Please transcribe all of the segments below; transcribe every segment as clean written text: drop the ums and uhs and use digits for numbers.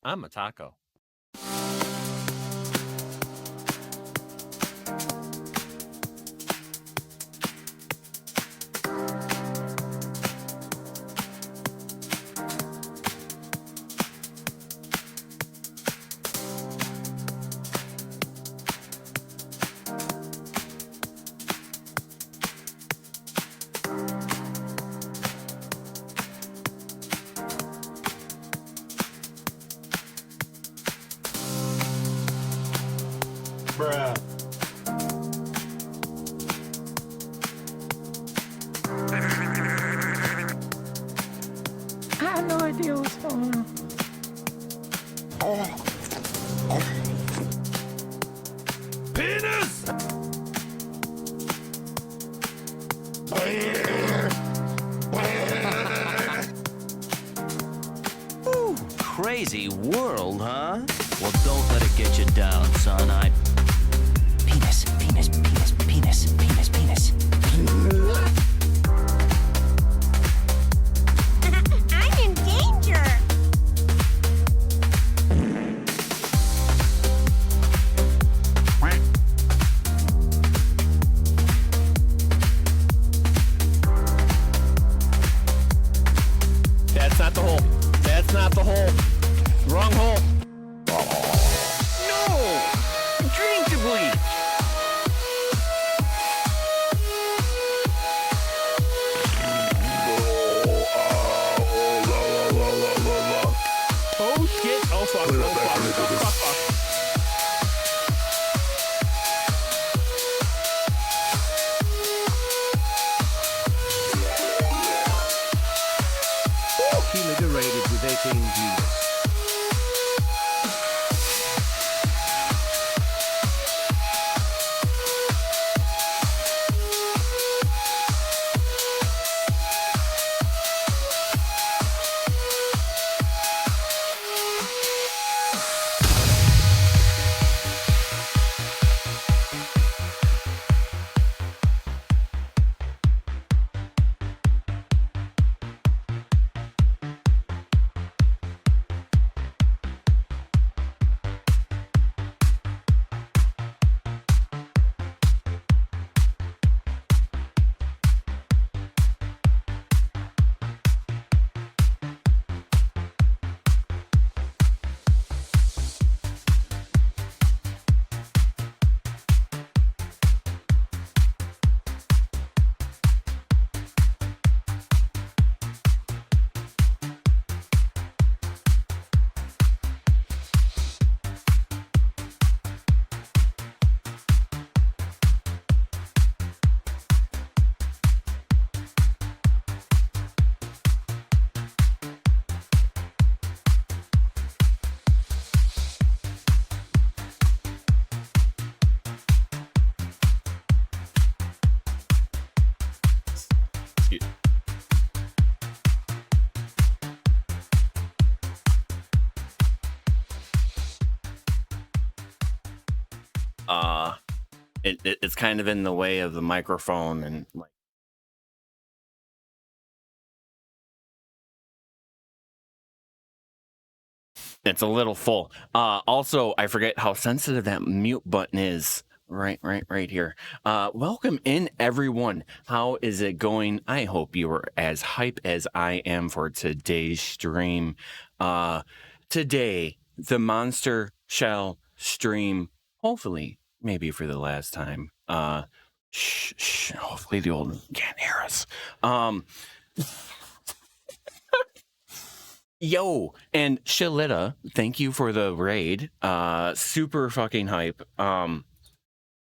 I'm a taco. Bruh. I have no idea what's going on. Penis! Ooh, crazy world, huh? Well, don't let it get you down, son. Penis, penis, penis, penis, penis, penis. I'm in danger. That's not the hole. That's not the hole. Wrong hole. No! Drink the bleach! Oh shit. Oh fuck. Oh fuck. Fuck, fuck, fuck. Keeler derated with 18 views. It's kind of in the way of the microphone and like. It's a little full. Also, I forget how sensitive that mute button is. Right here. Welcome in, everyone. How is it going? I hope you are as hype as I am for today's stream. Today, the monster shall stream, hopefully, maybe for the last time. Shh, hopefully the old can't hear us. Yo, and Shalita, thank you for the raid. Super fucking hype.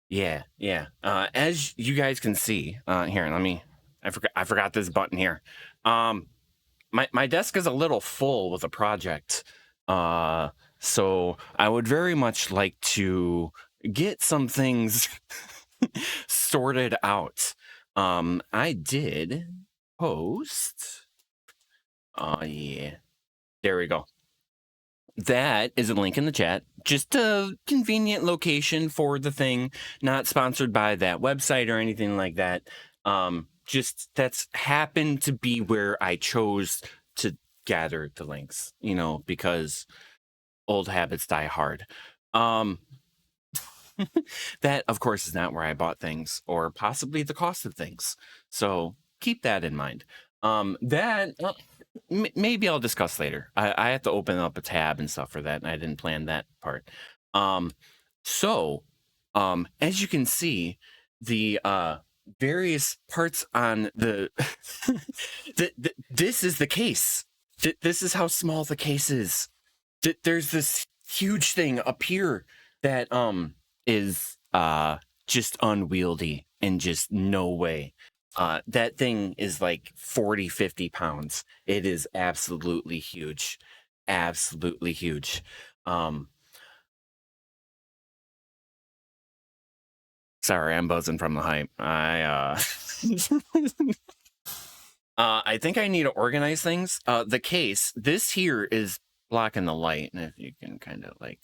Yeah. As you guys can see, here, I forgot this button here. My desk is a little full with a project. So I would very much like to get some things sorted out. I did post. Oh yeah. There we go. That is a link in the chat. Just a convenient location for the thing. Not sponsored by that website or anything like that. Just that's happened to be where I chose to gather the links, you know, because old habits die hard. That, of course, is not where I bought things, or possibly the cost of things. So keep that in mind. Maybe I'll discuss later. I have to open up a tab and stuff for that, and I didn't plan that part. As you can see, the various parts on the, this is the case. This is how small the case is. There's this huge thing up here that is just unwieldy and just no way. That thing is like 40-50 pounds. It is absolutely huge. Absolutely huge. Sorry, I'm buzzing from the hype. I think I need to organize things. The case, this here is blocking the light, and if you can kind of like,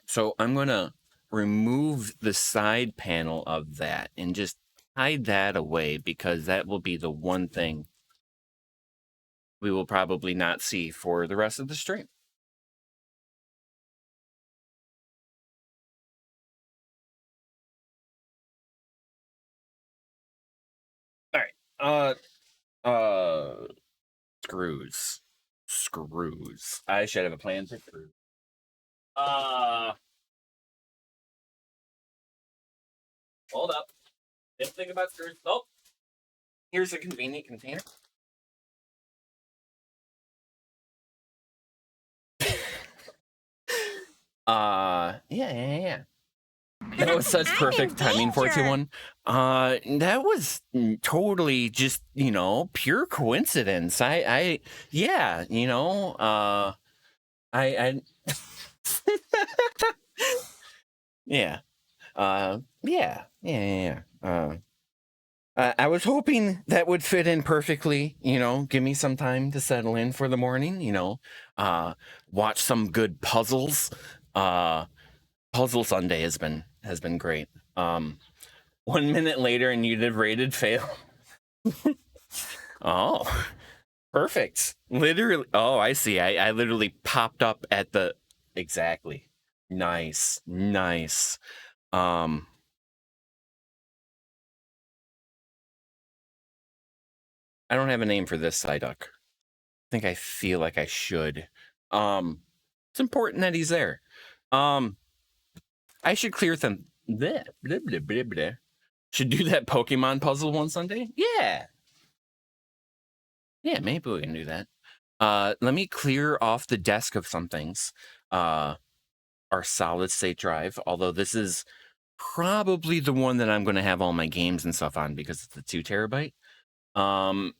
so I'm gonna remove the side panel of that and just hide that away, because that will be the one thing we will probably not see for the rest of the stream. All right. Screws. I should have a plan for screws. Hold up. Didn't think about screws. Oh, here's a convenient container. Yeah. That was such perfect timing for 2-1. That was totally just, pure coincidence. I yeah, I yeah. Yeah. I was hoping that would fit in perfectly, give me some time to settle in for the morning, watch some good puzzles. Puzzle Sunday has been great. 1 minute later and you did rated fail. Oh, perfect. Literally. Oh, I see. I literally popped up at the, exactly. Nice. I don't have a name for this Psyduck. I feel like I should. It's important that he's there. I should clear them. Should do that Pokemon puzzle one Sunday. Yeah, maybe we can do that. Let me clear off the desk of some things. Our solid state drive, although this is probably the one that I'm going to have all my games and stuff on, because it's the 2 terabyte. No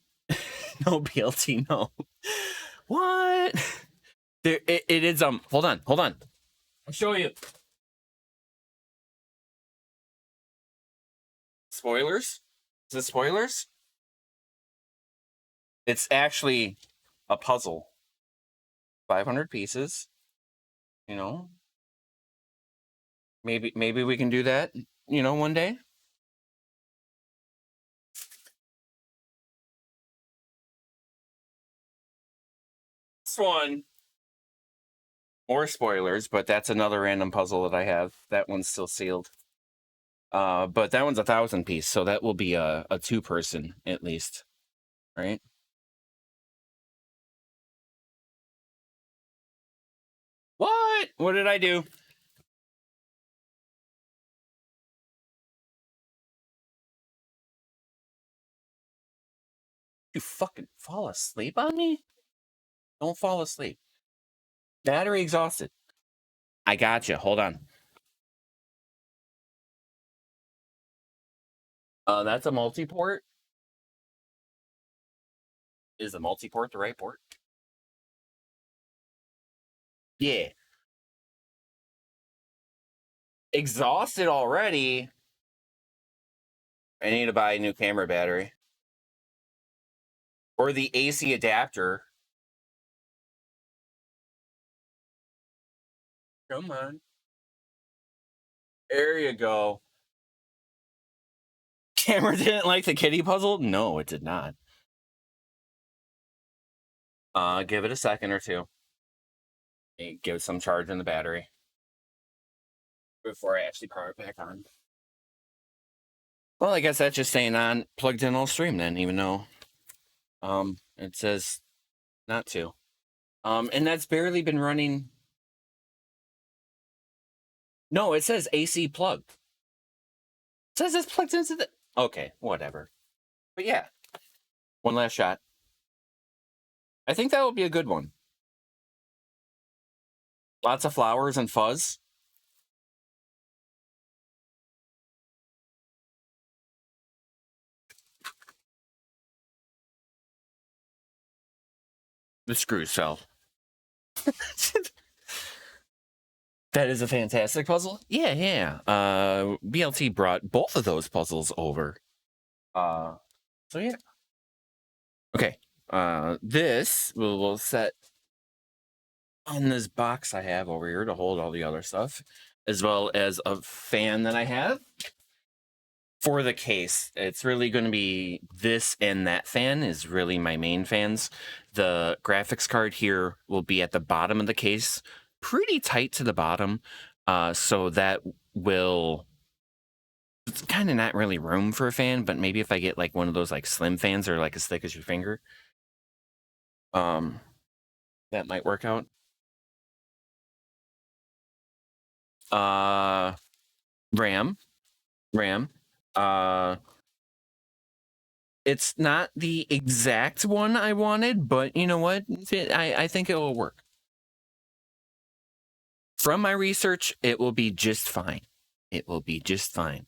BLT, no. What? There, it is. Hold on. I'll show you. Spoilers? Is it spoilers? It's actually a puzzle. 500 pieces. Maybe we can do that, one day. This one, more spoilers, but that's another random puzzle that I have. That one's still sealed. But that one's 1,000 piece, so that will be a 2-person at least, right? What did I do? You fucking fall asleep on me? Don't fall asleep. Battery exhausted. I got you. Hold on. That's a multi-port. Is the multi-port the right port? Yeah. Exhausted already. I need to buy a new camera battery. Or the AC adapter. Come on. There you go. Camera didn't like the kitty puzzle? No, it did not. Give it a second or two. Give some charge in the battery before I actually power it back on. Well, I guess that's just staying on plugged in all stream then, even though it says not to. And that's barely been running. No, it says AC plugged. It says it's plugged into the. Okay, whatever. But yeah, one last shot. I think that will be a good one. Lots of flowers and fuzz. The screws fell. That is a fantastic puzzle. Yeah, yeah. BLT brought both of those puzzles over. So yeah. Okay. This we'll set on this box I have over here to hold all the other stuff, as well as a fan that I have for the case. It's really going to be this and that fan is really my main fans. The graphics card here will be at the bottom of the case, pretty tight to the bottom, so that will. It's kind of not really room for a fan, but maybe if I get like one of those like slim fans or like as thick as your finger, that might work out. RAM. It's not the exact one I wanted, but you know what? I think it will work. From my research, it will be just fine. It will be just fine.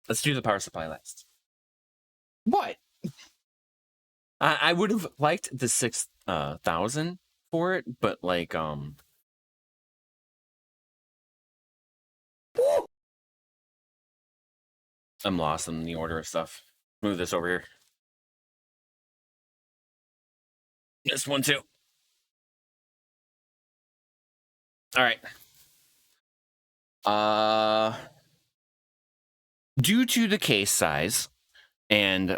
Let's do the power supply last. What? I would have liked the 6,000 for it, but like I'm lost in the order of stuff. Move this over here. This one too. All right. Due to the case size and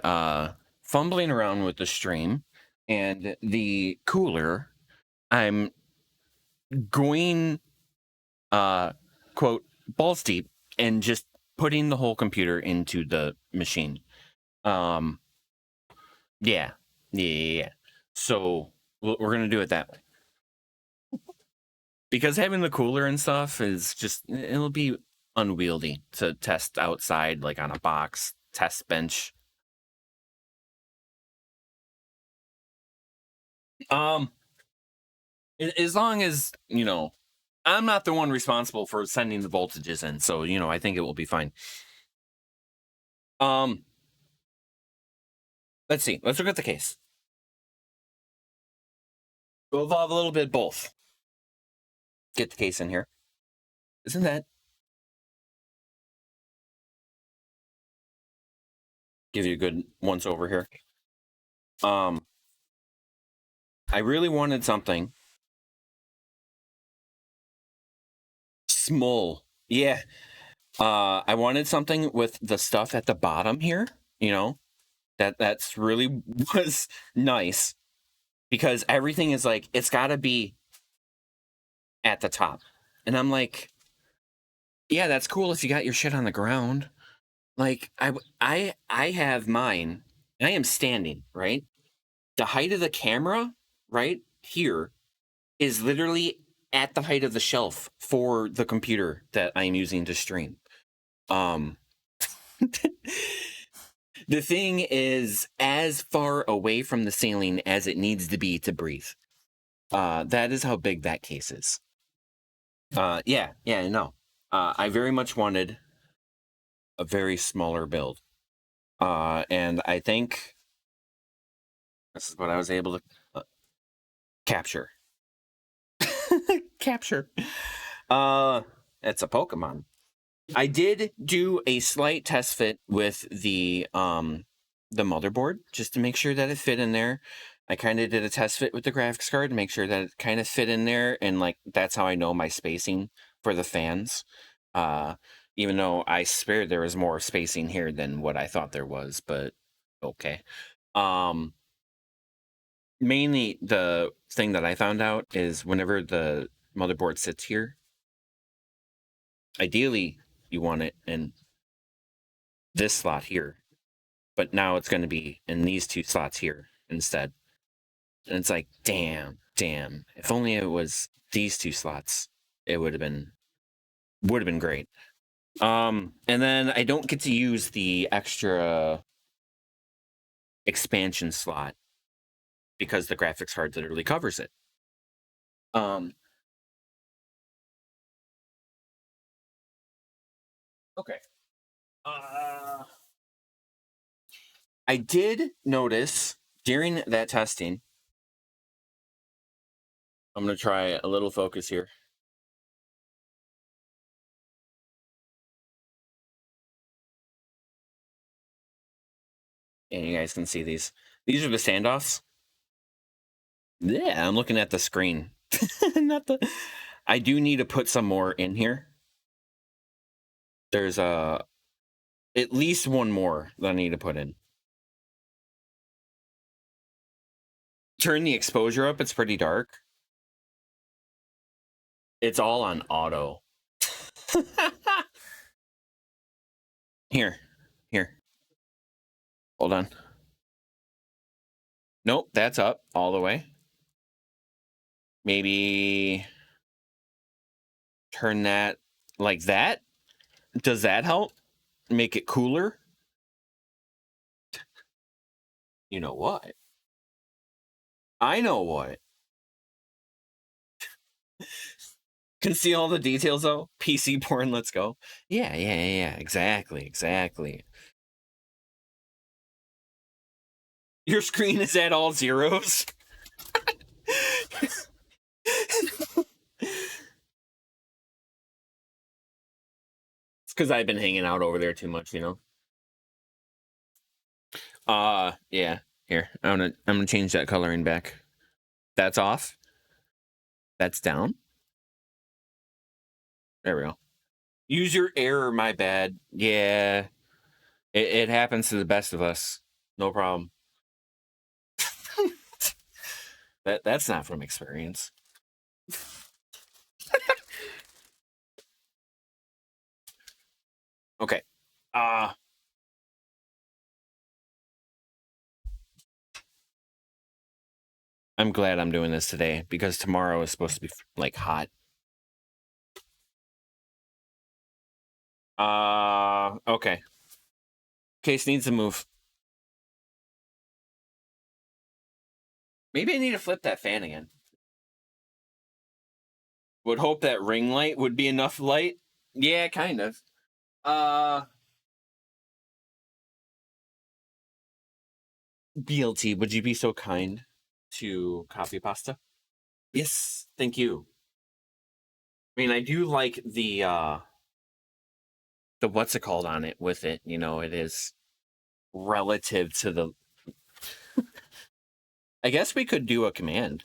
fumbling around with the stream and the cooler, I'm going quote balls deep and just putting the whole computer into the machine. Yeah. So we're gonna do it that way. Because having the cooler and stuff is just, it'll be unwieldy to test outside, like on a box test bench. As long as, you know, I'm not the one responsible for sending the voltages in, so, you know, I think it will be fine. Let's see. Let's look at the case. We'll evolve a little bit both. Get the case in here. Isn't that? Give you a good once over here. I really wanted something small. Yeah. I wanted something with the stuff at the bottom here, you know, that's really was nice, because everything is like, it's got to be at the top. And I'm like, yeah, that's cool if you got your shit on the ground. Like I have mine. I am standing, right? The height of the camera right here is literally at the height of the shelf for the computer that I'm using to stream. The thing is as far away from the ceiling as it needs to be to breathe. That is how big that case is. Yeah, no. I very much wanted a very smaller build. And I think this is what I was able to capture. Capture. It's a Pokemon. I did do a slight test fit with the motherboard just to make sure that it fit in there. I kind of did a test fit with the graphics card to make sure that it kind of fit in there, and like that's how I know my spacing for the fans. even though I spared there was more spacing here than what I thought there was, but okay. Mainly the thing that I found out is whenever the motherboard sits here, ideally you want it in this slot here, but now it's going to be in these two slots here instead. And it's like, damn, if only it was these two slots, it would have been great. And then I don't get to use the extra expansion slot because the graphics card literally covers it. Okay. I did notice during that testing, I'm going to try a little focus here. And you guys can see these. These are the standoffs. Yeah, I'm looking at the screen. Not the. I do need to put some more in here. There's at least one more that I need to put in. Turn the exposure up. It's pretty dark. It's all on auto. Here. Hold on. Nope, that's up all the way. Maybe turn that like that. Does that help? Make it cooler? You know what? I know what. Can see all the details though. PC porn, let's go. Yeah. Exactly. Your screen is at all zeros. It's because I've been hanging out over there too much, you know. Yeah. Here, I'm gonna change that coloring back. That's off. That's down. There we go. User error, my bad. Yeah. It happens to the best of us. No problem. That's not from experience. Okay. I'm glad I'm doing this today because tomorrow is supposed to be like hot. Okay. Case needs to move. Maybe I need to flip that fan again. Would hope that ring light would be enough light. Yeah, kind of. BLT, would you be so kind to copy pasta? Yes, thank you. I mean, I do like the what's it called on it with it. You know, it is relative to the. I guess we could do a command.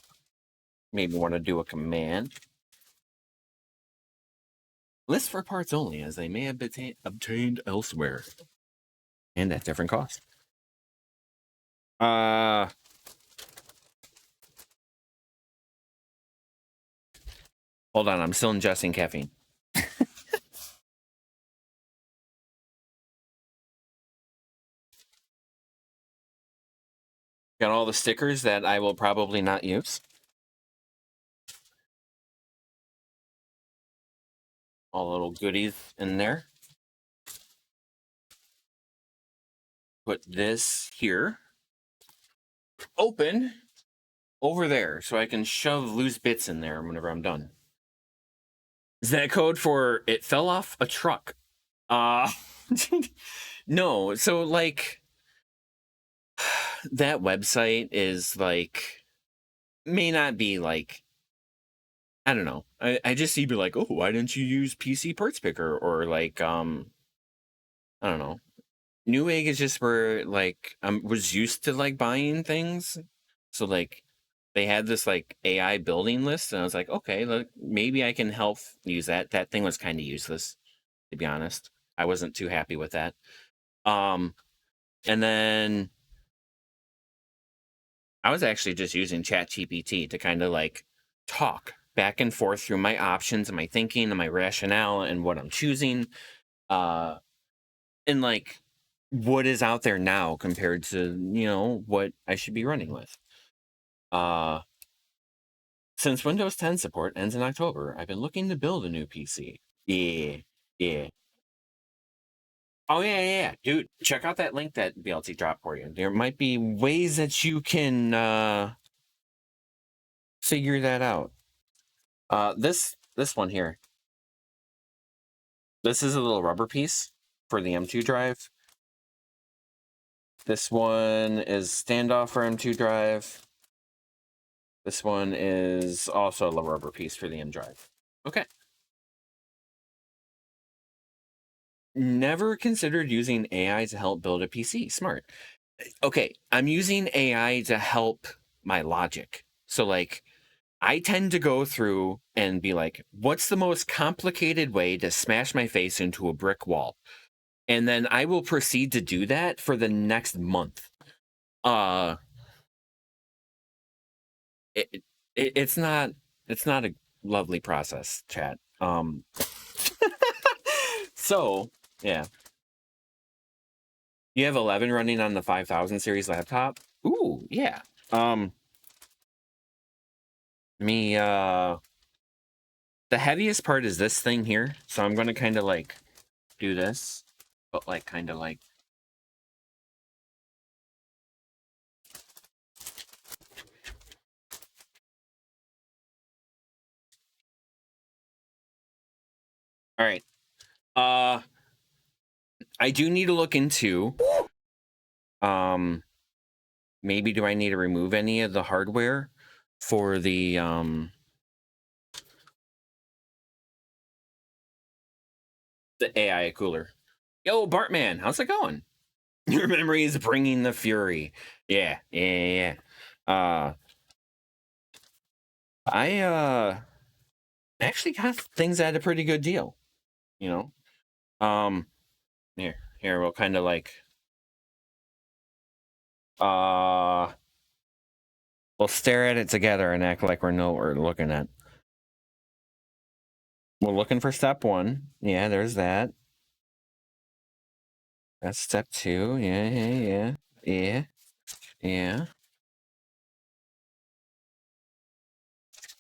Maybe want to do a command. List for parts only, as they may have been obtained elsewhere. And at different cost. Hold on, I'm still ingesting caffeine. Got all the stickers that I will probably not use. All little goodies in there. Put this here. Open over there so I can shove loose bits in there whenever I'm done. Is that code for it fell off a truck? No. So like that website is like may not be like I don't know. I just see be like, oh, why didn't you use PC Parts Picker or like I don't know. Newegg is just where like I was used to like buying things, so like they had this like AI building list, and I was like, okay, look, maybe I can help use that. That thing was kind of useless. to be honest. I wasn't too happy with that. And then I was actually just using ChatGPT to kind of like talk back and forth through my options and my thinking and my rationale and what I'm choosing. And like what is out there now compared to, you know, what I should be running with. Since Windows 10 support ends in October, I've been looking to build a new PC. Yeah, yeah. Oh, yeah. Dude, check out that link that BLT dropped for you. There might be ways that you can figure that out. This one here. This is a little rubber piece for the M2 drive. This one is standoff for M2 drive. This one is also a rubber piece for the M drive. Okay. Never considered using AI to help build a PC. Smart. Okay, I'm using AI to help my logic. So like, I tend to go through and be like, what's the most complicated way to smash my face into a brick wall? And then I will proceed to do that for the next month. It's not a lovely process, chat. So yeah, you have 11 running on the 5000 series laptop. Ooh, yeah. The heaviest part is this thing here, so I'm gonna kind of like do this, but like kind of like. All right. I do need to look into maybe do I need to remove any of the hardware for the AI cooler. Yo, Bartman, how's it going? Your memory is bringing the fury. Yeah. I actually got things at a pretty good deal, you know. Here we'll kind of like we'll stare at it together and act like we know what we're looking at. We're looking for step 1. Yeah, there's that. That's step 2. Yeah.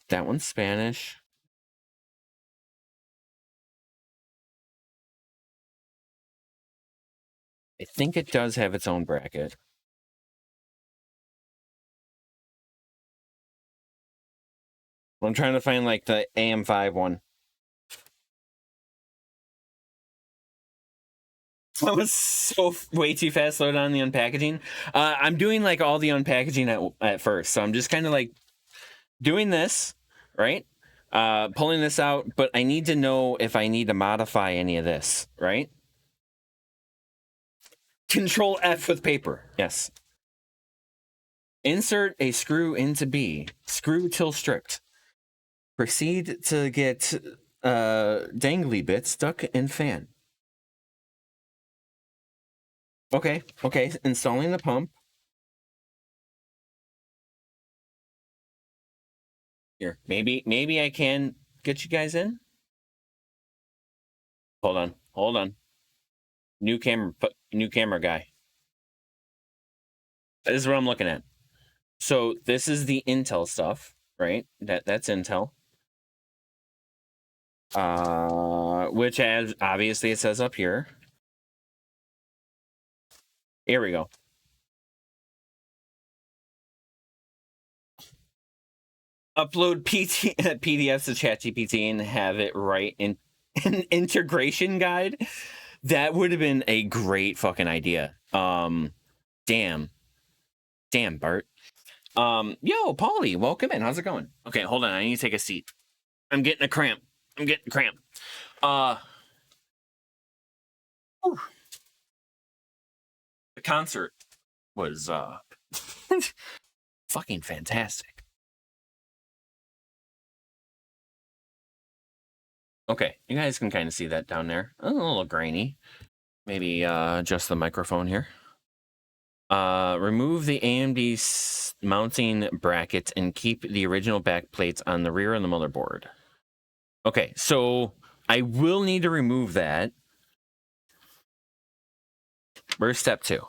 That one's Spanish. I think it does have its own bracket. I'm trying to find like the AM5 one. That was so way too fast. Slow down the unpackaging. I'm doing like all the unpackaging at first, so I'm just kind of like doing this, right? Pulling this out, but I need to know if I need to modify any of this, right? Control F with paper. Yes. Insert a screw into B. Screw till stripped. Proceed to get dangly bits stuck in fan. Okay. Installing the pump. Here, maybe I can get you guys in. Hold on. New camera guy. This is what I'm looking at. So this is the Intel stuff, right? That's Intel. Which as obviously it says up here. Here we go. Upload PDFs to ChatGPT and have it write in an integration guide. That would have been a great fucking idea. Damn, Bart. Yo, Paulie, welcome in. How's it going? Okay, hold on. I need to take a seat. I'm getting a cramp. The concert was fucking fantastic. Okay, you guys can kind of see that down there. A little grainy. Maybe adjust the microphone here. Remove the AMD mounting bracket and keep the original back plates on the rear of the motherboard. Okay, so I will need to remove that. Where's step 2?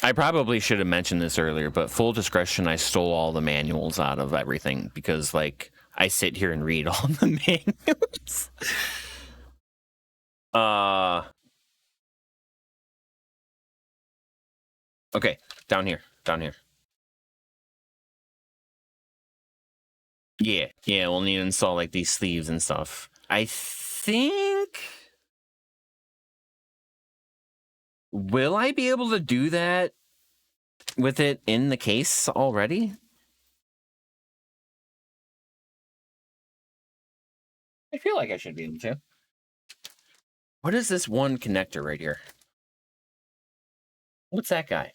I probably should have mentioned this earlier, but full discretion, I stole all the manuals out of everything because, like, I sit here and read all the manuals. Okay, down here. Yeah, we'll need to install, like, these sleeves and stuff. I think... Will I be able to do that with it in the case already? I feel like I should be able to. What is this one connector right here? What's that guy?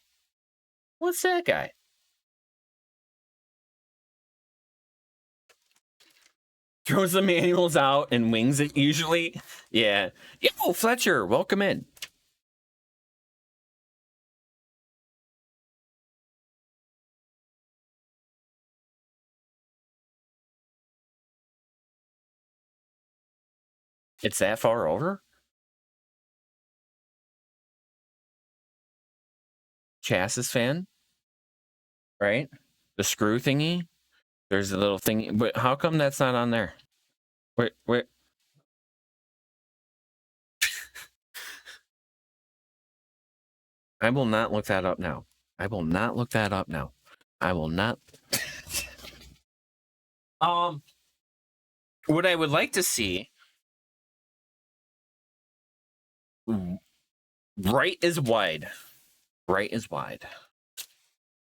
Throws the manuals out and wings it usually. Yeah. Yo, Fletcher, welcome in. It's that far over? Chassis fan? Right? The screw thingy? There's a little thingy. But how come that's not on there? Wait. I will not look that up now. I will not. What I would like to see... Right is wide. What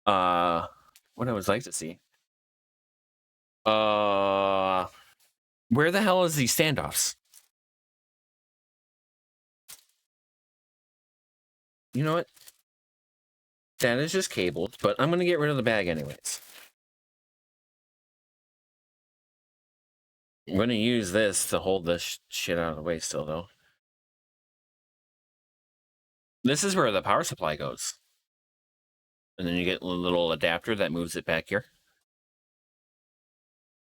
I would like to see. Where the hell is these standoffs? You know what? That is just cables, but I'm going to get rid of the bag anyways. I'm going to use this to hold this shit out of the way still, though. This is where the power supply goes. And then you get a little adapter that moves it back here.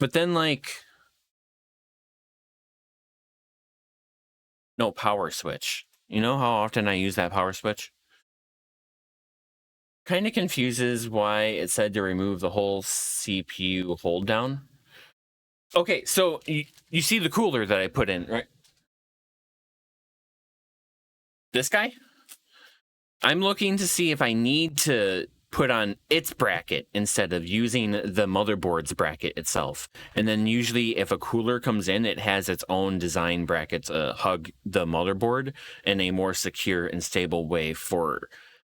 But then, like... No, power switch. You know how often I use that power switch? Kind of confuses why it said to remove the whole CPU hold down. Okay, so you see the cooler that I put in, right? This guy? I'm looking to see if I need to put on its bracket instead of using the motherboard's bracket itself. And then usually if a cooler comes in, it has its own design bracket to hug the motherboard in a more secure and stable way for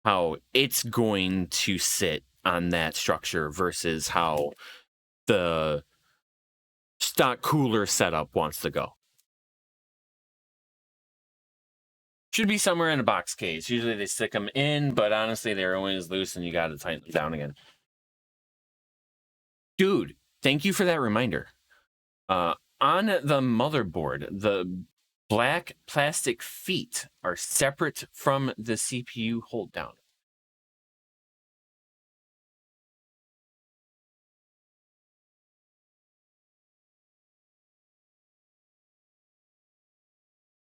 how it's going to sit on that structure versus how the stock cooler setup wants to go. Should be somewhere in a box case. Usually they stick them in, but honestly, they're always loose and you got to tighten them down again. Dude, thank you for that reminder. On the motherboard, the black plastic feet are separate from the CPU hold down.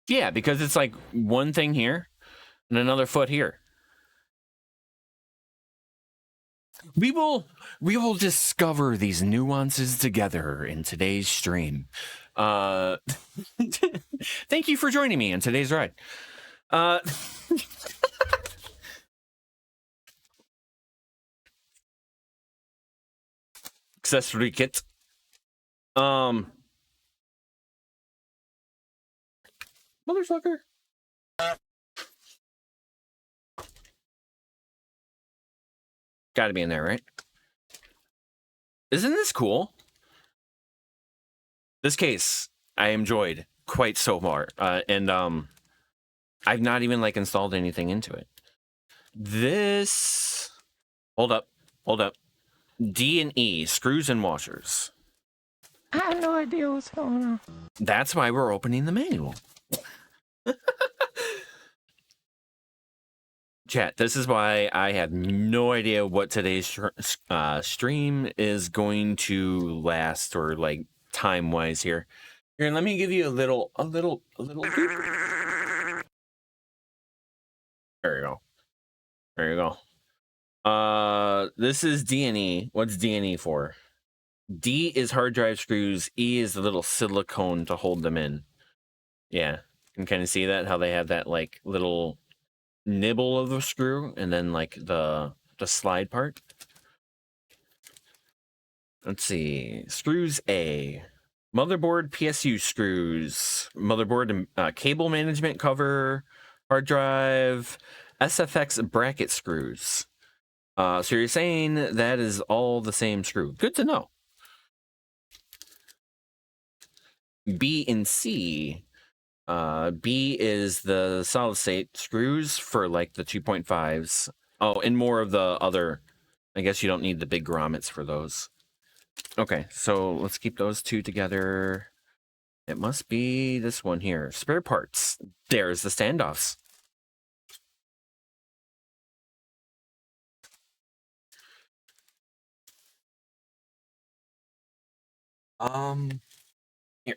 Yeah, because it's like one thing here and another foot here. We will discover these nuances together in today's stream. Thank you for joining me on today's ride. Accessory kit. Motherfucker. Got to be in there, right? Isn't this cool? This case I enjoyed quite so far, and I've not even like installed anything into it. This, hold up. D and E, screws and washers. I have no idea what's going on. That's why we're opening the manual. Chat, this is why I have no idea what today's stream is going to last, or like time-wise here. Here, let me give you a little. There you go. There you go. This is D&E. What's D&E for? D is hard drive screws. E is the little silicone to hold them in. Yeah, you can kind of see that, how they have that like little nibble of the screw, and then like the slide part. Let's see. Screws A. Motherboard PSU screws. Motherboard cable management cover. Hard drive. SFX bracket screws. So you're saying that is all the same screw. Good to know. B and C. B is the solid state screws for like the 2.5s. Oh, and more of the other. I guess you don't need the big grommets for those. Okay, so let's keep those two together. It must be this one here. Spare parts. There's the standoffs. Here.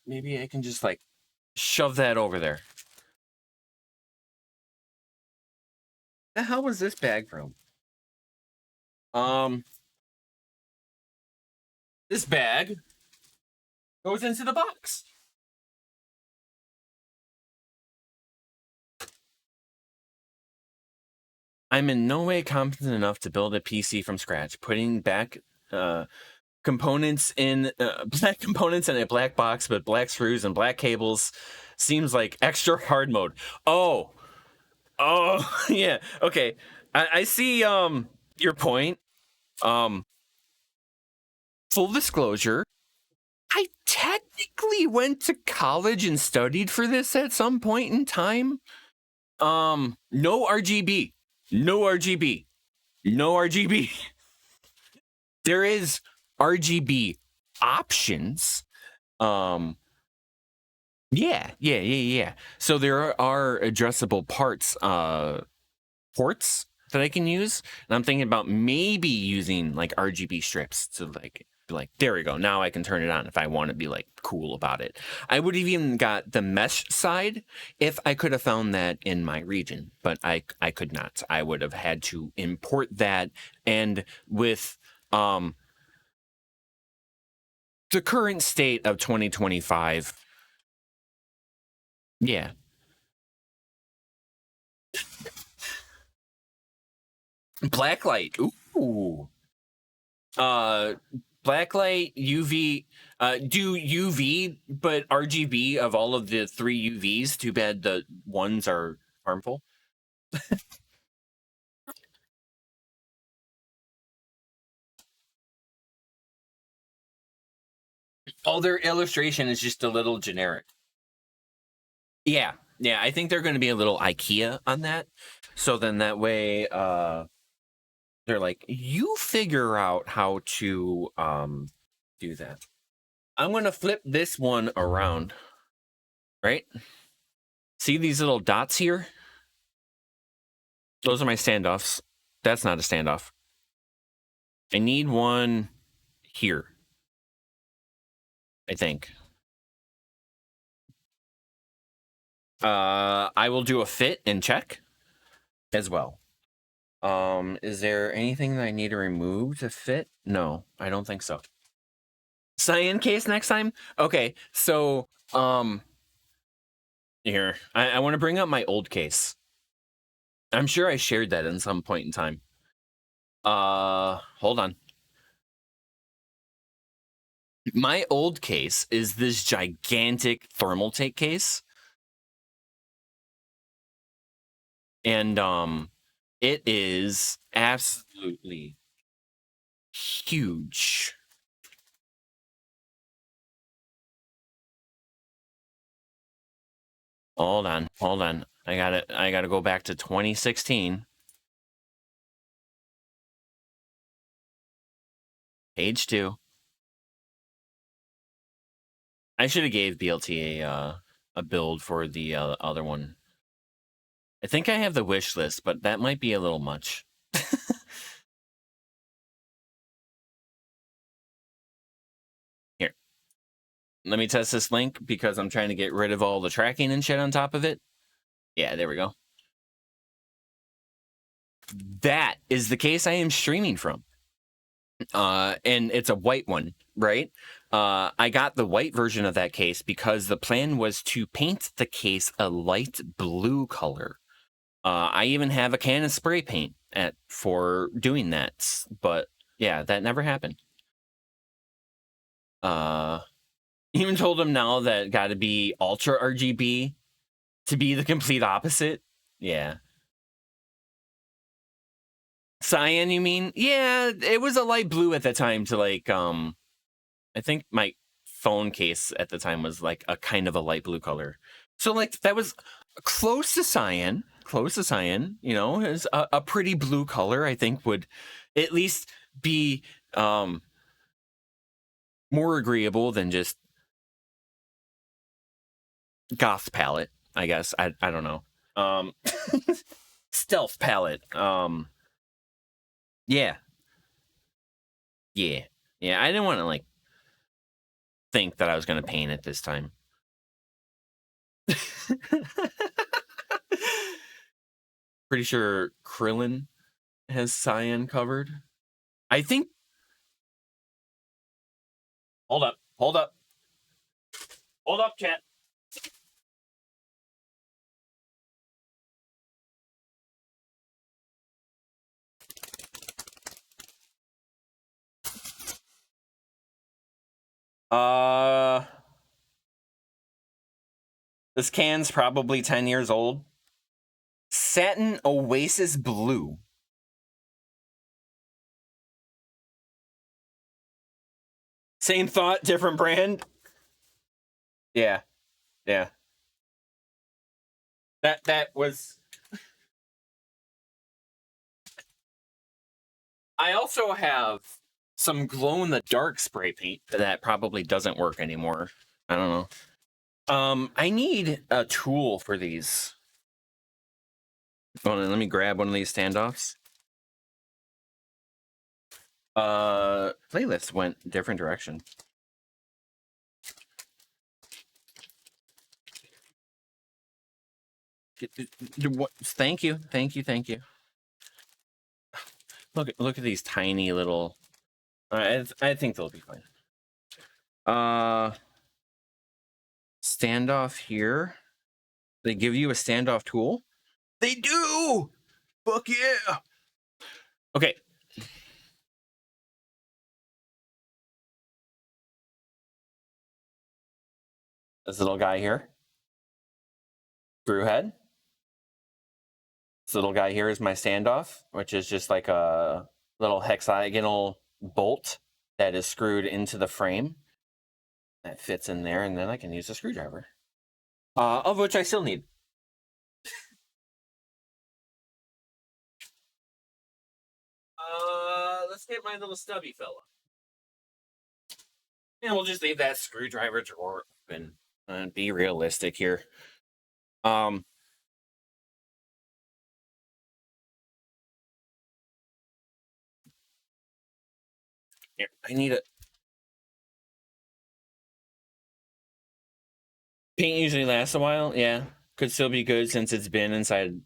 Maybe I can just like shove that over there. The hell was this bag from? This bag goes into the box. I'm in no way confident enough to build a PC from scratch. Putting back components in black components in a black box with black screws and black cables seems like extra hard mode. Oh, yeah. Okay, I see your point. Full disclosure, I technically went to college and studied for this at some point in time. No RGB. No RGB. No RGB. There is RGB options. Yeah. So there are addressable ports that I can use, and I'm thinking about maybe using like RGB strips to like be like, there we go. Now I can turn it on if I want to be like cool about it. I would have even got the mesh side if I could have found that in my region, but I could not. I would have had to import that, and with the current state of 2025, yeah. Blacklight. Ooh. Blacklight, UV, do UV, but RGB of all of the 3 UVs. Too bad the ones are harmful. Oh, their illustration is just a little generic. Yeah, I think they're going to be a little IKEA on that. So then that way, they're like, you figure out how to do that. I'm going to flip this one around, right? See these little dots here? Those are my standoffs. That's not a standoff. I need one here, I think. I will do a fit and check as well. Is there anything that I need to remove to fit? No, I don't think so. Cyan case next time? Okay, so, here. I want to bring up my old case. I'm sure I shared that in some point in time. Hold on. My old case is this gigantic thermal take case. And, it is absolutely huge. Hold on. I gotta go back to 2016. Page 2. I should have gave BLT a build for the other one. I think I have the wish list, but that might be a little much. Here. Let me test this link because I'm trying to get rid of all the tracking and shit on top of it. Yeah, there we go. That is the case I am streaming from. And it's a white one, right? I got the white version of that case because the plan was to paint the case a light blue color. I even have a can of spray paint for doing that, but yeah, that never happened. Even told him now that got to be ultra RGB to be the complete opposite. Yeah. Cyan, you mean? Yeah, it was a light blue at the time to like, I think my phone case at the time was like a kind of a light blue color. So like that was close to cyan, you know, is a pretty blue color, I think would at least be more agreeable than just goth palette, I guess. I don't know. Stealth palette. Yeah. Yeah. Yeah, I didn't want to like think that I was going to paint it this time. Pretty sure Krillin has cyan covered. I think. Hold up, chat. This can's probably 10 years old. Satin Oasis Blue. Same thought, different brand. Yeah. Yeah. That was... I also have some glow-in-the-dark spray paint that probably doesn't work anymore. I don't know. I need a tool for these. Hold on, let me grab one of these standoffs. Playlist went different direction. Thank you. Look at these tiny little. I think they'll be fine. Standoff here. They give you a standoff tool. They do. Fuck yeah. Okay. This little guy here. Screw head. This little guy here is my standoff, which is just like a little hexagonal bolt that is screwed into the frame. That fits in there, and then I can use a screwdriver. Of which I still need. Let's get my little stubby fella. And we'll just leave that screwdriver drawer open and be realistic here. Here, I need a paint usually lasts a while, yeah. Could still be good since it's been inside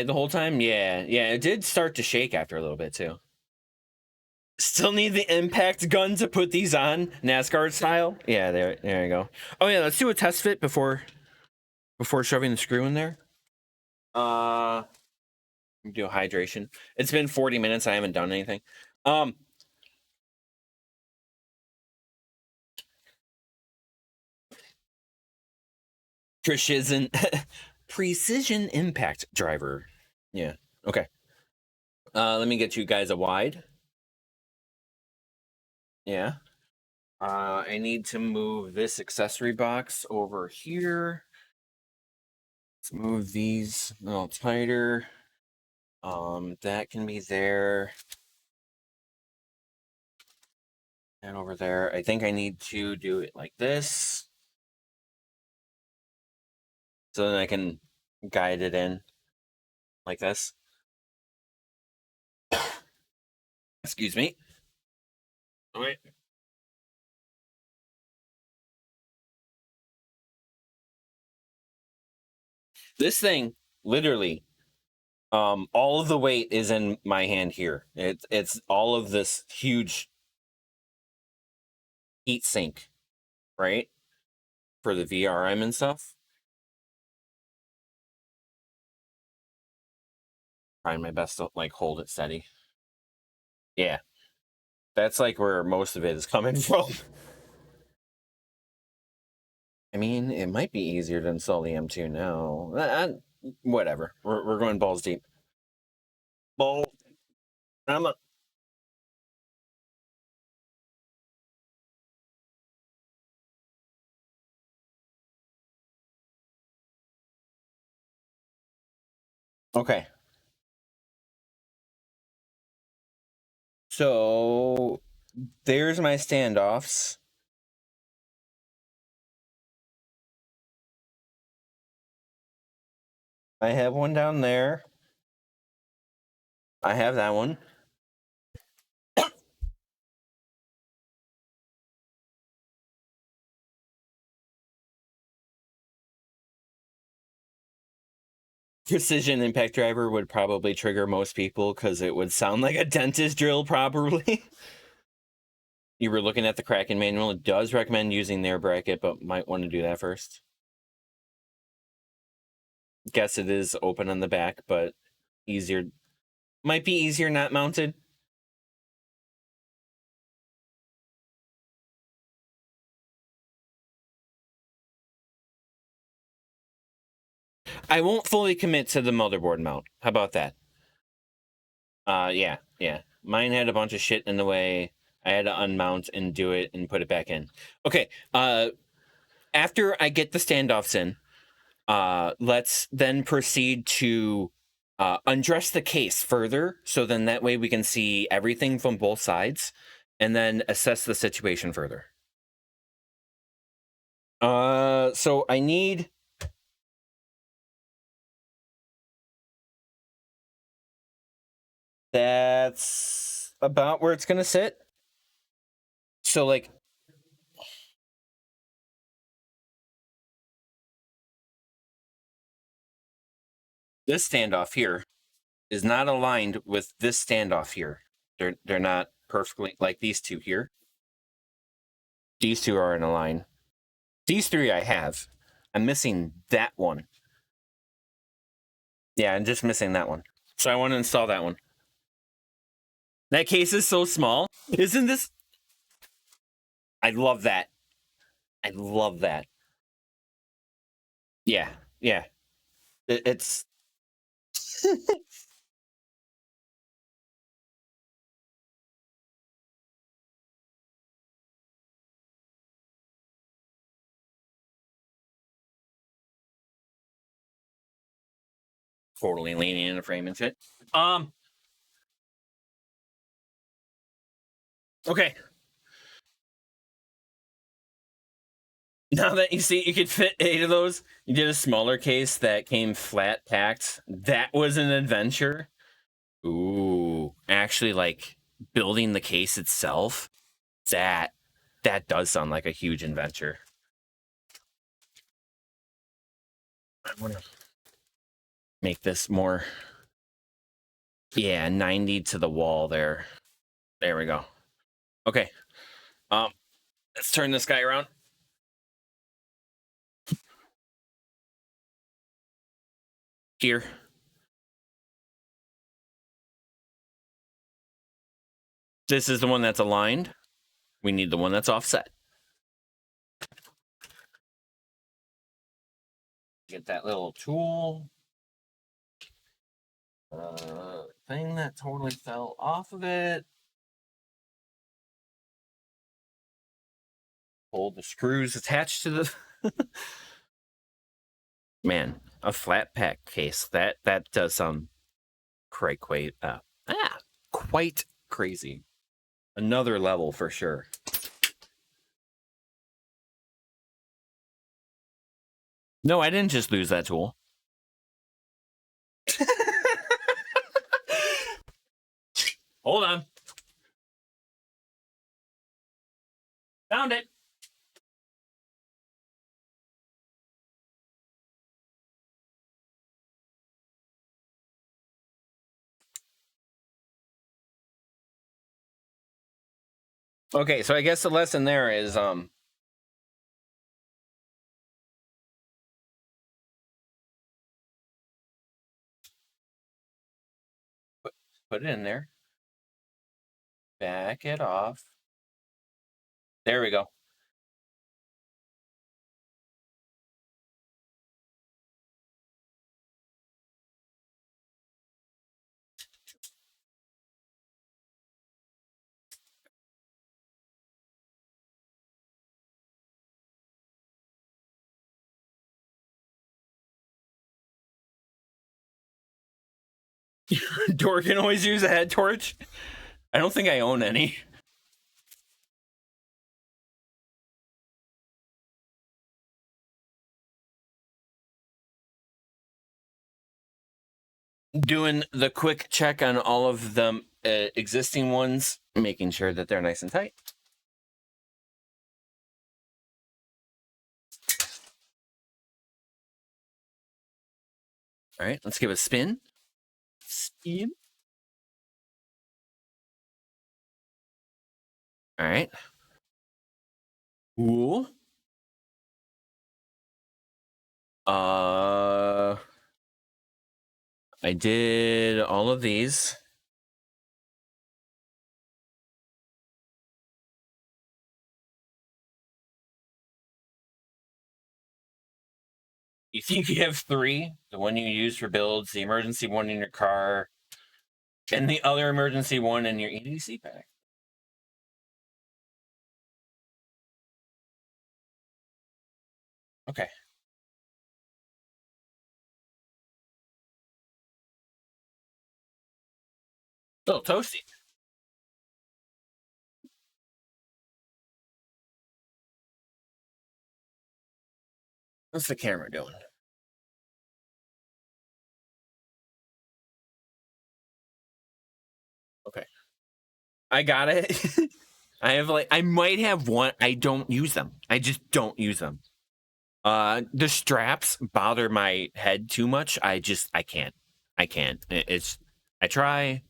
the whole time. Yeah, it did start to shake after a little bit too. Still need the impact gun to put these on, NASCAR style. Yeah, there you go. Oh yeah, let's do a test fit before shoving the screw in there. Do a hydration. It's been 40 minutes. I haven't done anything. Precision impact driver. Yeah. Okay. Let me get you guys a wide. Yeah. I need to move this accessory box over here. Let's move these a little tighter. That can be there. And over there, I think I need to do it like this. So then I can guide it in like this. Excuse me. Wait. This thing, literally, all of the weight is in my hand here. It's all of this huge heat sink, right? For the VRM and stuff. Trying my best to like hold it steady. Yeah. That's like where most of it is coming from. I mean, it might be easier to install the M2 now. Whatever. We're going balls deep. Balls. I'm a... Okay. So there's my standoffs. I have one down there. I have that one. Precision impact driver would probably trigger most people because it would sound like a dentist drill, probably. You were looking at the Kraken manual. It does recommend using their bracket, but might want to do that first. Guess it is open on the back, but easier. Might be easier not mounted. I won't fully commit to the motherboard mount. How about that? Yeah. Mine had a bunch of shit in the way. I had to unmount and do it and put it back in. Okay. After I get the standoffs in, let's then proceed to undress the case further. So then that way we can see everything from both sides and then assess the situation further. So I need... That's about where it's going to sit. So, like, this standoff here is not aligned with this standoff here. They're not perfectly, like these two here. These two are in a line. These three I have. I'm missing that one. Yeah, I'm just missing that one. So I want to install that one. That case is so small. Isn't this... I love that. I love that. Yeah. It's... totally leaning in the frame and shit. Okay. Now that you see you could fit 8 of those, you did a smaller case that came flat packed. That was an adventure. Ooh, actually, like building the case itself, that does sound like a huge adventure. I want to make this more, yeah, 90 to the wall there. There we go. Okay. Let's turn this guy around. Here. This is the one that's aligned. We need the one that's offset. Get that little tool. Thing that totally fell off of it. Hold the screws attached to the... Man, a flat pack case. That does sound quite crazy. Another level for sure. No, I didn't just lose that tool. Hold on. Found it. Okay, so I guess the lesson there is put it in there. Back it off. There we go. Door can always use a head torch. I don't think I own any. Doing the quick check on all of the existing ones, making sure that they're nice and tight. All right, let's give it a spin. Spin. All right. Ooh. I did all of these. You think you have 3? The one you use for builds, the emergency one in your car, and the other emergency one in your EDC pack. Okay. Little toasty. What's the camera doing? Okay. I got it. I have I might have one. I don't use them. I just don't use them. The straps bother my head too much. I can't. I try.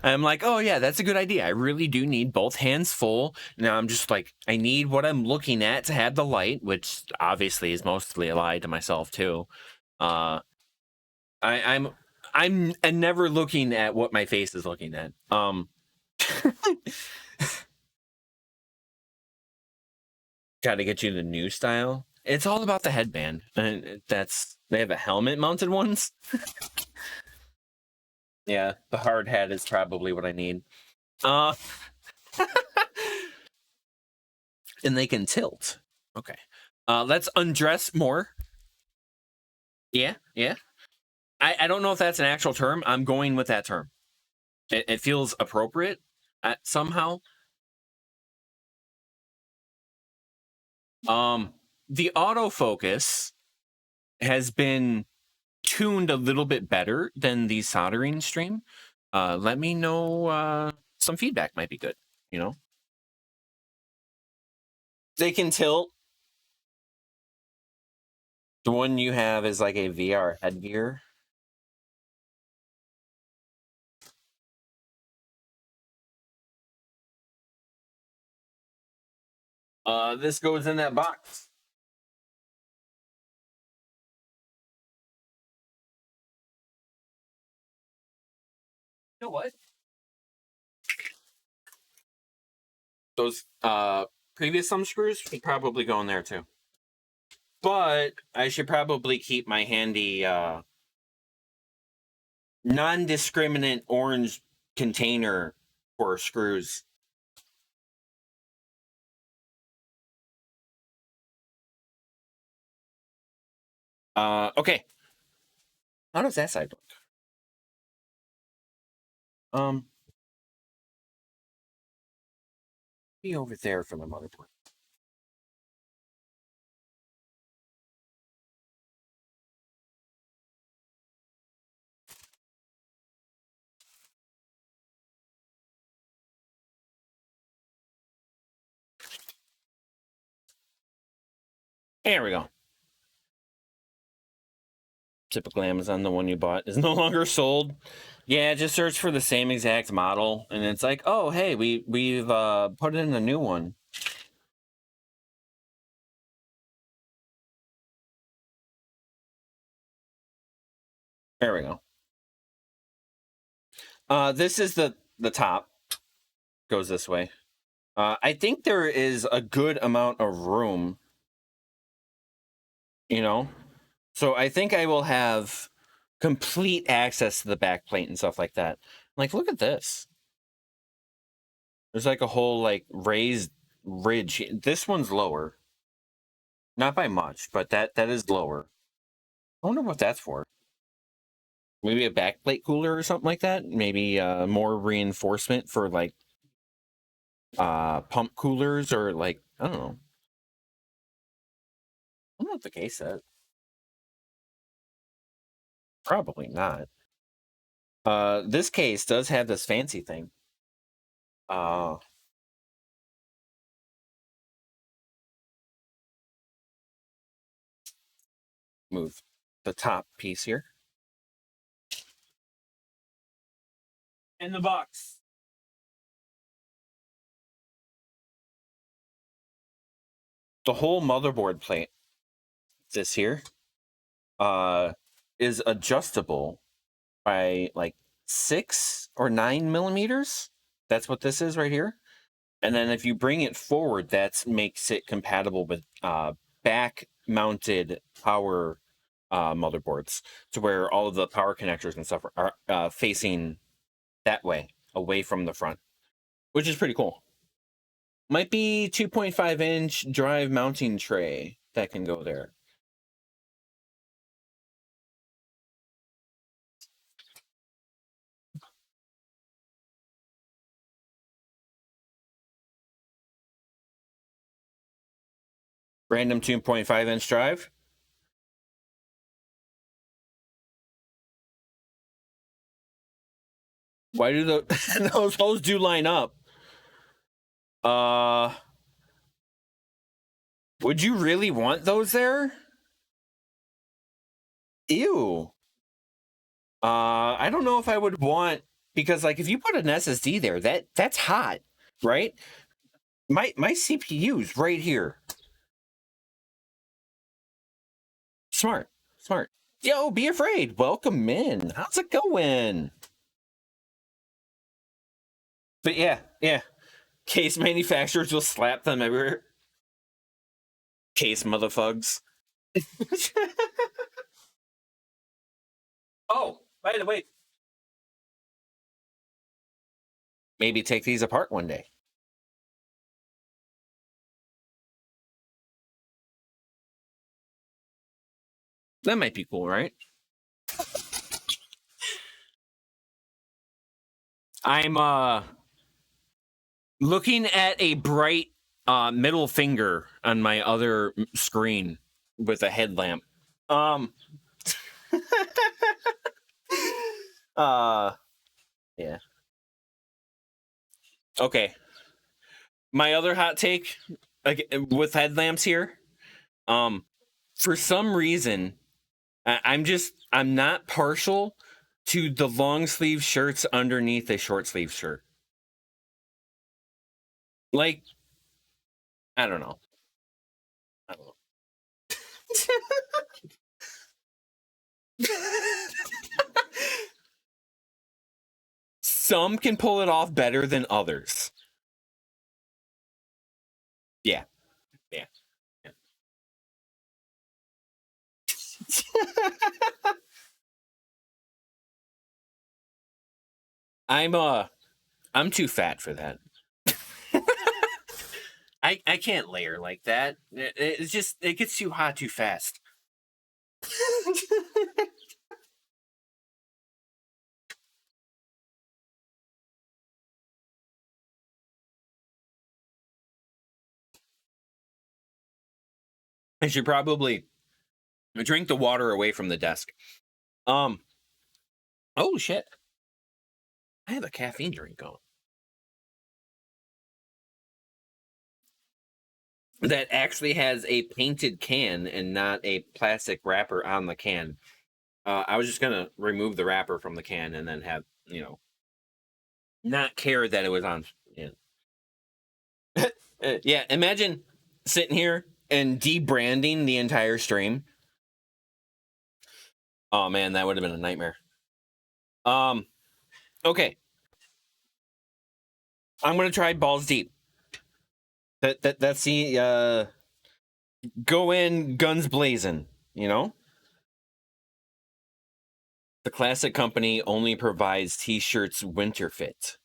I'm like, oh yeah, that's a good idea. I really do need both hands full. Now I'm just like, I need what I'm looking at to have the light, which obviously is mostly a lie to myself too. I'm never looking at what my face is looking at. Got to get you the new style. It's all about the headband, and they have a helmet mounted ones. Yeah, the hard hat is probably what I need. And they can tilt. Okay. Let's undress more. Yeah. I don't know if that's an actual term. I'm going with that term. It feels appropriate somehow. The autofocus has been tuned a little bit better than the soldering stream. Let me know. Some feedback might be good. You know, they can tilt. The one you have is like a VR headgear. This goes in that box. You know what? Those previous thumb screws should probably go in there too. But I should probably keep my handy non-discriminate orange container for screws. Okay. How does that side look? Be over there for the motherboard. There we go. Typical Amazon, the one you bought is no longer sold. Yeah, just search for the same exact model, and it's like, oh, hey, we've put in a new one. There we go. This is the top. Goes this way. I think there is a good amount of room, you know? So I think I will have complete access to the back plate and stuff like that. Like, look at this. There's like a whole like raised ridge. This one's lower. Not by much, but that is lower. I wonder what that's for. Maybe a backplate cooler or something like that. Maybe more reinforcement for like pump coolers or like, I don't know. I don't know what the case says. Probably not. This case does have this fancy thing. Move the top piece here. In the box. The whole motherboard plate, this here, is adjustable by like 6 or 9 millimeters. That's what this is right here. And then if you bring it forward, that makes it compatible with back mounted power motherboards, to where all of the power connectors and stuff are facing that way, away from the front, which is pretty cool. Might be 2.5-inch drive mounting tray that can go there. Random 2.5-inch drive. Why do those do line up? Would you really want those there? Ew. I don't know if I would want, because like if you put an SSD there, that's hot, right? My CPU's right here. Smart. Yo, be afraid. Welcome in. How's it going? But yeah. Case manufacturers will slap them everywhere. Case motherfugs. Oh, by the way, maybe take these apart one day. That might be cool, right? I'm looking at a bright middle finger on my other screen with a headlamp. Yeah. Okay. My other hot take, like, with headlamps here, for some reason, I'm not partial to the long sleeve shirts underneath a short sleeve shirt. Like, I don't know. Some can pull it off better than others. Yeah. I'm too fat for that. I can't layer like that. It's just, it gets too hot too fast. I should probably drink the water away from the desk. Oh shit. I have a caffeine drink going. that actually has a painted can and not a plastic wrapper on the can. I was just gonna remove the wrapper from the can and then have, you know, not care that it was on. Yeah, yeah. Imagine sitting here and debranding the entire stream. Oh man, that would have been a nightmare. Okay. I'm gonna try balls deep. That's the go in guns blazing, you know? The classic company only provides t-shirts winter fit.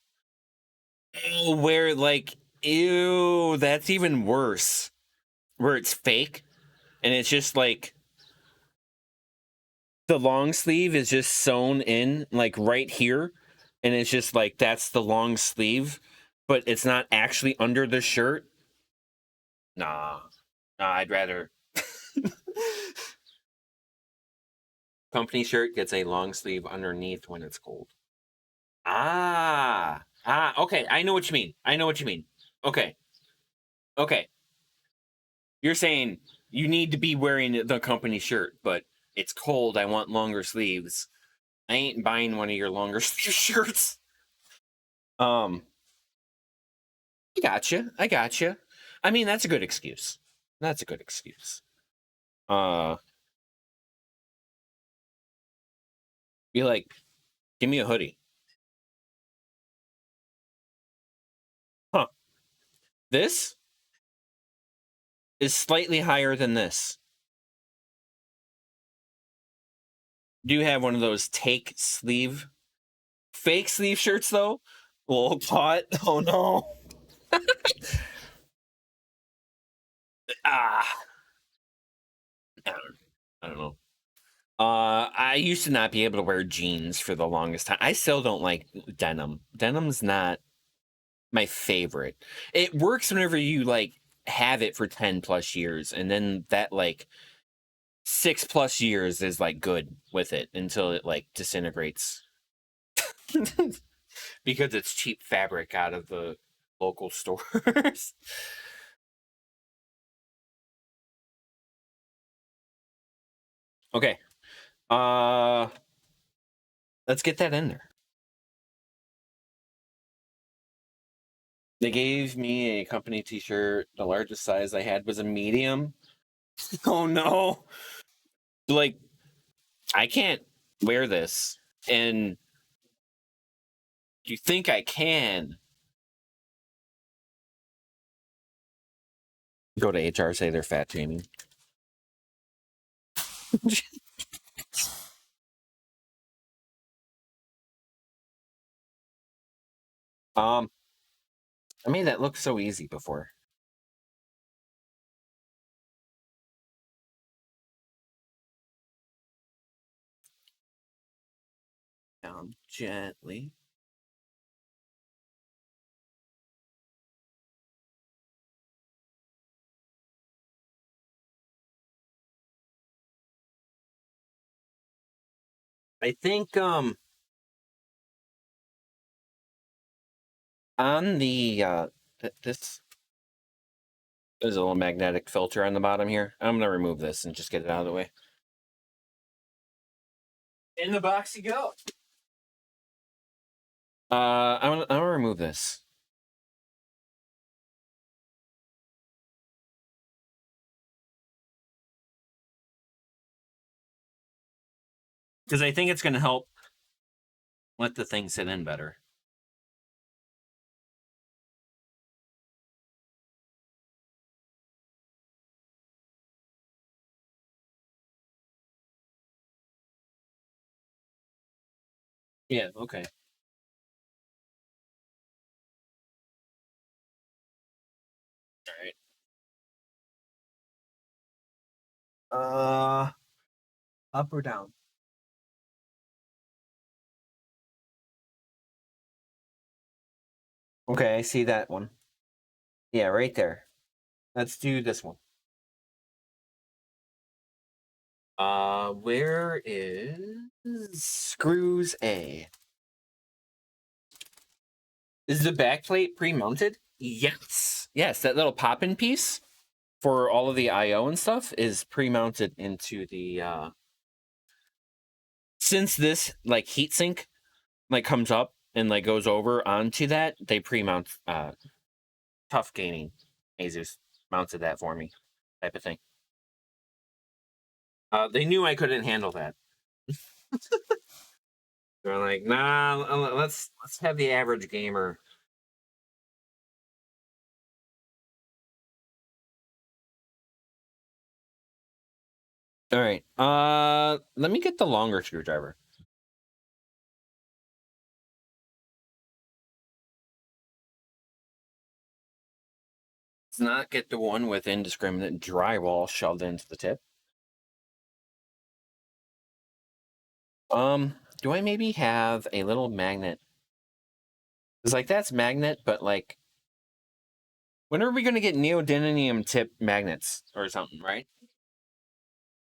Oh, where like, ew, that's even worse. Where it's fake and it's just like the long sleeve is just sewn in like right here, and it's just like that's the long sleeve, but it's not actually under the shirt. Nah, I'd rather company shirt gets a long sleeve underneath when it's cold. Okay, I know what you mean. Okay. You're saying you need to be wearing the company shirt, but it's cold. I want longer sleeves. I ain't buying one of your longer sleeve shirts. I gotcha. I mean, that's a good excuse. Be like, give me a hoodie. Huh. This is slightly higher than this. Do you have one of those fake sleeve shirts though? Well, pot. Oh no. I don't know. I used to not be able to wear jeans for the longest time. I still don't like denim. Denim's not my favorite. It works whenever you like have it for 10 plus years, and then that like 6+ years is like good with it until it like disintegrates. Because it's cheap fabric out of the local stores. Okay. Let's get that in there. They gave me a company t-shirt. The largest size I had was a medium. Oh no. Like, I can't wear this. And you think I can? Go to HR, say they're fat shaming. I made that look so easy before. Down gently. I think on the this there's a little magnetic filter on the bottom here. I'm gonna remove this and just get it out of the way. In the box you go. I'm gonna remove this. Because I think it's gonna help let the thing sit in better. Yeah, okay. All right. Up or down? Okay, I see that one. Yeah, right there. Let's do this one. Where is screws A? Is the backplate pre-mounted? Yes. Yes, that little pop-in piece. for all of the I/O and stuff is pre-mounted into the since this like heatsink like comes up and like goes over onto that, they pre-mount TUF Gaming. ASUS mounted that for me, type of thing. They knew I couldn't handle that. They're like, nah, let's have the average gamer. All right. Let me get the longer screwdriver. Let's not get the one with indiscriminate drywall shoved into the tip. Do I maybe have a little magnet? It's like that's magnet, but like, when are we gonna get neodymium tip magnets or something, right?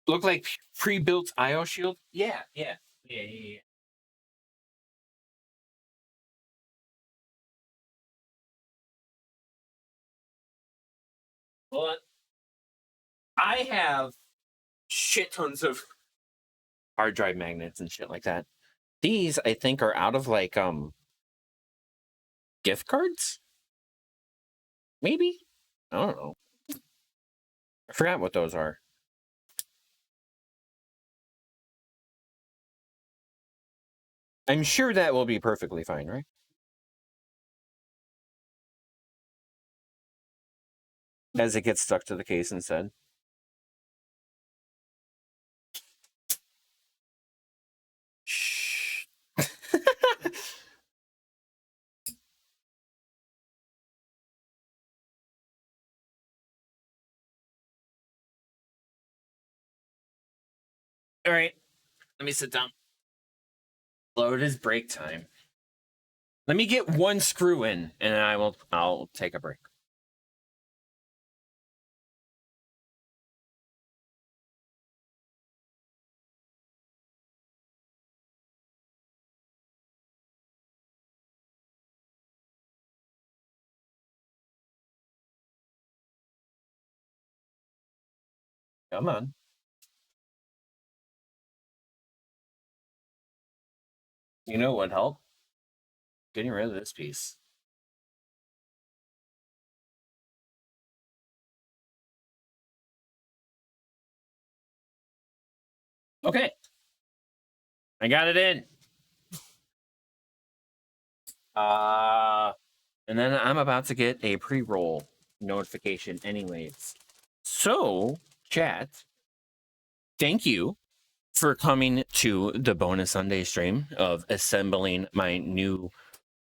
Look like pre-built IO shield? Yeah. Well, I have shit tons of hard drive magnets and shit like that. These, I think, are out of like gift cards? Maybe? I don't know. I forgot what those are. I'm sure that will be perfectly fine, right? As it gets stuck to the case instead. Shh. All right, let me sit down. Load is break time. Let me get one screw in, and I'll take a break. Come on. You know what would help? Getting rid of this piece. Okay. I got it in. And then I'm about to get a pre-roll notification anyways. So, chat, thank you for coming to the bonus Sunday stream of assembling my new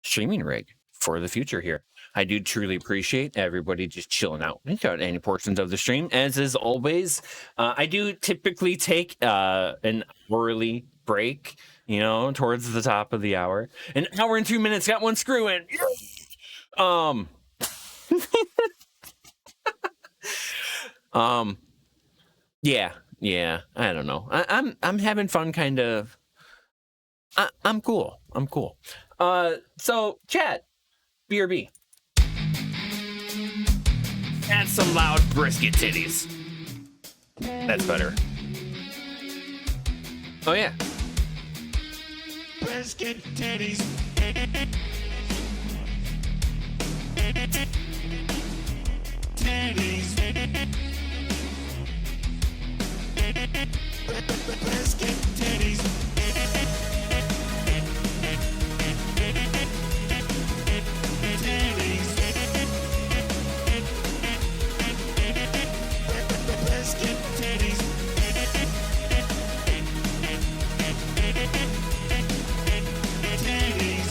streaming rig for the future here. I do truly appreciate everybody just chilling out without any portions of the stream. As is always, I do typically take an early break, you know, towards the top of the hour. An hour and 2 minutes, got one screw in. Yeah, I don't know. I'm having fun, kind of. I'm cool. So chat, BRB. Add some loud brisket titties. That's better. Oh yeah. Brisket titties. Titties. Brisket titties. Brisket titties. Titties.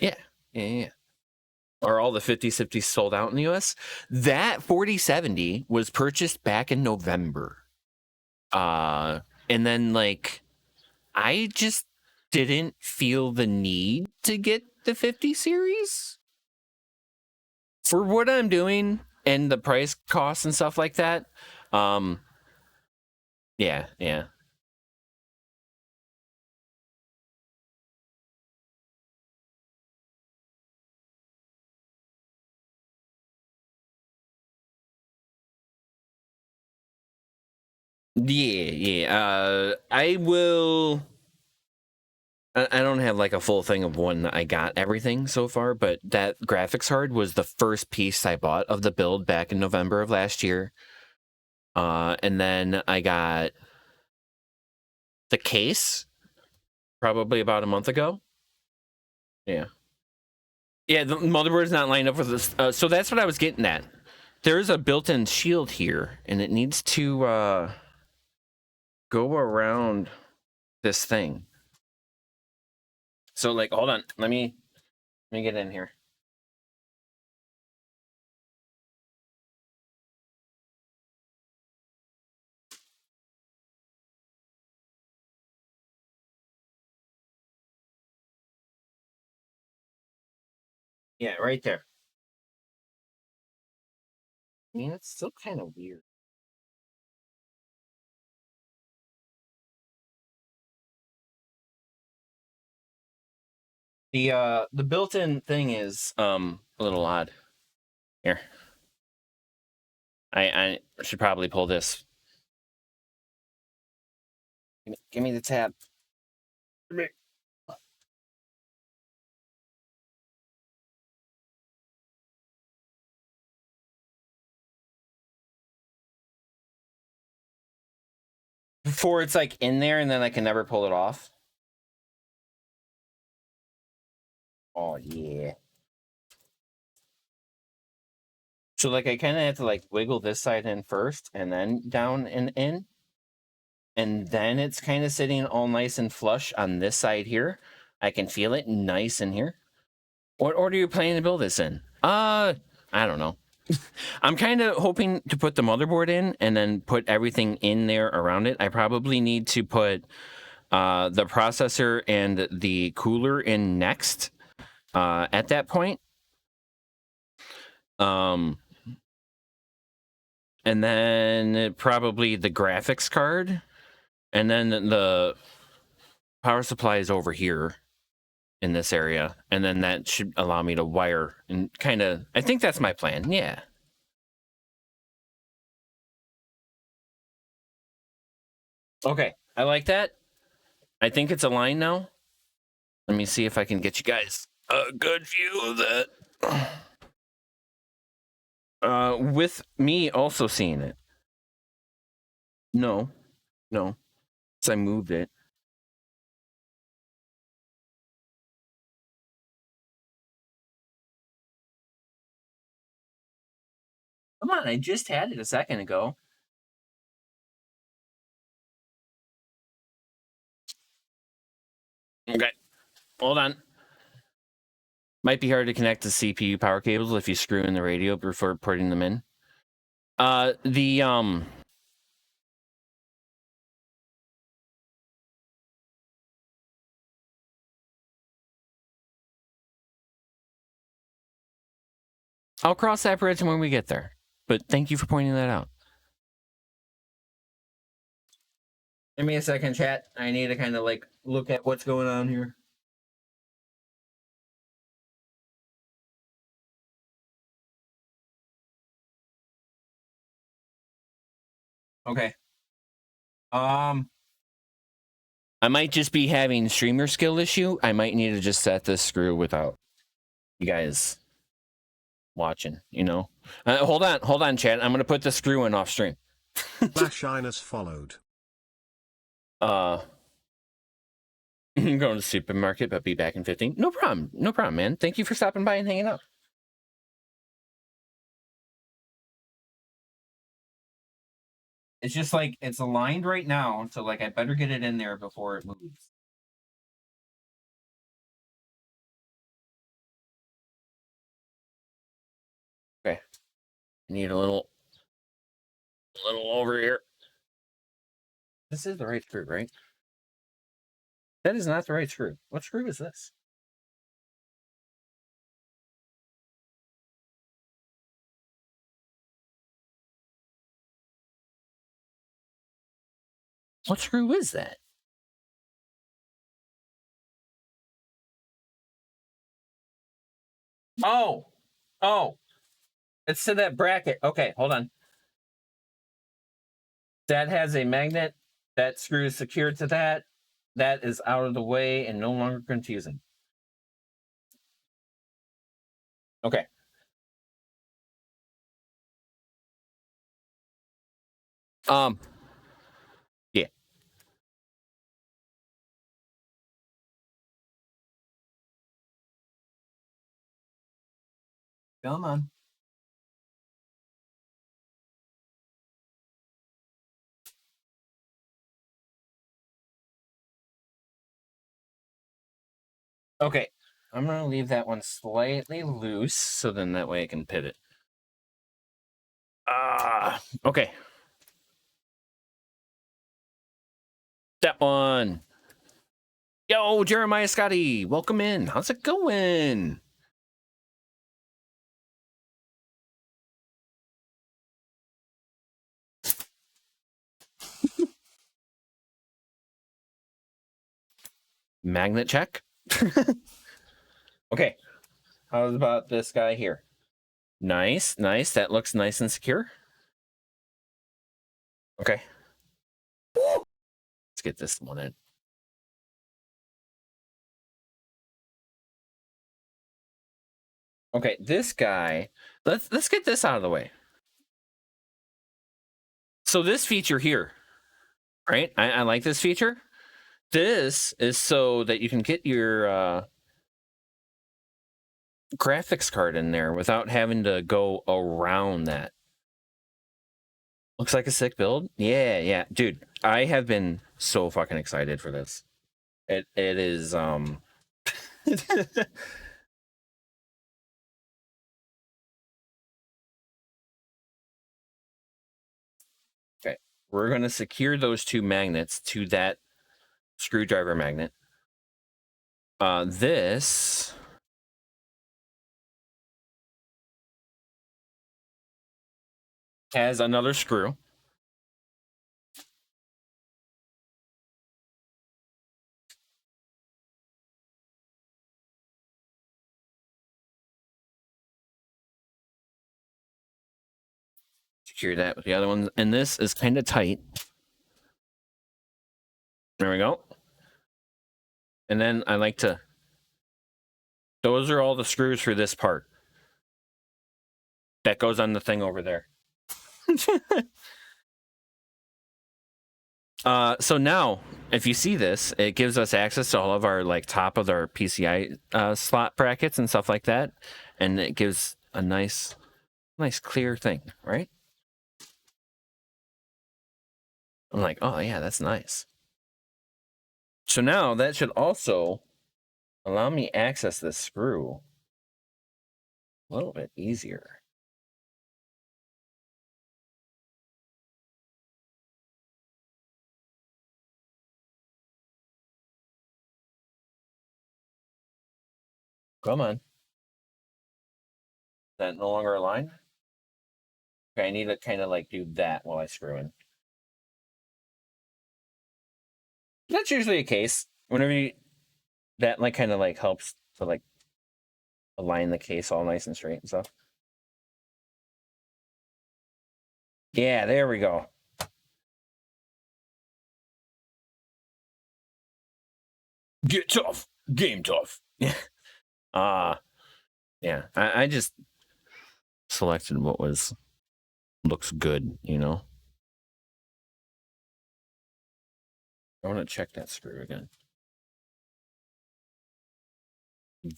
Yeah, yeah. Are all the 50s sold out in the US? That 4070 was purchased back in November. And then like I just didn't feel the need to get the 50 series for what I'm doing and the price costs and stuff like that. Yeah. I will. I don't have like a full thing of when I got everything so far, but that graphics card was the first piece I bought of the build back in November of last year. And then I got the case probably about a month ago. Yeah. Yeah, the motherboard is not lined up with this. So that's what I was getting at. There's a built-in shield here, and it needs to go around this thing. So like, hold on, let me get in here. Yeah, right there. I mean, it's still kind of weird. The built-in thing is a little odd. Here. I should probably pull this. Give me the tab. Before it's like in there and then I can never pull it off. Oh yeah. So like I kind of have to like wiggle this side in first and then down and in. And then it's kind of sitting all nice and flush on this side here. I can feel it nice in here. What order are you planning to build this in? I don't know. I'm kind of hoping to put the motherboard in and then put everything in there around it. I probably need to put the processor and the cooler in next at that point. And then probably the graphics card. And then the power supply is over here in this area. And then that should allow me to wire and kind of, I think that's my plan. Yeah. Okay. I like that. I think it's aligned now. Let me see if I can get you guys a good view of that. With me also seeing it. No. So I moved it. Come on, I just had it a second ago. Okay, hold on. Might be hard to connect the CPU power cables if you screw in the radio before putting them in. I'll cross that bridge when we get there. But thank you for pointing that out. Give me a second, chat. I need to kind of like look at what's going on here. Okay. I might just be having streamer skill issue. I might need to just set this screw without you guys watching, you know. Hold on, chat. I'm gonna put the screw in off stream. Flash Shyness followed. I'm going to the supermarket, but be back in 15. No problem, man. Thank you for stopping by and hanging out. It's just like it's aligned right now, so like I better get it in there before it moves. Need a little over here. This is the right screw, right? That is not the right screw. What screw is this? What screw is that? Oh, it's to that bracket. Okay, hold on. That has a magnet. That screw is secured to that. That is out of the way and no longer confusing. Okay. Yeah. Come on. Okay. I'm going to leave that one slightly loose so then that way I can pivot. Okay. That one. Yo, Jeremiah Scotty, welcome in. How's it going? Magnet check. Okay. How's about this guy here? Nice, nice. That looks nice and secure. Okay. Let's get this one in. Okay, this guy, let's get this out of the way. So this feature here, right? I like this feature. This is so that you can get your graphics card in there without having to go around that. Looks like a sick build. Yeah. Dude, I have been so fucking excited for this. It is Okay. We're going to secure those two magnets to that screwdriver magnet. This has another screw. Secure that with the other one. And this is kind of tight. There we go. And then I like to... Those are all the screws for this part. That goes on the thing over there. So now, if you see this, it gives us access to all of our like top of our PCI slot brackets and stuff like that, and it gives a nice clear thing, right? I'm like, oh yeah, that's nice. So now that should also allow me access this screw a little bit easier. Come on. Is that no longer aligned? Okay, I need to kind of like do that while I screw in. That's usually a case. Whenever you, that like kind of like helps to like align the case all nice and straight and stuff. Yeah, there we go. Get tough, game tough. Yeah. Yeah. I just selected what looks good, you know. I want to check that screw again.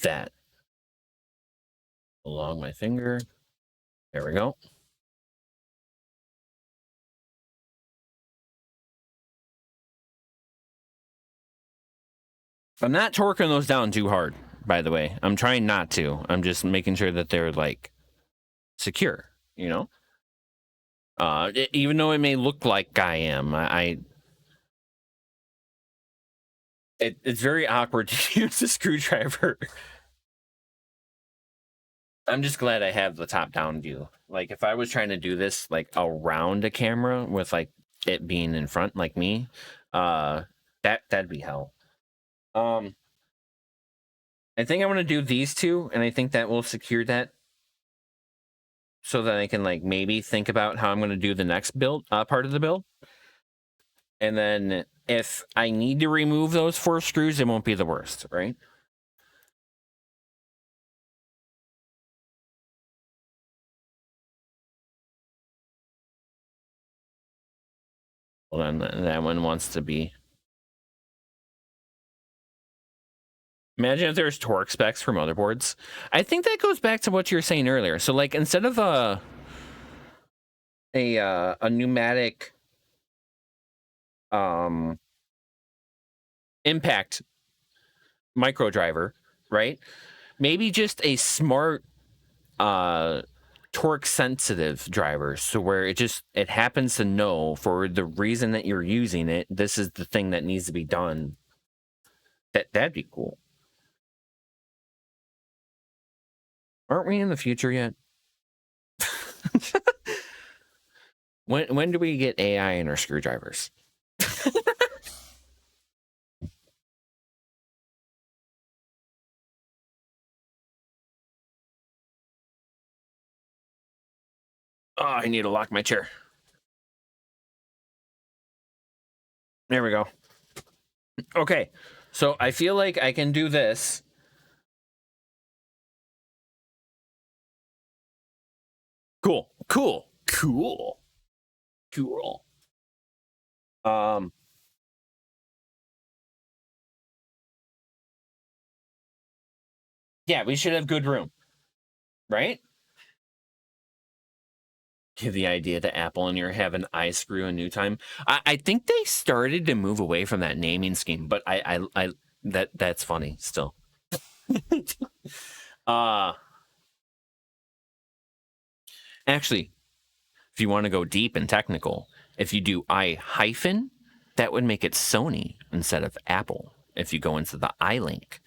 That along my finger. There we go. I'm not torquing those down too hard, by the way. I'm trying not to. I'm just making sure that they're like secure, you know? Even though it may look like I am, it's very awkward to use a screwdriver. I'm just glad I have the top-down view. Like, if I was trying to do this, like, around a camera with, like, it being in front, like me, that'd be hell. I think I want to do these two, and I think that will secure that so that I can, like, maybe think about how I'm going to do the next build, part of the build. And then if I need to remove those 4 screws, it won't be the worst, right? Hold on, that one wants to be. Imagine if there's torque specs for motherboards. I think that goes back to what you were saying earlier. So, like, instead of a pneumatic impact micro driver, right? Maybe just a smart torque sensitive driver, so where it happens to know for the reason that you're using it, this is the thing that needs to be done. That'd be cool. Aren't we in the future yet? When do we get AI in our screwdrivers? Oh, I need to lock my chair. There we go. Okay, so I feel like I can do this. Cool. Yeah, we should have good room, right? Give the idea to Apple and you're having iScrew a new time. I think they started to move away from that naming scheme, but that's funny still. Actually, if you want to go deep and technical, if you do I-, that would make it Sony instead of Apple. If you go into the iLink.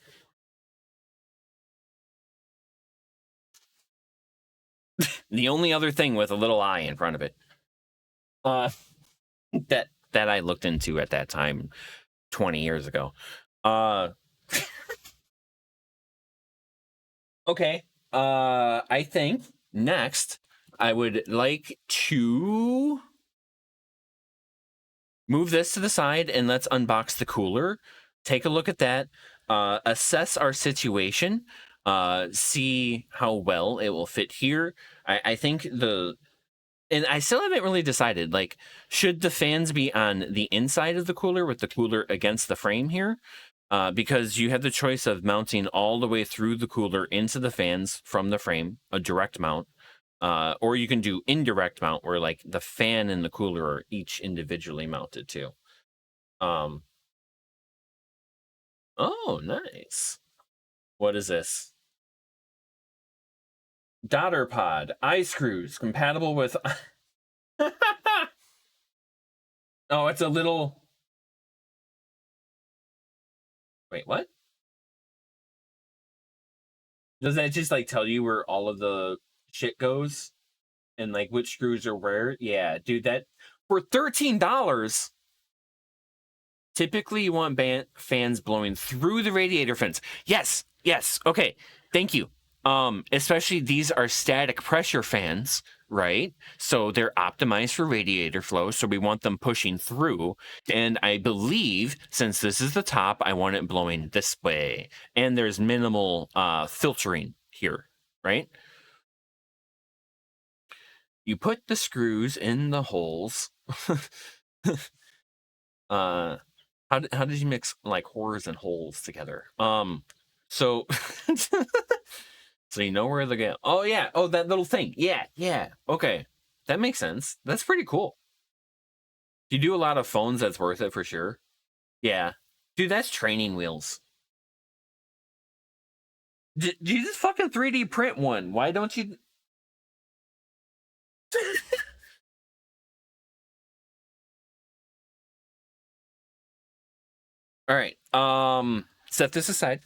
The only other thing with a little I in front of it. That I looked into at that time 20 years ago. Okay. I think next I would like to move this to the side and let's unbox the cooler. Take a look at that. Assess our situation. See how well it will fit here. I think and I still haven't really decided, like, should the fans be on the inside of the cooler with the cooler against the frame here? Because you have the choice of mounting all the way through the cooler into the fans from the frame, a direct mount, or you can do indirect mount where, like, the fan and the cooler are each individually mounted too. Oh, nice. What is this? Daughter pod, iScrews, compatible with... Oh, it's a little... Wait, what? Does that just, like, tell you where all of the shit goes? And, like, which screws are where? Yeah, dude, that... For $13... Typically, you want fans blowing through the radiator fence. Yes, okay, thank you. Especially these are static pressure fans, right? So they're optimized for radiator flow, so we want them pushing through. And I believe, since this is the top, I want it blowing this way. And there's minimal filtering here, right? You put the screws in the holes. How did you mix, like, whores and holes together? So so you know where they're going. Oh yeah, oh, that little thing. Yeah. Okay, that makes sense. That's pretty cool. If you do a lot of phones, that's worth it for sure. Yeah, dude, that's training wheels. Did you just fucking 3D print one? Why don't you? All right. Set this aside.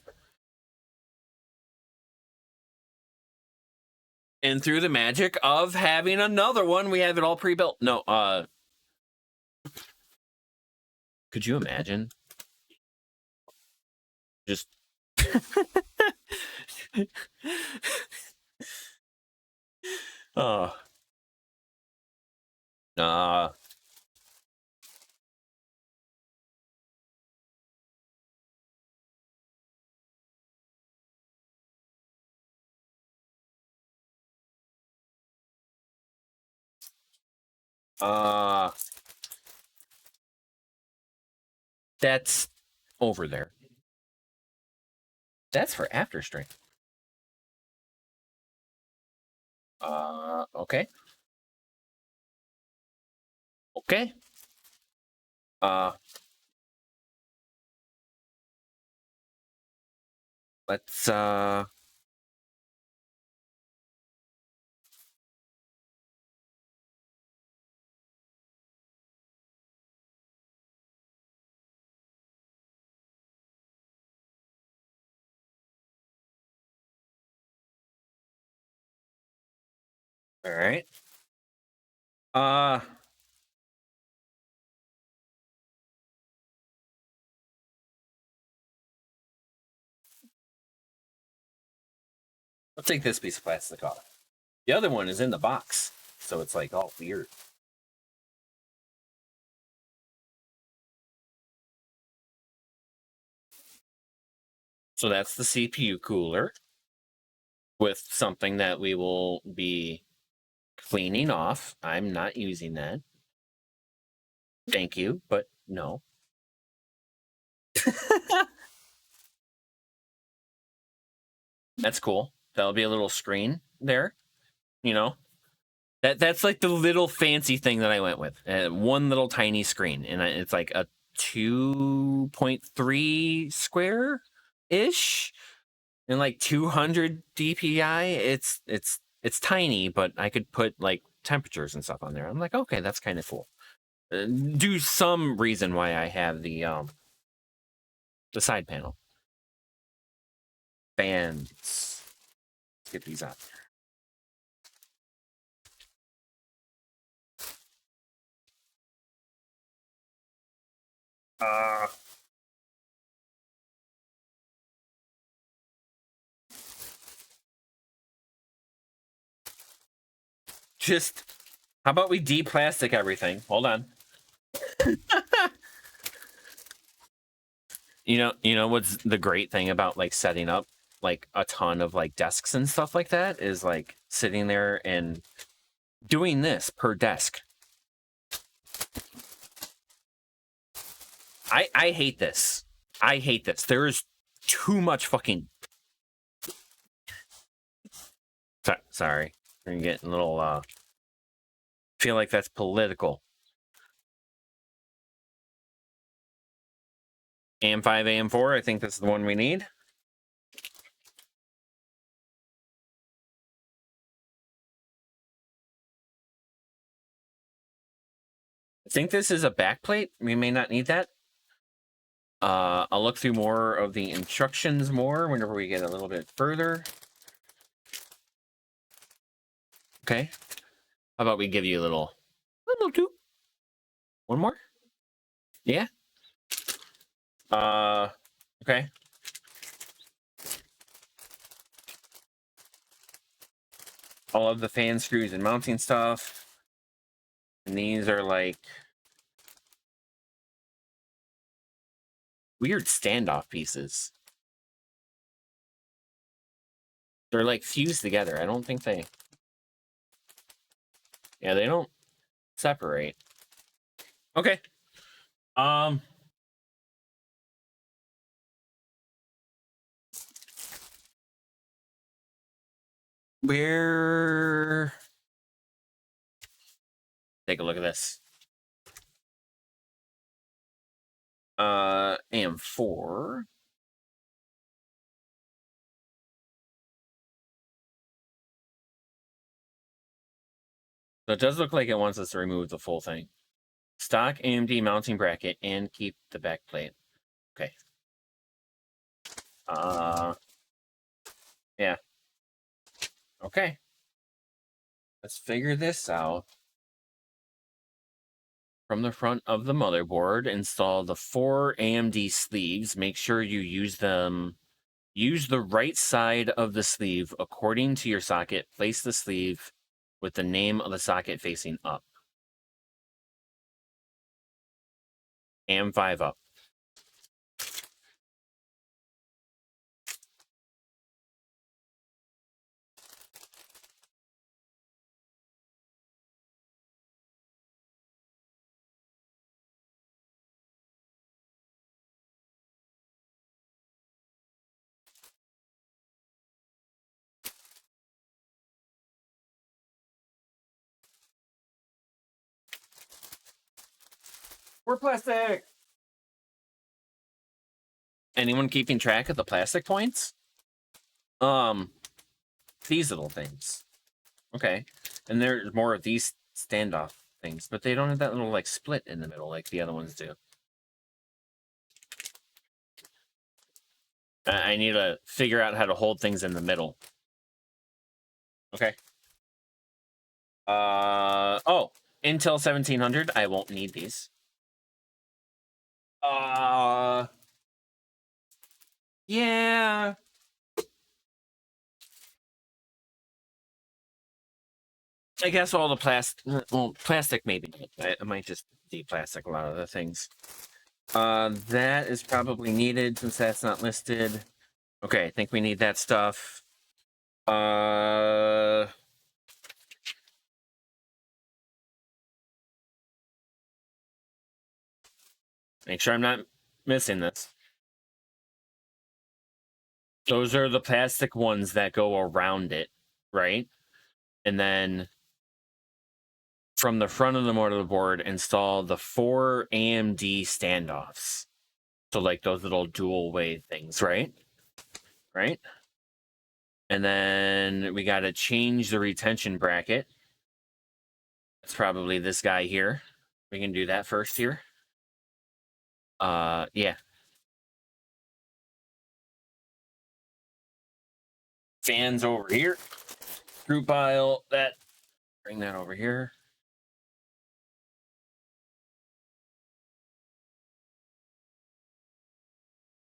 And through the magic of having another one, we have it all pre-built. No, could you imagine? Just oh. Uh uh that's over there. That's for after stream. Okay. Okay. Let's all right. I'll take this piece of plastic off. The other one is in the box, so it's like all weird. So that's the CPU cooler with something that we will be cleaning off. I'm not using that. Thank you, but no. That's cool. That'll be a little screen there, you know. That's like the little fancy thing that I went with. One little tiny screen, and it's like a 2.3 square ish, and like 200 DPI. It's tiny, but I could put like temperatures and stuff on there. I'm like, okay, that's kind of cool. Do some reason why I have the side panel. Fans. Let's get these out. Just how about we de-plastic everything? Hold on. You know what's the great thing about like setting up like a ton of like desks and stuff like that is like sitting there and doing this per desk. I hate this. I hate this. There is too much fucking. Sorry, I'm getting a little. Feel like that's political. AM5, AM4. I think this is the one we need. I think this is a backplate. We may not need that. I'll look through more of the instructions whenever we get a little bit further. Okay. How about we give you a little two? One more? Yeah. Okay. All of the fan screws and mounting stuff. And these are like weird standoff pieces. They're like fused together. I don't think they. Yeah, they don't separate. Okay. Where? Take a look at this. AM4. So it does look like it wants us to remove the full thing. Stock AMD mounting bracket and keep the back plate. Okay. Yeah. Okay. Let's figure this out. From the front of the motherboard, install the 4 AMD sleeves. Make sure you use them. Use the right side of the sleeve according to your socket. Place the sleeve with the name of the socket facing up. AM5 up. We're plastic. Anyone keeping track of the plastic points? These little things. Okay. And there's more of these standoff things, but they don't have that little like split in the middle like the other ones do. I need to figure out how to hold things in the middle. Okay. Oh, Intel 1700. I won't need these. Yeah. I guess all the plastic maybe. I might just de-plastic a lot of the things. That is probably needed since that's not listed. Okay, I think we need that stuff. Make sure I'm not missing this. Those are the plastic ones that go around it, right? And then from the front of the motherboard, install the 4 AMD standoffs. So like those little dual way things, right? Right? And then we got to change the retention bracket. That's probably this guy here. We can do that first here. Yeah. Fans over here. Screw pile, that. Bring that over here.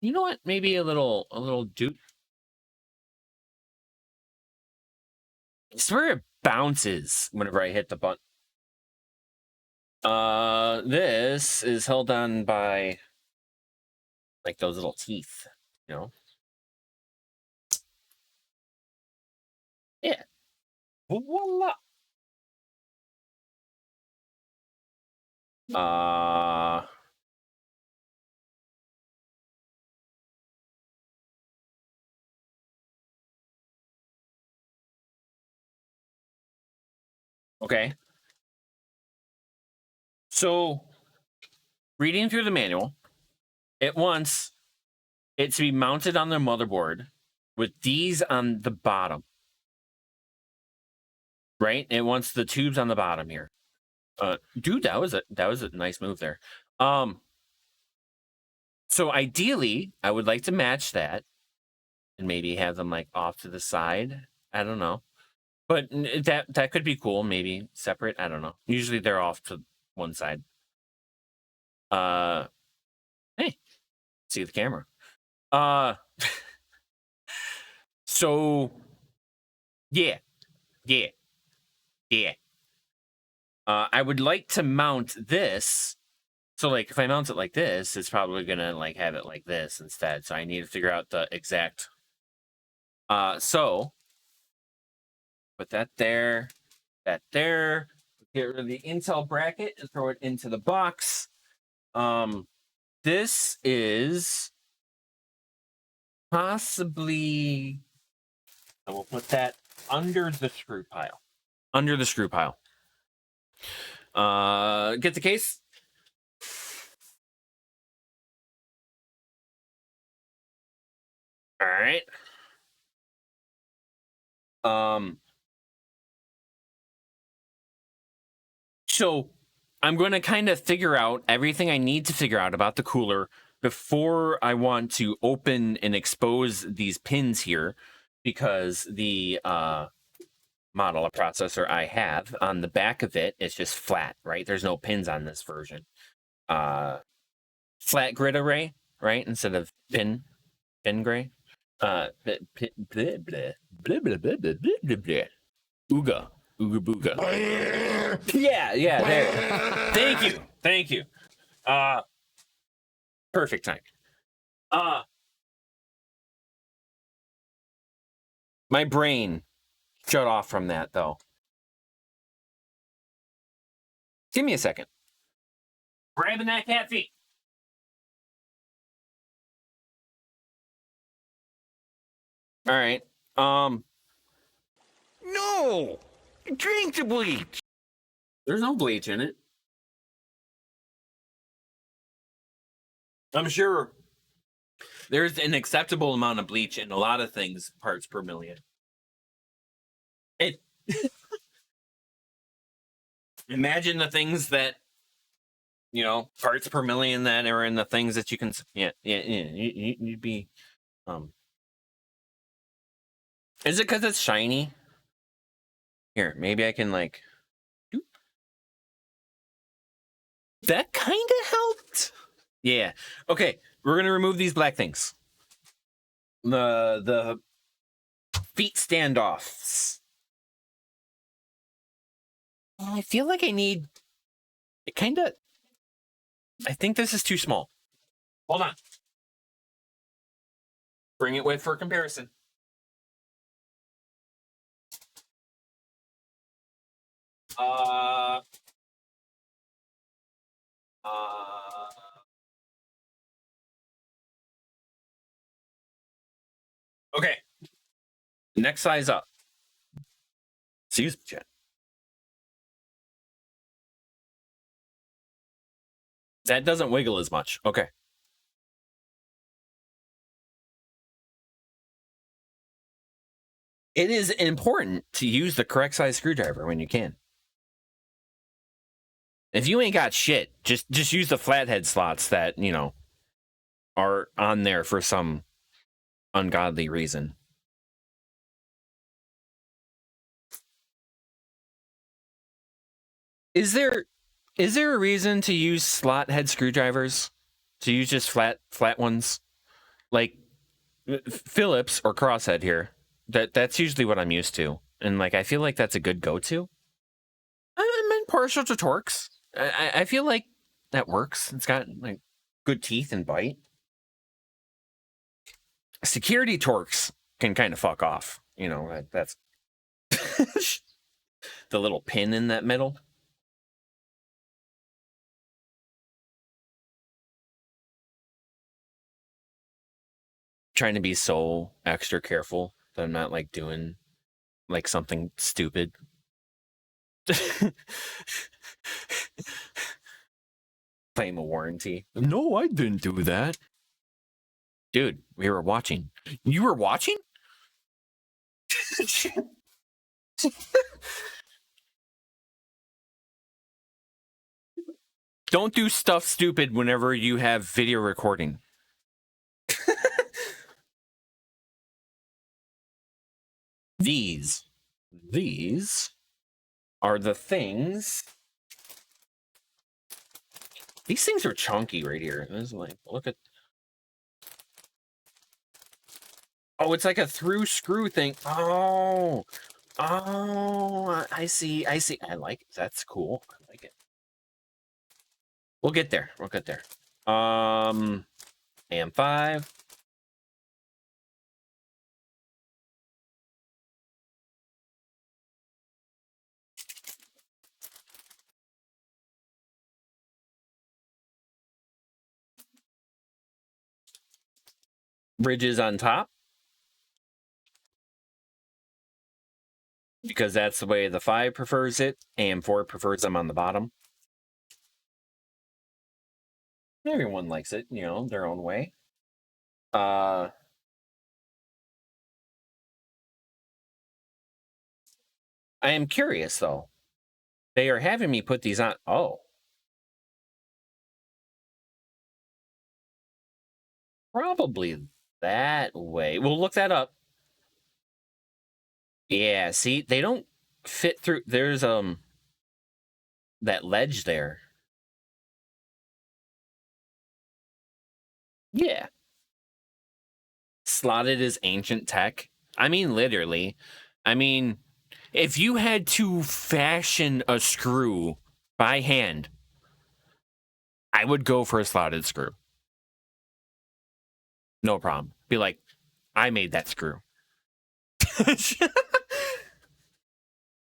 You know what? Maybe a little dude. I swear it bounces whenever I hit the button. This is held on by like those little teeth, you know? Yeah. Voila. Okay. So, reading through the manual, it wants it to be mounted on the motherboard with these on the bottom. Right? It wants the tubes on the bottom here. Dude, that was a nice move there. So ideally, I would like to match that and maybe have them like off to the side. I don't know. But that could be cool, maybe separate. I don't know. Usually they're off to one side. Hey, see the camera. So yeah. I would like to mount this. So like if I mount it like this, it's probably gonna like have it like this instead. So I need to figure out the exact. So put that there, that there. Get rid of the Intel bracket and throw it into the box. This is possibly. I will put that under the screw pile. Under the screw pile. Get the case. All right. So I'm going to kind of figure out everything I need to figure out about the cooler before I want to open and expose these pins here, because the model of processor I have on the back of it is just flat, right? There's no pins on this version. Flat grid array, right? Instead of pin gray. Ooga booga. Yeah, there. Thank you. Perfect time. My brain shut off from that though. Give me a second. Grabbing that cat feet. All right. No! Drink the bleach! There's no bleach in it. I'm sure there's an acceptable amount of bleach in a lot of things, parts per million. It. Imagine the things that, parts per million that are in the things that you can. Yeah. You'd be. Is it because it's shiny? Here, maybe I can like. That kind of helped. Yeah. Okay, we're gonna remove these black things. The feet standoffs. I feel like I need. It kind of. I think this is too small. Hold on. Bring it with for comparison. Okay. Next size up. Excuse me, chat. That doesn't wiggle as much. Okay. It is important to use the correct size screwdriver when you can. If you ain't got shit, just use the flathead slots that, are on there for some ungodly reason. Is there a reason to use slot head screwdrivers? To use just flat ones? Like Phillips or crosshead here. That's usually what I'm used to. And like I feel like that's a good go-to. I'm impartial to Torx. I feel like that works. It's got like good teeth and bite. Security Torx can kind of fuck off. That's the little pin in that middle. Trying to be so extra careful that I'm not like doing like something stupid. Claim a warranty. No, I didn't do that. Dude, we were watching. You were watching? Don't do stuff stupid whenever you have video recording. These are the things. These things are chunky right here. This is like, look at. Oh, it's like a through screw thing. Oh, I see. I like it. That's cool. I like it. We'll get there. AM5. Bridges on top. Because that's the way the 5 prefers it. AM4 prefers them on the bottom. Everyone likes it, their own way. I am curious, though. They are having me put these on. Oh. Probably that way. We'll look that up. Yeah, see, they don't fit through. There's that ledge there. Yeah. Slotted is ancient tech. I mean, literally. I mean, if you had to fashion a screw by hand, I would go for a slotted screw. No problem. Be like, I made that screw.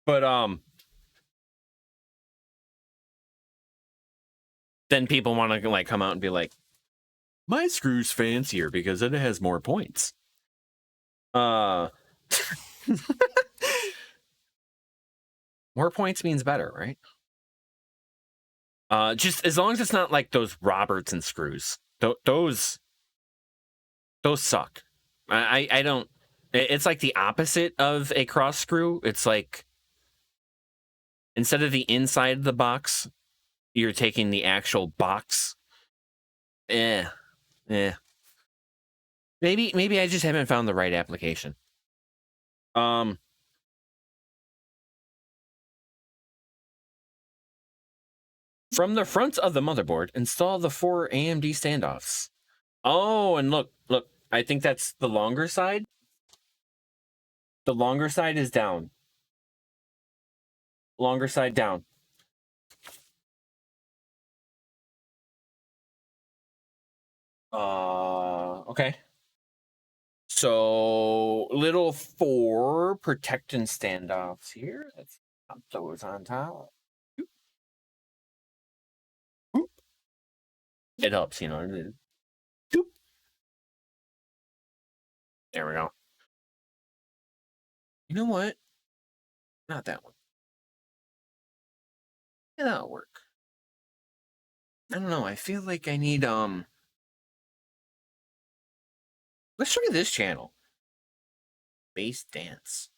But then people want to like come out and be like, my screw's fancier because it has more points. More points means better, right? Just as long as it's not like those Robertson screws. Those suck. I don't. It's like the opposite of a cross screw. It's like instead of the inside of the box, you're taking the actual box. Yeah. Maybe I just haven't found the right application. From the front of the motherboard, install the 4 AMD standoffs. Oh, and look, I think that's the longer side. The longer side is down. Longer side down. Okay. So, little 4 protecting standoffs here. Let's pop those on top. It helps, you know. There we go. You know what? Not that one. Yeah, that'll work. I don't know. I feel like I need, let's look at this channel. Bass dance.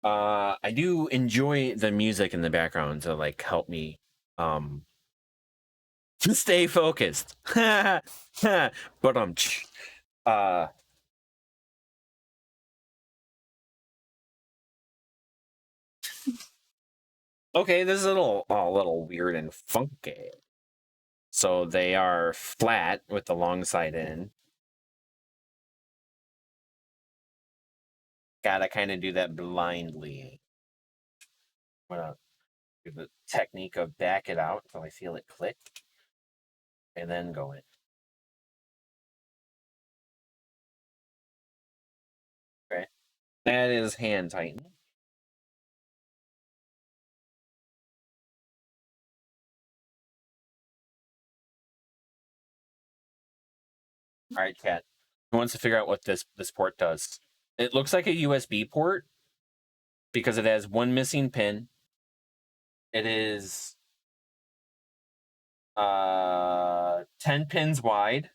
I do enjoy the music in the background to like help me stay focused. But okay, this is a little weird and funky. So they are flat with the long side in. Gotta kind of do that blindly. I'm gonna do the technique of back it out until I feel it click, and then go in. Okay, that is hand tighten. All right, chat. Who wants to figure out what this port does? It looks like a USB port because it has one missing pin. It is 10 pins wide,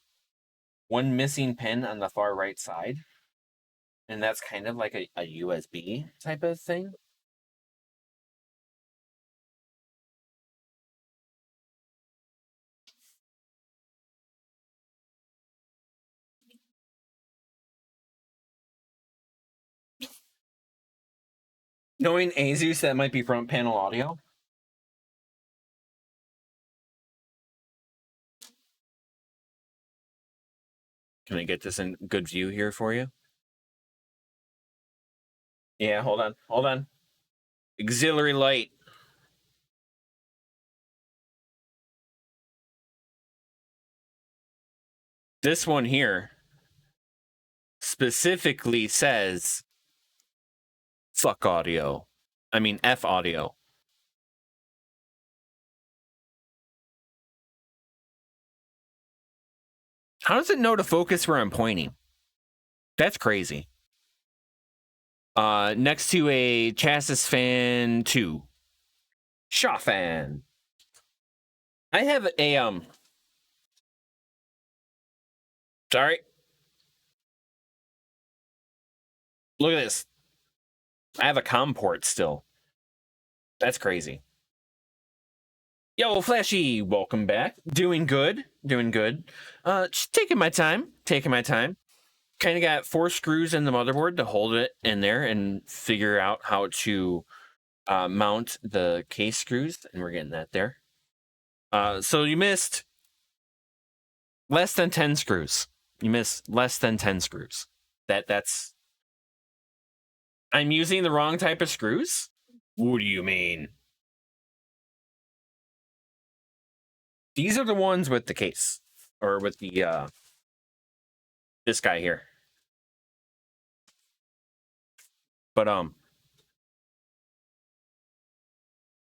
one missing pin on the far right side, and that's kind of like a USB type of thing. Knowing ASUS, that might be front panel audio. Can I get this in good view here for you? Yeah, hold on. Auxiliary light. This one here specifically says fuck audio. I mean F audio. How does it know to focus where I'm pointing? That's crazy. Next to a chassis fan 2. Shaw fan. I have a sorry. Look at this. I have a COM port still. That's crazy. Yo, Flashy, welcome back. Doing good, doing good. Just taking my time, Kind of got 4 screws in the motherboard to hold it in there and figure out how to mount the case screws, and we're getting that there. So you missed less than 10 screws. You missed less than 10 screws. That's... I'm using the wrong type of screws? What do you mean? These are the ones with the case, or with the this guy here. But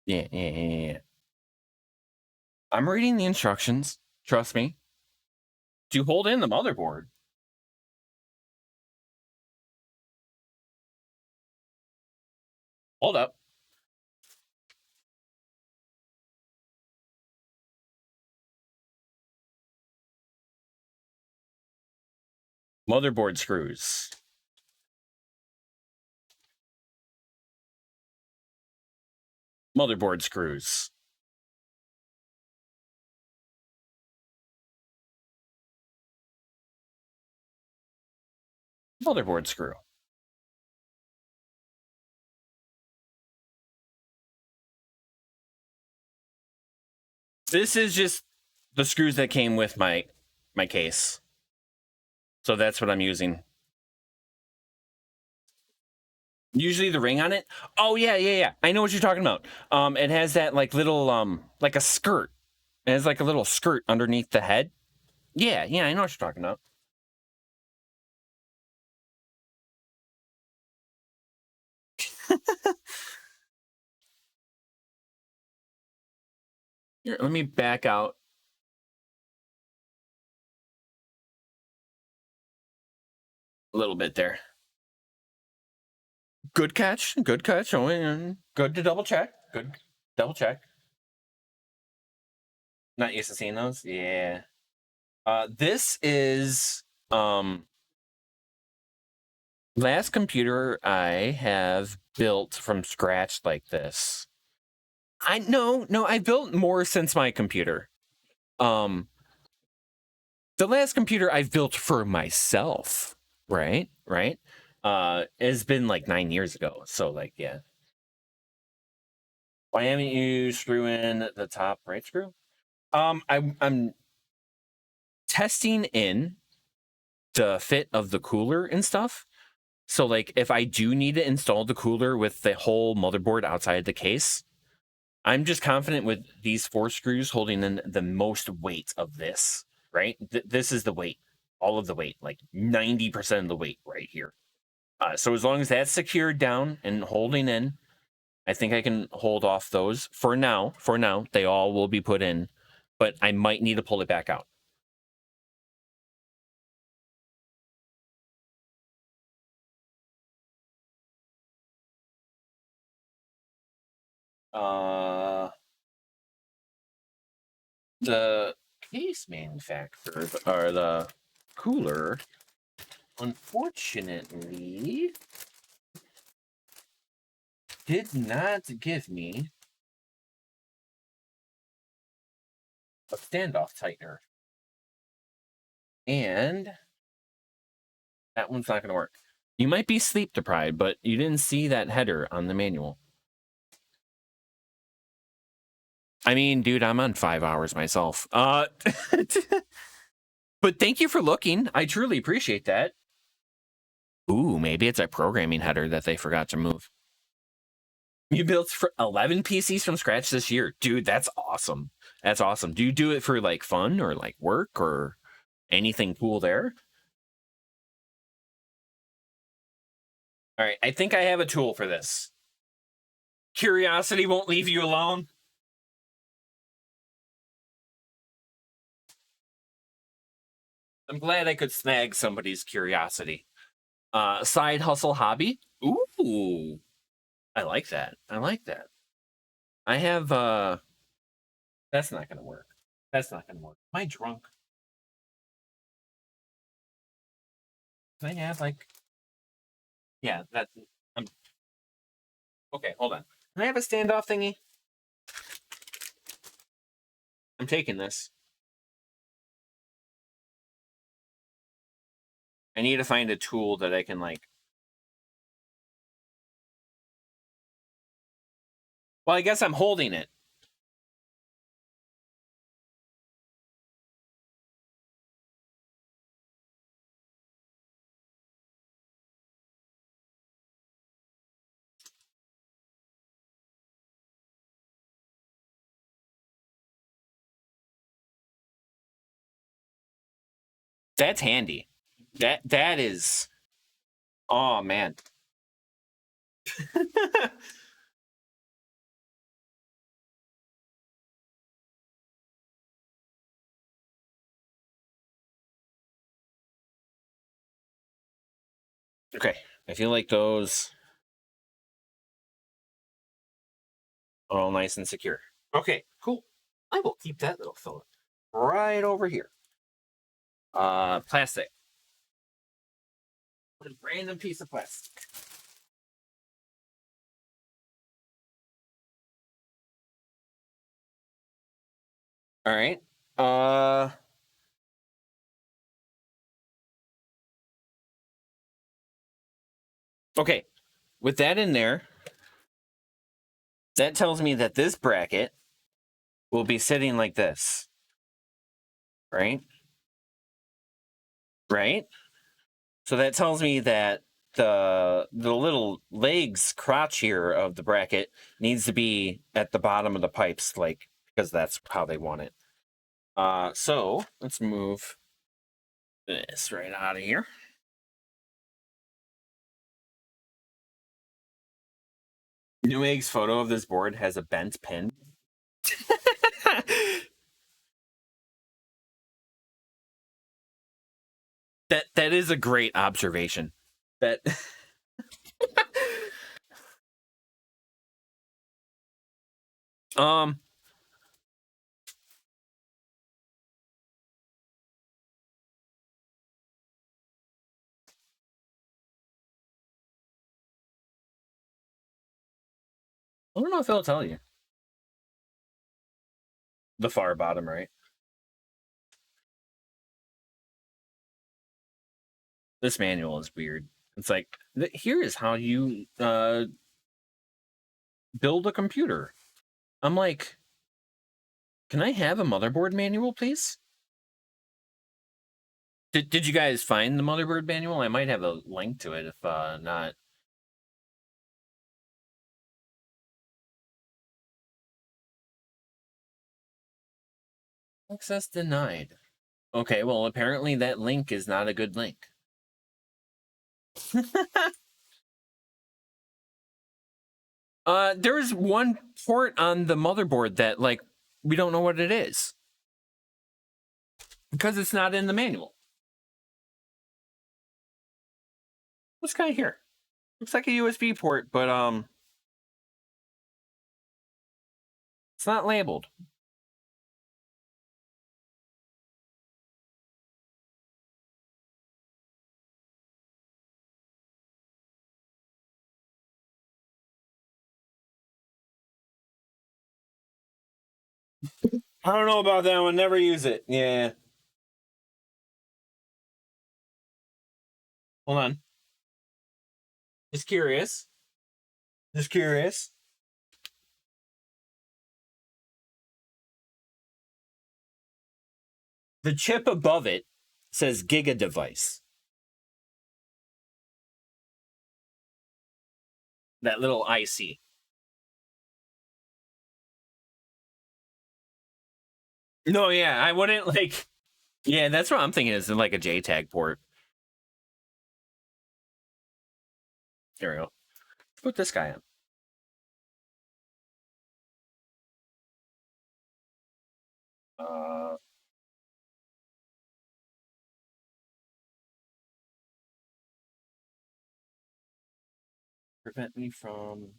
yeah. I'm reading the instructions. Trust me. To hold in the motherboard. Hold up. Motherboard screws. Motherboard screws. Motherboard screw. This is just the screws that came with my case. So that's what I'm using. Usually the ring on it. Oh yeah. I know what you're talking about. It has that like little like a skirt. It has like a little skirt underneath the head. Yeah, I know what you're talking about. Here, let me back out. A little bit there. Good catch. Good catch. Oh, yeah. Good to double check. Good double check. Not used to seeing those? Yeah. This is last computer I have built from scratch like this. No, I built more since my computer. The last computer I've built for myself, right? Has been like 9 years ago. So like, yeah. Why haven't you screw in the top right screw? I'm testing in the fit of the cooler and stuff. So like if I do need to install the cooler with the whole motherboard outside the case, I'm just confident with these 4 screws holding in the most weight of this, right? This is the weight, all of the weight, like 90% of the weight right here. So as long as that's secured down and holding in, I think I can hold off those for now. For now, they all will be put in, but I might need to pull it back out. The case manufacturer, or the cooler, unfortunately, did not give me a standoff tightener. And that one's not going to work. You might be sleep deprived, but you didn't see that header on the manual. I mean, dude, I'm on 5 hours myself. But thank you for looking. I truly appreciate that. Ooh, maybe it's a programming header that they forgot to move. You built for 11 PCs from scratch this year. Dude, that's awesome. That's awesome. Do you do it for like fun or like work or anything cool there? All right, I think I have a tool for this. Curiosity won't leave you alone. I'm glad I could snag somebody's curiosity. Side hustle hobby. Ooh, I like that. I have, that's not going to work. Am I drunk? Do I have like, yeah, okay, hold on. Can I have a standoff thingy? I'm taking this. I need to find a tool that I can, like... Well, I guess I'm holding it. That's handy. That is... Oh, man. Okay, I feel like those are all nice and secure. Okay, cool. I will keep that little fella right over here. Plastic. A random piece of plastic. All right. Okay, with that in there, that tells me that this bracket will be sitting like this. Right? Right? So that tells me that the little legs crotch here of the bracket needs to be at the bottom of the pipes, like, because that's how they want it. So let's move this right out of here. Newegg's photo of this board has a bent pin. That is a great observation. That I don't know if it'll tell you. The far bottom right. This manual is weird. It's like, here is how you build a computer. I'm like, can I have a motherboard manual, please? Did you guys find the motherboard manual? I might have a link to it if not. Access denied. Okay, well, apparently that link is not a good link. There's one port on the motherboard that, like, we don't know what it is. Because it's not in the manual. What's guy here? Looks like a USB port, but it's not labeled. I don't know about that one. Never use it. Yeah. Hold on. Just curious. Just curious. The chip above it says Giga device. That little IC. No, yeah, I wouldn't like. Yeah, that's what I'm thinking is like a JTAG port. There we go. Put this guy on. Prevent me from.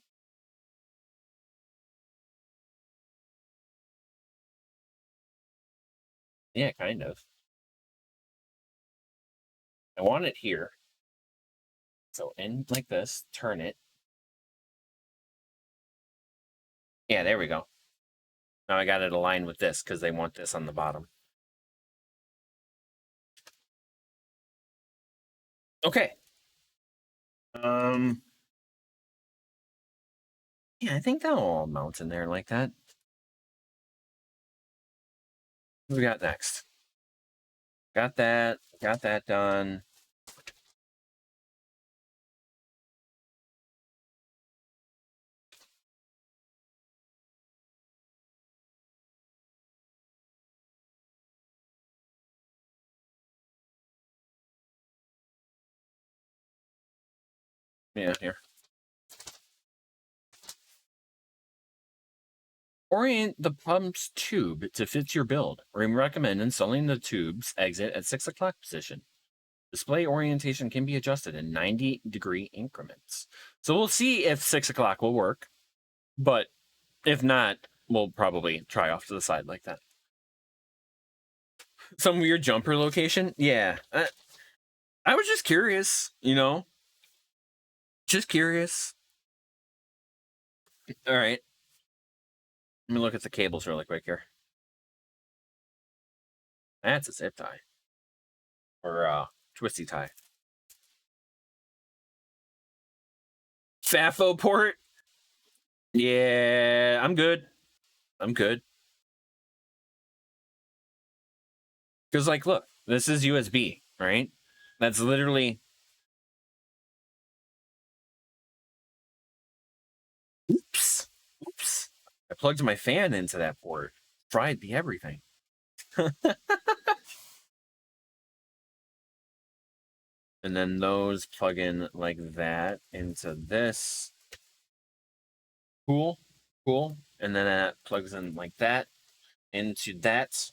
Yeah, kind of. I want it here. So end like this, turn it. Yeah, there we go. Now I got it aligned with this because they want this on the bottom. Okay. Yeah, I think that'll all mount in there like that. What we got next? Got that done. Yeah, here. Orient the pump's tube to fit your build. We recommend installing the tube's exit at 6 o'clock position. Display orientation can be adjusted in 90-degree increments. So we'll see if 6 o'clock will work, but if not, we'll probably try off to the side like that. Some weird jumper location? Yeah. I was just curious, you know? Just curious. All right. Let me look at the cables really quick here. That's a zip tie. Or twisty tie. FAFO port? Yeah, I'm good. I'm good. Because, like, look, this is USB, right? That's literally... Oops. Oops. I plugged my fan into that port. Fried the everything. And then those plug in like that into this. Cool. Cool. And then that plugs in like that into that.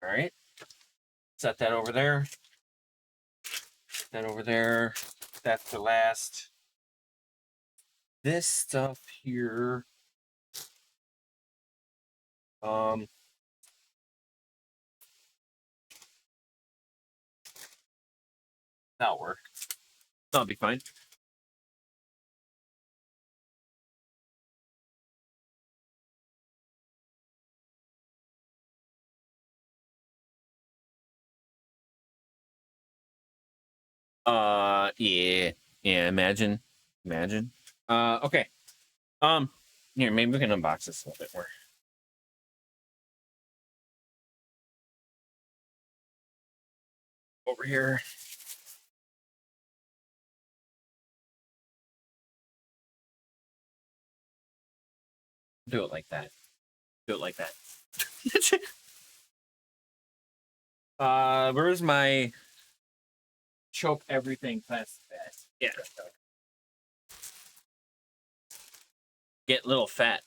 All right. Set that over there. That over there. That's the last. This stuff here. That'll work. That'll be fine. Yeah. Yeah, imagine. Okay. Here, maybe we can unbox this a little bit more. Over here. Do it like that. Do it like that. Where's my choke everything plastic bag? Yeah. Get little fat.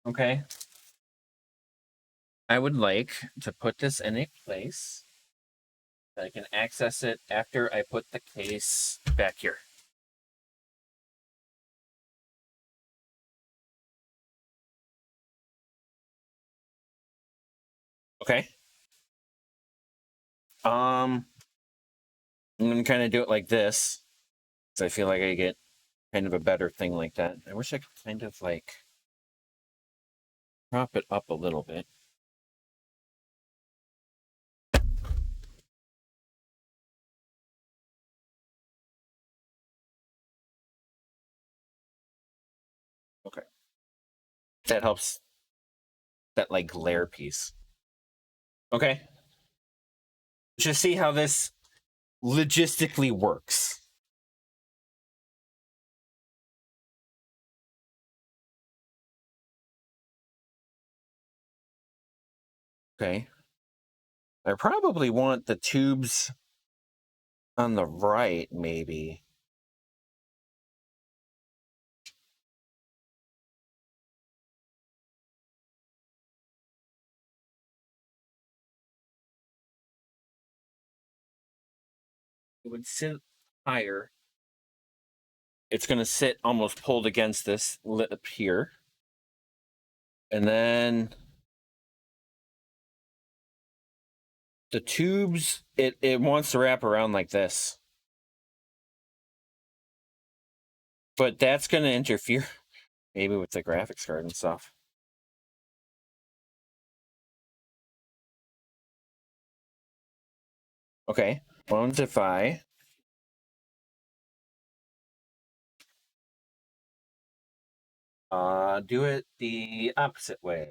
Okay. I would like to put this in a place that I can access it after I put the case back here. Okay. I'm gonna kind of do it like this, because I feel like I get kind of a better thing like that. I wish I could kind of like prop it up a little bit. Okay. That helps. That like glare piece. Okay. Just see how this logistically works. Okay. I probably want the tubes on the right, maybe. It would sit higher. It's going to sit almost pulled against this lip here. And then the tubes, it wants to wrap around like this. But that's going to interfere maybe with the graphics card and stuff. Okay, what if I do it the opposite way?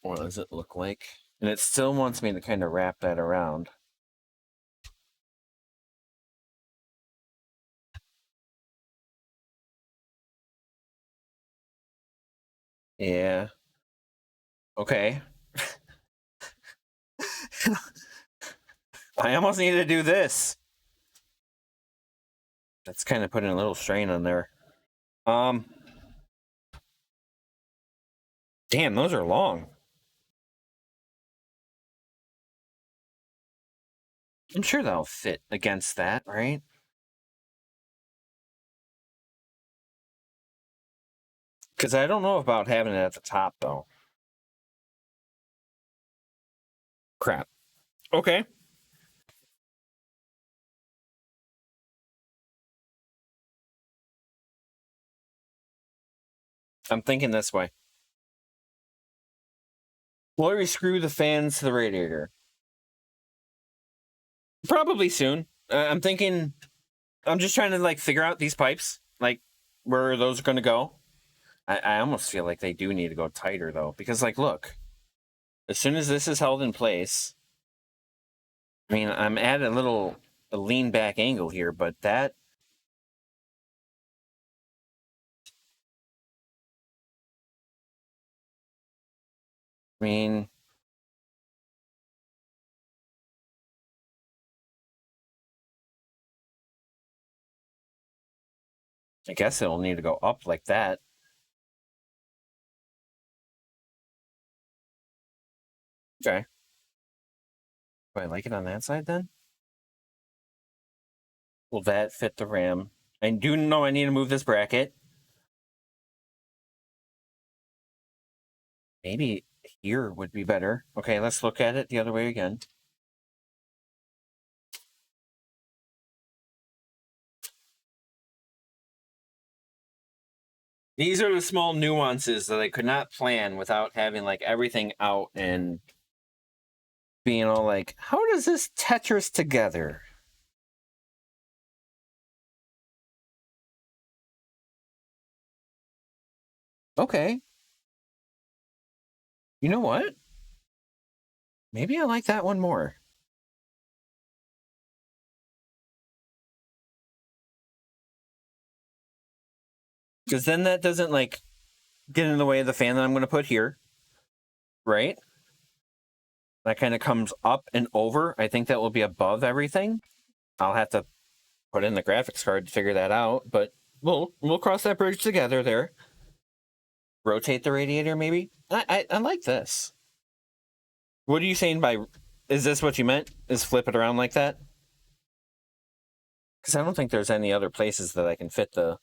What does it look like? And it still wants me to kind of wrap that around. Yeah. Okay. I almost need to do this. That's kind of putting a little strain on there. Damn, those are long. I'm sure that'll fit against that, right? Because I don't know about having it at the top, though. Crap. Okay. I'm thinking this way. Will we screw the fans to the radiator? Probably soon. I'm thinking, I'm just trying to like figure out these pipes, like where those are going to go. I almost feel like they do need to go tighter though, because like, look, as soon as this is held in place, I mean, I'm at a lean back angle here, but that, I mean, I guess it'll need to go up like that. Okay. Do I like it on that side then? Will that fit the RAM? I do know I need to move this bracket. Maybe here would be better. Okay, let's look at it the other way again. These are the small nuances that I could not plan without having like everything out and being all like, how does this Tetris together? Okay. You know what? Maybe I like that one more. Because then that doesn't like get in the way of the fan that I'm going to put here. Right? That kind of comes up and over. I think that will be above everything. I'll have to put in the graphics card to figure that out, but we'll cross that bridge together there. Rotate the radiator, maybe? I like this. What are you saying by... Is this what you meant? Is flip it around like that? Because I don't think there's any other places that I can fit the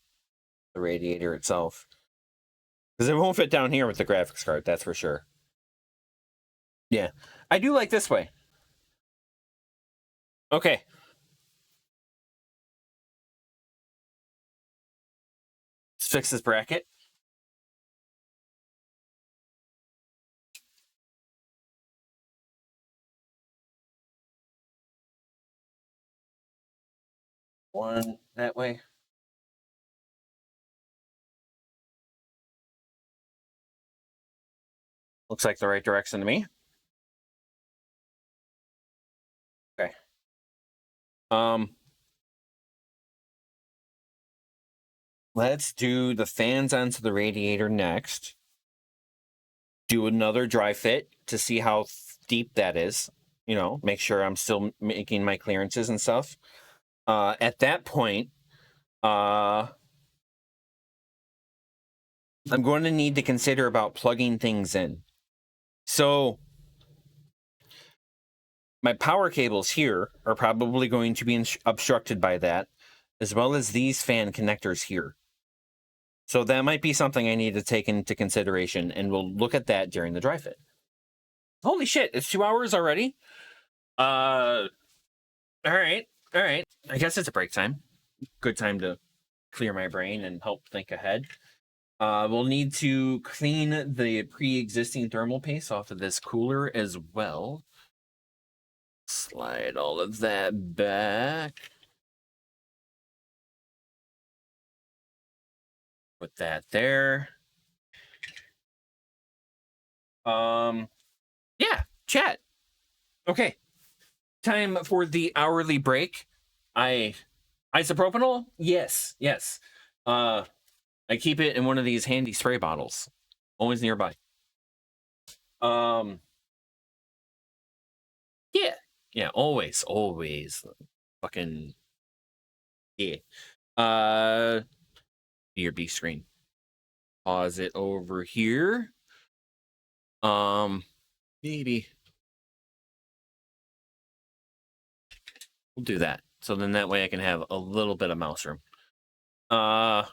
radiator itself. Because it won't fit down here with the graphics card, that's for sure. Yeah. I do like this way. Okay. Let's fix this bracket. One that way. Looks like the right direction to me. Okay. Let's do the fans onto the radiator next. Do another dry fit to see how deep that is. You know, make sure I'm still making my clearances and stuff. At that point, I'm going to need to consider about plugging things in. So my power cables here are probably going to be obstructed by that, as well as these fan connectors here. So that might be something I need to take into consideration, and we'll look at that during the dry fit. Holy shit, it's 2 hours already? All right. I guess it's a break time. Good time to clear my brain and help think ahead. We'll need to clean the pre-existing thermal paste off of this cooler as well. Slide all of that back. Put that there. Yeah, chat. Okay. Time for the hourly break. Isopropanol? Yes. I keep it in one of these handy spray bottles. Always nearby. Yeah, always. Fucking yeah. Your B screen. Pause it over here. Maybe we'll do that. So then that way I can have a little bit of mouse room. All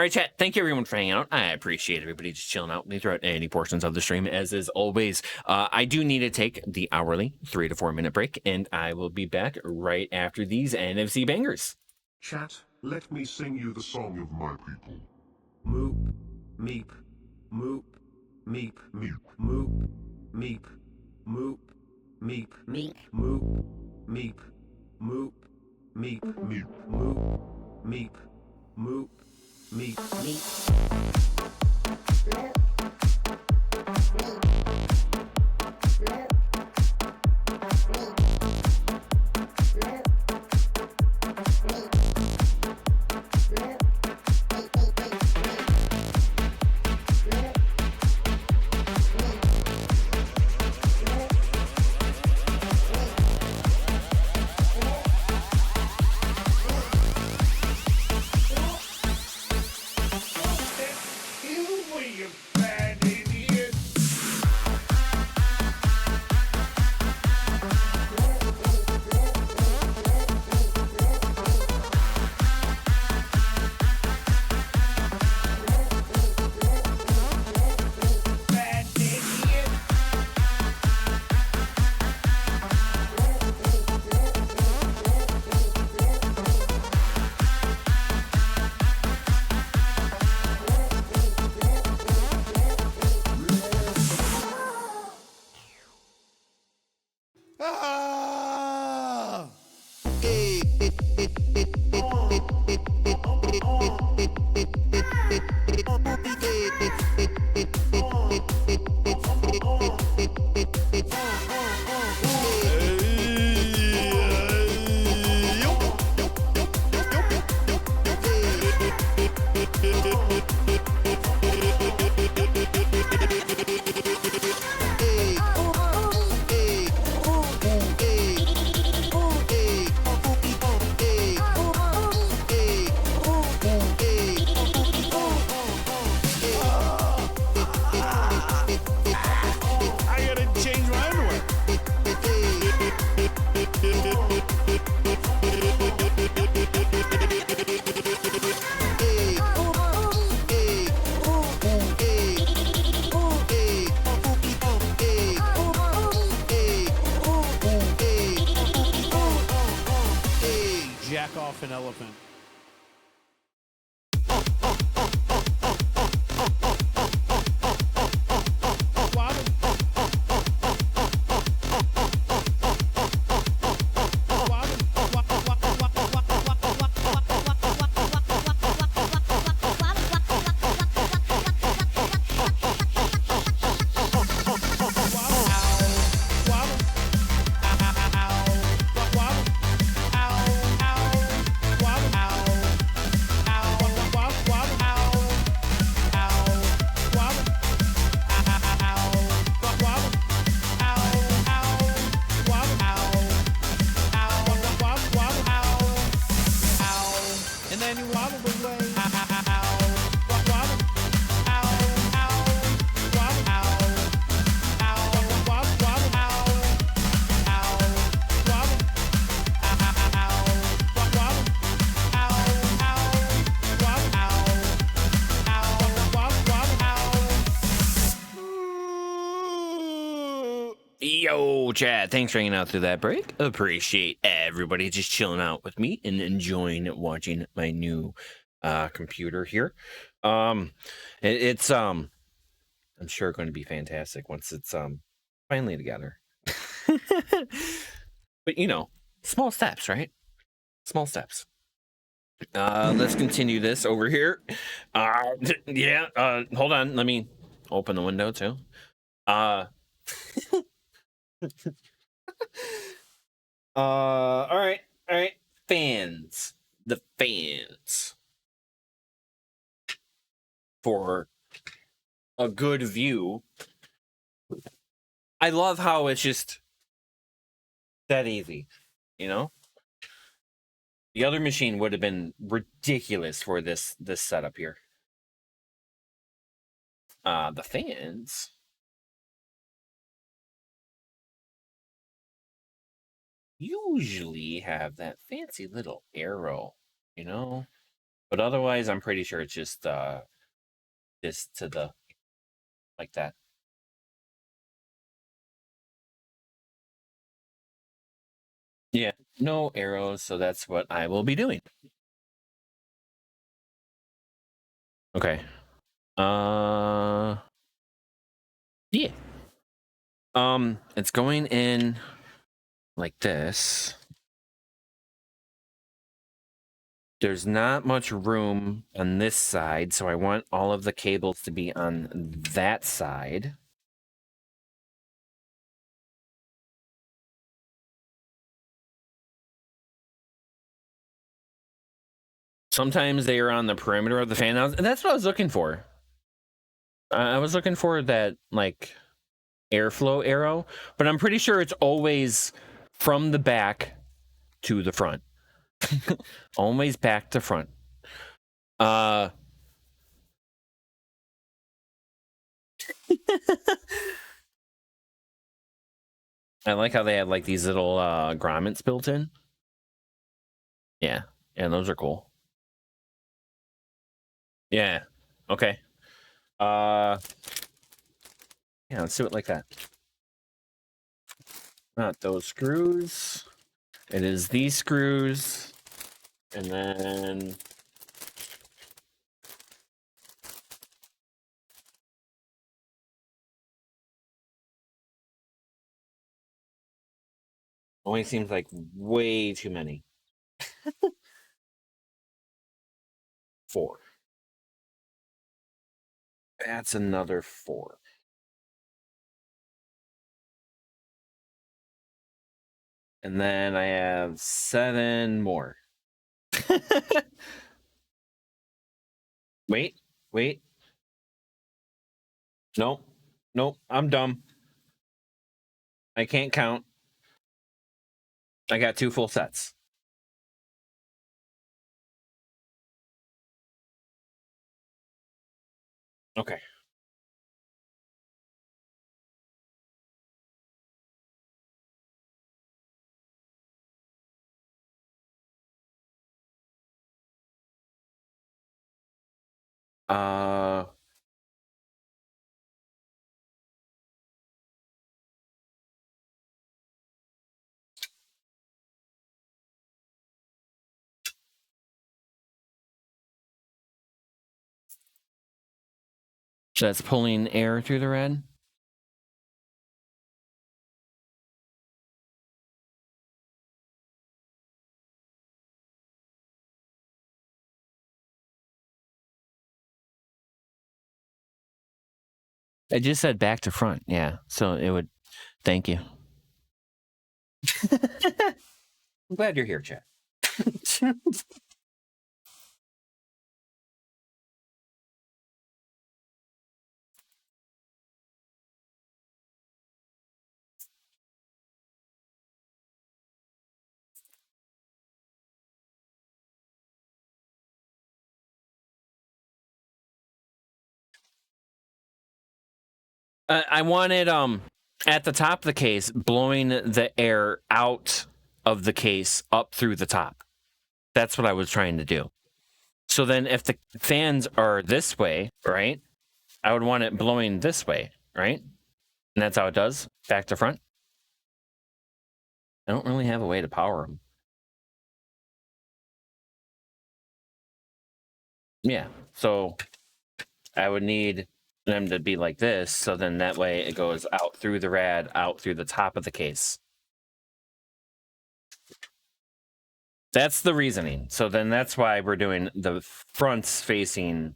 right, chat. Thank you everyone for hanging out. I appreciate everybody just chilling out with me throughout any portions of the stream. As is always, I do need to take the hourly 3 to 4 minute break, and I will be back right after these NFC bangers. Chat, let me sing you the song of my people. Moop, meep, moop, meep, meep, moop, meep, moop, meep, meep, moop, meep, moop, meep, meep, moop, meep, moop, meep, meep. An elephant. Yo, chat, thanks for hanging out through that break. Appreciate everybody just chilling out with me and enjoying watching my new computer here. It's I'm sure going to be fantastic once it's finally together. But you know, small steps, right? Small steps. Let's continue this over here. Hold on, let me open the window too. All right. Fans. The fans. For a good view. I love how it's just that easy, you know? The other machine would have been ridiculous for this setup here. The fans usually have that fancy little arrow, you know? But otherwise, I'm pretty sure it's just this to the, like that. Yeah, no arrows, so that's what I will be doing. Okay. Yeah. It's going in like this. There's not much room on this side, so I want all of the cables to be on that side. Sometimes they are on the perimeter of the fan house, and that's what I was looking for. I was looking for that, like, airflow arrow, but I'm pretty sure it's always from the back to the front. Always back to front. I like how they have like these little grommets built in. Yeah, those are cool. Yeah. Okay. Yeah, let's do it like that. Not those screws. It is these screws. And then only seems like way too many. 4. That's another 4. And then I have 7 more. Wait. Nope, I'm dumb. I can't count. I got 2 full sets. Okay. So that's pulling air through the red. I just said back to front. Yeah. So it would. Thank you. I'm glad you're here, chat. I wanted at the top of the case, blowing the air out of the case up through the top. That's what I was trying to do. So then if the fans are this way, right, I would want it blowing this way, right? And that's how it does, back to front. I don't really have a way to power them. Yeah, so I would need them to be like this, so then that way it goes out through the rad, out through the top of the case. That's the reasoning. So then that's why we're doing the fronts facing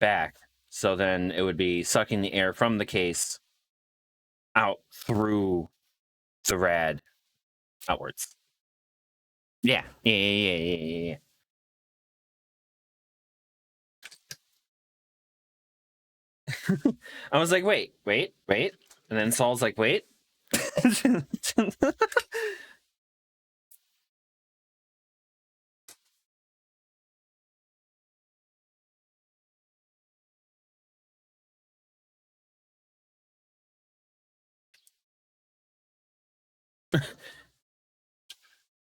back. So then it would be sucking the air from the case out through the rad outwards. Yeah. Yeah. I was like, wait. And then Saul's like, wait.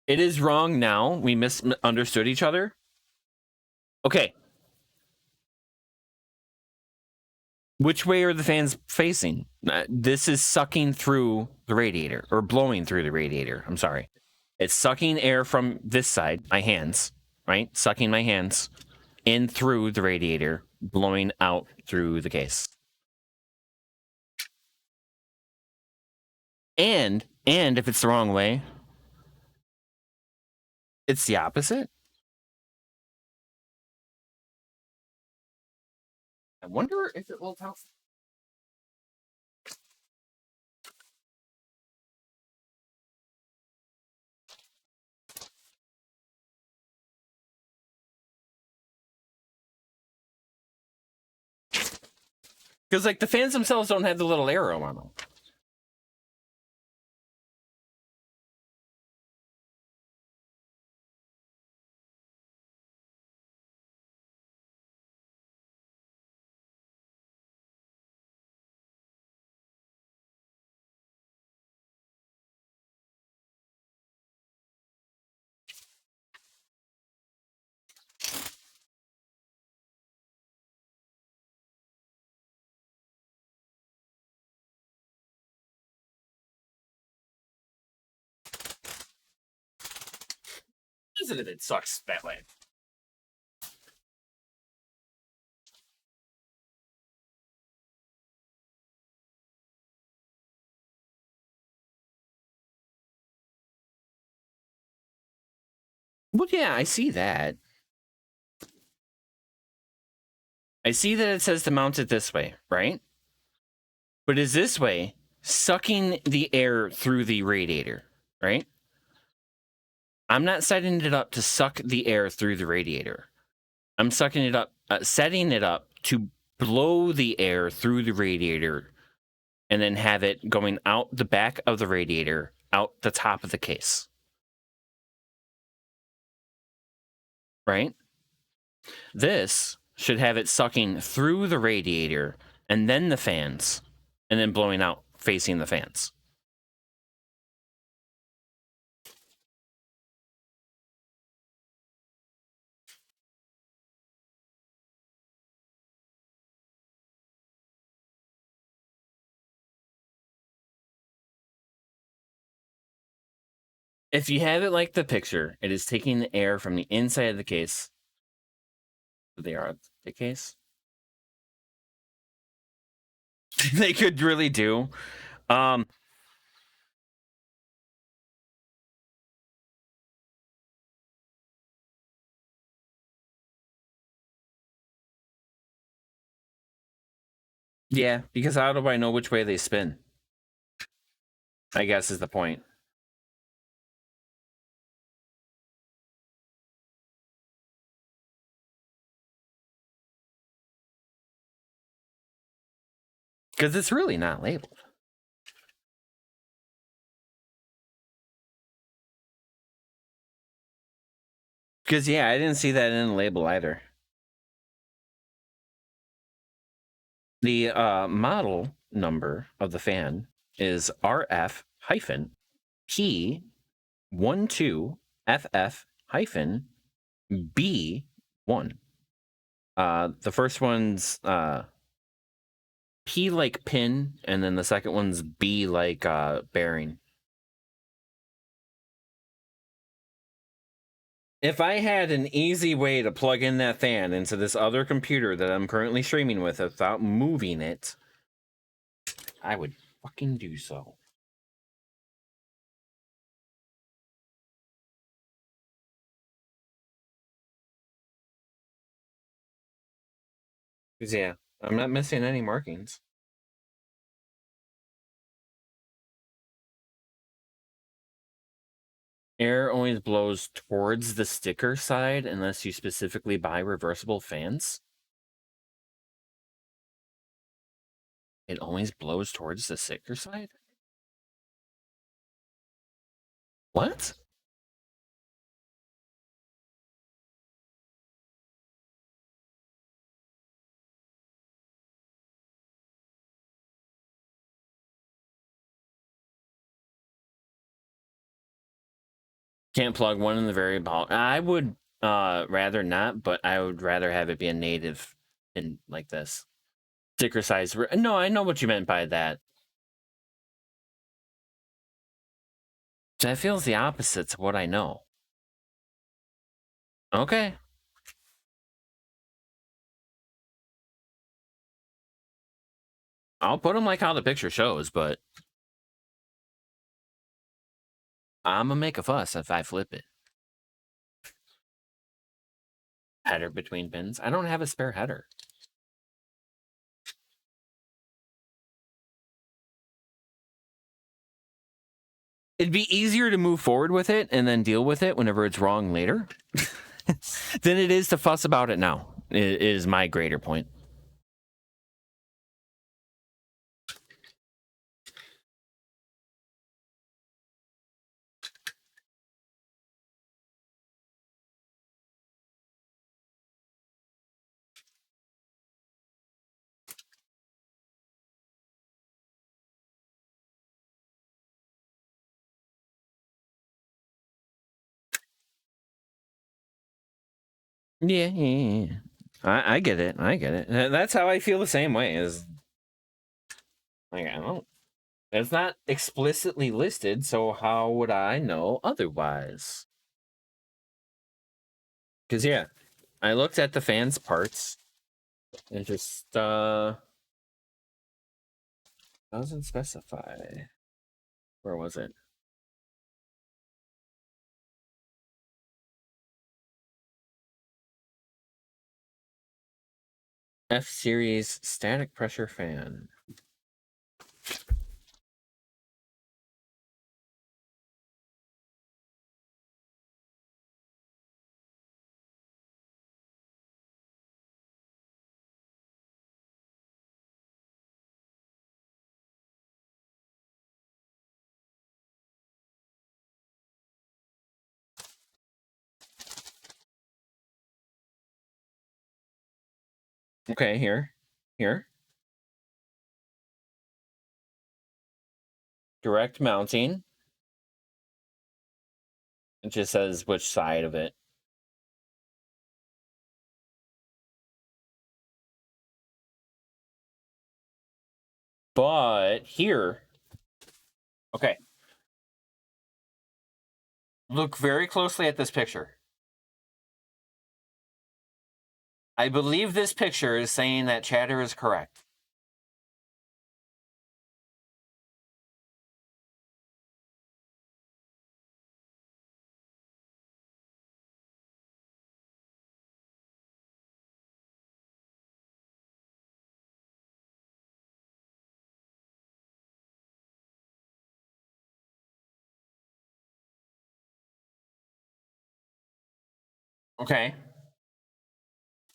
It is wrong now. We misunderstood each other. Okay. Which way are the fans facing? This is sucking through the radiator, or blowing through the radiator. I'm sorry. It's sucking air from this side, my hands, right? Sucking my hands in through the radiator, blowing out through the case. And if it's the wrong way, it's the opposite. I wonder if it will tell. Because, like, the fans themselves don't have the little arrow on them. Isn't it? It sucks that way. Well, yeah, I see that. I see that it says to mount it this way, right? But is this way sucking the air through the radiator, right? I'm not setting it up to suck the air through the radiator. I'm sucking it up, setting it up to blow the air through the radiator and then have it going out the back of the radiator, out the top of the case. Right? This should have it sucking through the radiator and then the fans, and then blowing out facing the fans. If you have it like the picture, it is taking the air from the inside of the case. They are the case. They could really do. Yeah, because how do I know which way they spin? I guess is the point. Because it's really not labeled. Because, yeah, I didn't see that in the label either. The model number of the fan is RF-P12FF-B1. The first one's P like pin, and then the second one's B like bearing. If I had an easy way to plug in that fan into this other computer that I'm currently streaming with without moving it, I would fucking do so. Because, yeah, I'm not missing any markings. Air always blows towards the sticker side unless you specifically buy reversible fans. It always blows towards the sticker side? What? Can't plug one in the very bottom. I would rather not, but I would rather have it be a native in like this. Sticker size. No, I know what you meant by that. That feels the opposite to what I know. Okay. I'll put them like how the picture shows, but I'm gonna make a fuss if I flip it. Header between pins. I don't have a spare header. It'd be easier to move forward with it and then deal with it whenever it's wrong later than it is to fuss about it now, is my greater point. Yeah. I get it. I get it. That's how I feel the same way. Is like, I don't. It's not explicitly listed, so how would I know otherwise? Because yeah, I looked at the fans parts. It just doesn't specify. Where was it? F-Series static pressure fan. Okay, here. Direct mounting. It just says which side of it. But here, okay. Look very closely at this picture. I believe this picture is saying that chatter is correct. Okay.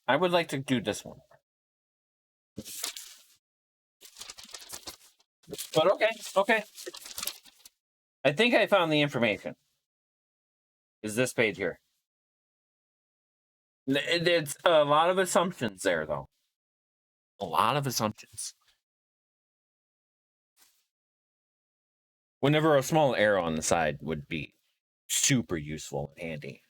I would like to do this one. But okay. I think I found the information. Is this page here? It's a lot of assumptions there, though. A lot of assumptions. Whenever a small arrow on the side would be super useful and handy.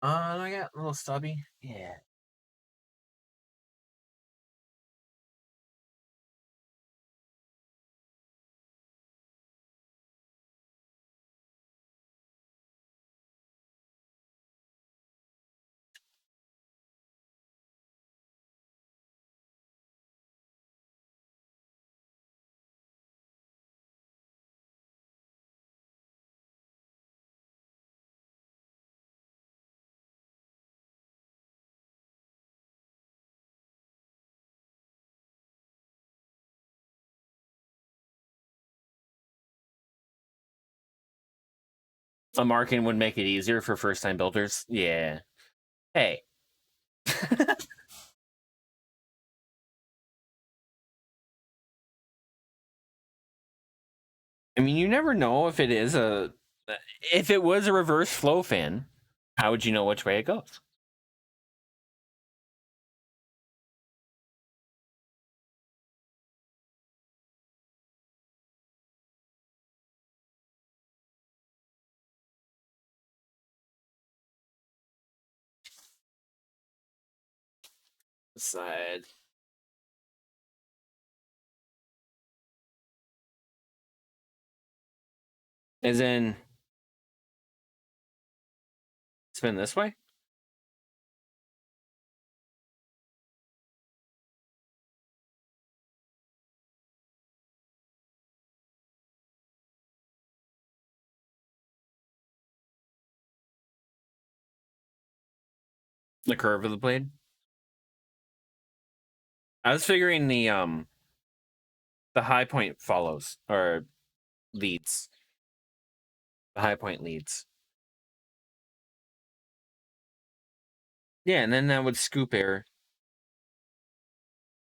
I got a little stubby. Yeah. A marking would make it easier for first-time builders. Yeah. Hey. I mean, you never know if it is if it was a reverse flow fan, how would you know which way it goes? Side. As in, spin this way? The curve of the blade? I was figuring the high point follows, or leads. The high point leads. Yeah, and then that would scoop air.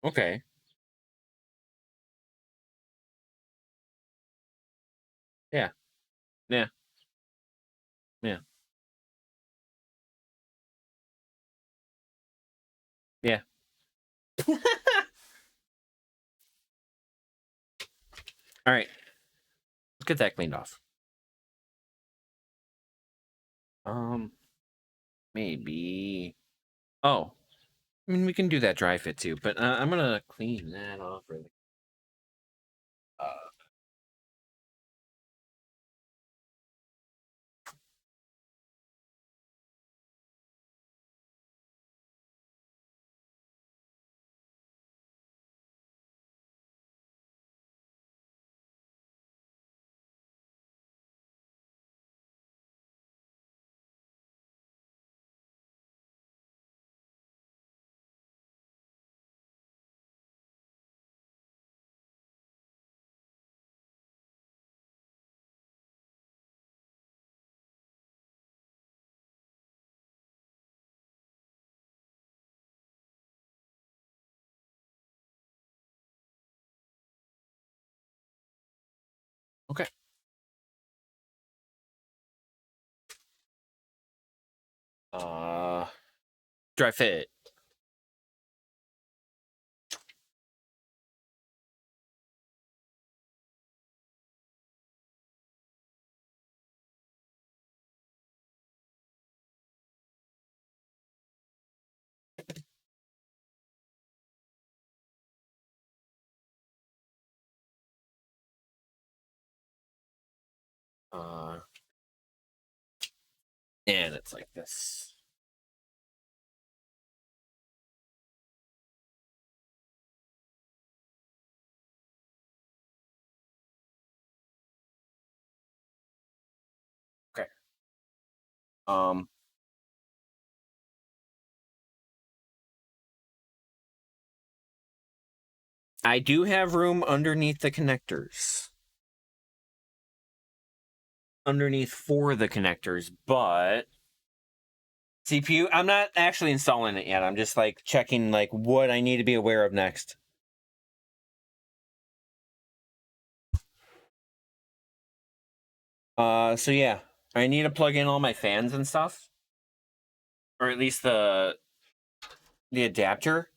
Okay. Yeah. Yeah. Yeah. Yeah. All right. Let's get that cleaned off. Maybe. Oh, I mean, we can do that dry fit too, but I'm gonna clean that off really. Okay. Dry fit. And it's like this. Okay. I do have room underneath the connectors. Underneath for the connectors, but CPU, I'm not actually installing it yet. I'm just like checking like what I need to be aware of next. So yeah, I need to plug in all my fans and stuff, or at least the adapter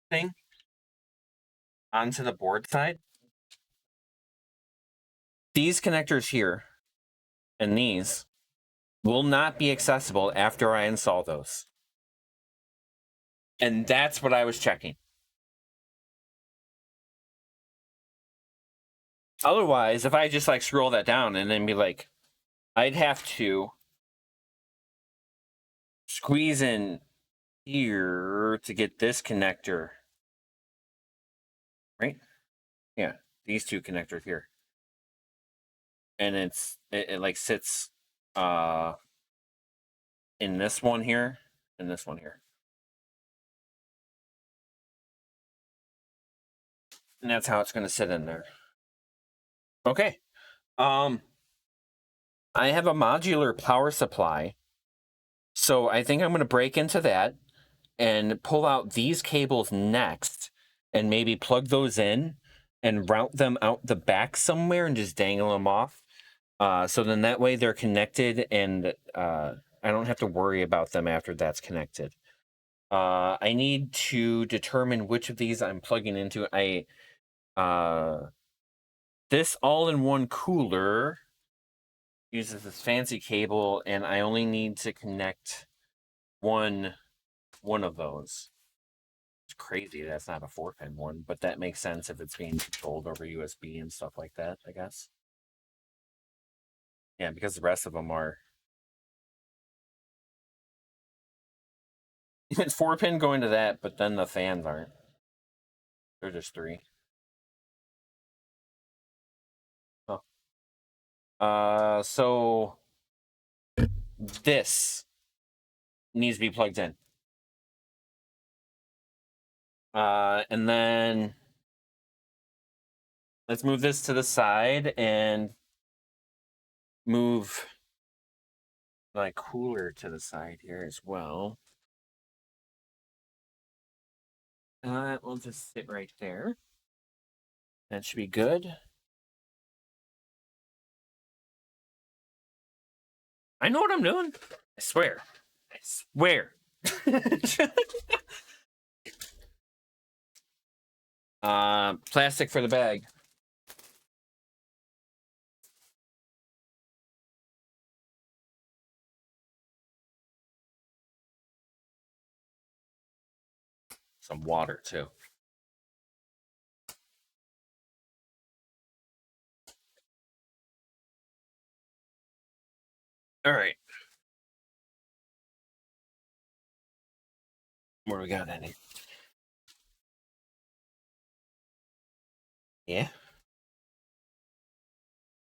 thing onto the board side. These connectors here and these will not be accessible after I install those. And that's what I was checking. Otherwise, if I just like scroll that down and then be like, I'd have to squeeze in here to get this connector. Right? Yeah, these two connectors here. And it like sits in this one here and this one here. And that's how it's going to sit in there. Okay. I have a modular power supply. So I think I'm going to break into that and pull out these cables next and maybe plug those in and route them out the back somewhere and just dangle them off. So then that way they're connected and I don't have to worry about them after that's connected. I need to determine which of these I'm plugging into. This all-in-one cooler uses this fancy cable, and I only need to connect one of those. It's crazy that's not a 4-pin one, but that makes sense if it's being controlled over USB and stuff like that, I guess. Yeah, because the rest of them are. It's 4-pin going to that, but then the fans aren't. They're just 3. Oh. So this needs to be plugged in. And then let's move this to the side and move my cooler to the side here as well. We'll just sit right there. That should be good. I know what I'm doing. I swear. I swear. Plastic for the bag. Some water too. All right. What do we got in here? Yeah.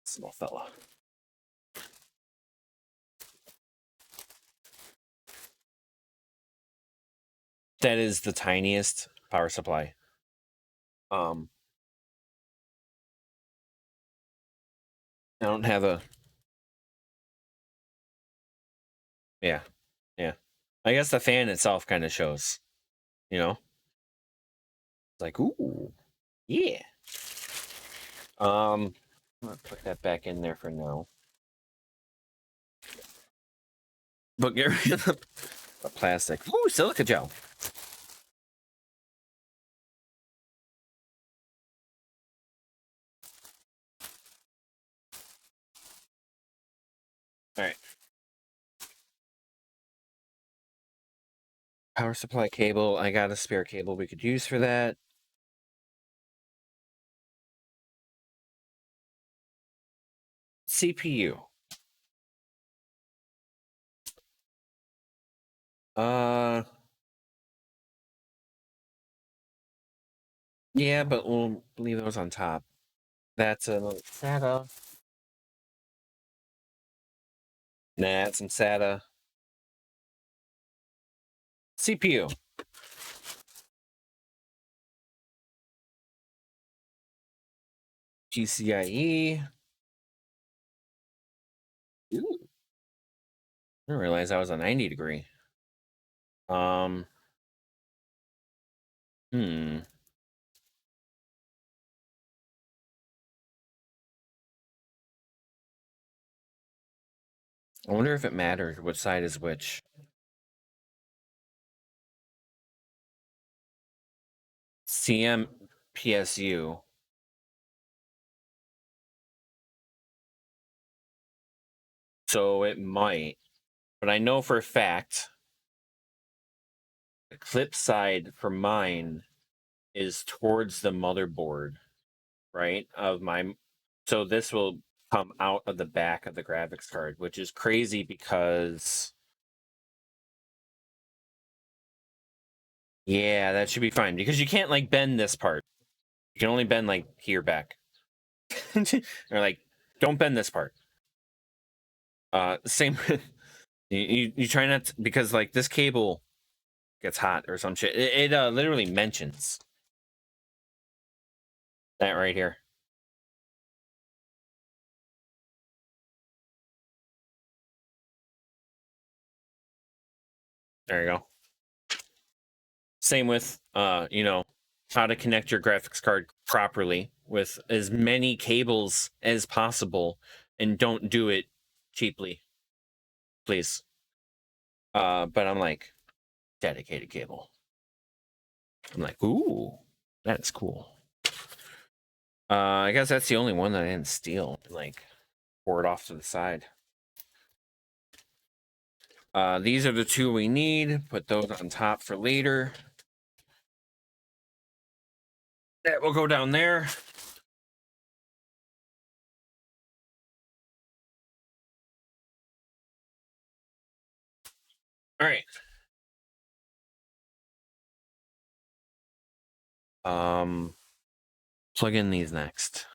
Small fella. That is the tiniest power supply. I don't have a. Yeah. I guess the fan itself kind of shows, you know? It's like, ooh, yeah. I'm gonna put that back in there for now. But get rid of the plastic. Ooh, silica gel. All right. Power supply cable. I got a spare cable we could use for that. CPU. Yeah, but we'll leave those on top. That's a SATA. Nah, it's some SATA. CPU. GCIe. Ooh. I didn't realize I was a 90 degree. I wonder if it matters which side is which. CMPSU. So it might, but I know for a fact the clip side for mine is towards the motherboard, right? So this will come out of the back of the graphics card, which is crazy because yeah, that should be fine because you can't like bend this part. You can only bend like here back. Or like don't bend this part. Same you try not to, because like this cable gets hot or some shit. It literally mentions that right here. There you go. Same with, you know, how to connect your graphics card properly with as many cables as possible, and don't do it cheaply, please. But I'm like, dedicated cable. I'm like, ooh, that's cool. I guess that's the only one that I didn't steal. Like, pour it off to the side. These are the two we need. Put those on top for later. That will go down there. All right. Plug in these next.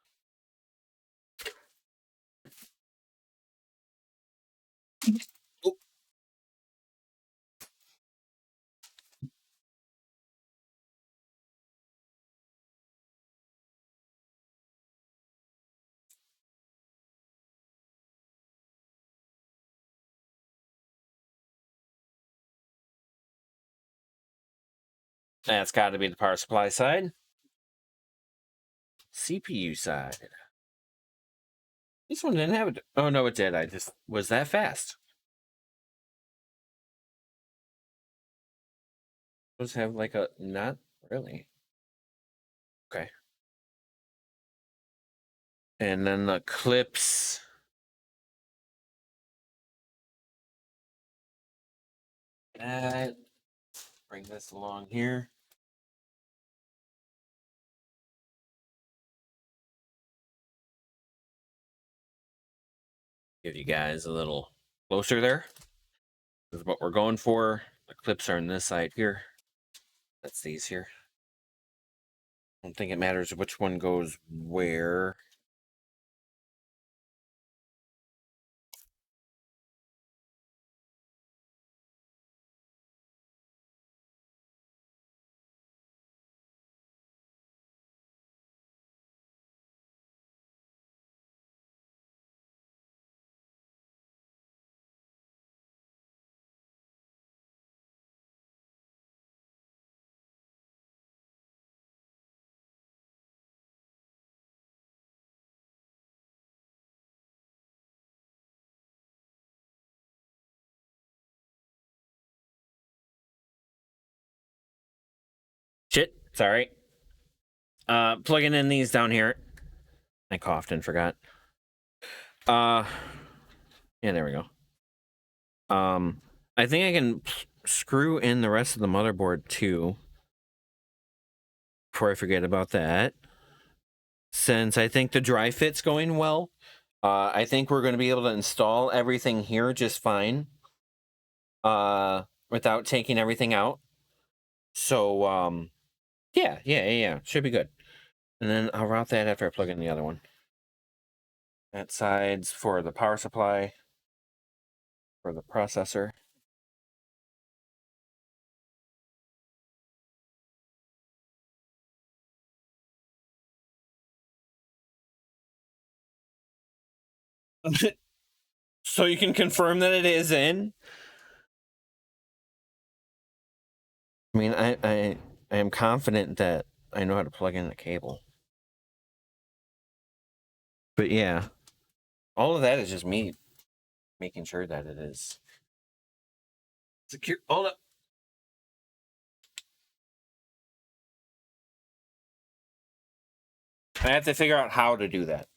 Oh. That's got to be the power supply side. CPU side. This one didn't have it. Oh, no, it did. I just was that fast. Does have like a, not really. Okay. And then the clips. Bring this along here. Give you guys a little closer there. This is what we're going for. The clips are on this side here. That's these here. I don't think it matters which one goes where. Shit, sorry. Plugging in these down here. I coughed and forgot. Yeah, there we go. I think I can screw in the rest of the motherboard too, before I forget about that. Since I think the dry fit's going well, I think we're going to be able to install everything here just fine, without taking everything out. So, yeah, should be good. And then I'll route that after I plug in the other one. That side's for the power supply, for the processor. So you can confirm that it is in? I mean, I am confident that I know how to plug in the cable. But yeah, all of that is just me making sure that it is secure. Hold up. I have to figure out how to do that.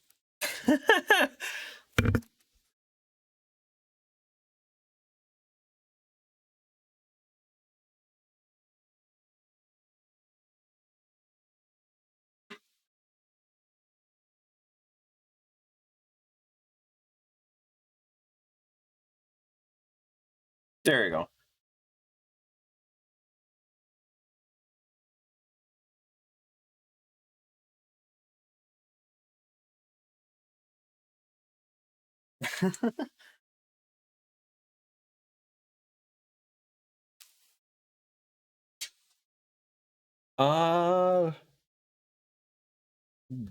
There you go.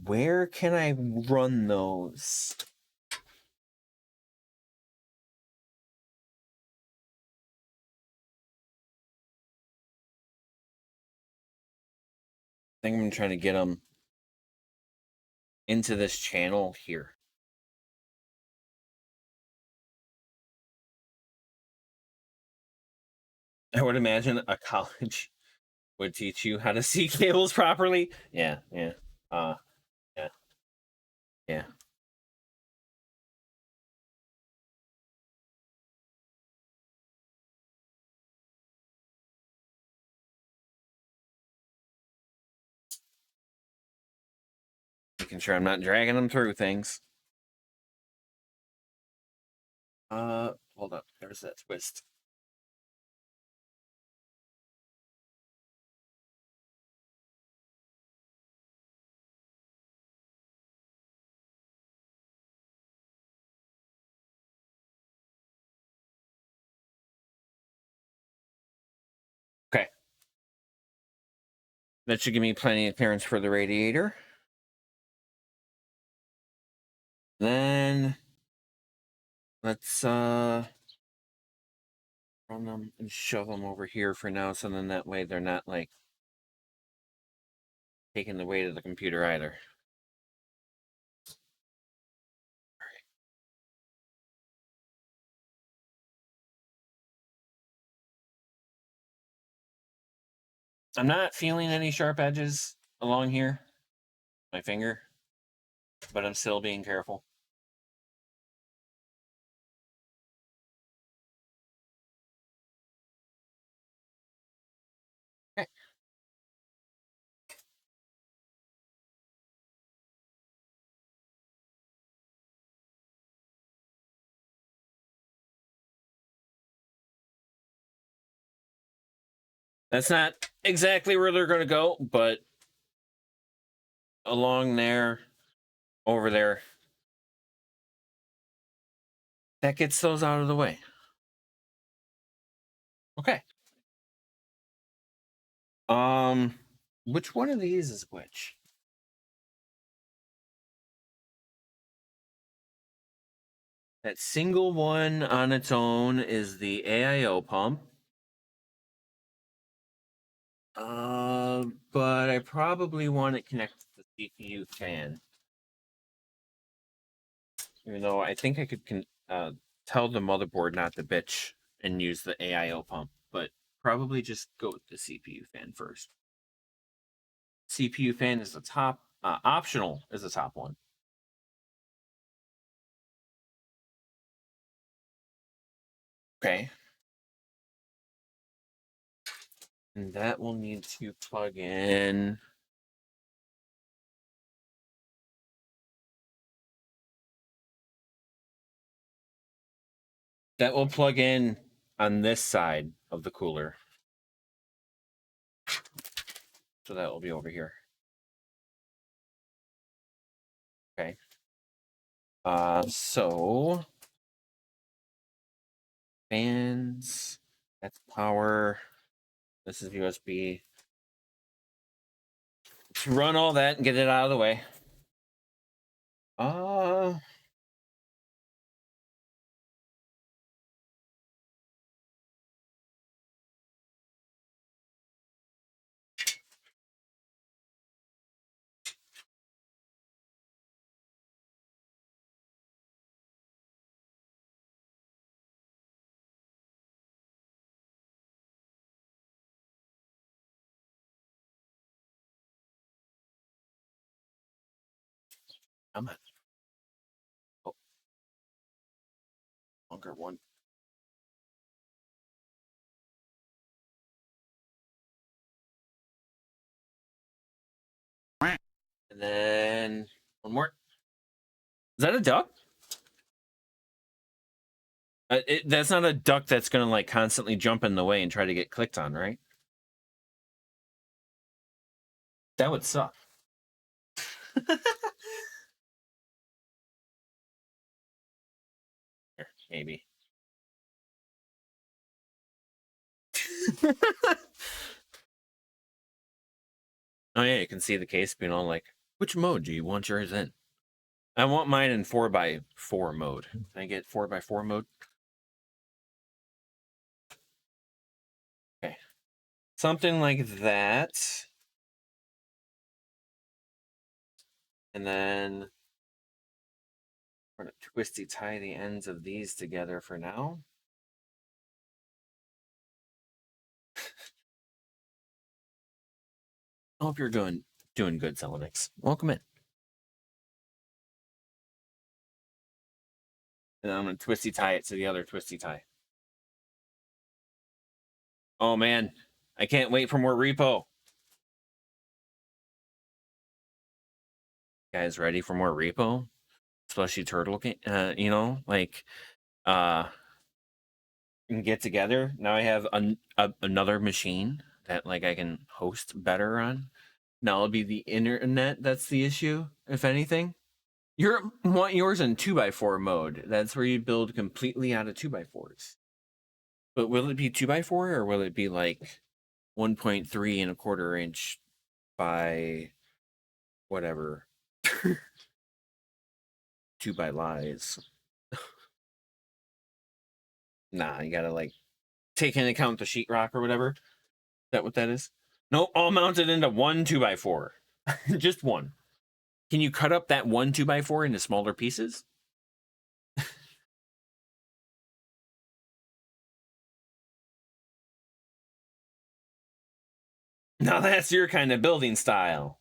Where can I run those? think I'm trying to get them into this channel here. I would imagine a college would teach you how to see cables properly. Yeah, yeah, yeah, yeah. Making sure I'm not dragging them through things. Hold up. There's that twist. Okay. That should give me plenty of clearance for the radiator. Then let's run them and shove them over here for now, so then that way they're not like taking the weight of the computer either. I'm not feeling any sharp edges along here, my finger, but I'm still being careful. Okay. That's not exactly where they're going to go, but along there, over there, that gets those out of the way. Okay. Which one of these is which? That single one on its own is the AIO pump. But I probably want it connected to the CPU fan. Even though I think I could tell the motherboard not to bitch and use the AIO pump, but probably just go with the CPU fan first. CPU fan is the top, optional is the top one. Okay. And that will need to plug in. That will plug in on this side of the cooler. So that will be over here. Okay. So fans, that's power. This is USB. Let's run all that and get it out of the way. I'm at longer one. And then one more. Is that a duck? That's not a duck that's gonna like constantly jump in the way and try to get clicked on, right? That would suck. Maybe. Oh yeah, you can see the case being all like, which mode do you want yours in? I want mine in 4x4 mode. Can I get 4x4 mode? Okay. Something like that. And then we're going to twisty tie the ends of these together for now. I hope you're doing good, Celanix. Welcome in. And I'm going to twisty tie it to the other twisty tie. Oh, man. I can't wait for more repo. Guys, ready for more repo? Slushy turtle, you know, like, can get together. Now I have another machine that, like, I can host better on. Now it'll be the internet that's the issue, if anything. You want yours in 2x4 mode. That's where you build completely out of 2x4s. But will it be 2x4 or will it be like 1.3 1/4 inch by whatever? 2 by lies. Nah, you gotta like take into account the sheetrock or whatever. Is that what that is? Nope, all mounted into one 2x4. Just one. Can you cut up that one 2x4 into smaller pieces? Now that's your kind of building style.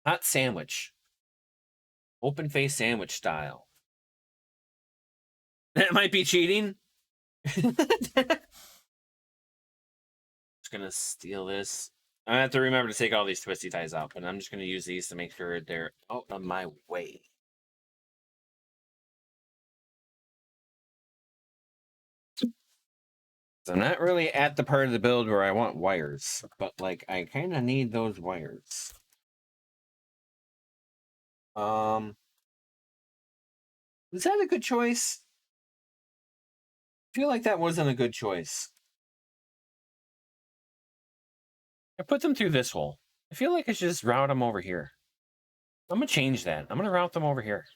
Hot sandwich. Open face sandwich style. That might be cheating. Just gonna steal this. I have to remember to take all these twisty ties out, but I'm just gonna use these to make sure they're out of my way. So I'm not really at the part of the build where I want wires, but like I kind of need those wires. Was that a good choice? I feel like that wasn't a good choice. I put them through this hole. I feel like I should just route them over here. I'm gonna change that. I'm gonna route them over here.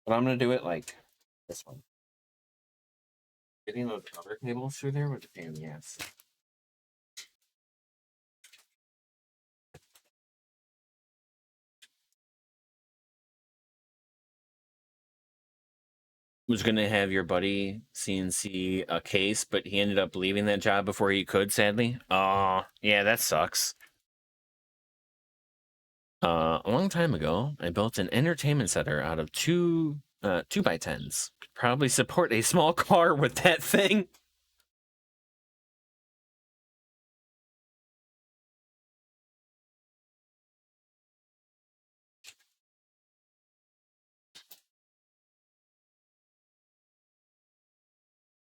But I'm gonna do it like this one. Getting those other cables through there with the pain in the ass. Was gonna have your buddy CNC a case, but he ended up leaving that job before he could, sadly. Oh, yeah, that sucks. A long time ago, I built an entertainment center out of two 2x10s. Probably support a small car with that thing.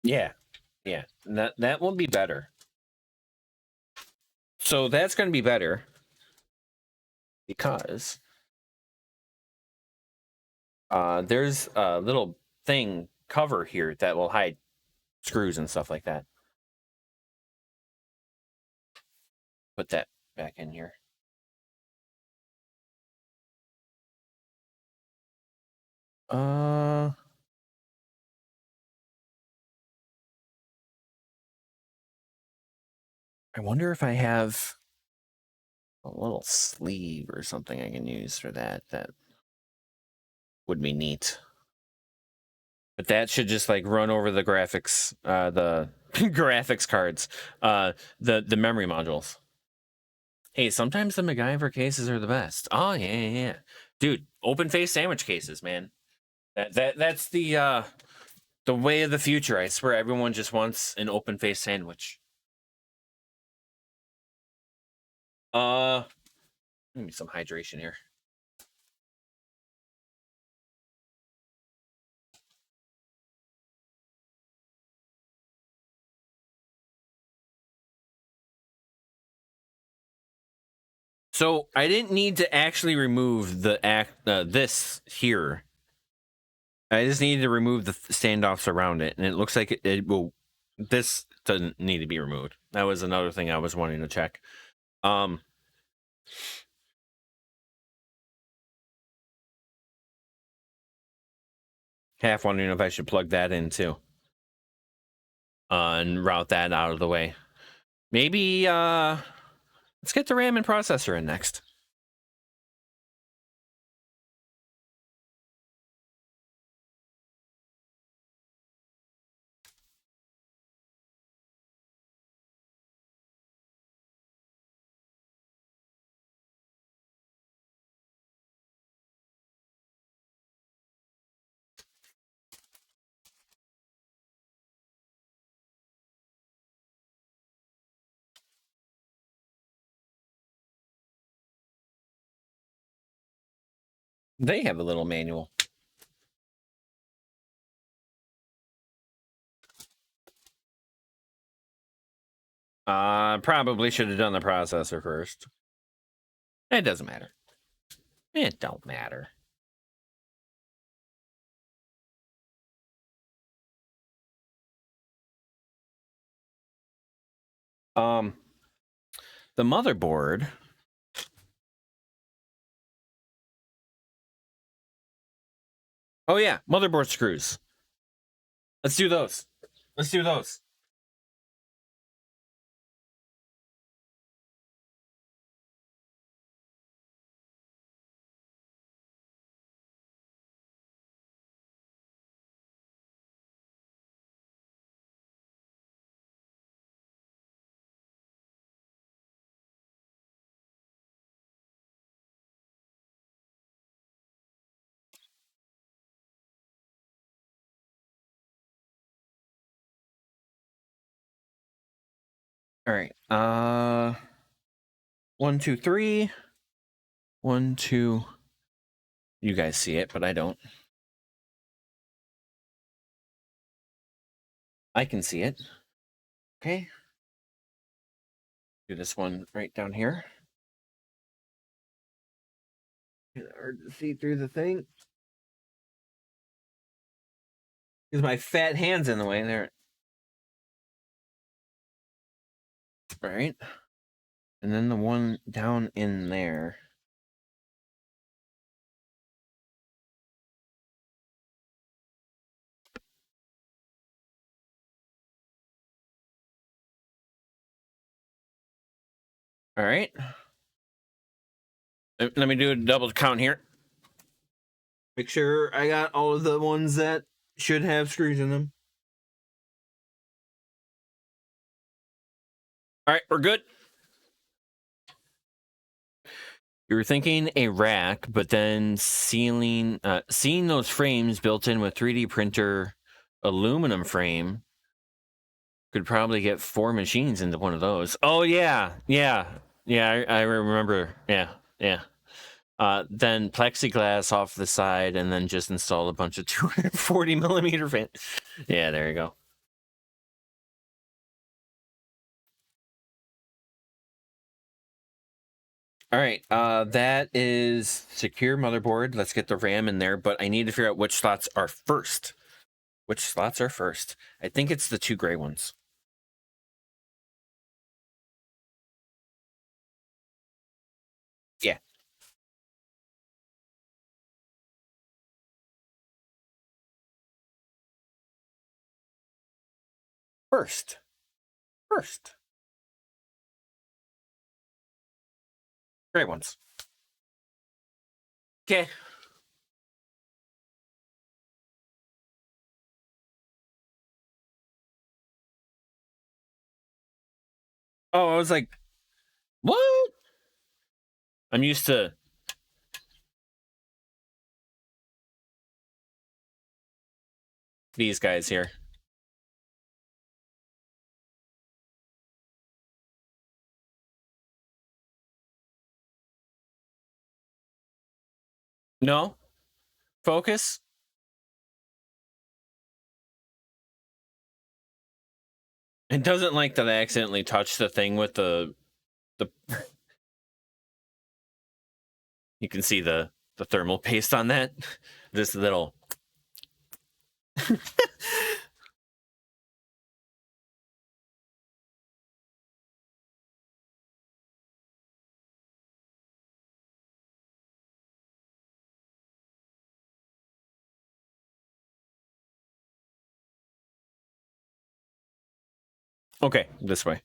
Yeah, yeah, that will be better. So that's going to be better because there's a little thing cover here that will hide screws and stuff like that. Put that back in here. I wonder if I have a little sleeve or something I can use for that. That would be neat. But that should just like run over the graphics, the graphics cards, the memory modules. Hey, sometimes the MacGyver cases are the best. Oh yeah. Dude, open face sandwich cases, man. That's the way of the future. I swear everyone just wants an open face sandwich. Give me some hydration here. So I didn't need to actually remove the this here. I just needed to remove the standoffs around it, and it looks like it will. This doesn't need to be removed. That was another thing I was wanting to check. Half wondering if I should plug that in too, and route that out of the way. Maybe Let's get the RAM and processor in next. They have a little manual. Probably should have done the processor first. It doesn't matter. It don't matter. The motherboard. Oh yeah, motherboard screws. Let's do those. Let's do those. All right. 1, 2, 3. 1, 2. You guys see it, but I don't. I can see it. Okay. Do this one right down here. It's hard to see through the thing. Because my fat hand's in the way there. All right. And then the one down in there. All right. Let me do a double count here. Make sure I got all of the ones that should have screws in them. All right, we're good. You were thinking a rack, but then seeing those frames built in with 3D printer aluminum frame could probably get 4 machines into one of those. Oh yeah, I remember. Yeah. Then plexiglass off the side, and then just install a bunch of 240 millimeter fan. Yeah, there you go. All right, that is secure motherboard. Let's get the RAM in there, but I need to figure out which slots are first. Which slots are first? I think it's the 2 gray ones. Yeah. First. Gray ones. Okay. Oh, I was like, what? I'm used to these guys here. No? Focus? It doesn't like that I accidentally touched the thing with the you can see the thermal paste on that. This little okay, this way.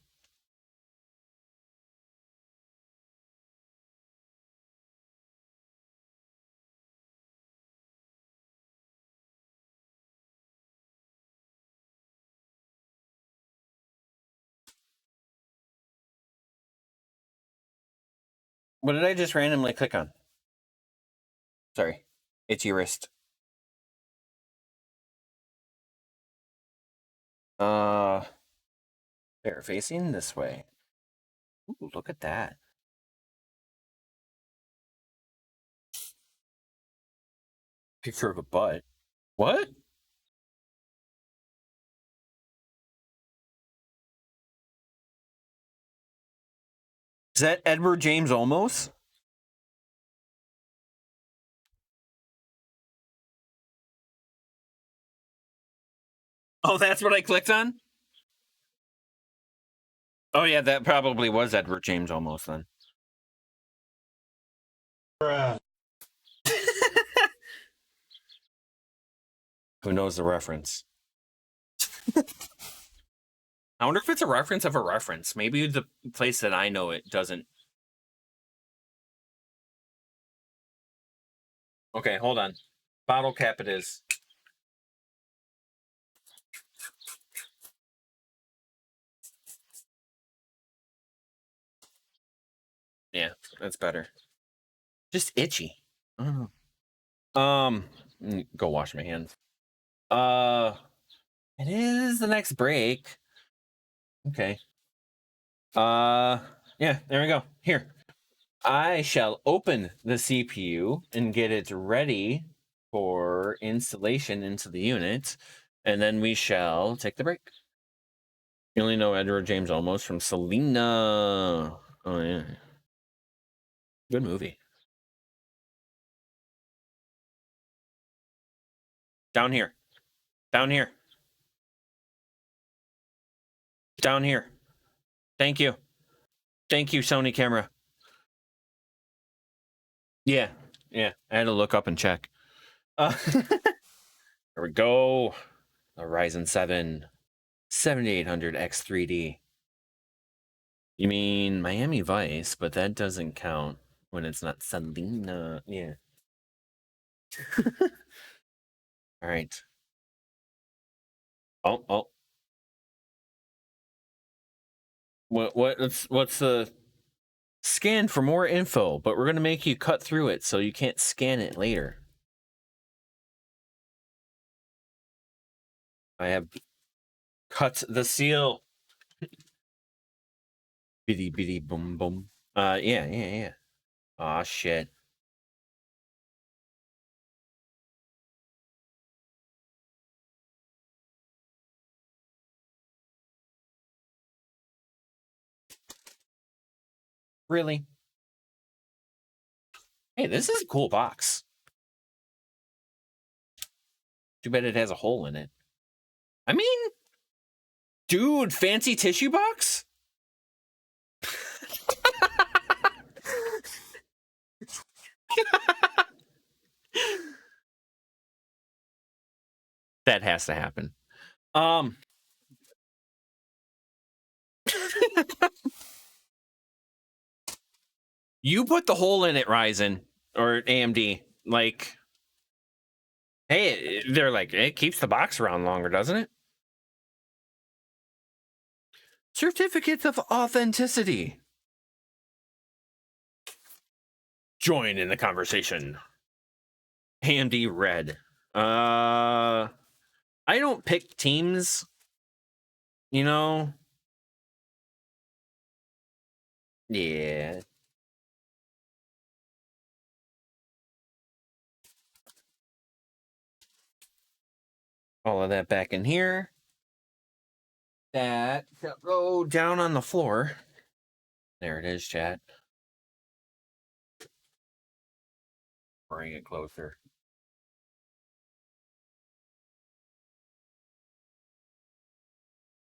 What did I just randomly click on? Sorry. Itchy wrist. They're facing this way. Ooh, look at that. Picture of a butt. What? Is that Edward James Olmos? Oh, that's what I clicked on? Oh, yeah, that probably was Edward James Olmos then. Who knows the reference? I wonder if it's a reference of a reference. Maybe the place that I know it doesn't. Okay, hold on. Bottle cap it is. Yeah, that's better. Just itchy. Go wash my hands. It is the next break. Okay. Yeah, there we go. Here. I shall open the CPU and get it ready for installation into the unit, and then we shall take the break. You only know Edward James Olmos from Selena. Oh, yeah. Good movie. Down here. Down here. Down here. Thank you. Thank you, Sony camera. Yeah. Yeah. I had to look up and check. There we go. The Ryzen 7 7800X3D. You mean Miami Vice, but that doesn't count when it's not Selena. Yeah. All right. Oh. What's the scan for more info, but we're going to make you cut through it so you can't scan it later. I have cut the seal. Bitty boom boom. Yeah. Aw, shit. Really? Hey, this is a cool box. Too bad it has a hole in it. I mean, dude, fancy tissue box? That has to happen. You put the hole in it, Ryzen or AMD. Like, hey, they're like, it keeps the box around longer, doesn't it? Certificates of authenticity. Join in the conversation. AMD Red. I don't pick teams, you know. Yeah. All of that back in here. That shall go down on the floor. There it is, chat. Bring it closer.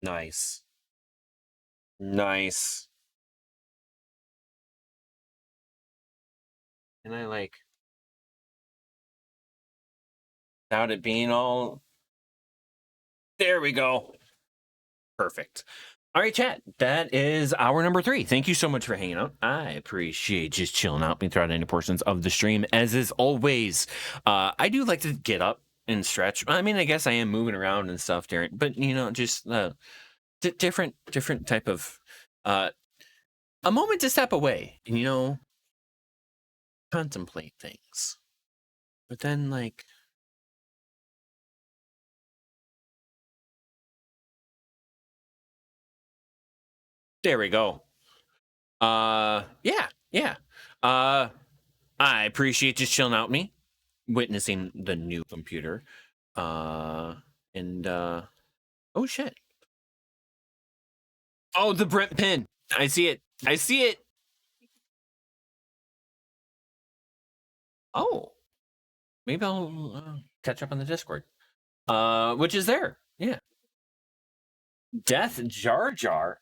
Nice. Nice. And I like, without it being all, there we go. Perfect. All right, chat, that is hour number 3. Thank you so much for hanging out. I appreciate just chilling out me throughout any portions of the stream. As is always, I do like to get up and stretch. I mean, I guess I am moving around and stuff during, but you know, just different type of a moment to step away, you know. contemplate things. But then, like, there we go. Yeah. I appreciate you chilling out me, witnessing the new computer. Oh shit. Oh, the Brent pin. I see it. I see it. Oh, maybe I'll catch up on the Discord. Which is there. Yeah. Darth Jar Jar.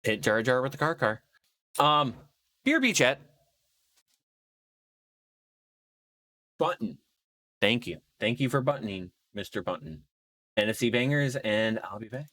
Hit Jar Jar with the car. BRB chat. Button. Thank you. Thank you for buttoning, Mr. Button. NFC bangers, and I'll be back.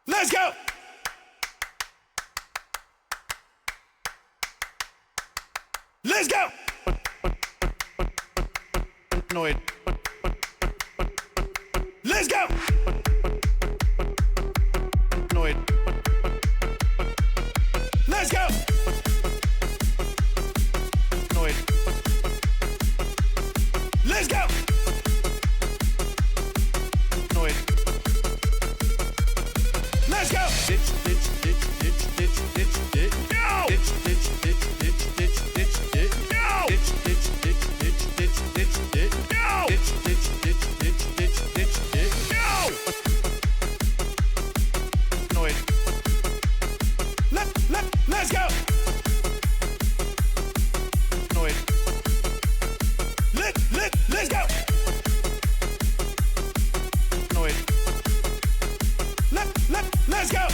Let's go! Let's go! Annoyed. Let's go! Annoyed. Let's go! Annoyed. Let's go! Annoyed. Let's go! Ditch, ditch, ditch, ditch, ditch, ditch, ditch. No! Ditch, ditch, ditch, ditch, ditch, ditch, ditch. No! Ditch, ditch, ditch, ditch, ditch, ditch, ditch. No! Ditch, ditch, ditch, ditch, ditch, ditch, ditch. No! Annoyed. Let's go! Annoyed. Let's go! Annoyed. Let's go!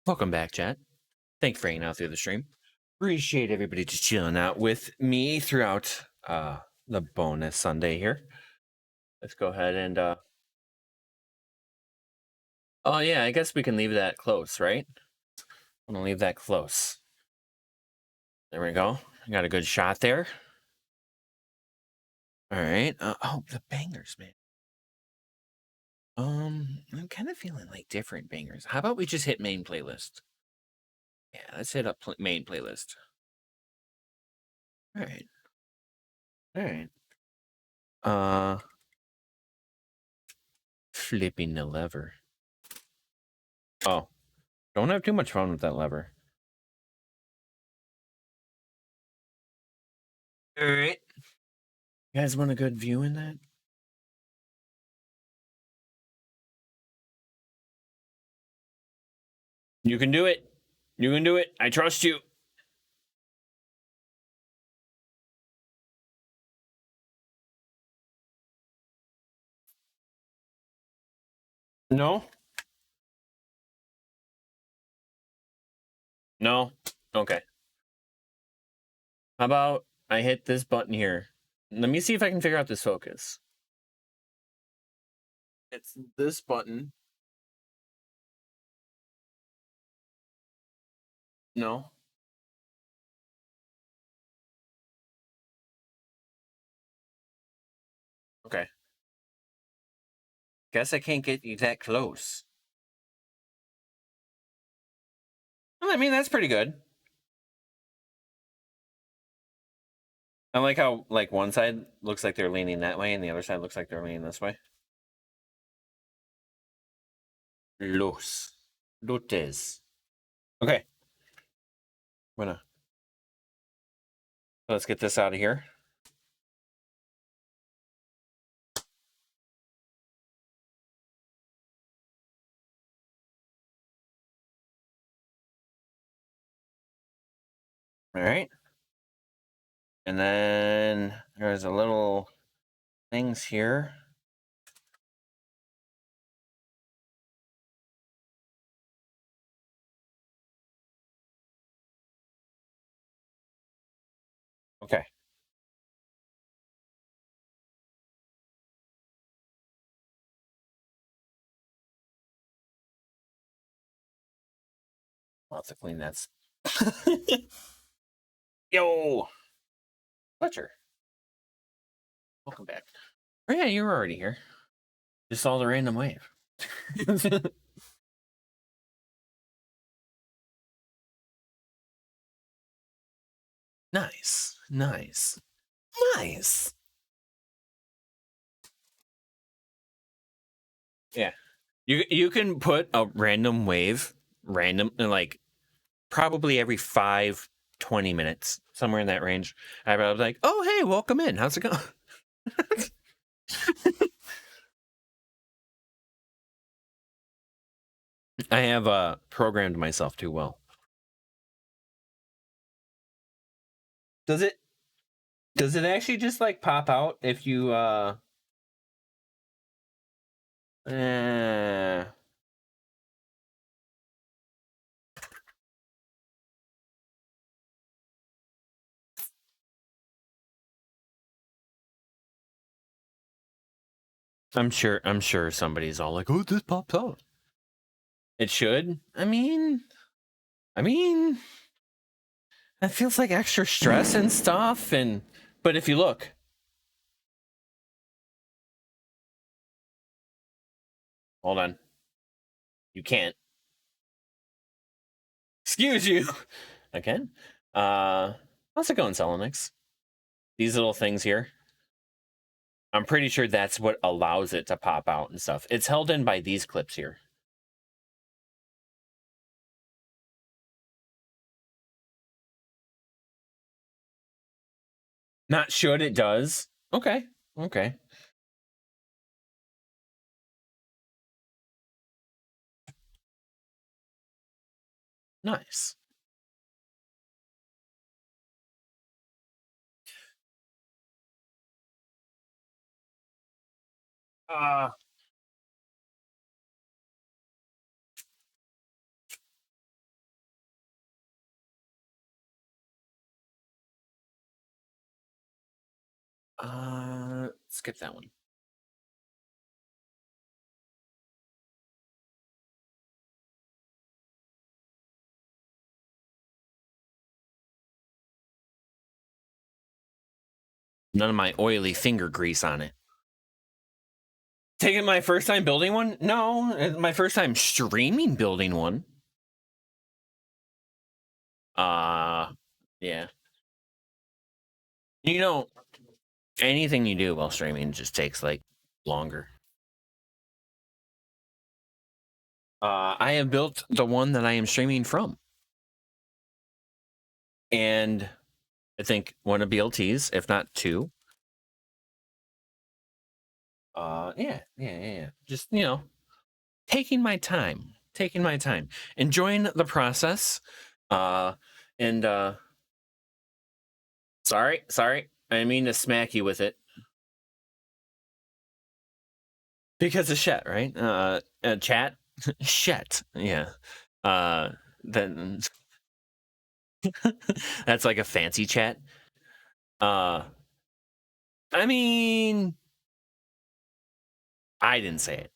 Welcome back, chat. Thanks for hanging out through the stream. Appreciate everybody just chilling out with me throughout the bonus Sunday here. Let's go ahead and oh yeah, I guess we can leave that close, right? I'm gonna leave that close. There we go. I got a good shot there. All right. Oh, the bangers, man. I'm kind of feeling like different bangers. How about we just hit main playlist? Yeah, let's hit up main playlist. All right. All right. Flipping the lever. Oh, don't have too much fun with that lever. All right. You guys want a good view in that? You can do it. You can do it. I trust you. No? No? Okay. How about I hit this button here? Let me see if I can figure out this focus. It's this button. No? Okay. Guess I can't get you that close. Well, I mean, that's pretty good. I like how, like, one side looks like they're leaning that way, and the other side looks like they're leaning this way. Lotes. Okay. Let's get this out of here. All right. And then there's a little things here. Okay. I'll have to clean that. Yo! Fletcher. Welcome back. Oh, yeah, you were already here. Just saw the random wave. Nice. Nice. Nice. Yeah. You can put a random wave, like, probably every 20 minutes, somewhere in that range. I was like, oh, hey, welcome in. How's it going? I have programmed myself too well. Does it actually just like pop out if you I'm sure somebody's all like, oh, this pops out. It should. I mean, that feels like extra stress and stuff. But if you look, hold on, you can't. Excuse you. I can. How's it going, Selenix? These little things here. I'm pretty sure that's what allows it to pop out and stuff. It's held in by these clips here. Not should, it does. Okay. Okay. Nice. skip that one. None of my oily finger grease on it. Taking my first time building one? No, my first time streaming building one. Yeah. You know, anything you do while streaming just takes like longer. I have built the one that I am streaming from. And I think one of BLT's, if not two. Yeah. Just, you know, taking my time, enjoying the process. Sorry, I didn't mean to smack you with it. Because of Shet, right? Chat? Shet, yeah. Then that's like a fancy chat. I mean, I didn't say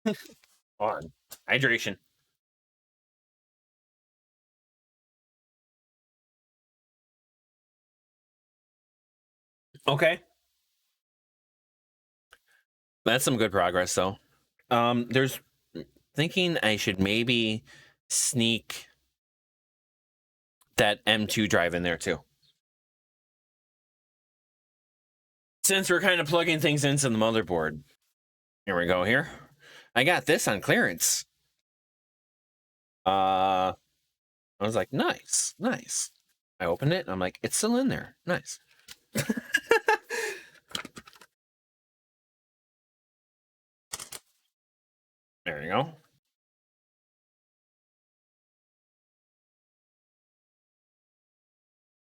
it. On hydration. Okay. That's some good progress, though. There's thinking I should maybe sneak that M2 drive in there too. Since we're kind of plugging things into the motherboard. Here we go here. I got this on clearance. I was like, nice. I opened it and I'm like, it's still in there. Nice. There you go.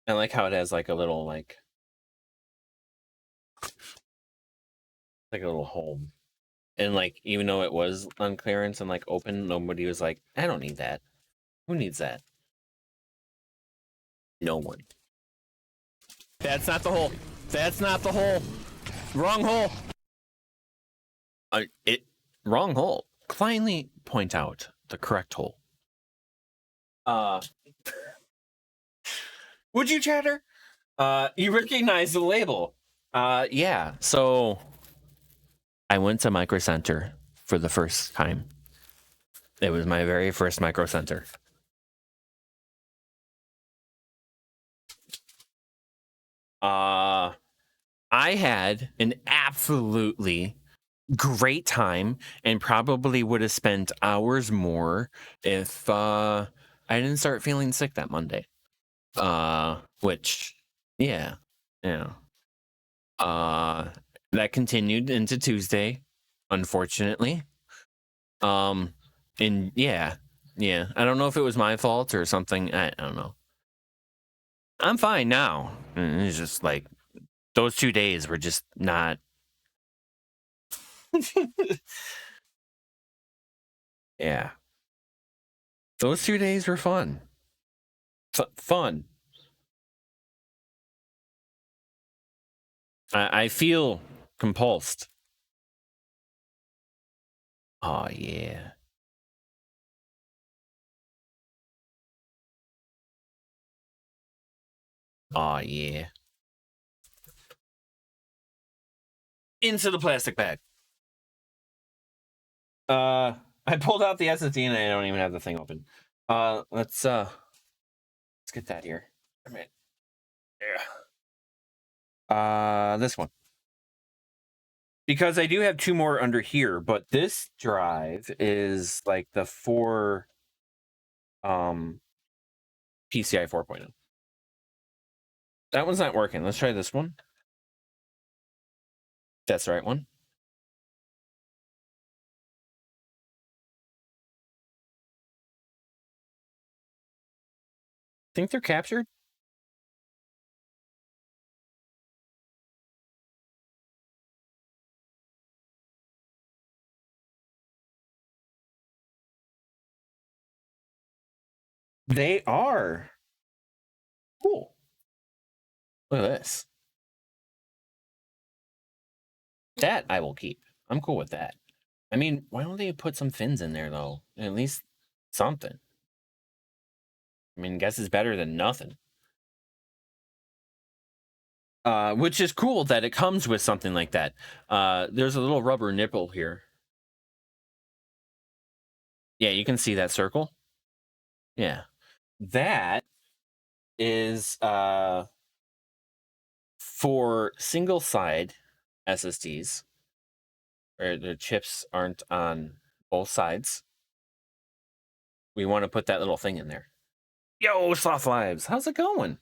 I like how it has like a little like a little home. And like even though it was on clearance and like open, nobody was like, I don't need that. Who needs that? No one. That's not the hole. That's not the hole. Wrong hole. Wrong hole. Kindly point out the correct hole. Would you, chatter? You recognize the label. Yeah. So I went to Micro Center for the first time. It was my very first Micro Center. I had an absolutely great time and probably would have spent hours more if I didn't start feeling sick that Monday. Which, yeah. That continued into Tuesday, unfortunately. And yeah. I don't know if it was my fault or something. I don't know. I'm fine now. It's just like those 2 days were just not. Yeah. Those 2 days were fun. Fun. I feel compulsed. Oh, yeah. Oh, yeah. Into the plastic bag. I pulled out the SSD and I don't even have the thing open. Let's get that here. I mean, yeah. This one. Because I do have 2 more under here, but this drive is like the 4 PCI 4.0. That one's not working. Let's try this one. That's the right one. Think they're captured? They are. Cool. Look at this. That I will keep. I'm cool with that. I mean, why don't they put some fins in there though? At least something. I mean, guess it's better than nothing. Which is cool that it comes with something like that. There's a little rubber nipple here. Yeah, you can see that circle. Yeah. That is for single side SSDs, where the chips aren't on both sides. We want to put that little thing in there. Yo, Sloth Lives, how's it going?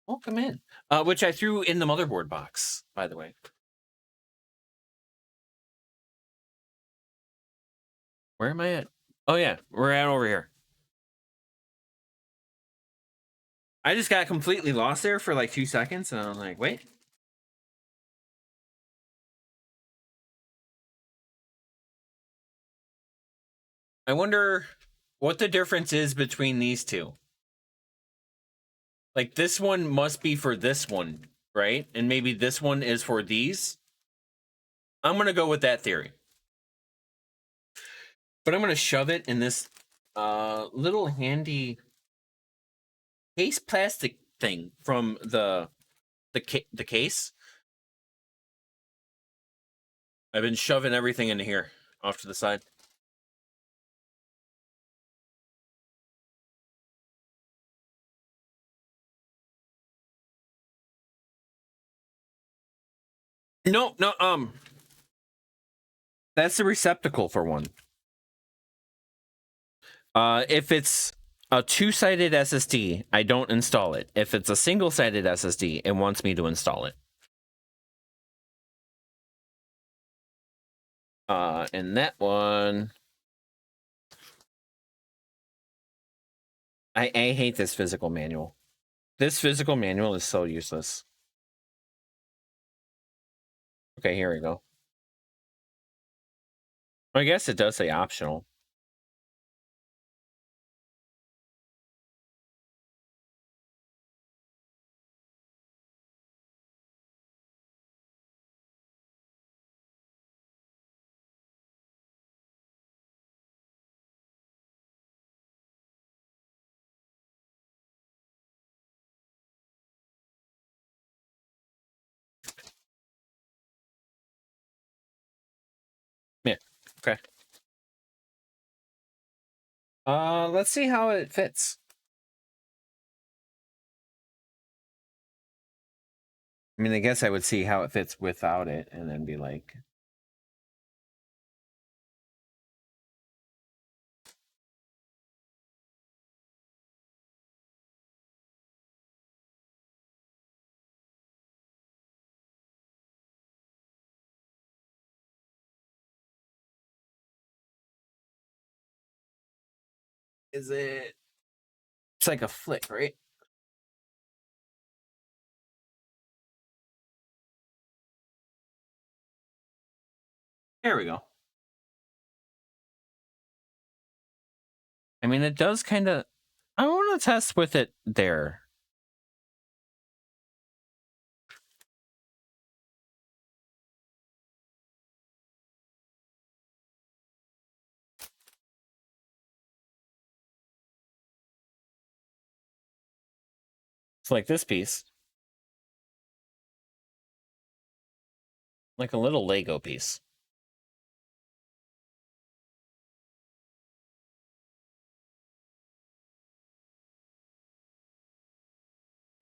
Welcome in. Which I threw in the motherboard box, by the way. Where am I at? Oh yeah, we're at over here. I just got completely lost there for like 2 seconds, and I'm like, wait. I wonder what the difference is between these two. Like, this one must be for this one, right? And maybe this one is for these. I'm going to go with that theory. But I'm going to shove it in this little handy case plastic thing from the case. I've been shoving everything into here, off to the side. No, that's the receptacle for one. If it's a two-sided SSD, I don't install it. If it's a single-sided SSD, it wants me to install it. And that one, I hate this physical manual. This physical manual is so useless. Okay, here we go. I guess it does say optional. Yeah, okay. Let's see how it fits. I mean, I guess I would see how it fits without it and then be like... Is it... It's like a flick, right? There we go. I mean, it does kind of... I want to test with it there. It's like this piece. Like a little Lego piece.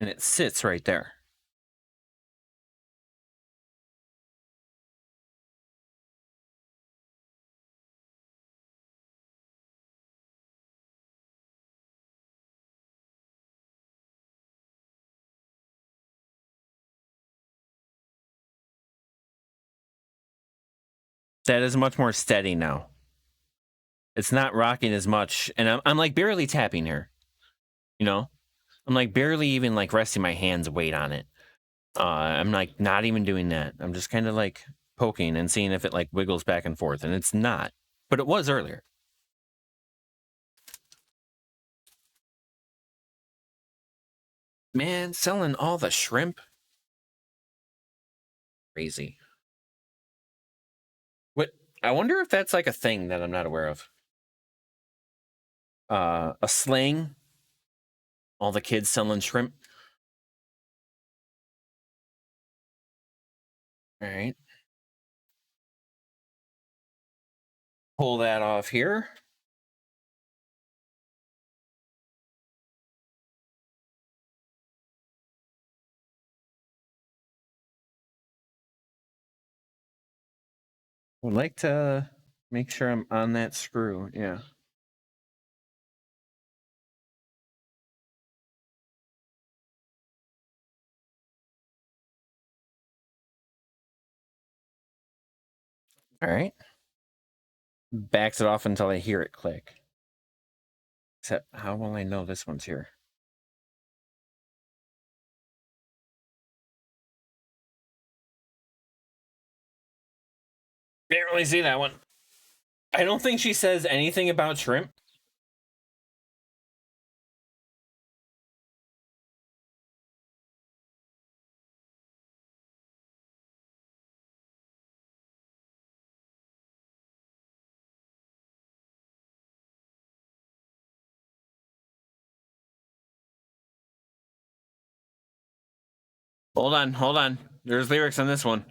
And it sits right there. That is much more steady now. It's not rocking as much, and I'm like barely tapping here. You know, I'm like barely even like resting my hands weight on it. I'm like not even doing that. I'm just kind of like poking and seeing if it like wiggles back and forth, and it's not, but it was earlier. Man, selling all the shrimp. Crazy. I wonder if that's like a thing that I'm not aware of. A slang. All the kids selling shrimp. All right. Pull that off here. Would like to make sure I'm on that screw. Yeah. All right. Backs it off until I hear it click. Except, how will I know this one's here? Can't really see that one. I don't think she says anything about shrimp. Hold on, hold on. There's lyrics on this one.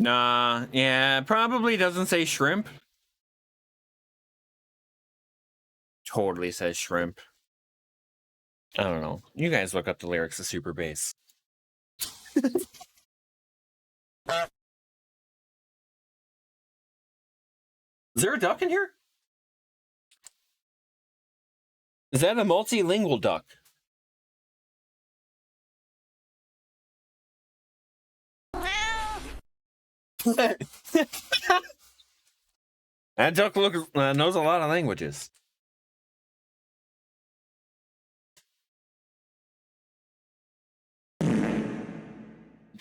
Nah, yeah, probably doesn't say shrimp. Totally says shrimp. I don't know. You guys look up the lyrics of Super Bass. Is there a duck in here? Is that a multilingual duck? That duck knows a lot of languages.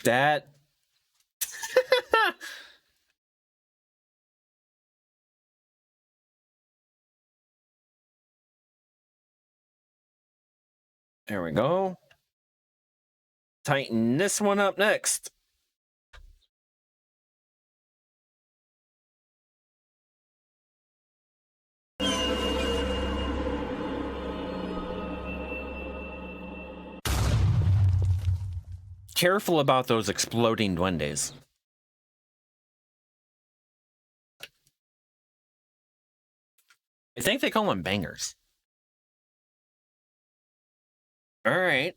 That. There we go. Tighten this one up next. Careful about those exploding duendes. I think they call them bangers. All right.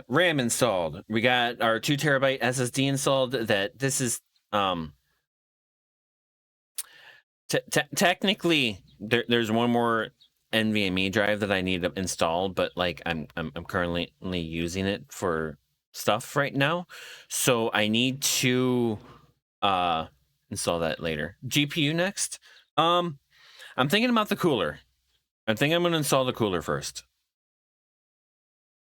RAM installed. We got our 2 terabyte SSD installed. That this is technically there's one more NVMe drive that I need to install, but like I'm currently using it for stuff right now, so I need to install that later. GPU next. I'm thinking about the cooler. I think I'm going to install the cooler first.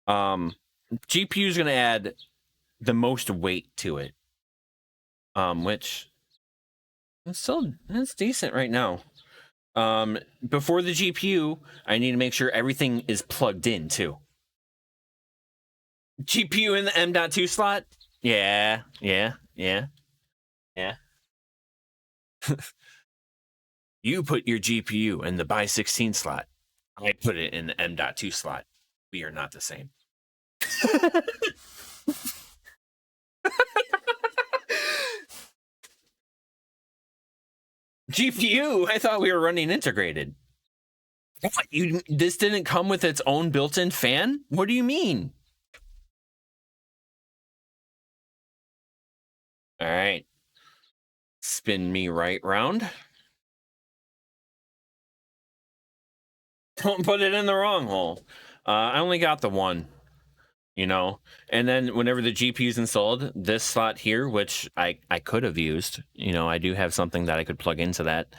GPU is going to add the most weight to it, which it's decent right now. Before the GPU, I need to make sure everything is plugged in too. GPU in the M.2 slot? Yeah. You put your GPU in the by 16 slot. I put it in the M.2 slot. We are not the same. GPU? I thought we were running integrated. What, this didn't come with its own built-in fan? What do you mean? All right. Spin me right round. Don't put it in the wrong hole. I only got the one, you know. And then whenever the GPU's installed, this slot here, which I could have used, you know, I do have something that I could plug into that,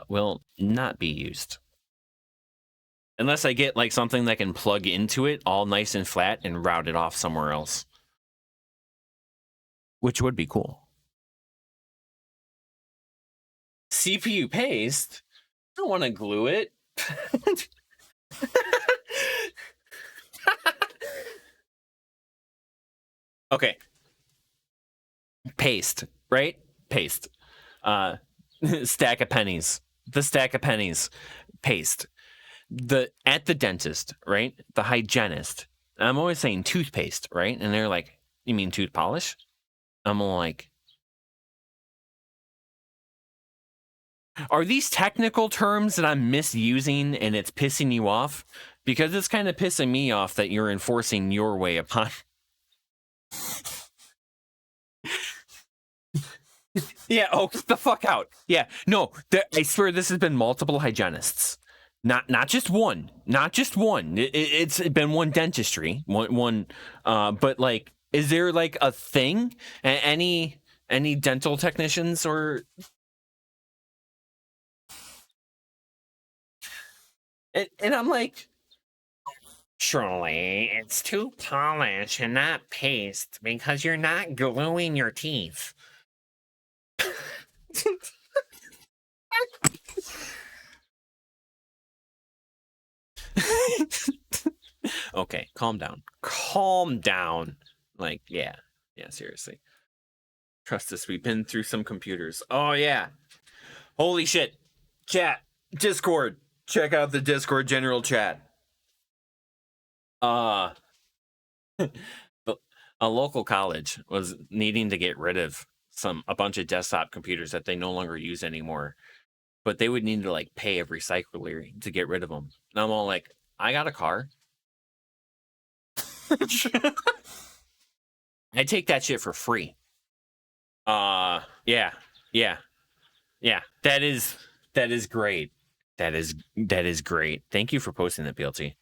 will not be used. Unless I get like something that can plug into it all nice and flat and route it off somewhere else. Which would be cool. CPU paste? I don't want to glue it. Okay. Paste, right? Paste. Stack of pennies. The stack of pennies. Paste. At the dentist, right? The hygienist. I'm always saying toothpaste, right? And they're like, "You mean tooth polish?" I'm like, are these technical terms that I'm misusing and it's pissing you off? Because it's kind of pissing me off that you're enforcing your way upon. Yeah, oh, get the fuck out. Yeah, no, I swear this has been multiple hygienists. Not just one. Not just one. It's been one dentistry. One but like, is there like a thing? Any dental technicians or... And I'm like, surely it's tooth polish and not paste because you're not gluing your teeth. Okay, calm down. Calm down. Like, yeah, seriously. Trust us, we've been through some computers. Oh, yeah. Holy shit. Chat. Discord. Check out the Discord general chat. A local college was needing to get rid of a bunch of desktop computers that they no longer use anymore. But they would need to like pay a recycler to get rid of them. And I'm all like, I got a car. I take that shit for free. Yeah. That is great. That is great. Thank you for posting that, PLT.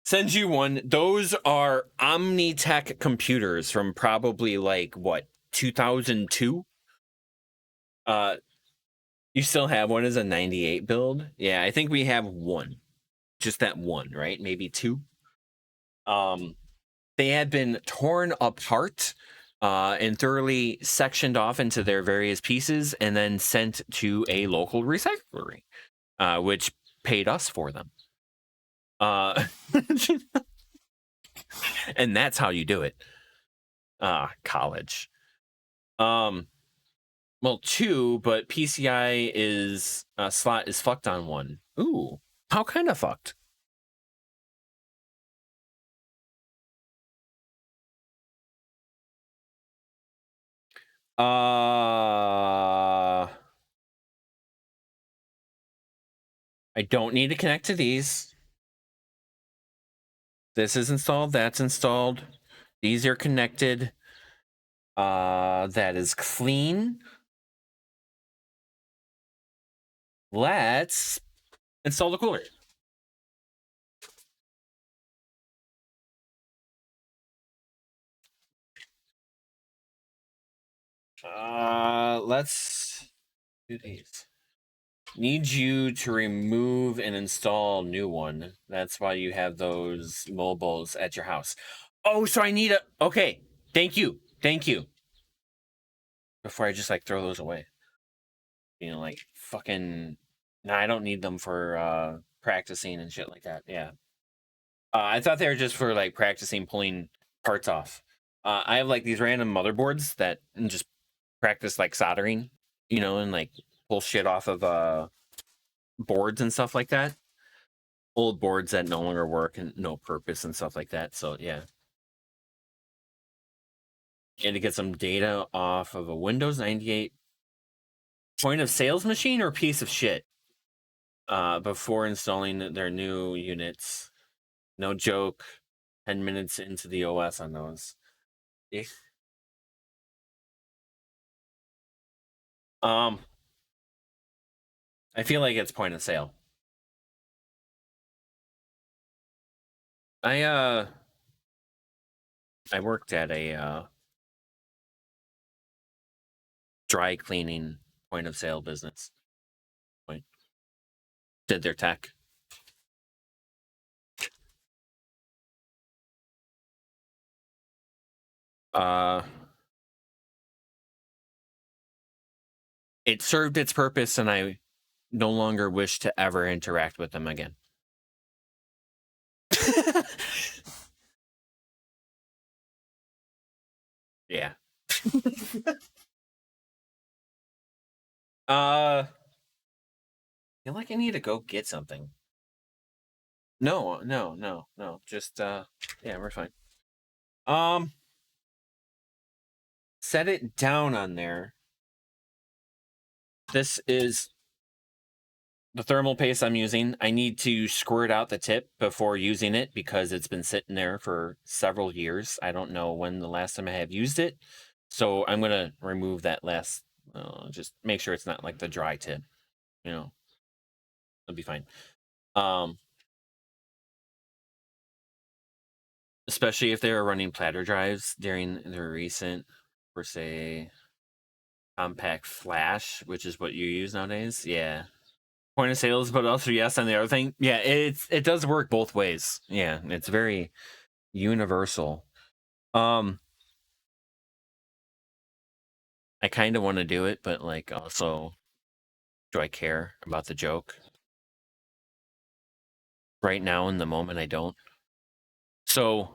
Send you one. Those are Omnitech computers from probably like what, 2002? You still have one as a 98 build? Yeah, I think we have one. Just that one, right? Maybe two. They had been torn apart and thoroughly sectioned off into their various pieces and then sent to a local recyclery, which paid us for them. And that's how you do it. College. Well, two, but PCI is slot is fucked on one. Ooh, how kind of fucked? I don't need to connect to these. This is installed. That's installed. These are connected. That is clean. Let's install the cooler. Let's do these. Need you to remove and install new one. That's why you have those mobiles at your house. Oh, so I need a... Okay, thank you. Before I just like throw those away. You know, like fucking... Nah, I don't need them for practicing and shit like that. Yeah. I thought they were just for like practicing pulling parts off. I have like these random motherboards that and just practice like soldering, you know, and like pull shit off of boards and stuff like that. Old boards that no longer work and no purpose and stuff like that. So yeah. And to get some data off of a Windows 98 point of sales machine or piece of shit before installing their new units. No joke. 10 minutes into the OS on those. I feel like it's point of sale. I worked at a dry cleaning point of sale business. Did their tech. It served its purpose, and I no longer wish to ever interact with them again. Yeah. I feel like I need to go get something. No. Just yeah, we're fine. Set it down on there. This is the thermal paste I'm using. I need to squirt out the tip before using it because it's been sitting there for several years. I don't know when the last time I have used it. So I'm going to remove that last, just make sure it's not like the dry tip, you know, it'll be fine. Especially if they were running platter drives during their recent, per se, compact flash, which is what you use nowadays. Yeah. Point of sales, but also yes on the other thing. Yeah, it does work both ways. Yeah, it's very universal. I kind of want to do it, but like also, do I care about the joke? Right now in the moment, I don't. So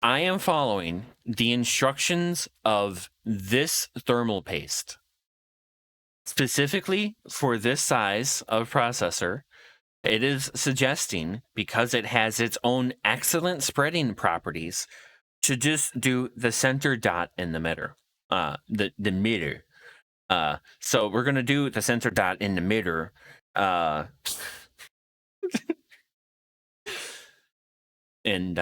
I am following the instructions of this thermal paste. Specifically for this size of processor, it is suggesting, because it has its own excellent spreading properties, to just do the center dot in the middle. The middle. So we're gonna do the center dot in the middle. And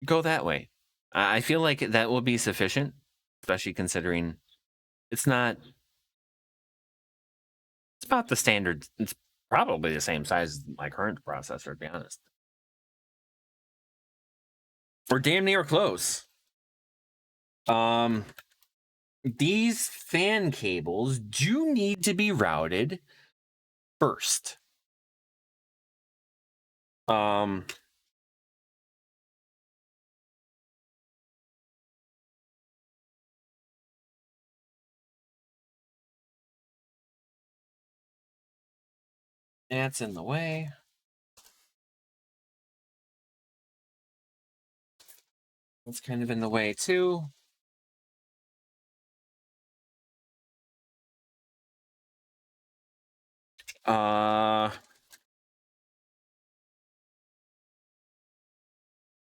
go that way. I feel like that will be sufficient, especially considering it's not. It's about the standard. It's probably the same size as my current processor, to be honest. We're damn near close. These fan cables do need to be routed first. That's in the way. That's kind of in the way too.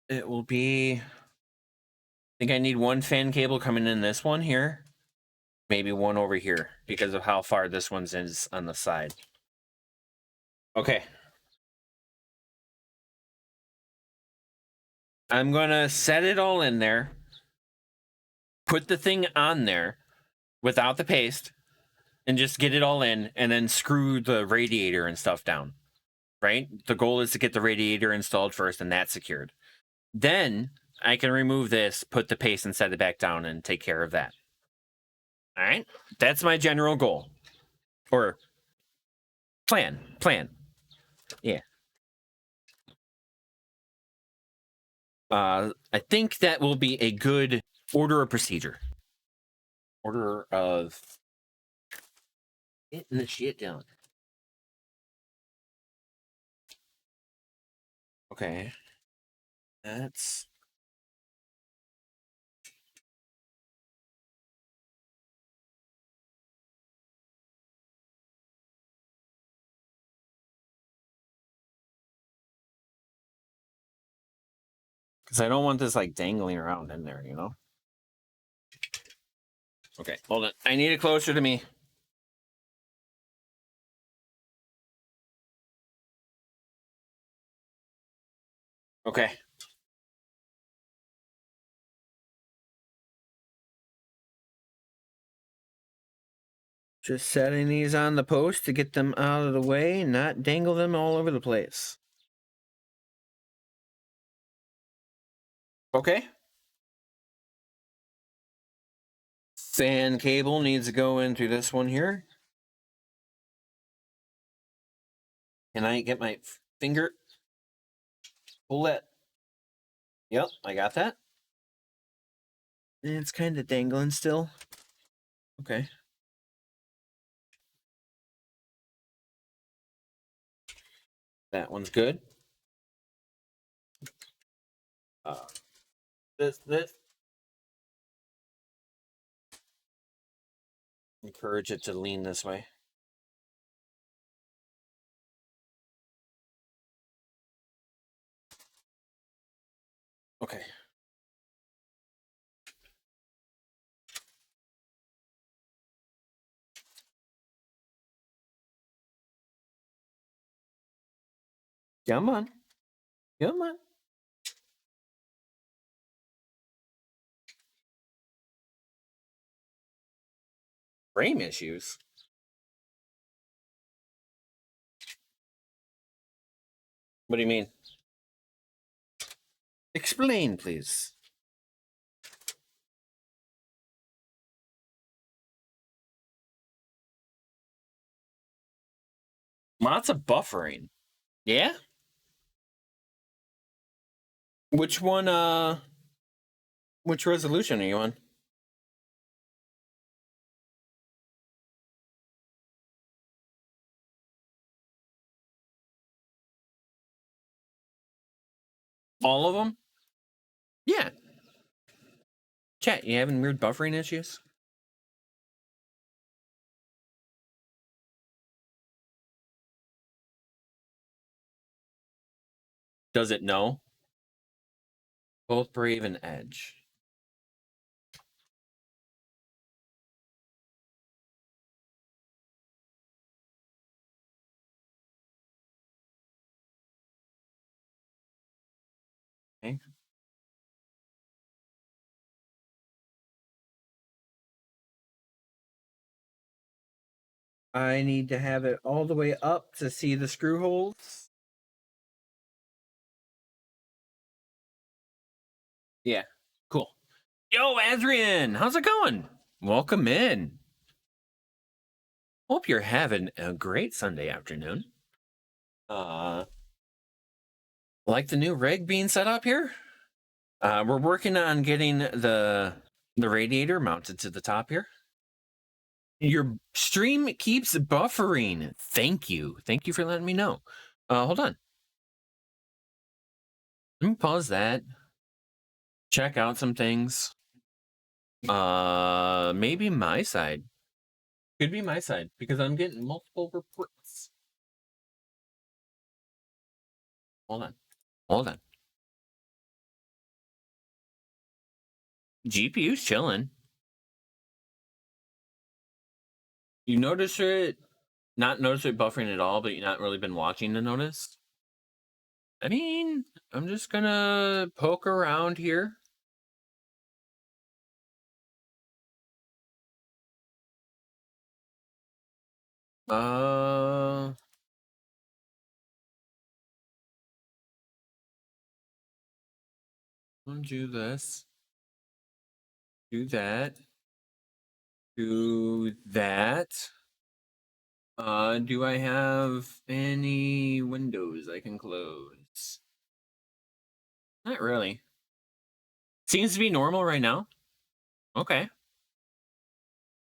It will be. I think I need one fan cable coming in this one here. Maybe one over here because of how far this one's is on the side. Okay. I'm gonna set it all in there. Put the thing on there without the paste and just get it all in and then screw the radiator and stuff down. Right? The goal is to get the radiator installed first and that's secured. Then I can remove this, put the paste and set it back down and take care of that. All right? That's my general goal. Or plan. Yeah. I think that will be a good order of procedure. Order of getting the shit down. Okay. That's because I don't want this like dangling around in there, you know? Okay, hold on. I need it closer to me. Okay. Just setting these on the post to get them out of the way, not dangle them all over the place. Okay. Fan cable needs to go in through this one here. Can I get my finger? Pull it. Yep, I got that. It's kind of dangling still. Okay. That one's good. This. Encourage it to lean this way. Okay. Come on. Come on. Frame issues? What do you mean? Explain, please. Lots of buffering. Yeah? Which one, which resolution are you on? All of them? Yeah. Chat, you having weird buffering issues? Does it know? Both Brave and Edge. Okay. I need to have it all the way up to see the screw holes. Yeah, cool. Yo, Adrian, how's it going? Welcome in. Hope you're having a great Sunday afternoon. Like the new rig being set up here? We're working on getting the radiator mounted to the top here. Your stream keeps buffering. Thank you. Thank you for letting me know. Hold on. Let me pause that. Check out some things. Maybe my side. Could be my side because I'm getting multiple reports. Hold on. Hold on. GPU's chilling. You notice it, not notice it buffering at all, but you've not really been watching to notice? I mean, I'm just gonna poke around here. I'll do this. Do that. Do that. Do I have any windows I can close? Not really. Seems to be normal right now. Okay.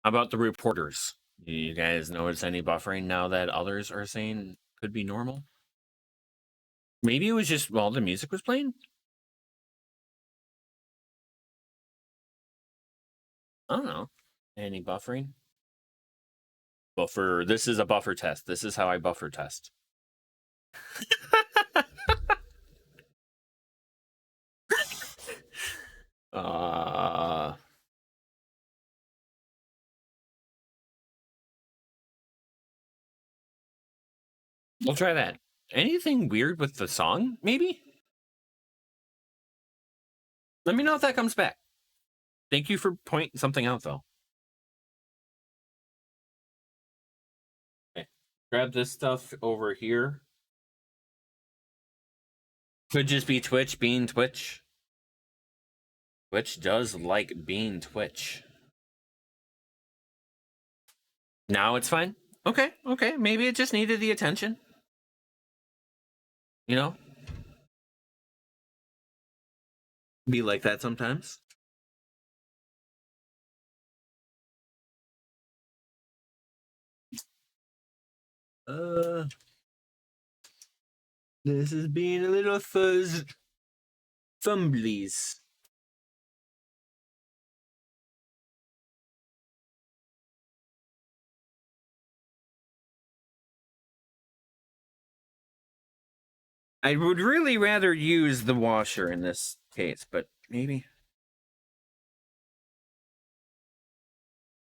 How about the reporters? You guys notice any buffering now that others are saying could be normal? Maybe it was just while the music was playing? I don't know. Any buffering? Buffer. This is a buffer test. This is how I buffer test. We'll try that. Anything weird with the song, maybe? Let me know if that comes back. Thank you for pointing something out, though. Okay. Grab this stuff over here. Could just be Twitch being Twitch. Twitch does like being Twitch. Now it's fine? Okay, okay. Maybe it just needed the attention. You know? Be like that sometimes. This is being a little fumblies. I would really rather use the washer in this case, but maybe.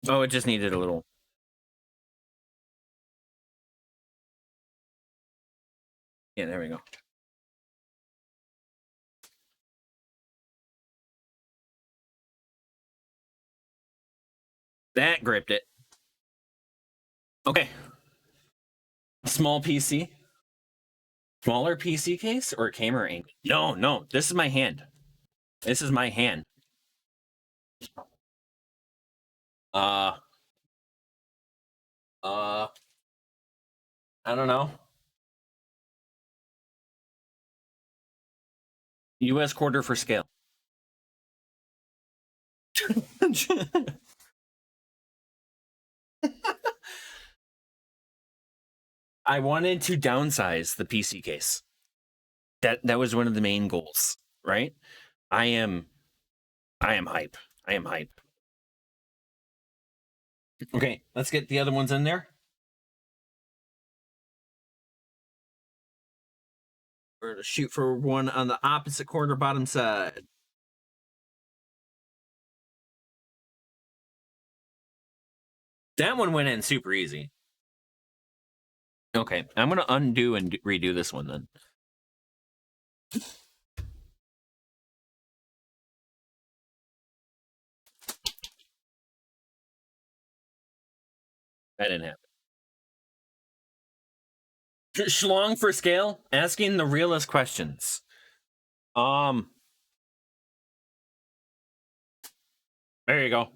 Oh, it just needed a little. Yeah, there we go. That gripped it. Okay. Small PC. Smaller PC case or camera angle? No, no. This is my hand. This is my hand. I don't know. US quarter for scale. I wanted to downsize the PC case. That was one of the main goals, right? I am hype. I am hype. Okay, let's get the other ones in there. We're gonna shoot for one on the opposite corner bottom side. That one went in super easy. Okay, I'm gonna undo and redo this one then. That didn't happen. Schlong for scale, asking the realest questions. There you go.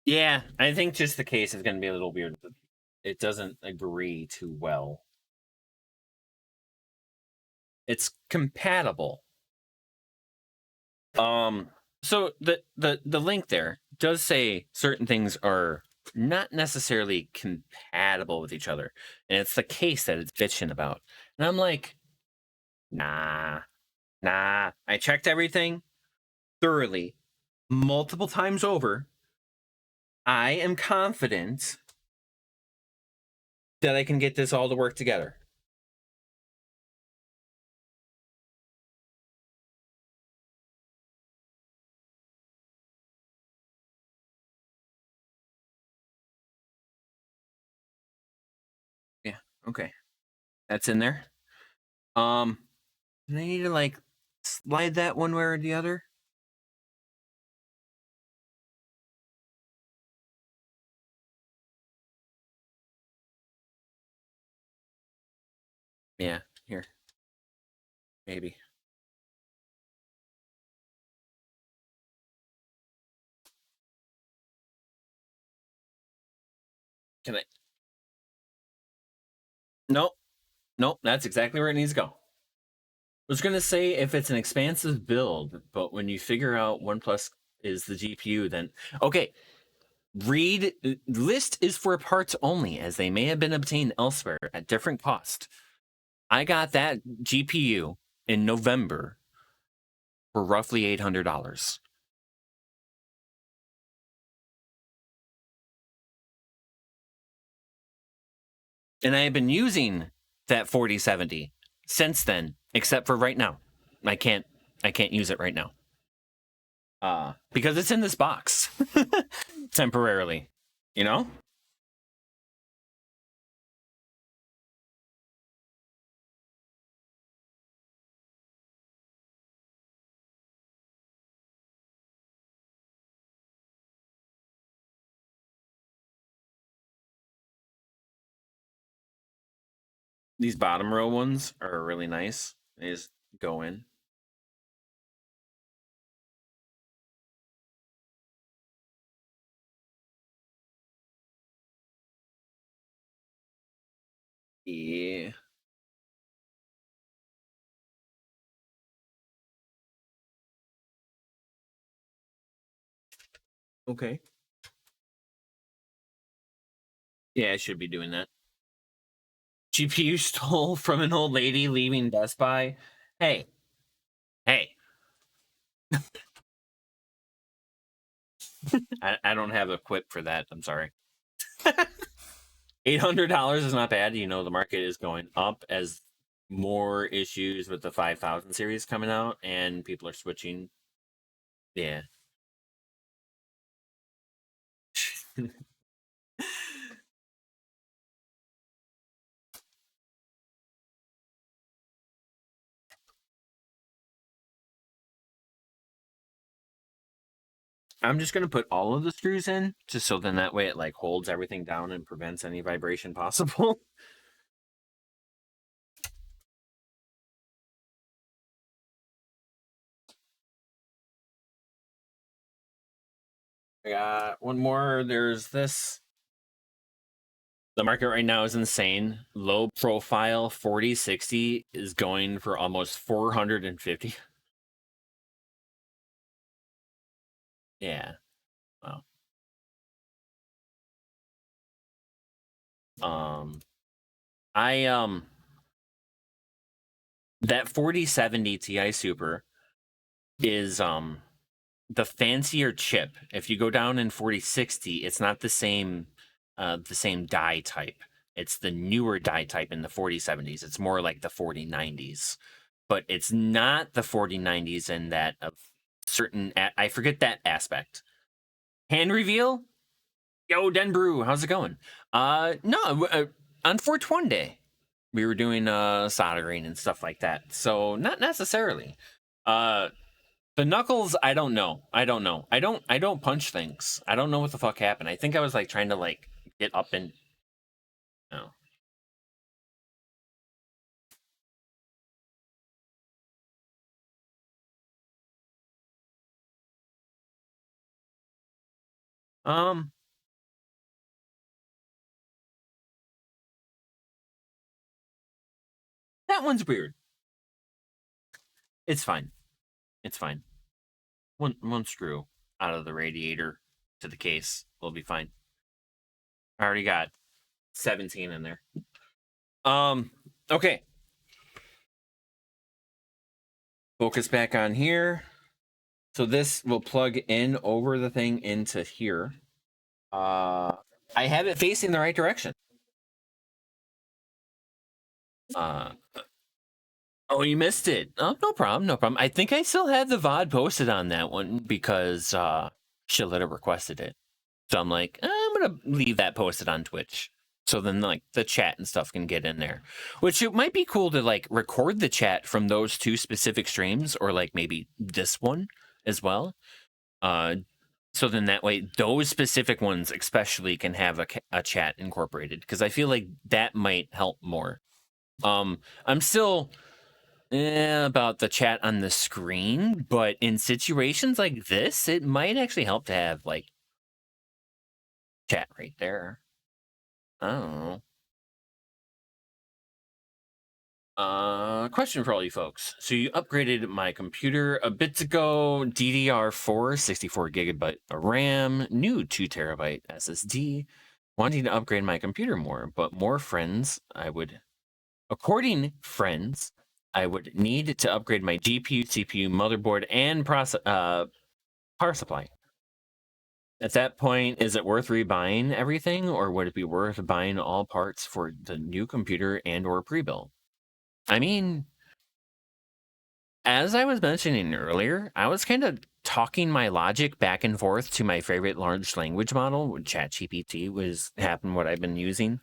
Yeah, I think just the case is going to be a little weird. It doesn't agree too well. It's compatible. So the link there does say certain things are not necessarily compatible with each other, and it's the case that it's bitching about. And I'm like, nah. I checked everything thoroughly, multiple times over. I am confident that I can get this all to work together. Yeah, okay. That's in there. Do I need to like slide that one way or the other? Yeah, here. Maybe. Can I? Nope. Nope, that's exactly where it needs to go. I was going to say if it's an expansive build, but when you figure out OnePlus is the GPU, then okay. Read list is for parts only, as they may have been obtained elsewhere at different cost. I got that GPU in November for roughly $800. And I have been using that 4070 since then, except for right now. I can't use it right now. Because it's in this box temporarily, you know? These bottom row ones are really nice. They just go in. Yeah. Okay. Yeah, I should be doing that. GPU stole from an old lady leaving Best Buy. Hey. Hey. I don't have a quip for that. I'm sorry. $800 is not bad. You know, the market is going up as more issues with the 5000 series coming out and people are switching. Yeah. I'm just going to put all of the screws in just so then that way it like holds everything down and prevents any vibration possible. I got one more. There's this. The market right now is insane. Low profile 4060 is going for almost 450. Yeah. Wow. That 4070 Ti Super is the fancier chip. If you go down in 4060, it's not the same die type. It's the newer die type in the 4070s. It's more like the 4090s. But it's not the 4090s in that of certain I forget that aspect. Hand reveal? Yo, Denbrew, how's it going? No, on 420 day, we were doing soldering and stuff like that. So not necessarily. The knuckles, I don't know. I don't punch things. I don't know what the fuck happened. I think I was like trying to like get up and no. That one's weird. It's fine. It's fine. One screw out of the radiator to the case will be fine. I already got 17 in there. Okay. Focus back on here. So this will plug in over the thing into here. I have it facing the right direction. Oh, you missed it. Oh, no problem, no problem. I think I still have the VOD posted on that one because Shalita requested it. So I'm like, I'm gonna leave that posted on Twitch. So then like the chat and stuff can get in there. Which it might be cool to like record the chat from those two specific streams or like maybe this one as well. So then that way those specific ones especially can have a chat incorporated because I feel like that might help more. I'm still about the chat on the screen, but in situations like this, it might actually help to have like chat right there. I don't know. Question for all you folks. So you upgraded my computer a bit ago, DDR4, 64 gigabyte of RAM, new 2 terabyte SSD, wanting to upgrade my computer more, but more friends, according friends, I would need to upgrade my GPU, CPU, motherboard, and power supply. At that point, is it worth rebuying everything, or would it be worth buying all parts for the new computer and or pre-built? I mean, as I was mentioning earlier, I was kind of talking my logic back and forth to my favorite large language model, ChatGPT was what I've been using.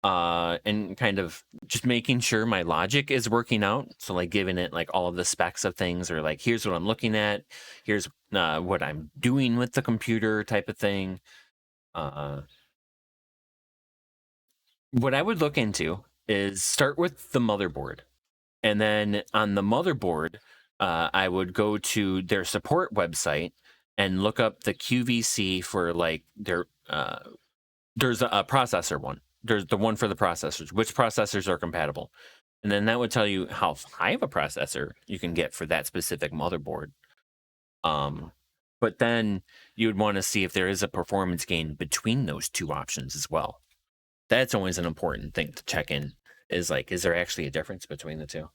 And kind of just making sure my logic is working out. So like giving it like all of the specs of things or like, here's what I'm looking at. Here's what I'm doing with the computer type of thing. What I would look into is start with the motherboard. And then on the motherboard, I would go to their support website and look up the QVC for like there's a processor one. there's the one for the processors, which processors are compatible. And then that would tell you how high of a processor you can get for that specific motherboard. But then you would want to see if there is a performance gain between those two options as well. That's always an important thing to check in, is like, is there actually a difference between the two?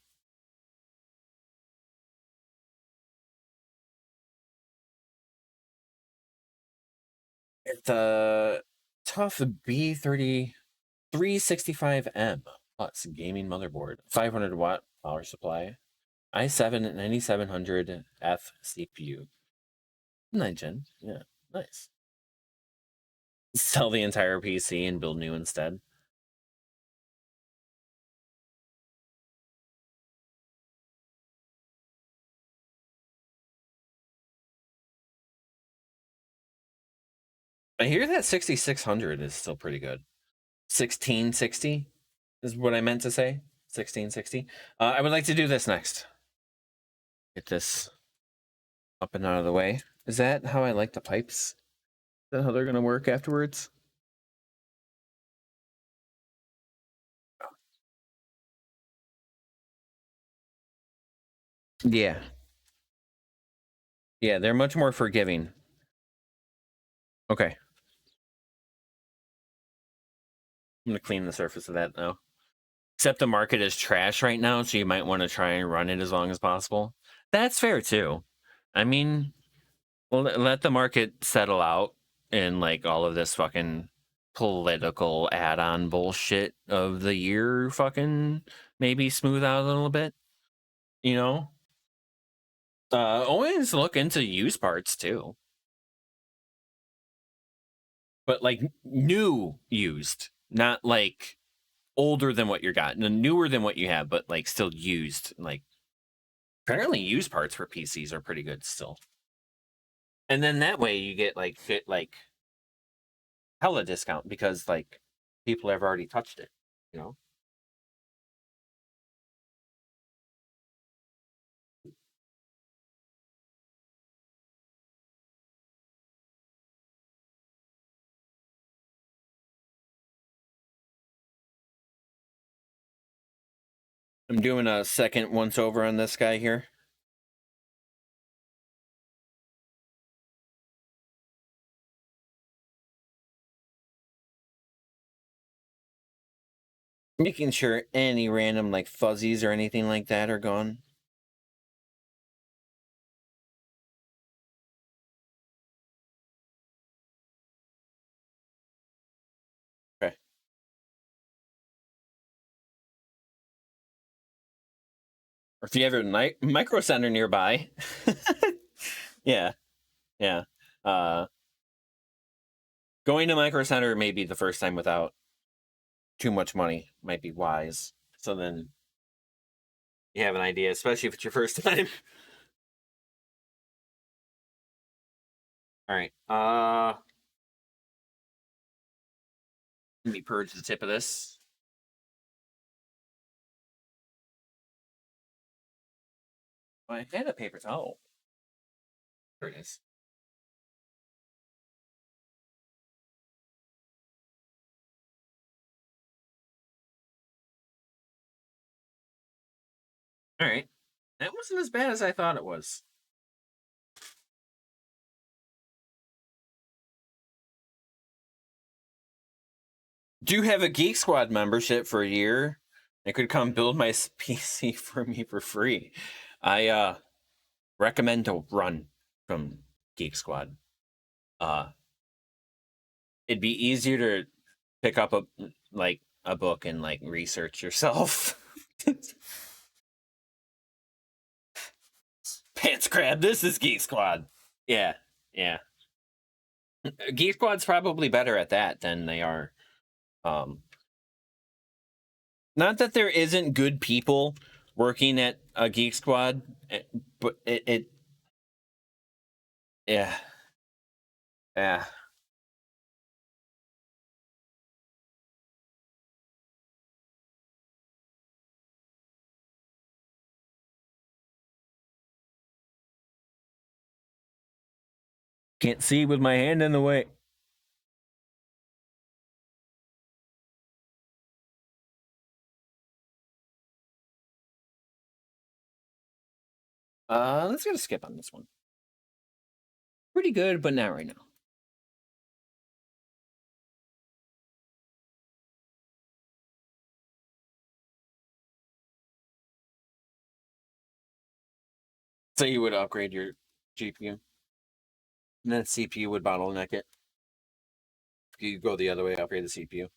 The TUF B365M-PLUS gaming motherboard, 500 watt power supply, i7 9700F CPU. 9 gen, yeah, nice. Sell the entire PC and build new instead. I hear that 6600 is still pretty good. 1660 is what I meant to say. 1660. I would like to do this next. Get this up and out of the way. Is that how I like the pipes? Is that how they're going to work afterwards? Yeah. Yeah, they're much more forgiving. Okay. I'm going to clean the surface of that now. Except the market is trash right now, so you might want to try and run it as long as possible. That's fair, too. I mean, well, let the market settle out and, like, all of this fucking political add-on bullshit of the year fucking maybe smooth out a little bit, you know? Always look into used parts, too. But, like, new used, not, like, older than what you got, newer than what you have, but like still used. Like apparently used parts for PCs are pretty good still. And then that way you get like hella discount because like people have already touched it, you know? I'm doing a second once over on this guy here. Making sure any random like fuzzies or anything like that are gone. Okay. Or if you have a micro center nearby. Yeah. Yeah. Going to micro center may be the first time without too much money might be wise. So then you have an idea, especially if it's your first time. All right. Let me purge the tip of this. Oh, I had a paper towel. There it is. All right. That wasn't as bad as I thought it was. Do have a Geek Squad membership for a year. They could come build my PC for me for free. I recommend to run from Geek Squad. It'd be easier to pick up a book and like research yourself. Pants crab, this is Geek Squad. Yeah, yeah. Geek Squad's probably better at that than they are. Not that there isn't good people working at a Geek Squad, but yeah. Yeah. Can't see with my hand in the way. Let's get a skip on this one. Pretty good, but not right now. So you would upgrade your GPU, and then CPU would bottleneck it. You go the other way, upgrade the CPU.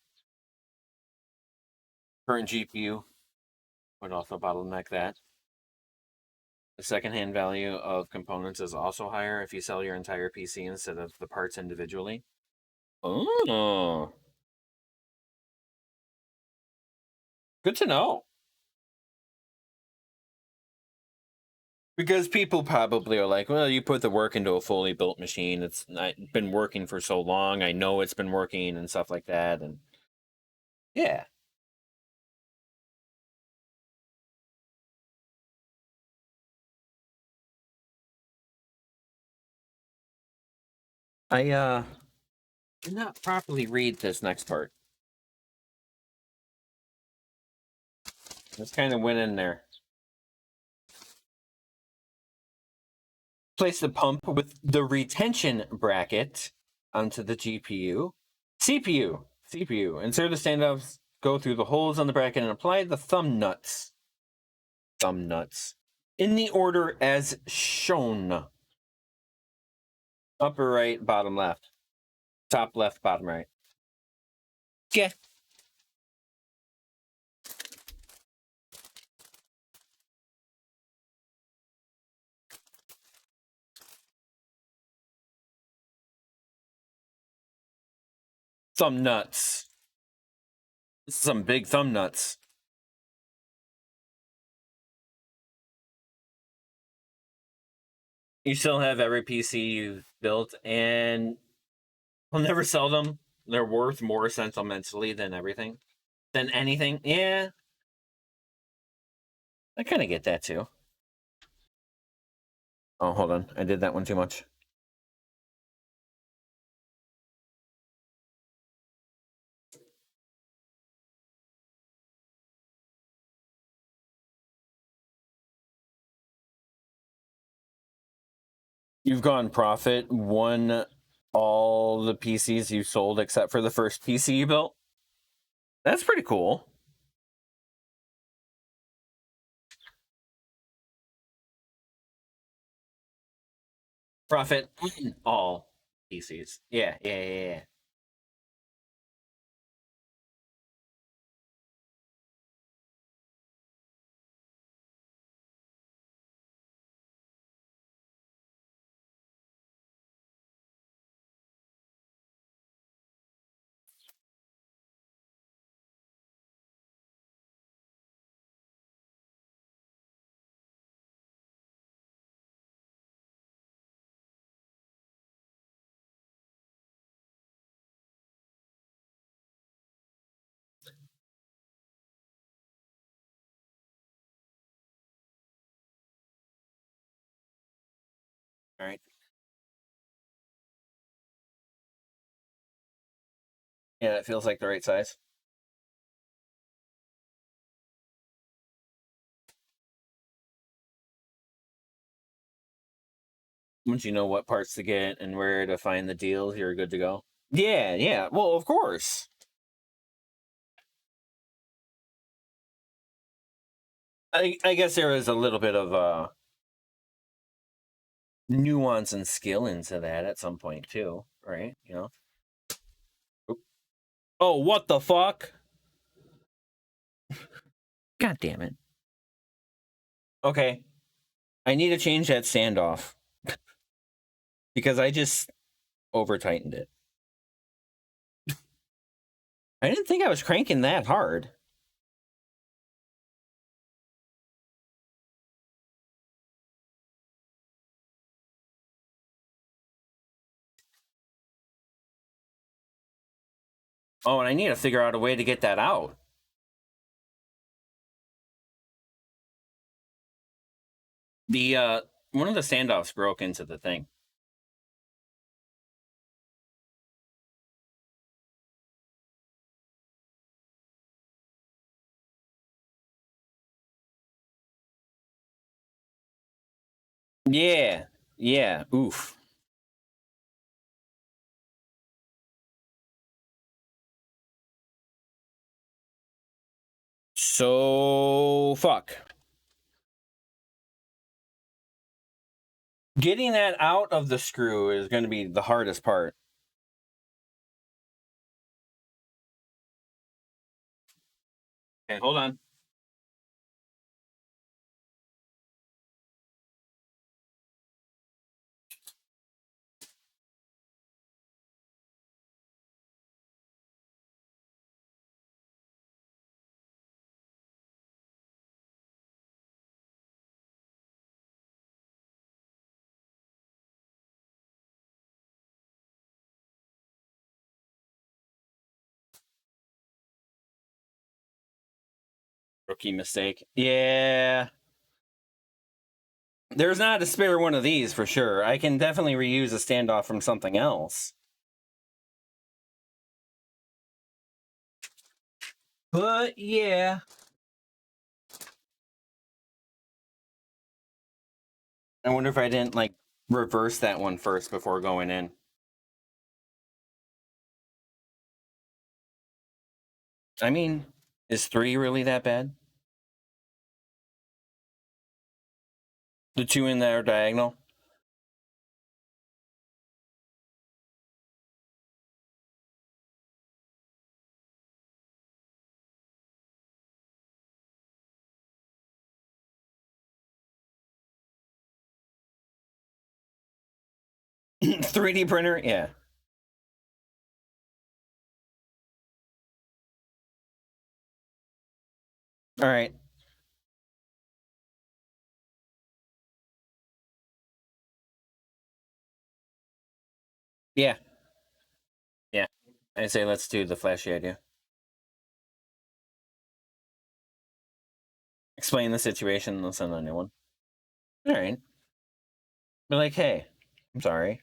Current GPU would also bottleneck that. The secondhand value of components is also higher if you sell your entire PC instead of the parts individually. Oh, good to know. Because people probably are like, well, you put the work into a fully built machine. It's not been working for so long. I know it's been working and stuff like that. And yeah. I did not properly read this next part. Just kind of went in there. Place the pump with the retention bracket onto the GPU. CPU. Insert the standoffs, go through the holes on the bracket, and apply the thumb nuts. In the order as shown. Upper right, bottom left. Top left, bottom right. Yeah. Thumb nuts. This is some big thumb nuts. You still have every PC you've built, and we'll never sell them. They're worth more sentimentally than everything. Than anything. Yeah. I kind of get that too. Oh, hold on. I did that one too much. You've gone profit, won all the PCs you sold except for the first PC you built. That's pretty cool. Profit on all PCs. Yeah. All right. Yeah, it feels like the right size. Once you know what parts to get and where to find the deals, you're good to go. Yeah. Well, of course. I guess there is a little bit of nuance and skill into that at some point too, right? You know. Oh, what the fuck? God damn it. Okay. I need to change that standoff. Because I just over tightened it. I didn't think I was cranking that hard. Oh, and I need to figure out a way to get that out. The one of the standoffs broke into the thing. Yeah. Yeah. Oof. So fuck. Getting that out of the screw is going to be the hardest part. Okay, hold on. Rookie mistake. Yeah. There's not a spare one of these for sure. I can definitely reuse a standoff from something else. But yeah. I wonder if I didn't like reverse that one first before going in. I mean, is 3 really that bad? The 2 in there diagonal? $3D printer? Yeah. All right. Yeah. Yeah. I say let's do the flashy idea. Explain the situation and they'll send a new one. All right. Be like, hey, I'm sorry.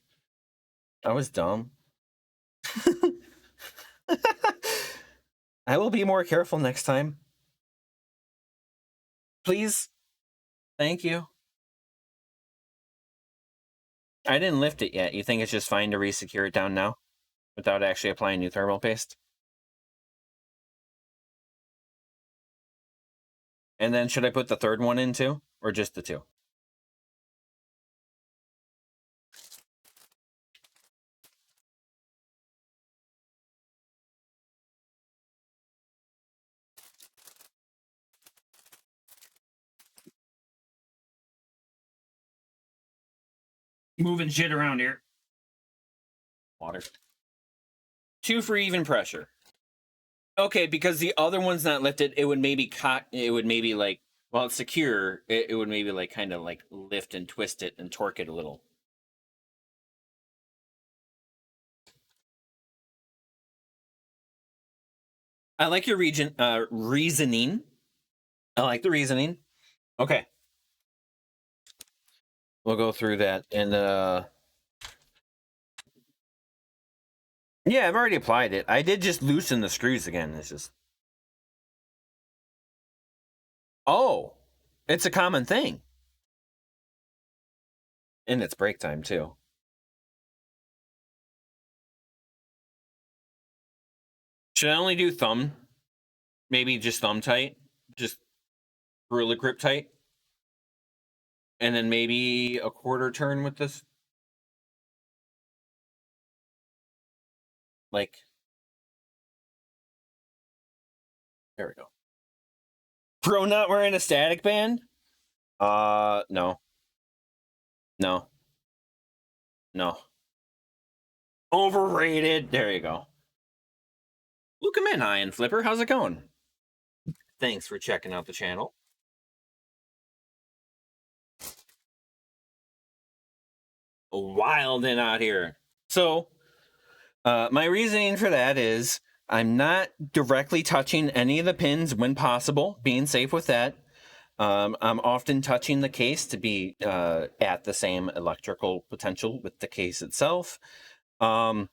I was dumb. I will be more careful next time. Please. Thank you. I didn't lift it yet. You think it's just fine to re-secure it down now without actually applying new thermal paste? And then should I put the third one in too, or just the 2? Moving shit around here. Water. 2 for even pressure. Okay, because the other one's not lifted, it would maybe like, while it's secure, it would maybe like kind of like lift and twist it and torque it a little. I like your reasoning. I like the reasoning. Okay. We'll go through that and yeah, I've already applied it. I did just loosen the screws again. It's just oh, it's a common thing. And it's break time too. Should I only do thumb? Maybe just thumb tight? Just Gorilla Grip tight? And then maybe a quarter turn with this? Like, there we go. Pro not wearing a static band? No. No. No. Overrated. There you go. Welcome in, Iron Flipper. How's it going? Thanks for checking out the channel. Wilding out here. So, my reasoning for that is I'm not directly touching any of the pins when possible, being safe with that. I'm often touching the case to be at the same electrical potential with the case itself. And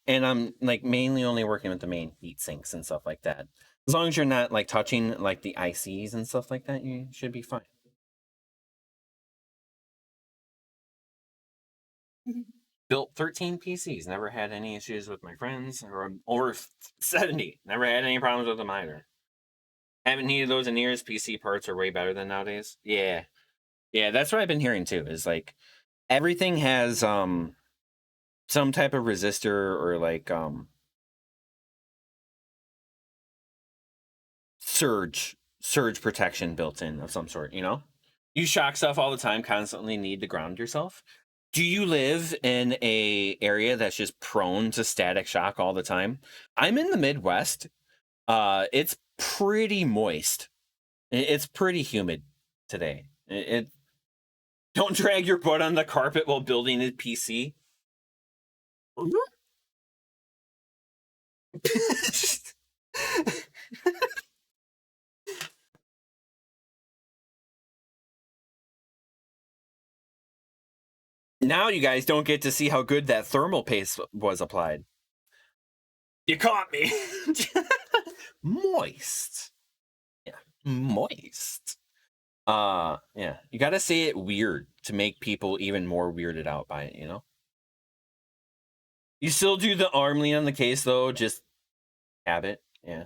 I'm like mainly only working with the main heat sinks and stuff like that. As long as you're not like touching like the ICs and stuff like that, you should be fine. Built 13 PCs. Never had any issues with my friends. Or over 70. Never had any problems with them either. Haven't needed those in years. PC parts are way better than nowadays. Yeah. Yeah, that's what I've been hearing too. Is like everything has some type of resistor or like surge protection built in of some sort, you know? You shock stuff all the time, constantly need to ground yourself. Do you live in a area that's just prone to static shock all the time? I'm in the Midwest. It's pretty moist. It's pretty humid today. Don't drag your butt on the carpet while building a PC. Now you guys don't get to see how good that thermal paste was applied. You caught me. Moist. Yeah, moist. Yeah, you got to say it weird to make people even more weirded out by it, you know? You still do the arm lean on the case, though, just have it, yeah.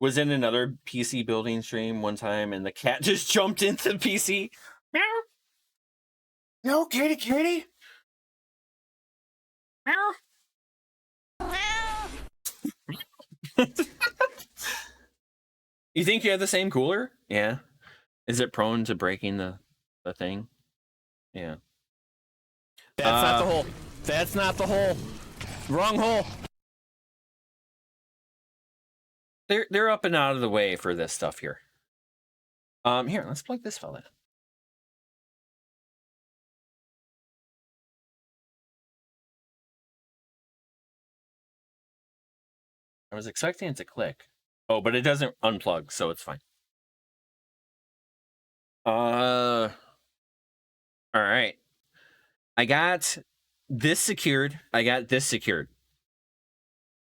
Was in another PC building stream one time, and the cat just jumped into the PC. Meow. No, kitty. Meow. You think you have the same cooler? Yeah. Is it prone to breaking the thing? Yeah. That's not the hole. That's not the hole. Wrong hole. They're up and out of the way for this stuff here. Here, let's plug this fella in. I was expecting it to click. Oh, but it doesn't unplug, so it's fine. All right. I got this secured.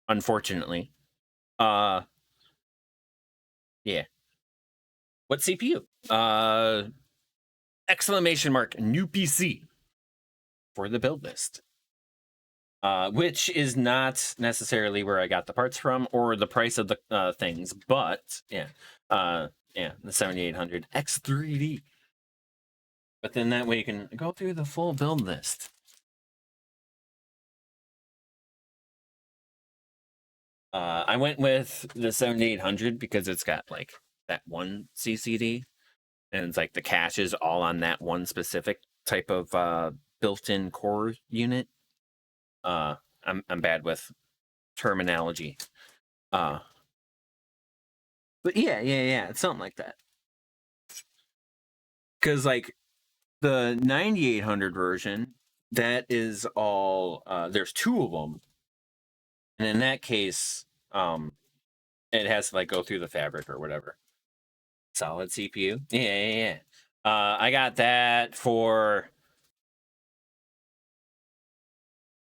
Unfortunately. Yeah. What CPU? Exclamation mark, new PC for the build list. Which is not necessarily where I got the parts from or the price of the things, but yeah. Yeah, the 7800 X3D. But then that way you can go through the full build list. I went with the 7800 because it's got like that one CCD, and it's like the cache is all on that one specific type of built-in core unit. I'm bad with terminology. But yeah, it's something like that. Because like the 9800 version, that is all. There's two of them, and in that case, it has to like go through the fabric or whatever. Solid CPU. Yeah. I got that for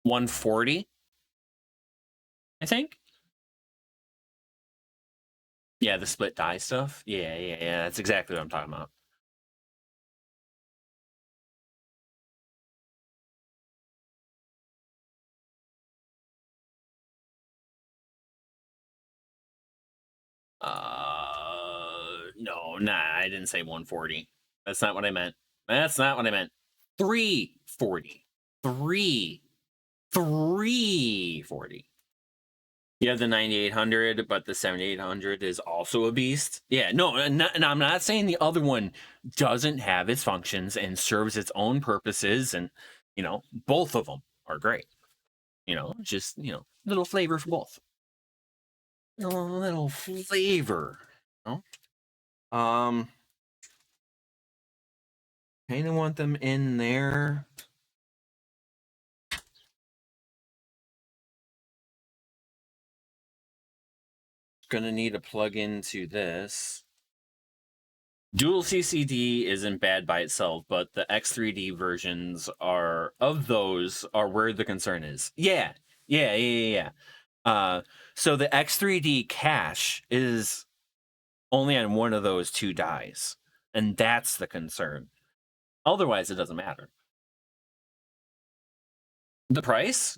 $140, I think. Yeah, the split die stuff. Yeah. That's exactly what I'm talking about. No, I didn't say 140. That's not what I meant. 340. 340. You have the 9800, but the 7800 is also a beast. Yeah, no, and I'm not saying the other one doesn't have its functions and serves its own purposes, and you know, both of them are great. You know, just little flavor for both. A little flavor. You know? Kind of want them in there. Gonna need a plug into this. Dual CCD isn't bad by itself, but the X3D versions are where the concern is. Yeah. So the X3D cache is only on one of those two dies, and that's the concern. Otherwise, it doesn't matter. The price?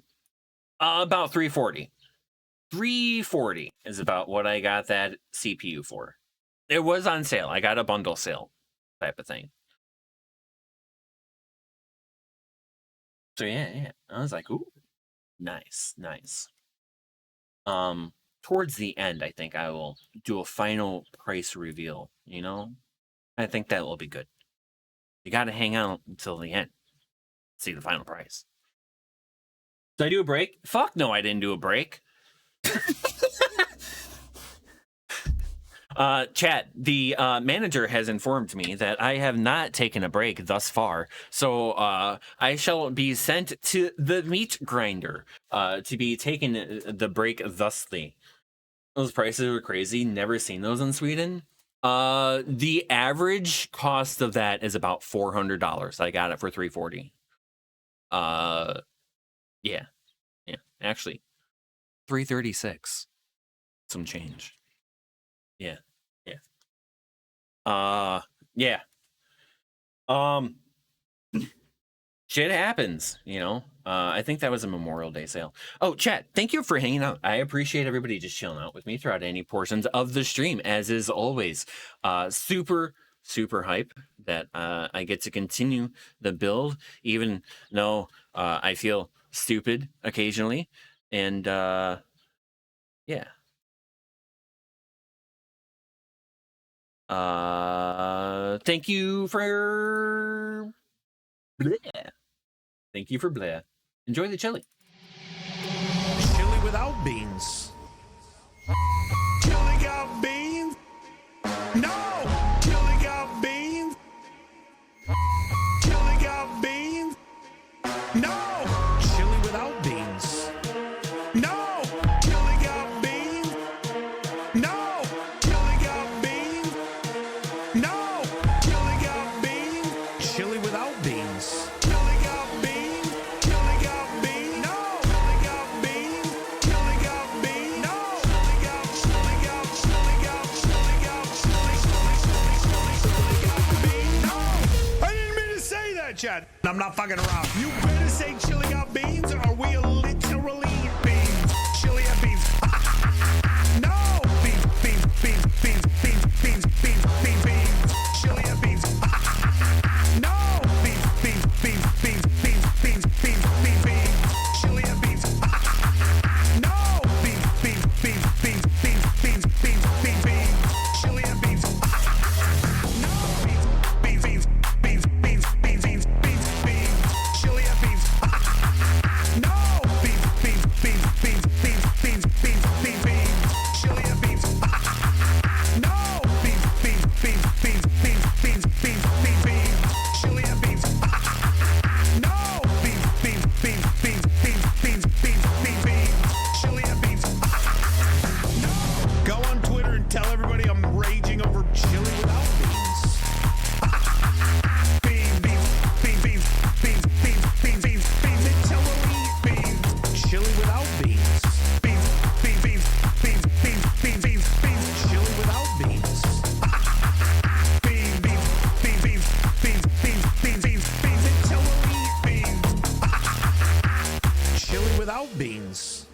About $340. $340 is about what I got that CPU for. It was on sale. I got a bundle sale type of thing. So yeah. I was like, ooh, nice. Towards the end, I think I will do a final price reveal, you know? I think that will be good. You got to hang out until the end. See the final price. Did I do a break? Fuck no, I didn't do a break. Chat, the manager has informed me that I have not taken a break thus far, so I shall be sent to the meat grinder to be taking the break thusly. Those prices were crazy. Never seen those in Sweden. The average cost of that is about $400. I got it for $340. Yeah. Actually, $336. Some change. Yeah. Shit happens, you know. I think that was a Memorial Day sale. Oh, chat, thank you for hanging out. I appreciate everybody just chilling out with me throughout any portions of the stream, as is always. Super hype that I get to continue the build, even though I feel stupid occasionally. And yeah. Thank you for bleh. Thank you for bleh. Enjoy the chili. Chili without beans. Chili got beans? No! Chili got beans? Chili got beans? No! Chili without beans. No! Chili got beans? No! Chili got beans? No! Chili got beans? Chili without beans. Chili got beans? Chili got beans? No! Chili got beans? Chili got beans? No! Chili got beans? No! I didn't mean to say that, Chad. I'm not fucking around. You better say chili got beans, or we literally beans. Chili got beans. No! Beans. Chili got beans. No! Beans. Chili got beans. No! Beans. Chili got beans. Go on Twitter and tell everybody I'm raging over chili without beans. Beans. Until we eat beans. Chili without beans. Beans. Chili without beans. Beans. Until we eat beans. Chili without beans.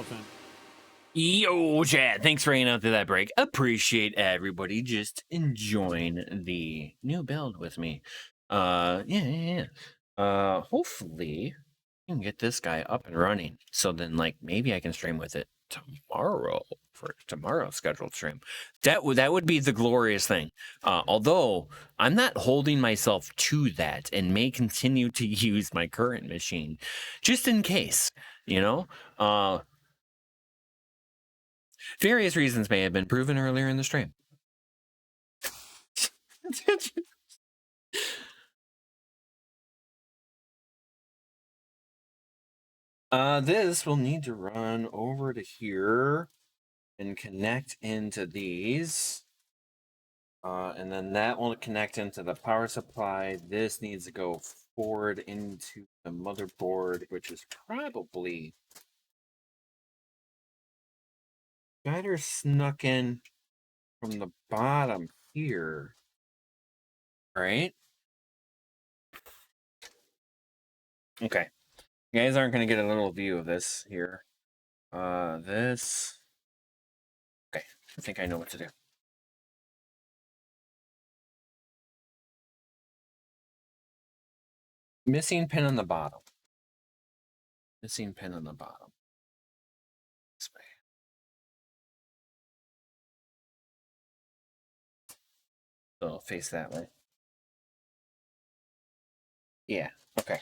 elephant. Yo, chat. Thanks for hanging out through that break. Appreciate everybody just enjoying the new build with me. Yeah. Hopefully I can get this guy up and running. So then, like, maybe I can stream with it tomorrow for tomorrow's scheduled stream. That would be the glorious thing. Although I'm not holding myself to that and may continue to use my current machine just in case, you know. Various reasons may have been proven earlier in the stream. This will need to run over to here and connect into these. And then that will connect into the power supply. This needs to go forward into the motherboard, which is probably better snuck in from the bottom here. Right? Okay. You guys aren't going to get a little view of this here. This. Okay, I think I know what to do. Missing pin on the bottom. Missing pin on the bottom. This way. So it'll face that way. Yeah, okay.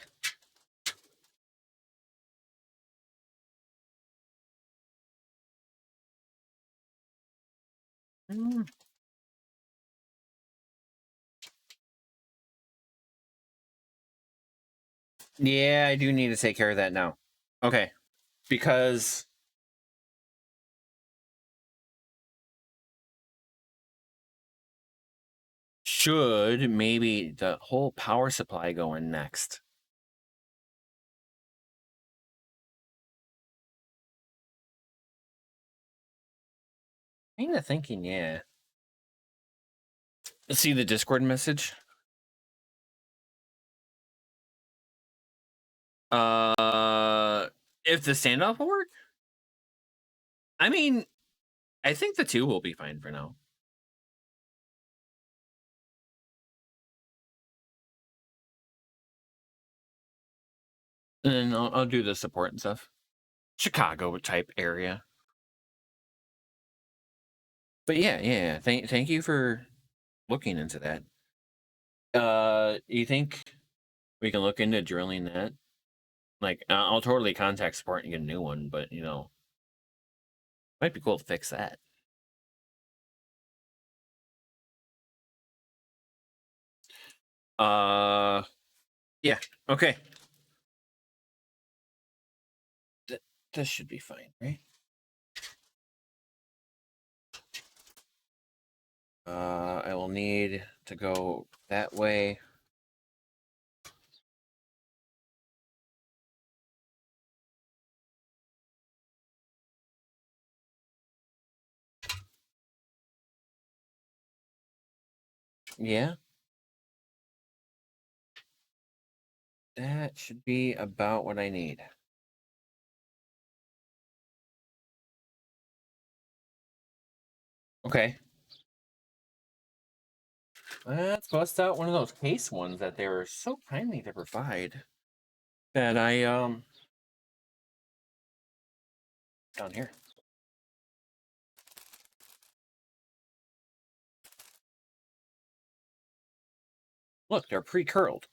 Yeah, I do need to take care of that now. Okay, because should maybe the whole power supply go in next? Kind of thinking, yeah. Let's see the Discord message. If the standoff will work? I mean, I think the 2 will be fine for now. And then I'll do the support and stuff. Chicago type area. But yeah. Thank you for looking into that. You think we can look into drilling that? Like, I'll totally contact support and get a new one, but you know, might be cool to fix that. Yeah, okay. This should be fine, right? I will need to go that way. Yeah. That should be about what I need. Okay. Let's bust out one of those case ones that they were so kindly to provide. That I, down here. Look, they're pre-curled.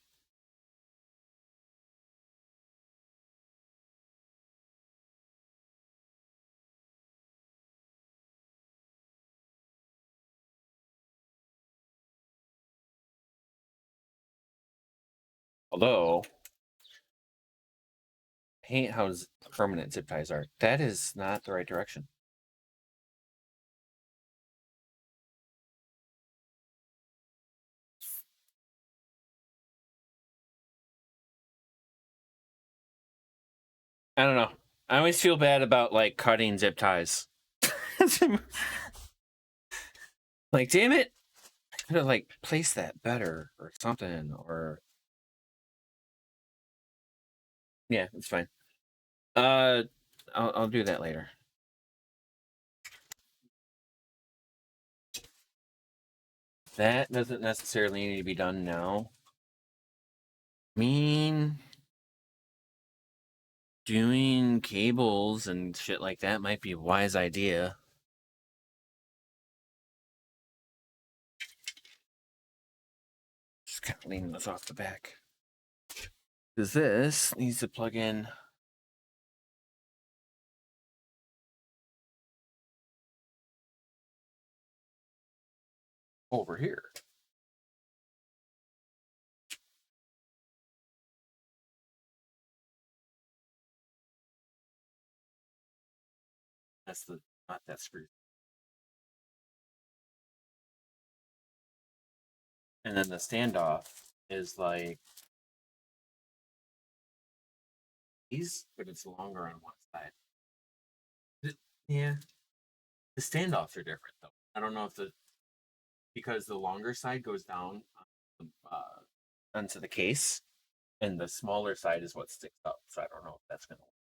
Although, I hate how permanent zip ties are. That is not the right direction. I don't know. I always feel bad about, like, cutting zip ties. Like, damn it. I could have, like, placed that better or something, or... Yeah, it's fine. I'll do that later. That doesn't necessarily need to be done now. I mean, doing cables and shit like that might be a wise idea. Just kind of leaning this off the back. Because this needs to plug in. Over here. That's the, not that screw. And then the standoff is like these, but it's longer on one side. Yeah. The standoffs are different though. I don't know if because the longer side goes down onto the case, and the smaller side is what sticks up. So I don't know if that's gonna work.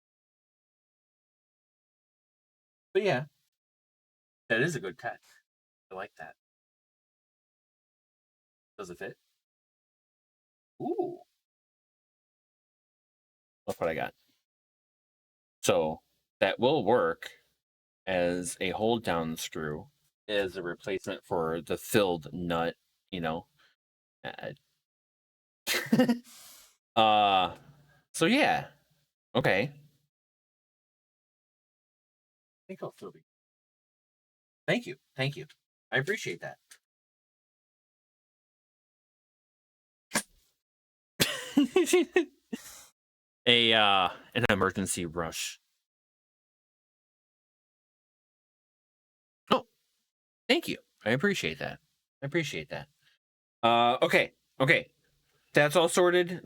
But yeah, that is a good catch. I like that. Does it fit? Ooh. Look what I got. So that will work as a hold down screw as a replacement for the filled nut, you know. So yeah. Okay. I think I'll still be. Thank you. Thank you. I appreciate that. An emergency rush. Oh, thank you. I appreciate that. I appreciate that. Okay. That's all sorted.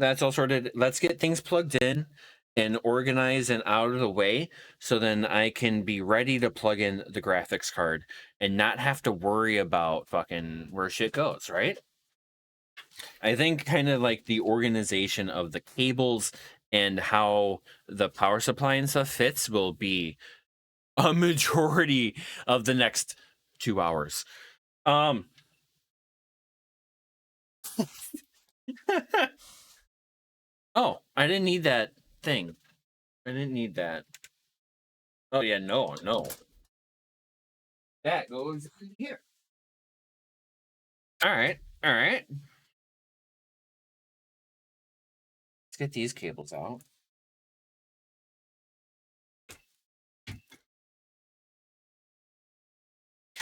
Let's get things plugged in and organized and out of the way, so then I can be ready to plug in the graphics card and not have to worry about fucking where shit goes, right? I think kind of like the organization of the cables and how the power supply and stuff fits will be a majority of the next 2 hours. Oh, I didn't need that thing. I didn't need that. Oh yeah, no. That goes in here. All right. Let's get these cables out.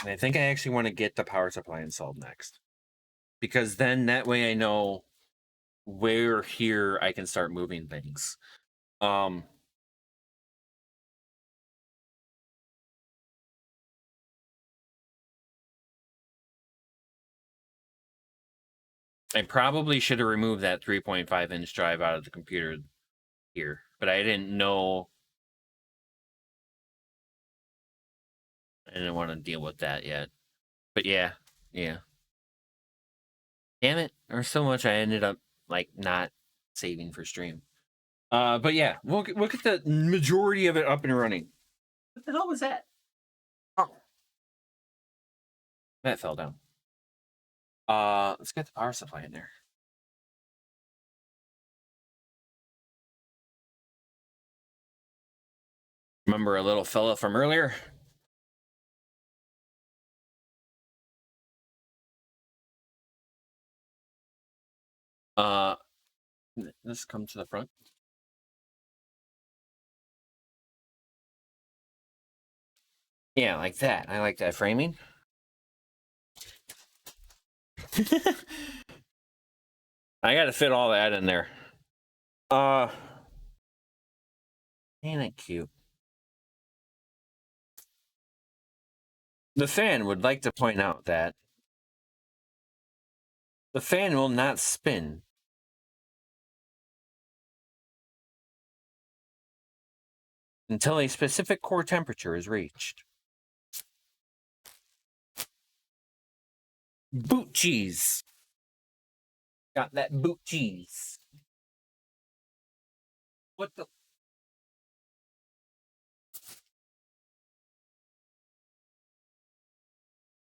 And I think I actually want to get the power supply installed next, because then that way I know where here I can start moving things. I probably should have removed that 3.5-inch drive out of the computer here, but I didn't know. I didn't want to deal with that yet. But yeah. Damn it. There's so much I ended up like not saving for stream. But yeah, we'll get the majority of it up and running. What the hell was that? Oh. That fell down. Let's get the power supply in there. Remember a little fella from earlier? Let's come to the front. Yeah, like that. I like that framing. I gotta fit all that in there. Ain't it cute? The fan would like to point out that the fan will not spin until a specific core temperature is reached. Boot cheese. Got that boot cheese. What the?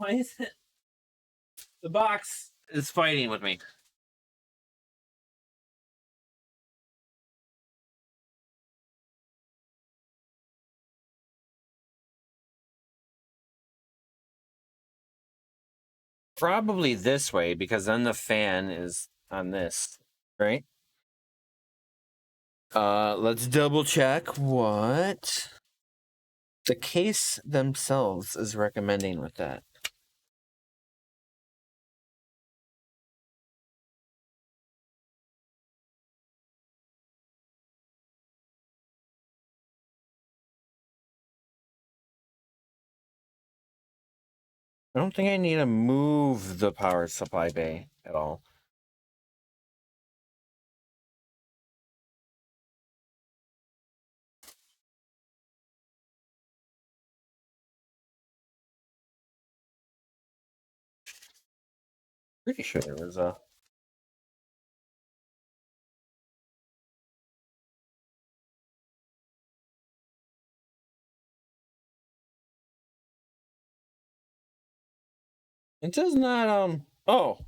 Why is it? The box is fighting with me. Probably this way, because then the fan is on this, right? Let's double check what the case themselves is recommending with that. I don't think I need to move the power supply bay at all. Pretty sure there was a... It does not, oh.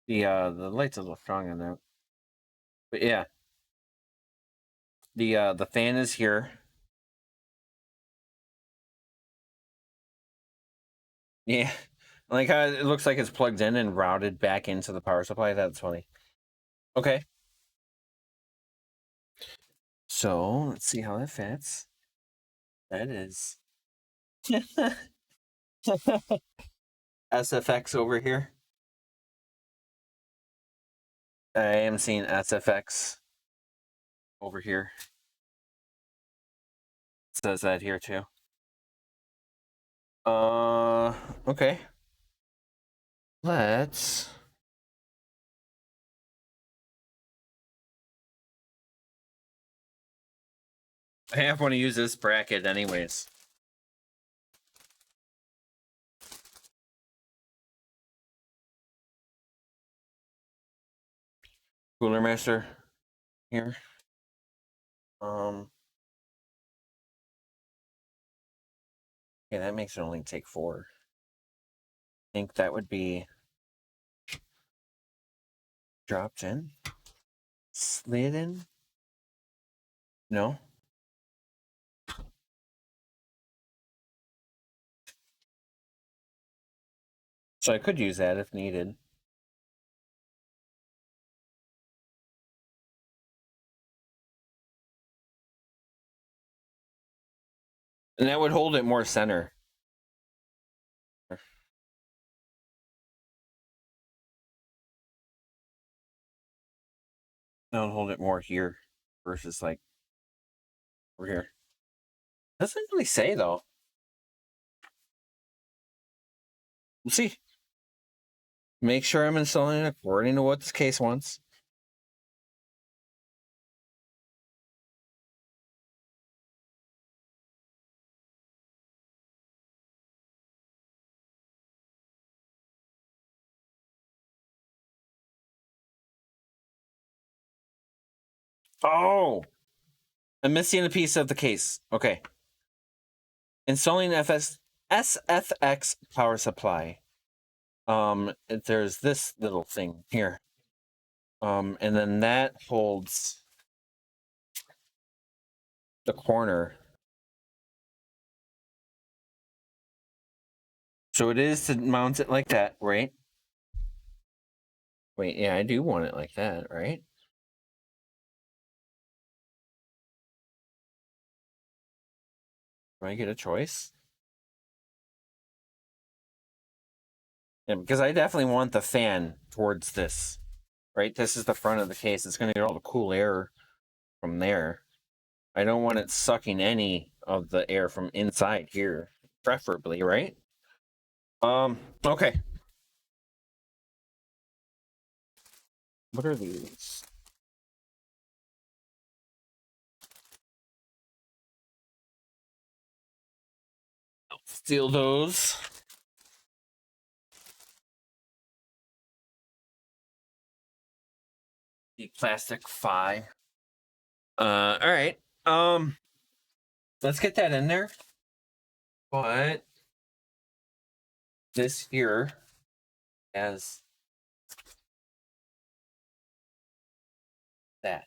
The light's a little strong on that. But yeah. The fan is here. Yeah. Like how it looks like it's plugged in and routed back into the power supply. That's funny. Okay. So let's see how that fits. That is SFX over here. I am seeing SFX over here. It says that here too. Okay. Let's... I have want to use this bracket anyways. Cooler master here. Yeah, that makes it only take 4. I think that would be dropped in, slid in. No. So I could use that if needed. And that would hold it more center. That would hold it more here versus like over here. Doesn't really say though. We'll see. Make sure I'm installing it according to what this case wants. Oh, I'm missing a piece of the case. Okay. Installing SFX power supply. There's this little thing here. And then that holds the corner. So it is to mount it like that, right? Wait, yeah, I do want it like that, right? Do I get a choice? Yeah, because I definitely want the fan towards this, right? This is the front of the case. It's going to get all the cool air from there. I don't want it sucking any of the air from inside here, preferably, right? Okay. What are these? I'll steal those. The plastic phi. All right. Let's get that in there. But this here has that.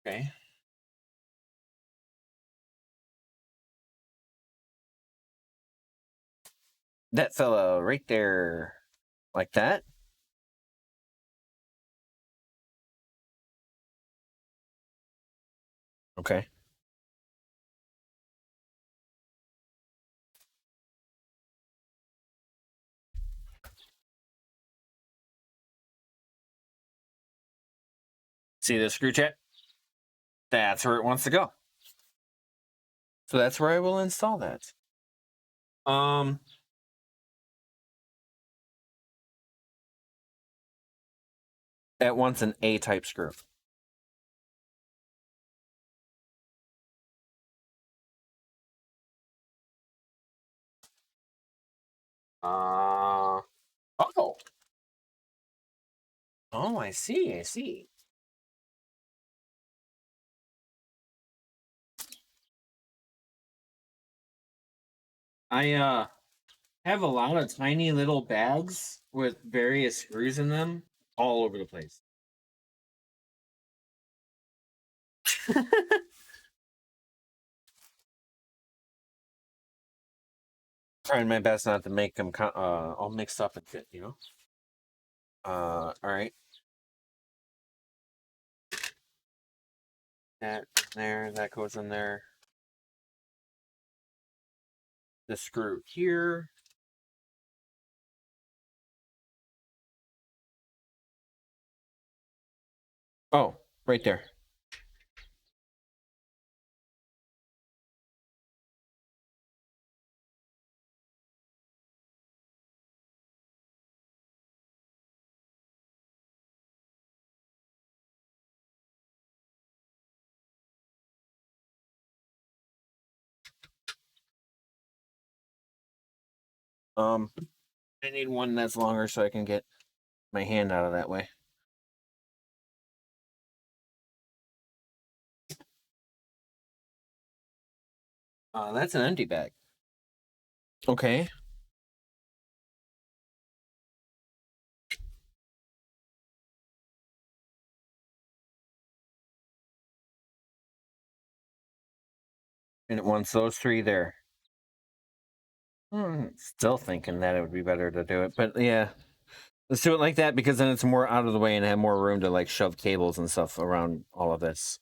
Okay. That fella right there, like that. Okay. See the screw chat? That's where it wants to go. So that's where I will install that. That wants an A-type screw. Oh. Oh, I see. I see. I have a lot of tiny little bags with various screws in them all over the place. Trying my best not to make them all mixed up and shit, you know? All right. That in there, that goes in there. The screw here. Oh, right there. I need one that's longer so I can get my hand out of that way. That's an empty bag. Okay. And it wants those three there. Still thinking that it would be better to do it, but yeah. Let's do it like that because then it's more out of the way and have more room to like shove cables and stuff around all of this.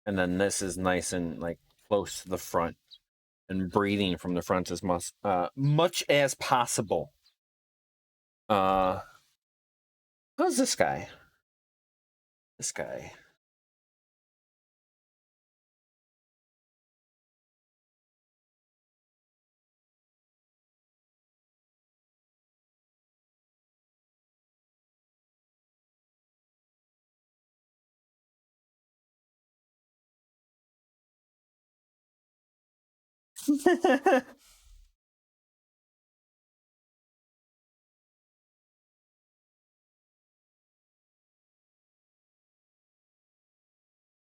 And then this is nice and like close to the front and breathing from the front as much as possible. How's this guy? This guy.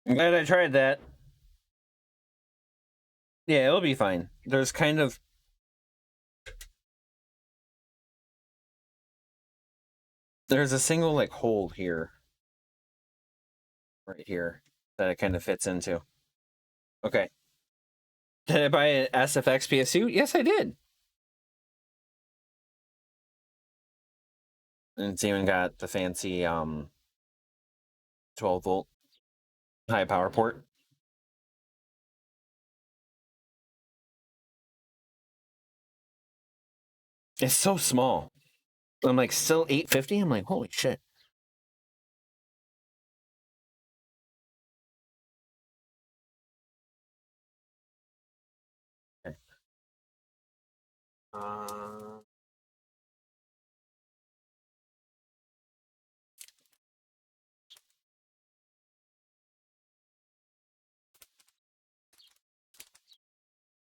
I'm glad I tried that. Yeah, it'll be fine. There's kind of... There's a single, like, hole here. Right here. That it kind of fits into. Okay. Did I buy an SFX PSU? Yes, I did. And it's even got the fancy 12-volt high power port. It's so small. I'm like, still 850? I'm like, holy shit. Okay.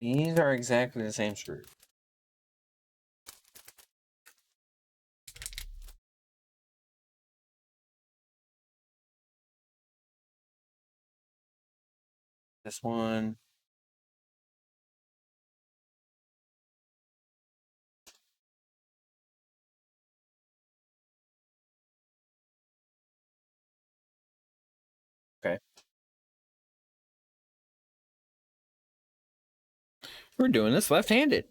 These are exactly the same screw. This one. Okay. We're doing this left-handed.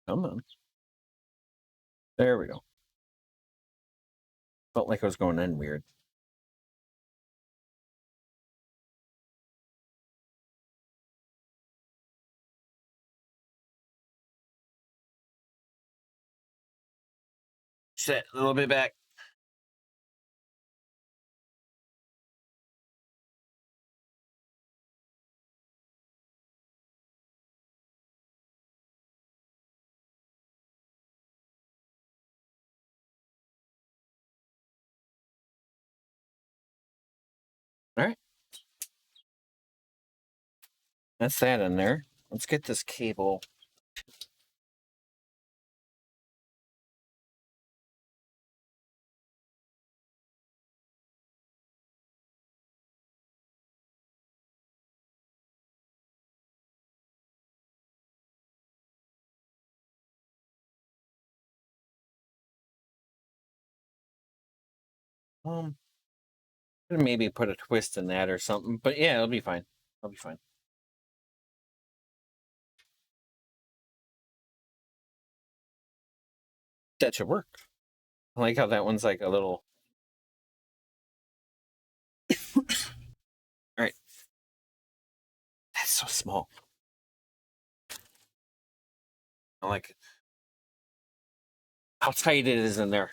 Come on. There we go. Felt like I was going in weird. Set a little bit back. All right. That's that in there. Let's get this cable. Maybe put a twist in that or something, but yeah, it'll be fine. It'll be fine. That should work. I like how that one's like a little. All right. That's so small. I like how tight it is in there.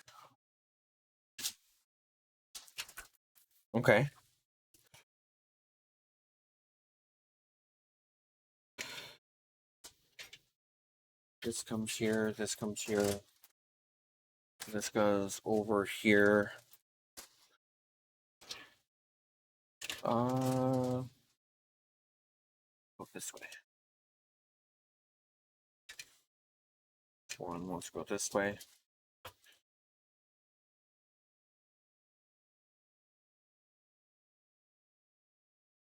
Okay. This comes here. This comes here. This goes over here. Go this way. One wants to go this way.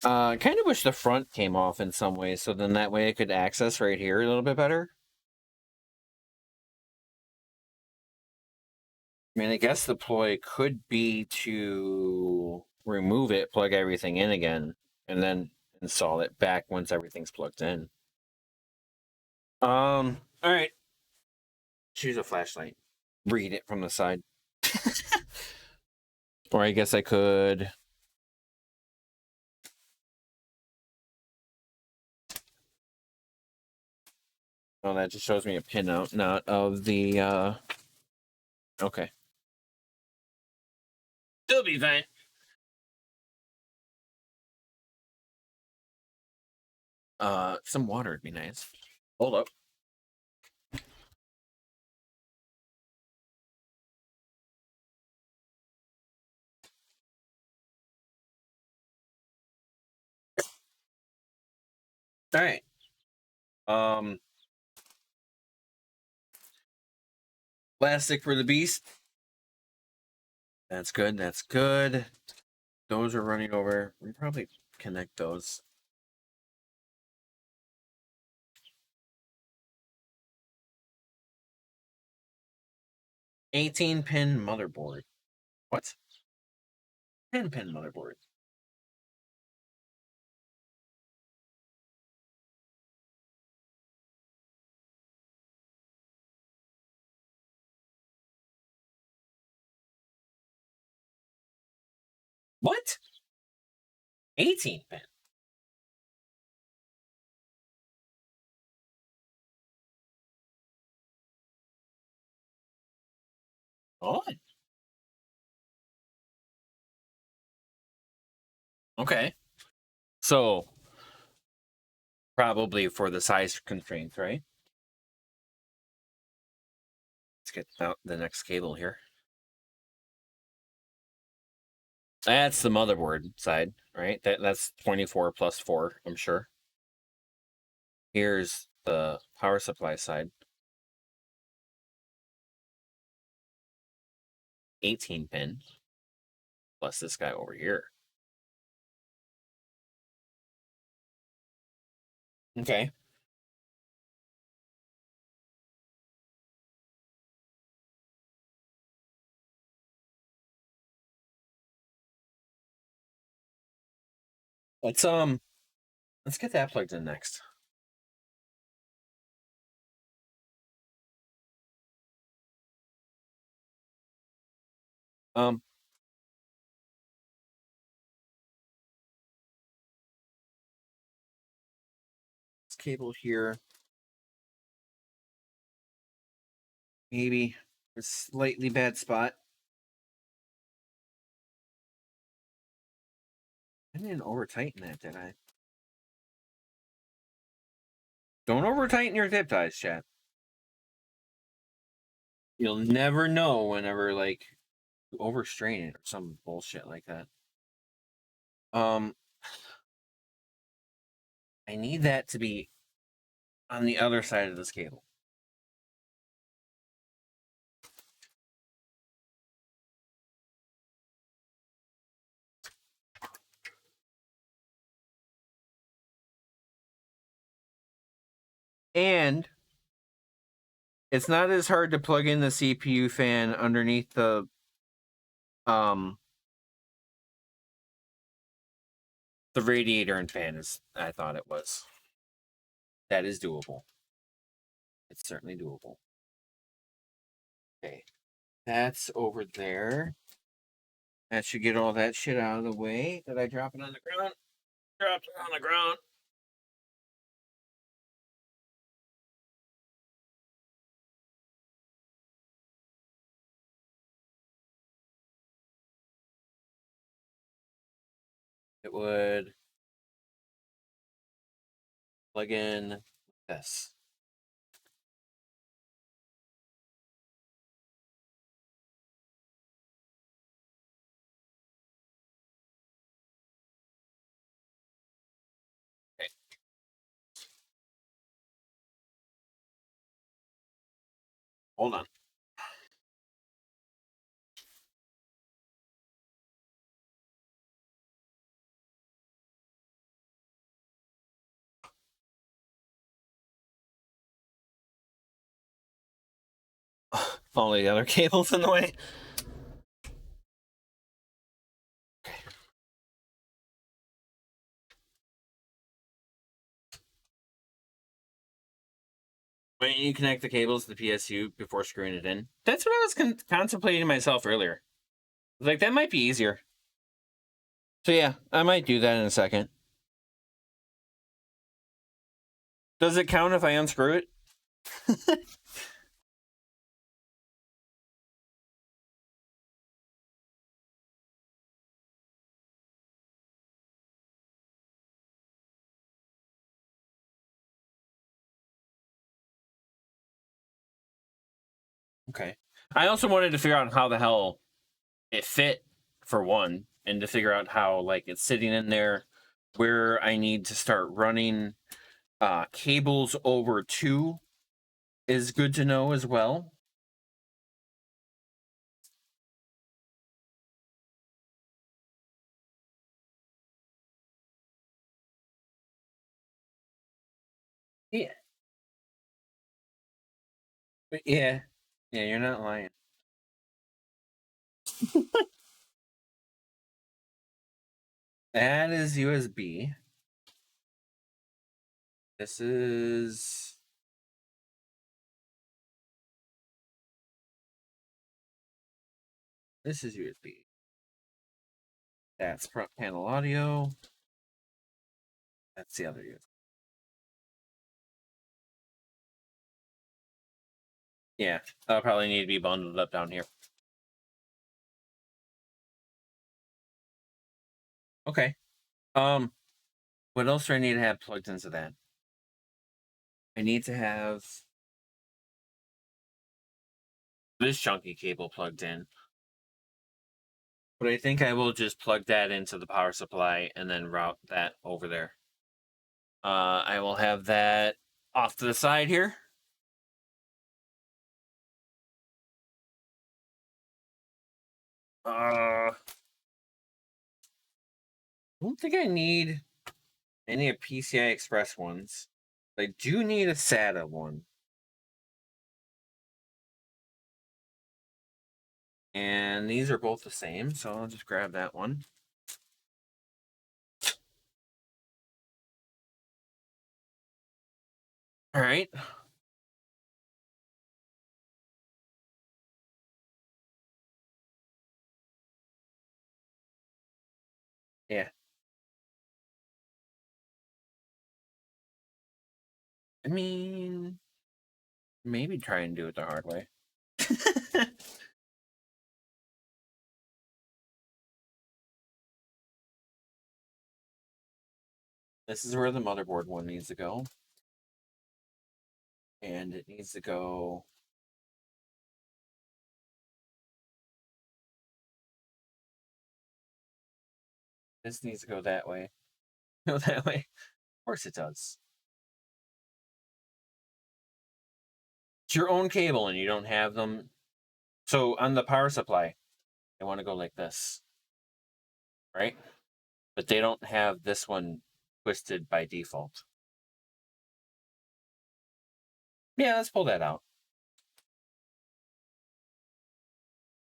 I kind of wish the front came off in some ways, so then that way I could access right here a little bit better. I mean, I guess the ploy could be to remove it, plug everything in again, and then install it back once everything's plugged in. All right. Choose a flashlight. Read it from the side. Or I guess I could. Oh, that just shows me a pinout, not of the, okay. It'll be fine. Some water would be nice. Hold up. All right. Plastic for the beast. That's good. That's good. Those are running over. We probably connect those. $18-pin motherboard. What? 10-pin motherboard. What? 18-pin. Oh. Okay. So probably for the size constraints, right? Let's get out the next cable here. That's the motherboard side, right? That's 24 plus 4, I'm sure. Here's the power supply side. 18 pin. Plus this guy over here. Okay. Let's get that plugged in next. This cable here. Maybe a slightly bad spot. I didn't over tighten that, did I? Don't over tighten your zip ties, chat. You'll never know whenever like you overstrain it or some bullshit like that. I need that to be on the other side of this cable. And it's not as hard to plug in the CPU fan underneath the radiator and fan as I thought it was. That is doable. It's certainly doable. Okay. That's over there. That should get all that shit out of the way. Did I drop it on the ground? Dropped it on the ground. It would plug in this. Okay. Hold on. All the other cables in the way. Okay. Why don't you connect the cables to the PSU before screwing it in? That's what I was contemplating myself earlier. Like, that might be easier. So yeah, I might do that in a second. Does it count if I unscrew it? Okay. I also wanted to figure out how the hell it fit, for one, and to figure out how, like, it's sitting in there, where I need to start running cables over to is good to know as well. Yeah. But yeah. Yeah, you're not lying. That is USB. This is... This is USB. That's front panel audio. That's the other USB. Yeah, that'll probably need to be bundled up down here. Okay. What else do I need to have plugged into that? I need to have this chunky cable plugged in. But I think I will just plug that into the power supply and then route that over there. I will have that off to the side here. I don't think I need any PCI Express ones. I do need a SATA one. And these are both the same, so I'll just grab that one. All right. Yeah. I mean, maybe try and do it the hard way. This is where the motherboard one needs to go. And it needs to go... This needs to go that way. Go that way. Of course it does. It's your own cable and you don't have them. So on the power supply, they want to go like this. Right? But they don't have this one twisted by default. Yeah, let's pull that out.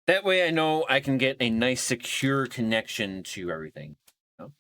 That way I know I can get a nice secure connection to everything. Oh.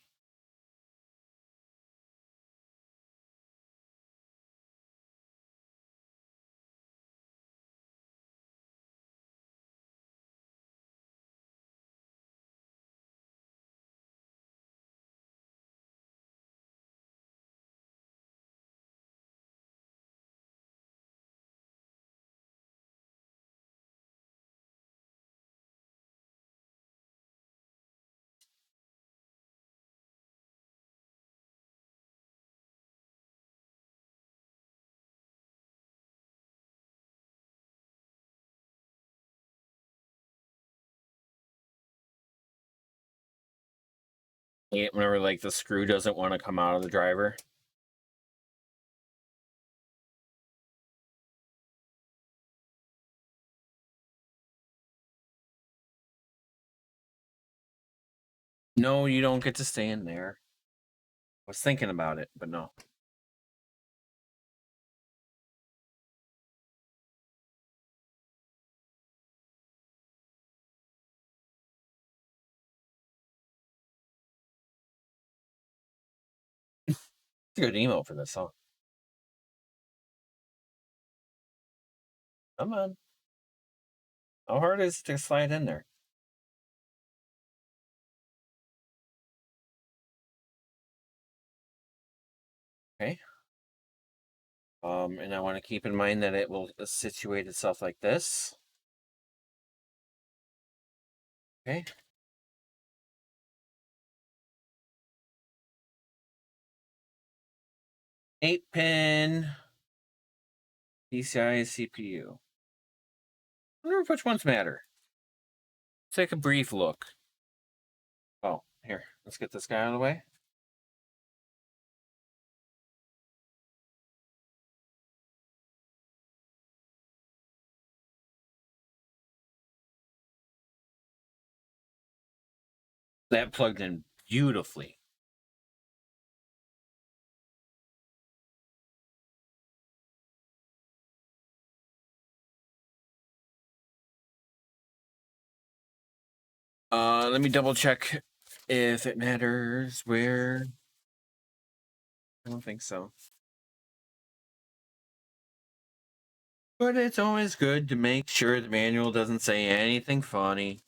Whenever like the screw doesn't want to come out of the driver. No, you don't get to stay in there. I was thinking about it, but no. It's a good email for this song. Come on. How hard is it to slide in there? Okay. And I want to keep in mind that it will situate itself like this. Okay. Eight pin PCI CPU. I wonder which ones matter. Let's take a brief look. Oh, here. Let's get this guy out of the way. That plugged in beautifully. Let me double check if it matters where. I don't think so. But it's always good to make sure the manual doesn't say anything funny.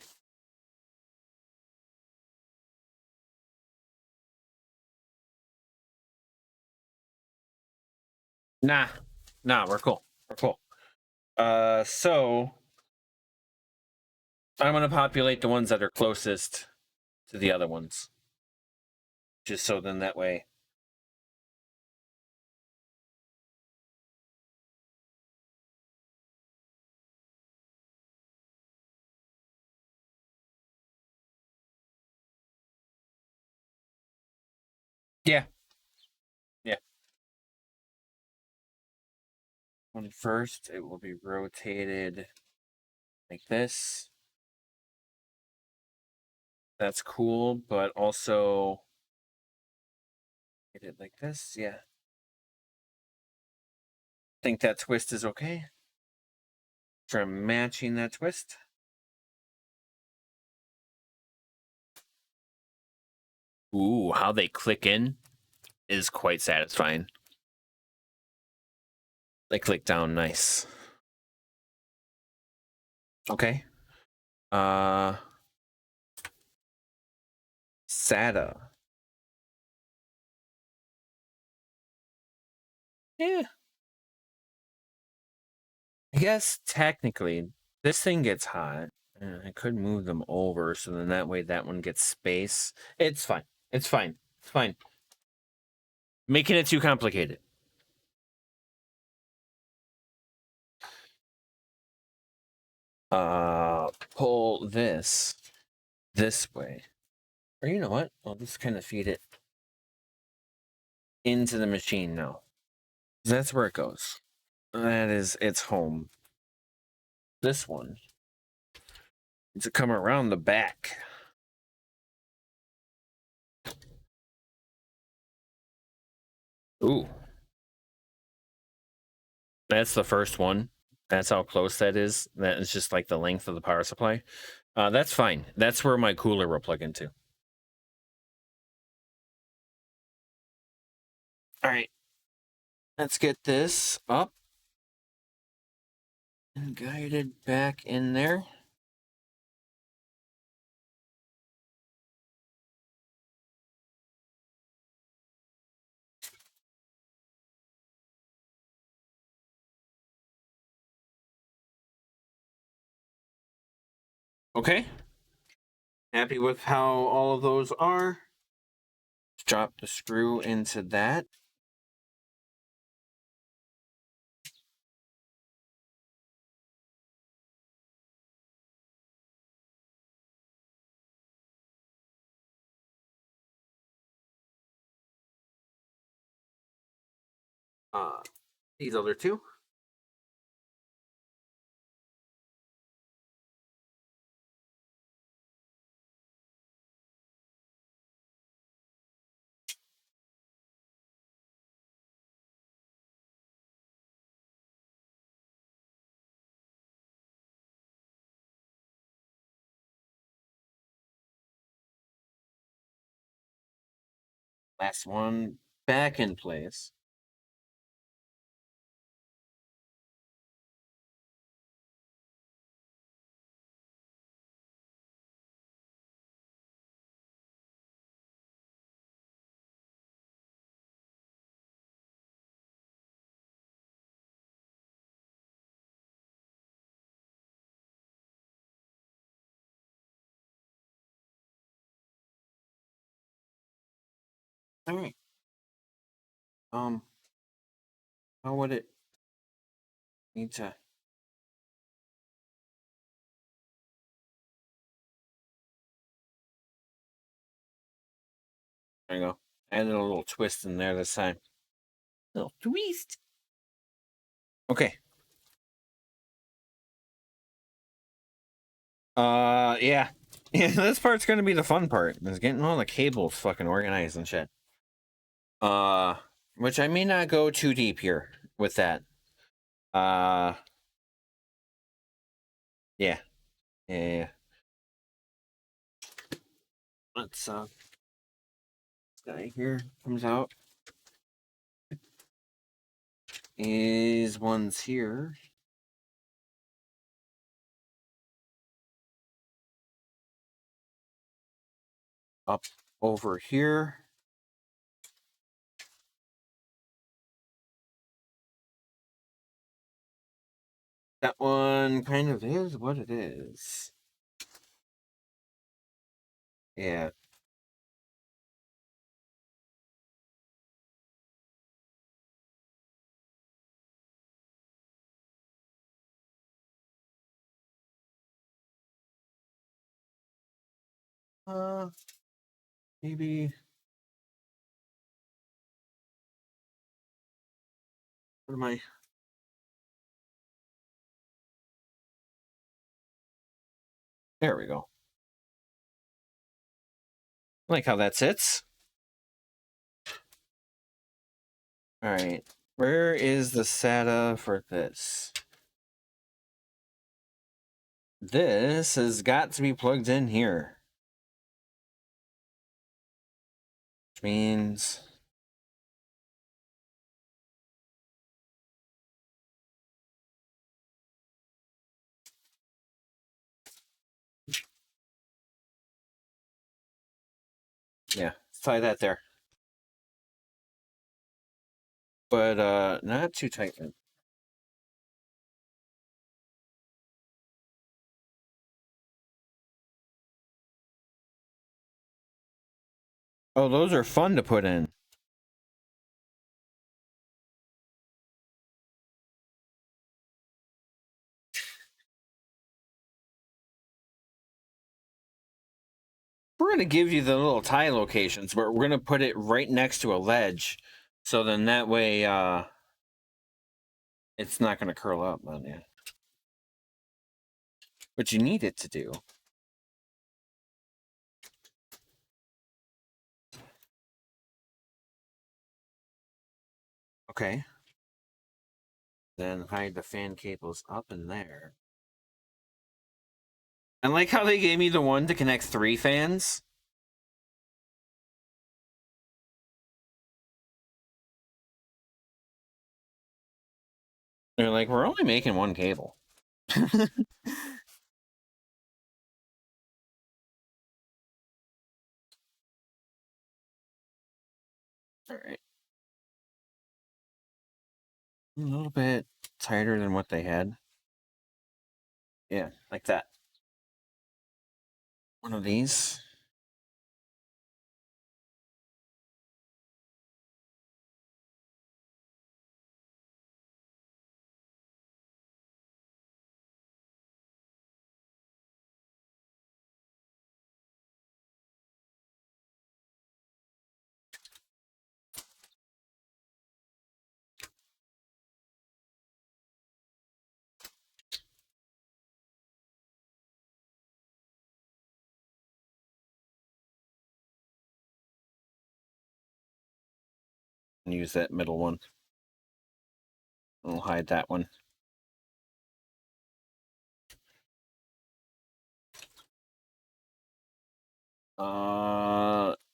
Nah, we're cool. We're cool. So I'm gonna populate the ones that are closest to the other ones. just so then that way. Yeah. Yeah. 21st, it will be rotated like this. That's cool, but also get it like this. Yeah. Think that twist is okay? From matching that twist. Ooh, how they click in is quite satisfying. They click down nice. Okay. SATA. Yeah. I guess technically this thing gets hot. I could move them over so then that way that one gets space. It's fine. It's fine. It's fine. Making it too complicated. Pull this way. Or you know what? I'll just kind of feed it into the machine now. That's where it goes. That is its home. This one needs to come around the back. Ooh. That's the first one. That's how close that is. That is just like the length of the power supply. That's fine. That's where my cooler will plug into. All right. Let's get this up and guided back in there. Okay. Happy with how all of those are. Let's drop the screw into that. These other two. Last one back in place. All right. How would it need to? There you go. Added a little twist in there this time. Little twist. Okay. Yeah. Yeah, this part's gonna be the fun part. Is getting all the cables fucking organized and shit. Which I may not go too deep here with that. Yeah. Yeah. Let's this guy here comes out. These ones here. Up over here. That one kind of is what it is. Yeah. Maybe. What am I? There we go. I like how that sits. All right. Where is the SATA for this? This has got to be plugged in here. Which means... yeah, let's tie that there. But not too tight. Oh, those are fun to put in. We're going to give you the little tie locations, but we're going to put it right next to a ledge. So then that way, it's not going to curl up on you. But you need it to do. Okay. Then hide the fan cables up in there. I like how they gave me the one to connect 3 fans. They're like, we're only making 1 cable. All right. A little bit tighter than what they had. Yeah, like that. One of these. And use that middle one. I'll hide that one.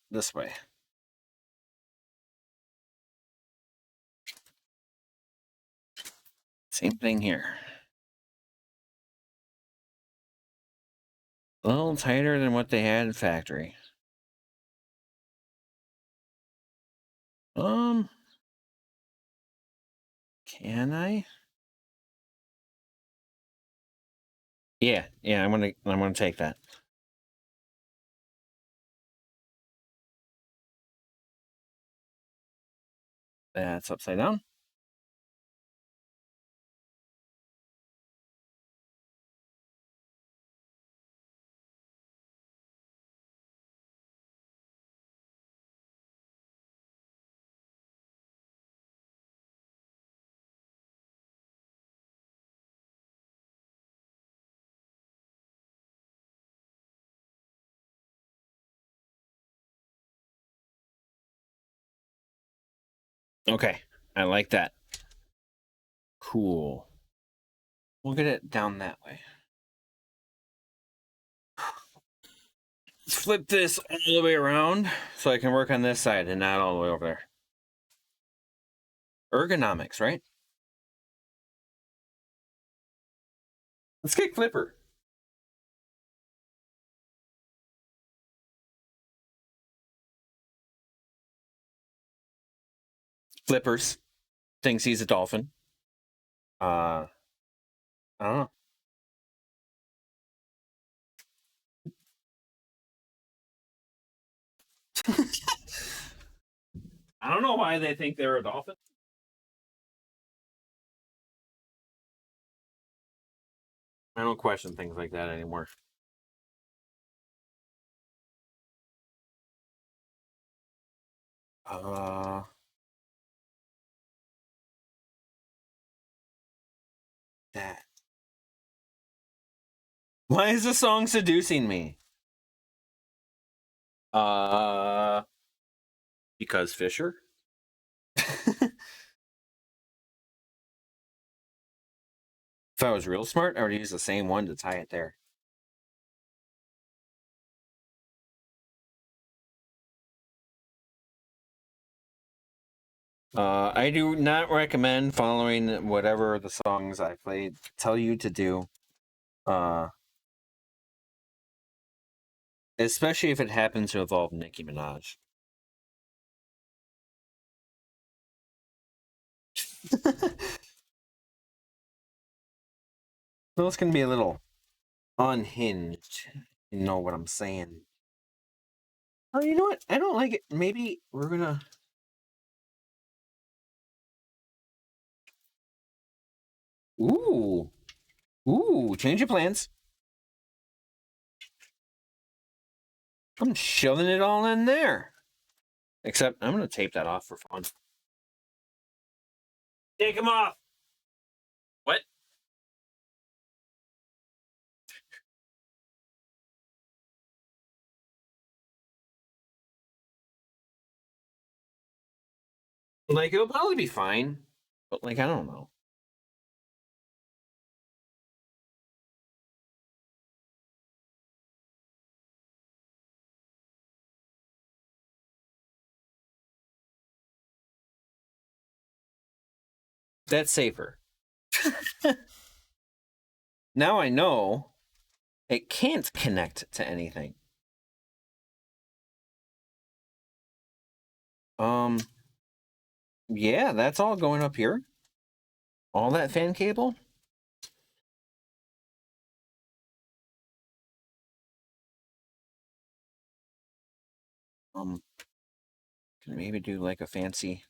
This way. Same thing here. A little tighter than what they had in factory. Can I? Yeah, I'm gonna take that. That's upside down. Okay, I like that. Cool. We'll get it down that way. Let's flip this all the way around so I can work on this side and not all the way over there. Ergonomics, right? Let's get Flipper. Flippers thinks he's a dolphin. I don't know. I don't know why they think they're a dolphin. I don't question things like that anymore. That. Why is the song seducing me? Because Fisher? If I was real smart, I would use the same one to tie it there. I do not recommend following whatever the songs I played tell you to do. Especially if it happens to involve Nicki Minaj. Those can be a little unhinged. You know what I'm saying? Oh, you know what? I don't like it. Maybe we're gonna... Ooh. Ooh, change your plans. I'm shoving it all in there. Except I'm gonna tape that off for fun. Take them off! What? Like, it'll probably be fine. But, like, I don't know. That's safer. Now I know it can't connect to anything. Yeah, that's all going up here. All that fan cable. Can maybe do like a fancy,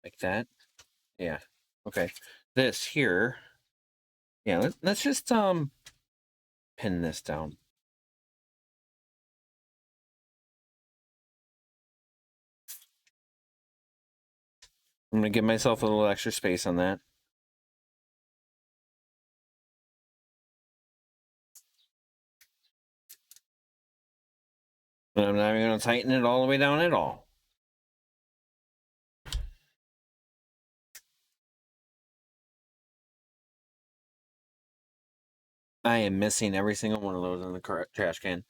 like that. Yeah. Okay. This here. Yeah. Let's just pin this down. I'm gonna give myself a little extra space on that. And I'm not even gonna tighten it all the way down at all. I am missing every single one of those in the trash can.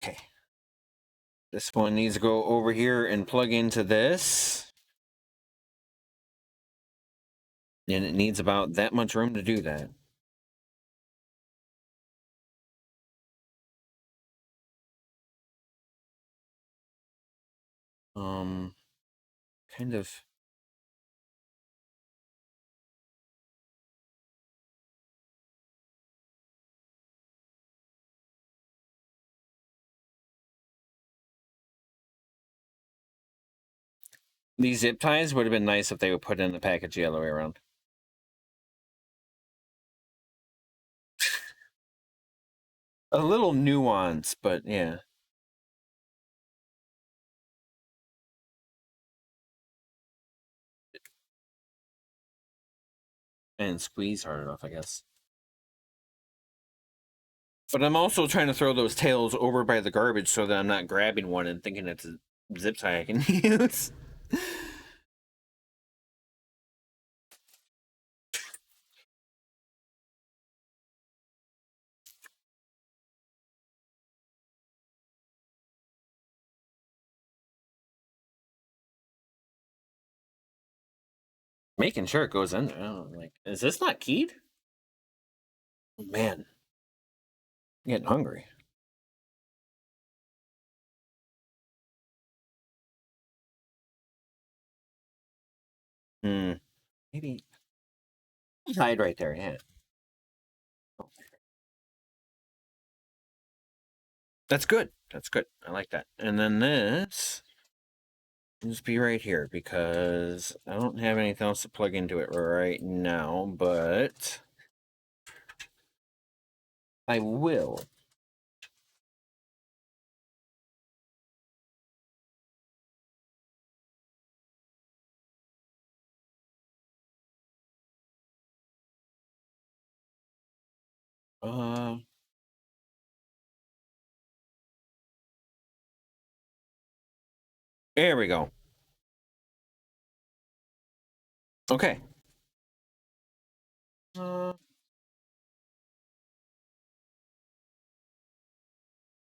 Okay. This one needs to go over here and plug into this. And it needs about that much room to do that. Kind of. These zip ties would have been nice if they would put in the package the other way around. A little nuance, but yeah. And squeeze hard enough, I guess. But I'm also trying to throw those tails over by the garbage so that I'm not grabbing one and thinking it's a zip tie I can use. Making sure it goes in there. Oh, like, is this not keyed? Oh, man. I'm getting hungry. Maybe hide right there, yeah. Oh. That's good. That's good. I like that. And then this just be right here because I don't have anything else to plug into it right now, but I will. There we go. Okay.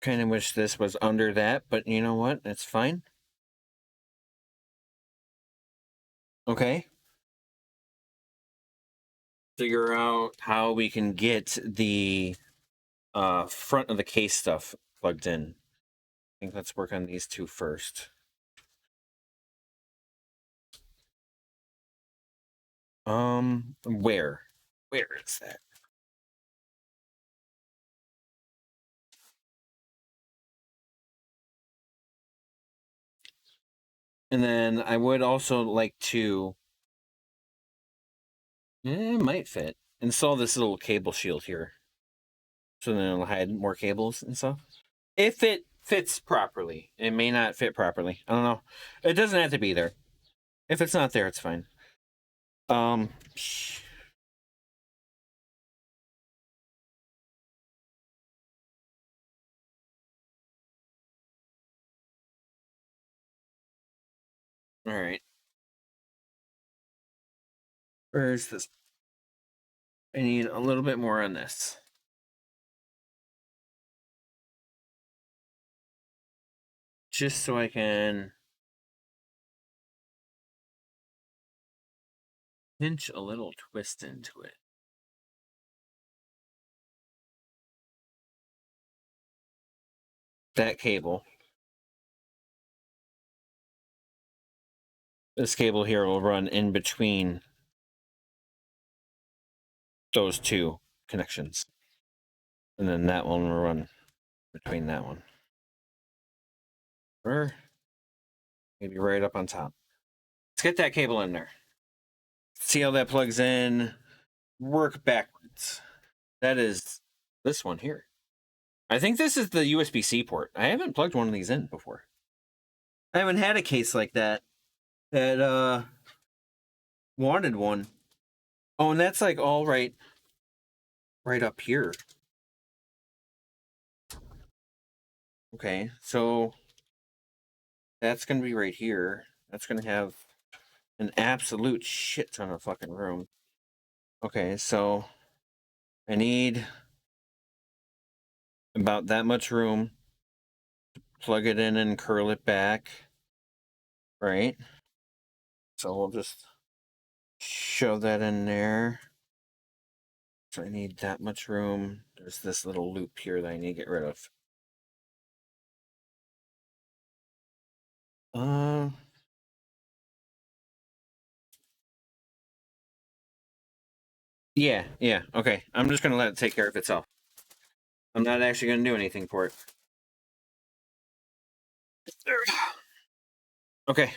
Kind of wish this was under that, but you know what? It's fine. Okay. Figure out how we can get the front of the case stuff plugged in. I think let's work on these two first. Where is that? And then I would also like to, it might fit, install this little cable shield here. So then it'll hide more cables and stuff. If it fits properly. It may not fit properly. I don't know. It doesn't have to be there. If it's not there, it's fine. All right. Where is this? I need a little bit more on this. Just so I can pinch a little twist into it. That cable. This cable here will run in between those two connections. And then that one will run between that one. Or maybe right up on top. Let's get that cable in there. See how that plugs in. Work backwards. That is this one here. I think this is the USB-C port. I haven't plugged one of these in before. I haven't had a case like that wanted one. Oh, and that's like all right up here. Okay, so that's gonna be right here. That's gonna have an absolute shit ton of fucking room. Okay, so I need about that much room to plug it in and curl it back, right? So we'll just shove that in there. So I need that much room. There's this little loop here that I need to get rid of. Yeah, okay. I'm just gonna let it take care of itself. I'm not actually gonna do anything for it. There we go. Okay.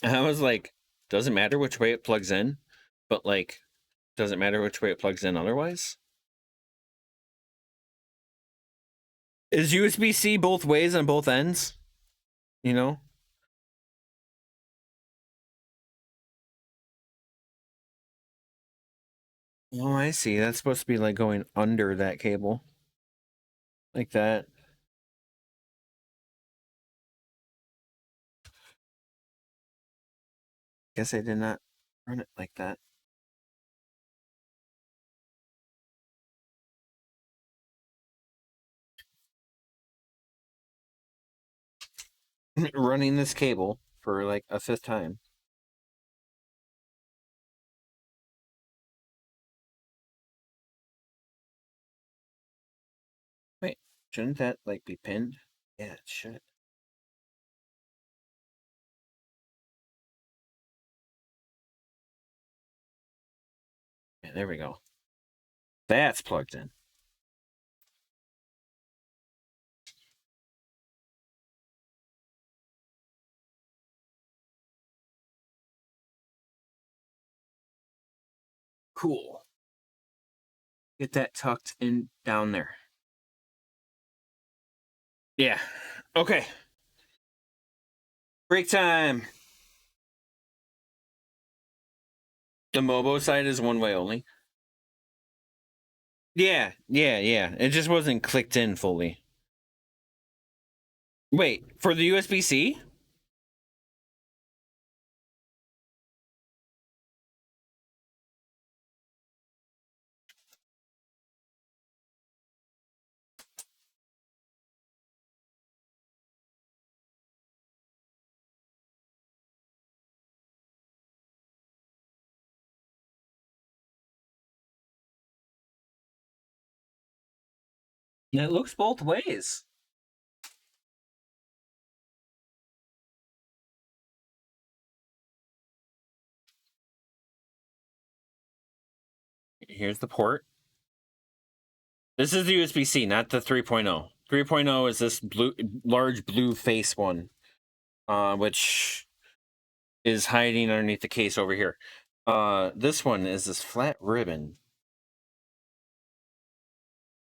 I was like, doesn't matter which way it plugs in, but like, doesn't matter which way it plugs in otherwise? Is USB-C both ways on both ends? You know? Oh, I see. That's supposed to be like going under that cable. Like that. Guess I did not run it like that. Running this cable for like a 5th time. Wait, shouldn't that like be pinned? Yeah, it should. Yeah, there we go. That's plugged in. Cool. Get that tucked in down there. Yeah. Okay. Break time. The Mobo side is one way only. Yeah. It just wasn't clicked in fully. Wait, for the USB-C? It looks both ways. Here's the port. This is the USB-C, not the 3.0. 3.0 is this blue, large blue face one, which is hiding underneath the case over here. This one is this flat ribbon.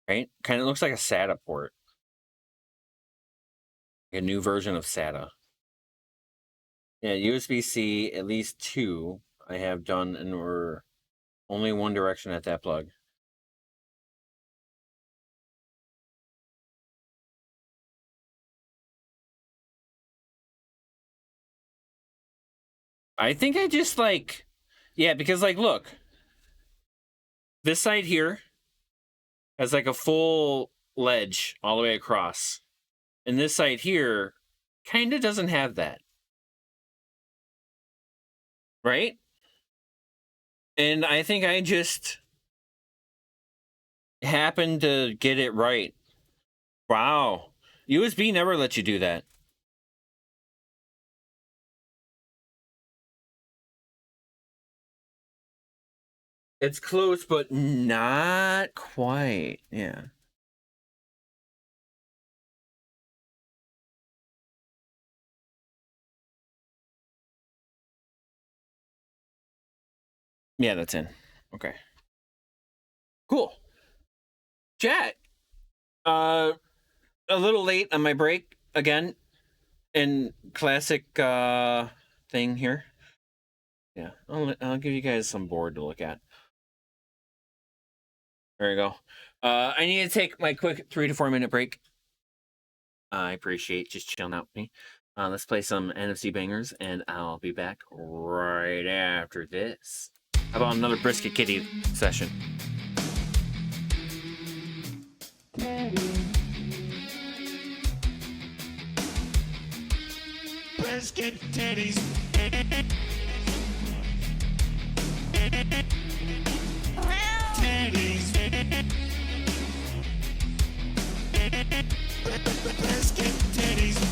Right? Kind of looks like a SATA port. A new version of SATA. Yeah, USB-C, at least 2 I have done, and we're only one direction at that plug. I think I just like, yeah, because like, look, this side here has like a full ledge all the way across. And this side here kind of doesn't have that. Right? And I think I just happened to get it right. Wow. USB never lets you do that. It's close, but not quite. Yeah. Yeah, that's in. Okay. Cool. Chat. A little late on my break again. In classic thing here. Yeah, I'll give you guys some board to look at. There you go. I need to take my quick 3 to 4 minute break. I appreciate just chilling out with me. Let's play some NFC bangers, and I'll be back right after this. How about another Brisket Kitty session? Brisket titties. Titties. Brisket titties.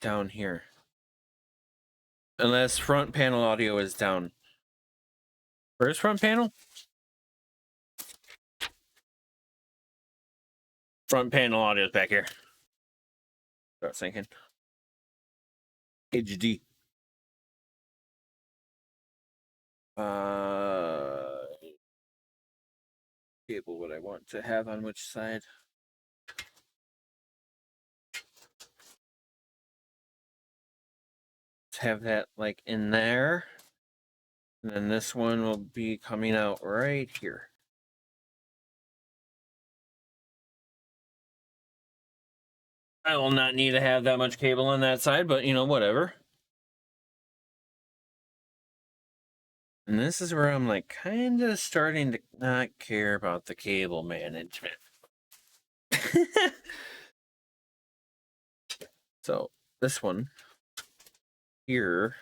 down here. Unless front panel audio is down. Where's front panel? Front panel audio is back here. Start thinking. HD. Cable what I want to have on which side. Let's have that like in there. And then this one will be coming out right here. I will not need to have that much cable on that side, but you know, whatever. And this is where I'm like kind of starting to not care about the cable management. So this one here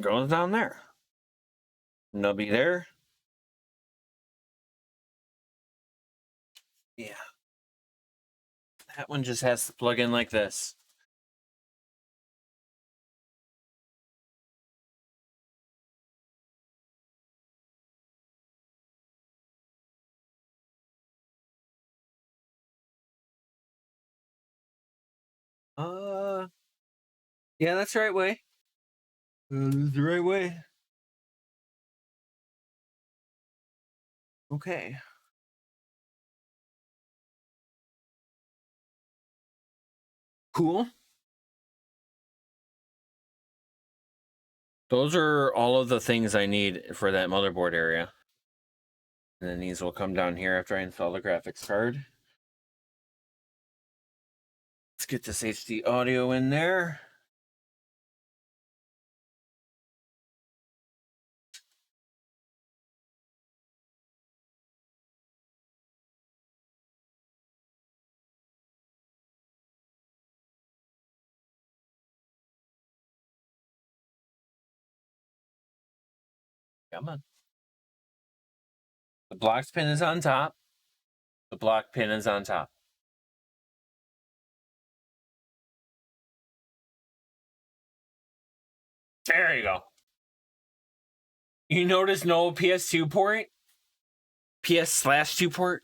goes down there. Nubby there. Yeah. That one just has to plug in like this. Yeah, that's the right way. That's the right way. Okay. Cool. Those are all of the things I need for that motherboard area. And then these will come down here after I install the graphics card. Let's get this HD audio in there. Come on. The block pin is on top. The block pin is on top. There you go. You notice no PS2 port? PS/2 port?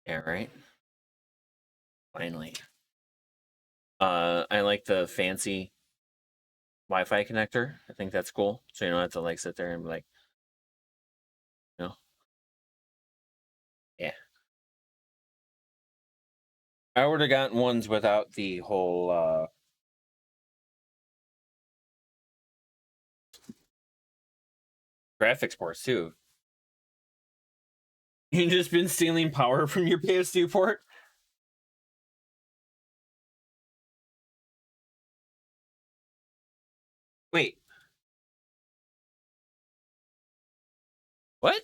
Yeah, right. Finally. I like the fancy Wi-Fi connector. I think that's cool. So you don't have to like sit there and be like, you know. Yeah. I would have gotten ones without the whole graphics ports too. You just been stealing power from your PS2 port? Wait. What?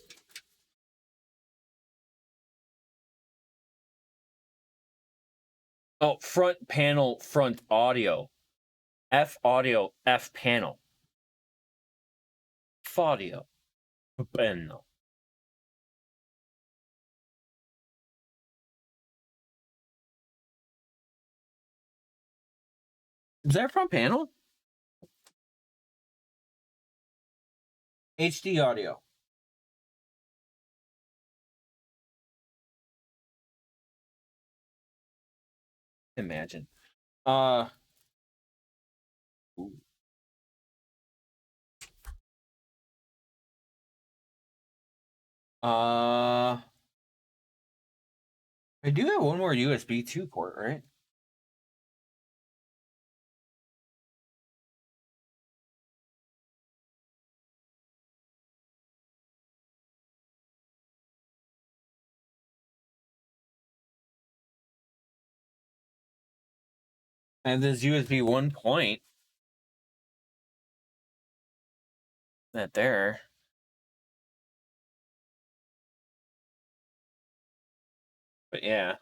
Oh, front panel, front audio. F audio, F panel. F audio. Panel. Is that front panel? HD audio. Imagine. Ooh. I do have one more USB 2 port, right? And this USB 1 point. That there. But yeah.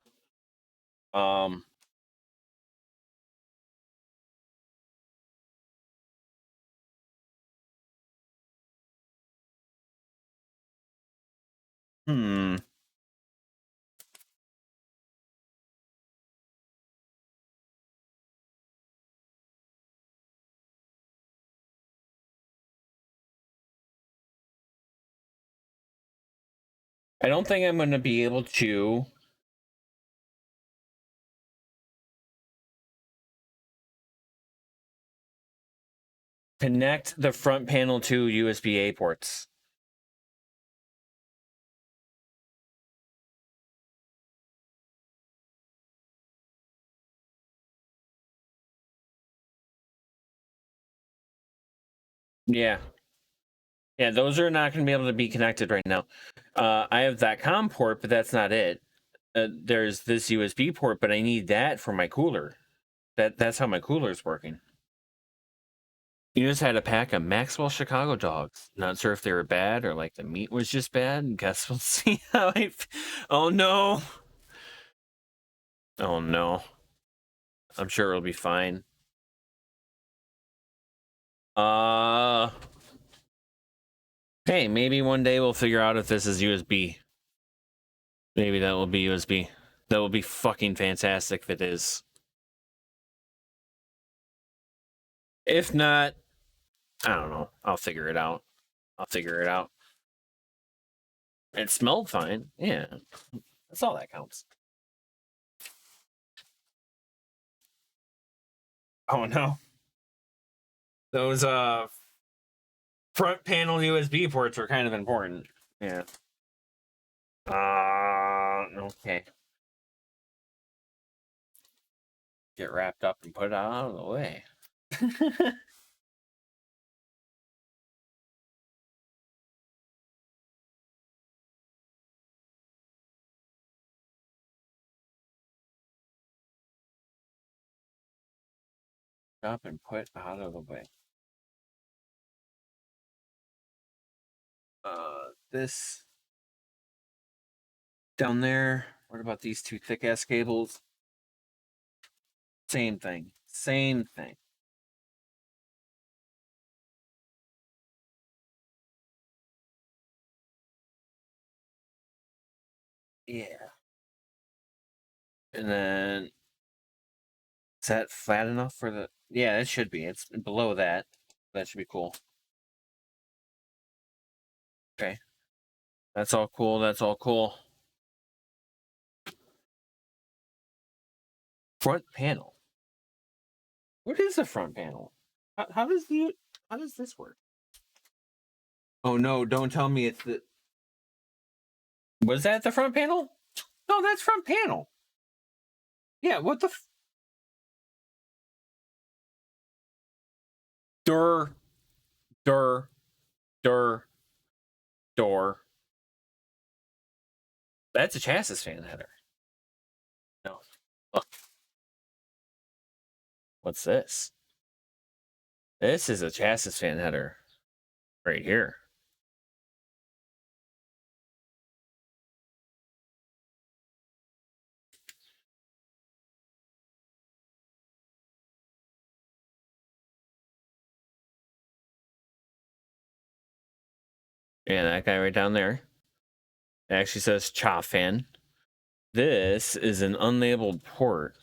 Hmm. I don't think I'm going to be able to connect the front panel to USB-A ports. Yeah. Yeah, those are not going to be able to be connected right now. I have that COM port, but that's not it. There's this USB port, but I need that for my cooler. That's how my cooler is working. You just had a pack of Maxwell Chicago dogs. Not sure if they were bad or like the meat was just bad. Guess we'll see how Oh no. Oh no. I'm sure it'll be fine. Hey, maybe one day we'll figure out if this is USB. Maybe that will be USB. That will be fucking fantastic if it is. If not, I don't know. I'll figure it out. I'll figure it out. It smelled fine. Yeah. That's all that counts. Oh no. Those front panel USB ports are kind of important. Yeah. Okay. Get wrapped up and put out of the way. Up and put out of the way. This down there. What about these two thick ass cables? Same thing. Same thing. Yeah. And then is that flat enough for the? Yeah, it should be. It's below that. That should be cool. Okay. That's all cool. That's all cool. Front panel. What is the front panel? How does this work? Oh no, don't tell me it's the. Was that the front panel? No, that's front panel. Yeah, what the door. That's a chassis fan header. No. Look. What's this? This is a chassis fan header. Right here. Yeah, that guy right down there. It actually says chop fan. This is an unlabeled port.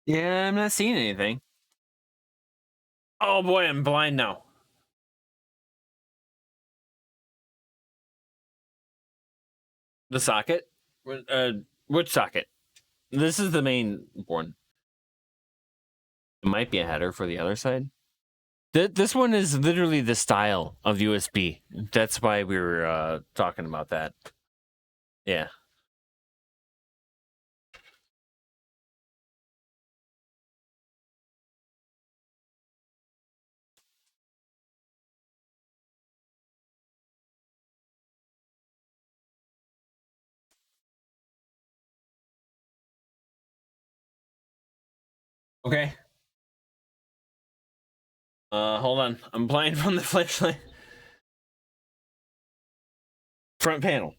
Yeah, I'm not seeing anything. Oh boy, I'm blind now. The socket? Which socket? This is the main one. It might be a header for the other side. This one is literally the style of USB. That's why we were talking about that. Yeah. Okay. Hold on. I'm blind from the flashlight. Front panel.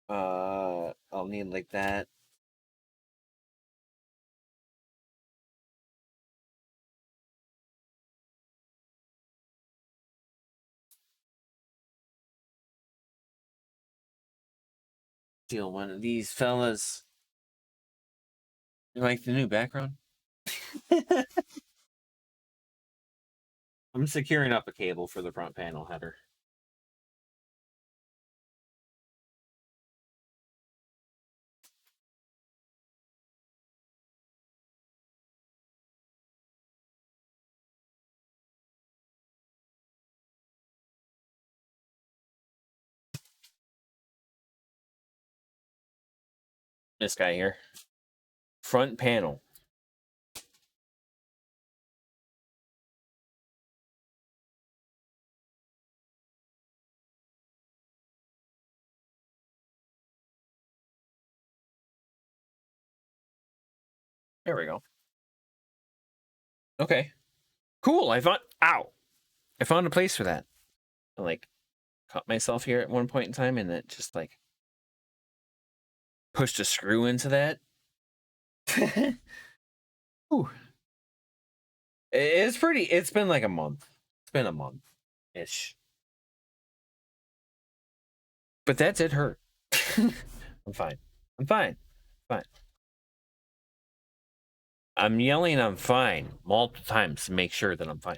I'll need like that. Steal one of these fellas. You like the new background? I'm securing up a cable for the front panel header. This guy here. Front panel. There we go. Okay. Cool. I found a place for that. I like caught myself here at one point in time and it just like pushed a screw into that. Ooh. It's been like a month. It's been a month-ish. But that did hurt. I'm fine. I'm fine. Fine. I'm yelling I'm fine multiple times to make sure that I'm fine.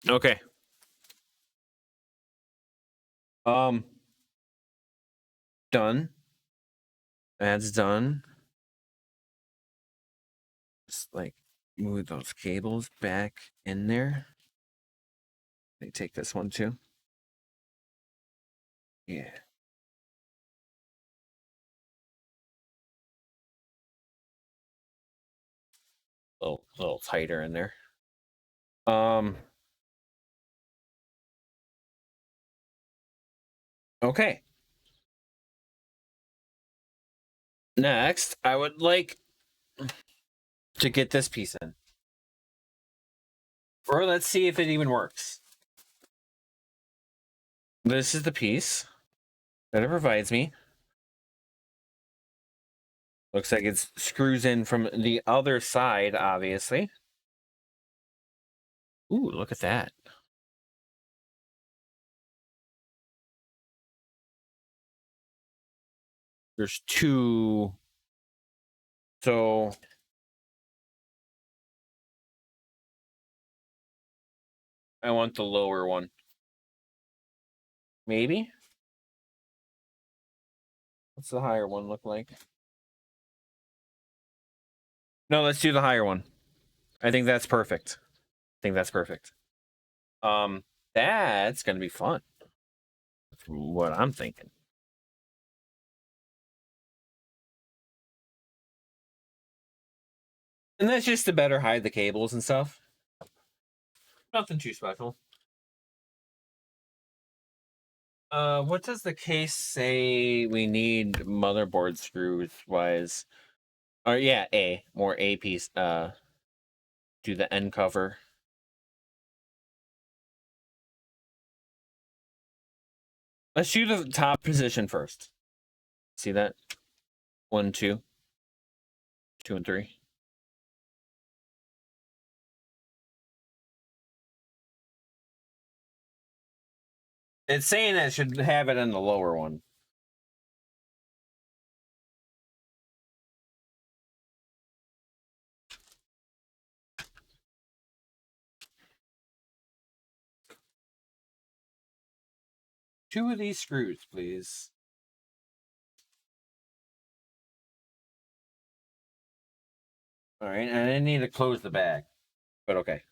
Okay. Done. That's done. Just like move those cables back in there. Let me take this one too. Yeah. A little tighter in there. Okay. Next, I would like to get this piece in. Or let's see if it even works. This is the piece that it provides me. Looks like it screws in from the other side, obviously. Ooh, look at that. There's two. So I want the lower one. Maybe? What's the higher one look like? No, let's do the higher one. I think that's perfect. That's gonna be fun. That's what I'm thinking. And that's just to better hide the cables and stuff. Nothing too special. What does the case say we need motherboard screws wise? Or yeah, more A piece. Do the end cover. Let's do the top position first. See that? 1, 2. 2 and 3. It's saying I should have it in the lower one. Two of these screws, please. All right, and I need to close the bag, but okay.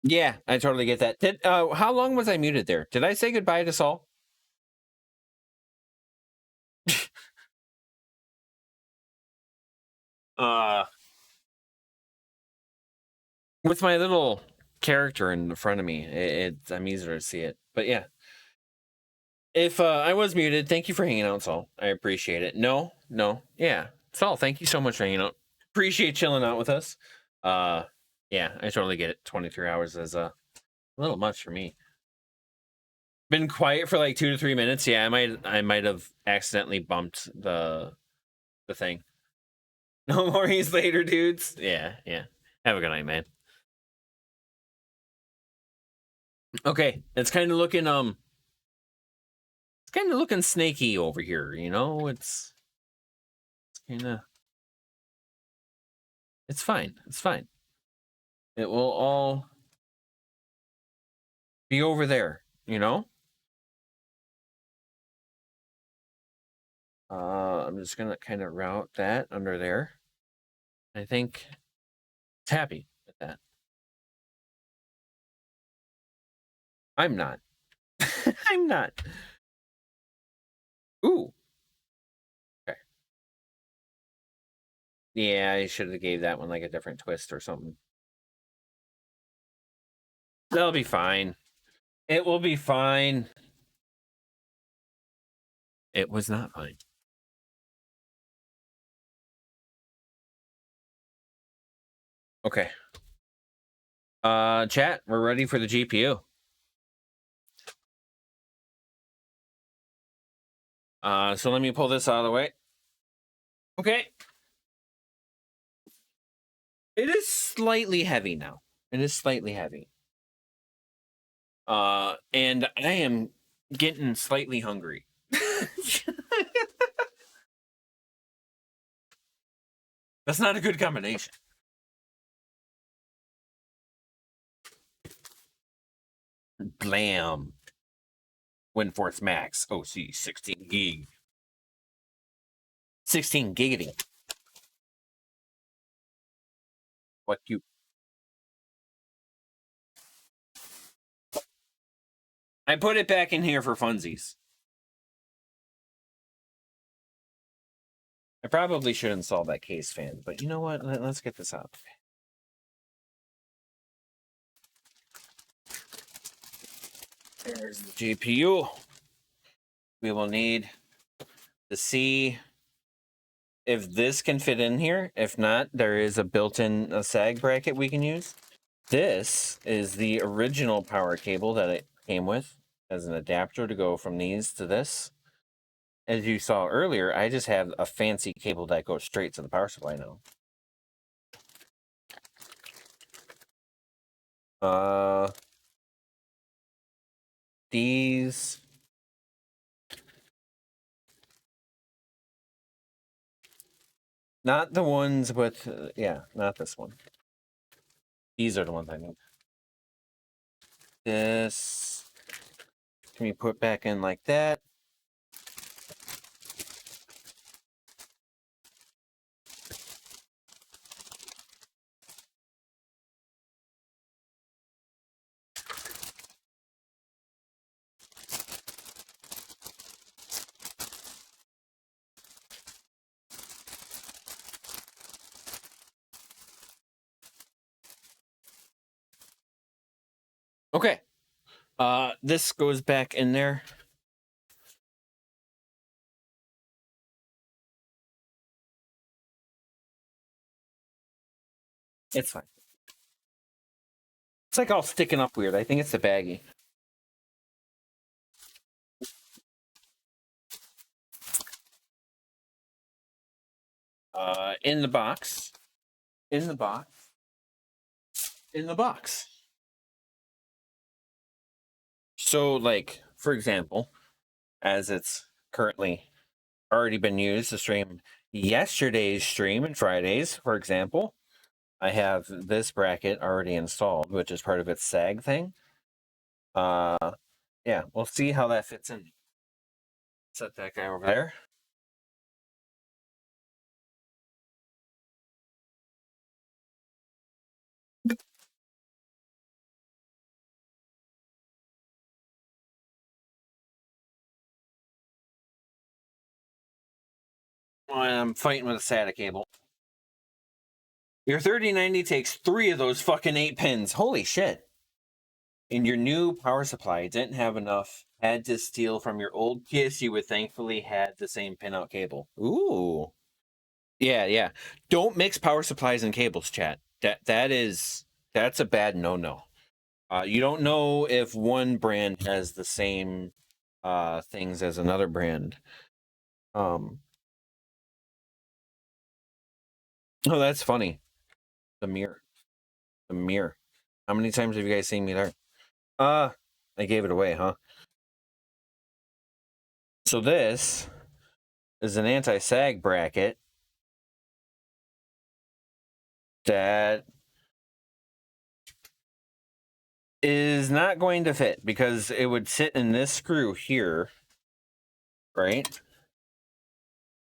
Yeah, I totally get that. Did how long was I muted there? Did I say goodbye to Saul? With my little character in front of me, I'm easier to see it. But yeah, if I was muted, thank you for hanging out, Saul. I appreciate it. No, yeah, Saul, thank you so much for hanging out. Appreciate chilling out with us. Yeah, I totally get it. 23 hours is a little much for me. Been quiet for like 2 to 3 minutes. Yeah, I might have accidentally bumped the thing. No worries later, dudes. Yeah. Have a good night, man. Okay, it's kind of looking snaky over here, you know? It's kind of it's fine. It's fine. It will all be over there, you know? I'm just going to kind of route that under there. I think it's happy with that. I'm not. I'm not. Ooh. Okay. Yeah, I should have gave that one like a different twist or something. That'll be fine. It will be fine. It was not fine. Okay. Chat, we're ready for the GPU. So let me pull this out of the way. Okay. It is slightly heavy now. It is slightly heavy. And I am getting slightly hungry. That's not a good combination. Blam. WinForce Max OC 16 gig. 16 giggity. What you? I put it back in here for funsies. I probably should install that case fan, but you know what? Let's get this out. There's the GPU. We will need to see if this can fit in here. If not, there is a built-in sag bracket we can use. This is the original power cable that it came with. as an adapter to go from these to this. As you saw earlier, I just have a fancy cable that goes straight to the power supply now. These. Not the ones with, yeah, not this one. These are the ones I need. This can be put back in like that. Okay. This goes back in there. It's fine. It's like all sticking up weird. I think it's the baggie. In the box. In the box. In the box. So, like, for example, as it's currently already been used to stream yesterday's stream and Fridays, for example, I have this bracket already installed, which is part of its SAG thing. Yeah, we'll see how that fits in. Set that guy over there. I'm fighting with a SATA cable. Your 3090 takes 3 of those fucking 8 pins. Holy shit. And your new power supply didn't have enough. Had to steal from your old PSU, but thankfully had the same pinout cable. Ooh. Yeah. Don't mix power supplies and cables, chat. That's a bad no-no. You don't know if one brand has the same things as another brand. Oh, that's funny. The mirror. How many times have you guys seen me there? I gave it away, huh? So this is an anti-sag bracket that is not going to fit because it would sit in this screw here, right?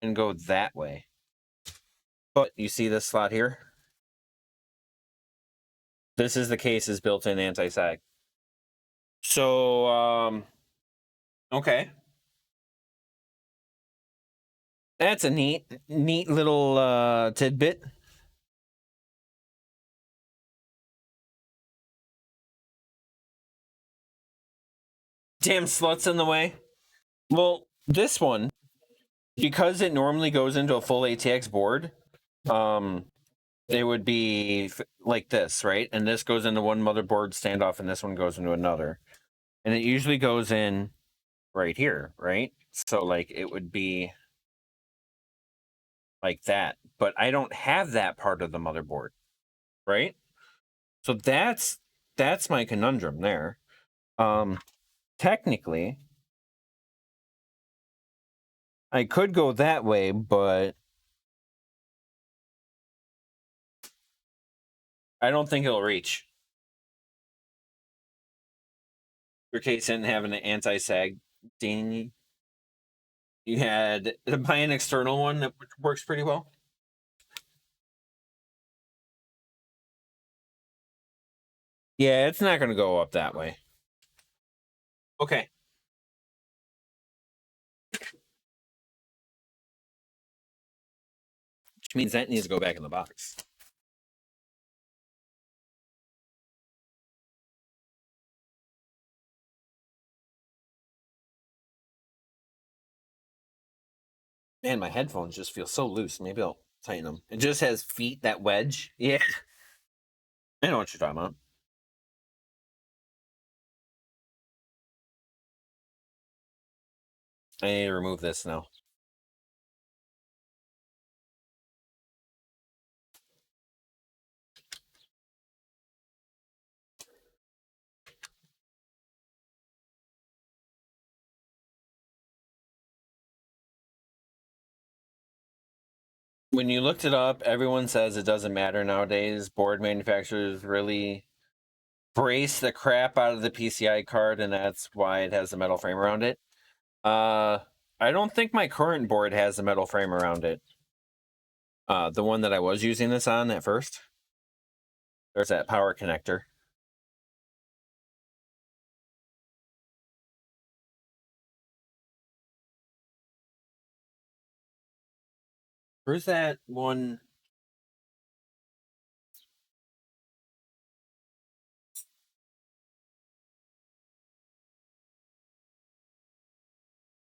And go that way. But you see this slot here? This is the case's built-in anti-sag. So, okay. That's a neat little tidbit. Damn sluts in the way. Well, this one, because it normally goes into a full ATX board, it would be like this, right? And this goes into one motherboard standoff, and this one goes into another. And it usually goes in right here, right? So, like, it would be like that. But I don't have that part of the motherboard, right? So that's my conundrum there. Technically, I could go that way, but I don't think it'll reach. Your case didn't have an anti-sag ding. You had to buy an external one that works pretty well. Yeah, it's not going to go up that way. Okay. Which means that needs to go back in the box. Man, my headphones just feel so loose. Maybe I'll tighten them. It just has feet that wedge. Yeah. I know what you're talking about. I need to remove this now. When you looked it up, everyone says it doesn't matter nowadays. Board manufacturers really brace the crap out of the PCI card, and that's why it has a metal frame around it. I don't think my current board has a metal frame around it. The one that I was using this on at first. There's that power connector. Where's that one?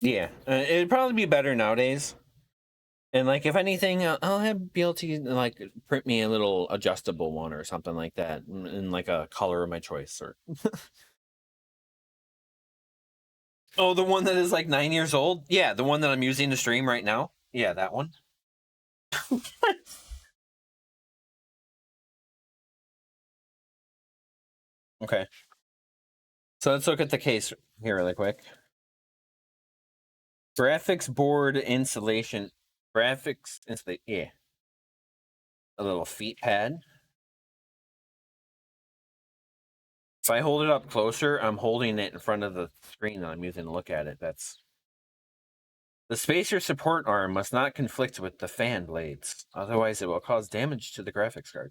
Yeah, it'd probably be better nowadays. And like, if anything, I'll be able to like print me a little adjustable one or something like that, in like a color of my choice. Or oh, the one that is like 9 years old. Yeah, the one that I'm using to stream right now. Yeah, that one. Okay. So let's look at the case here really quick. Graphics board insulation. Graphics insulation. Yeah. A little feet pad. If I hold it up closer, I'm holding it in front of the screen that I'm using to look at it. That's the spacer support arm must not conflict with the fan blades, otherwise it will cause damage to the graphics card.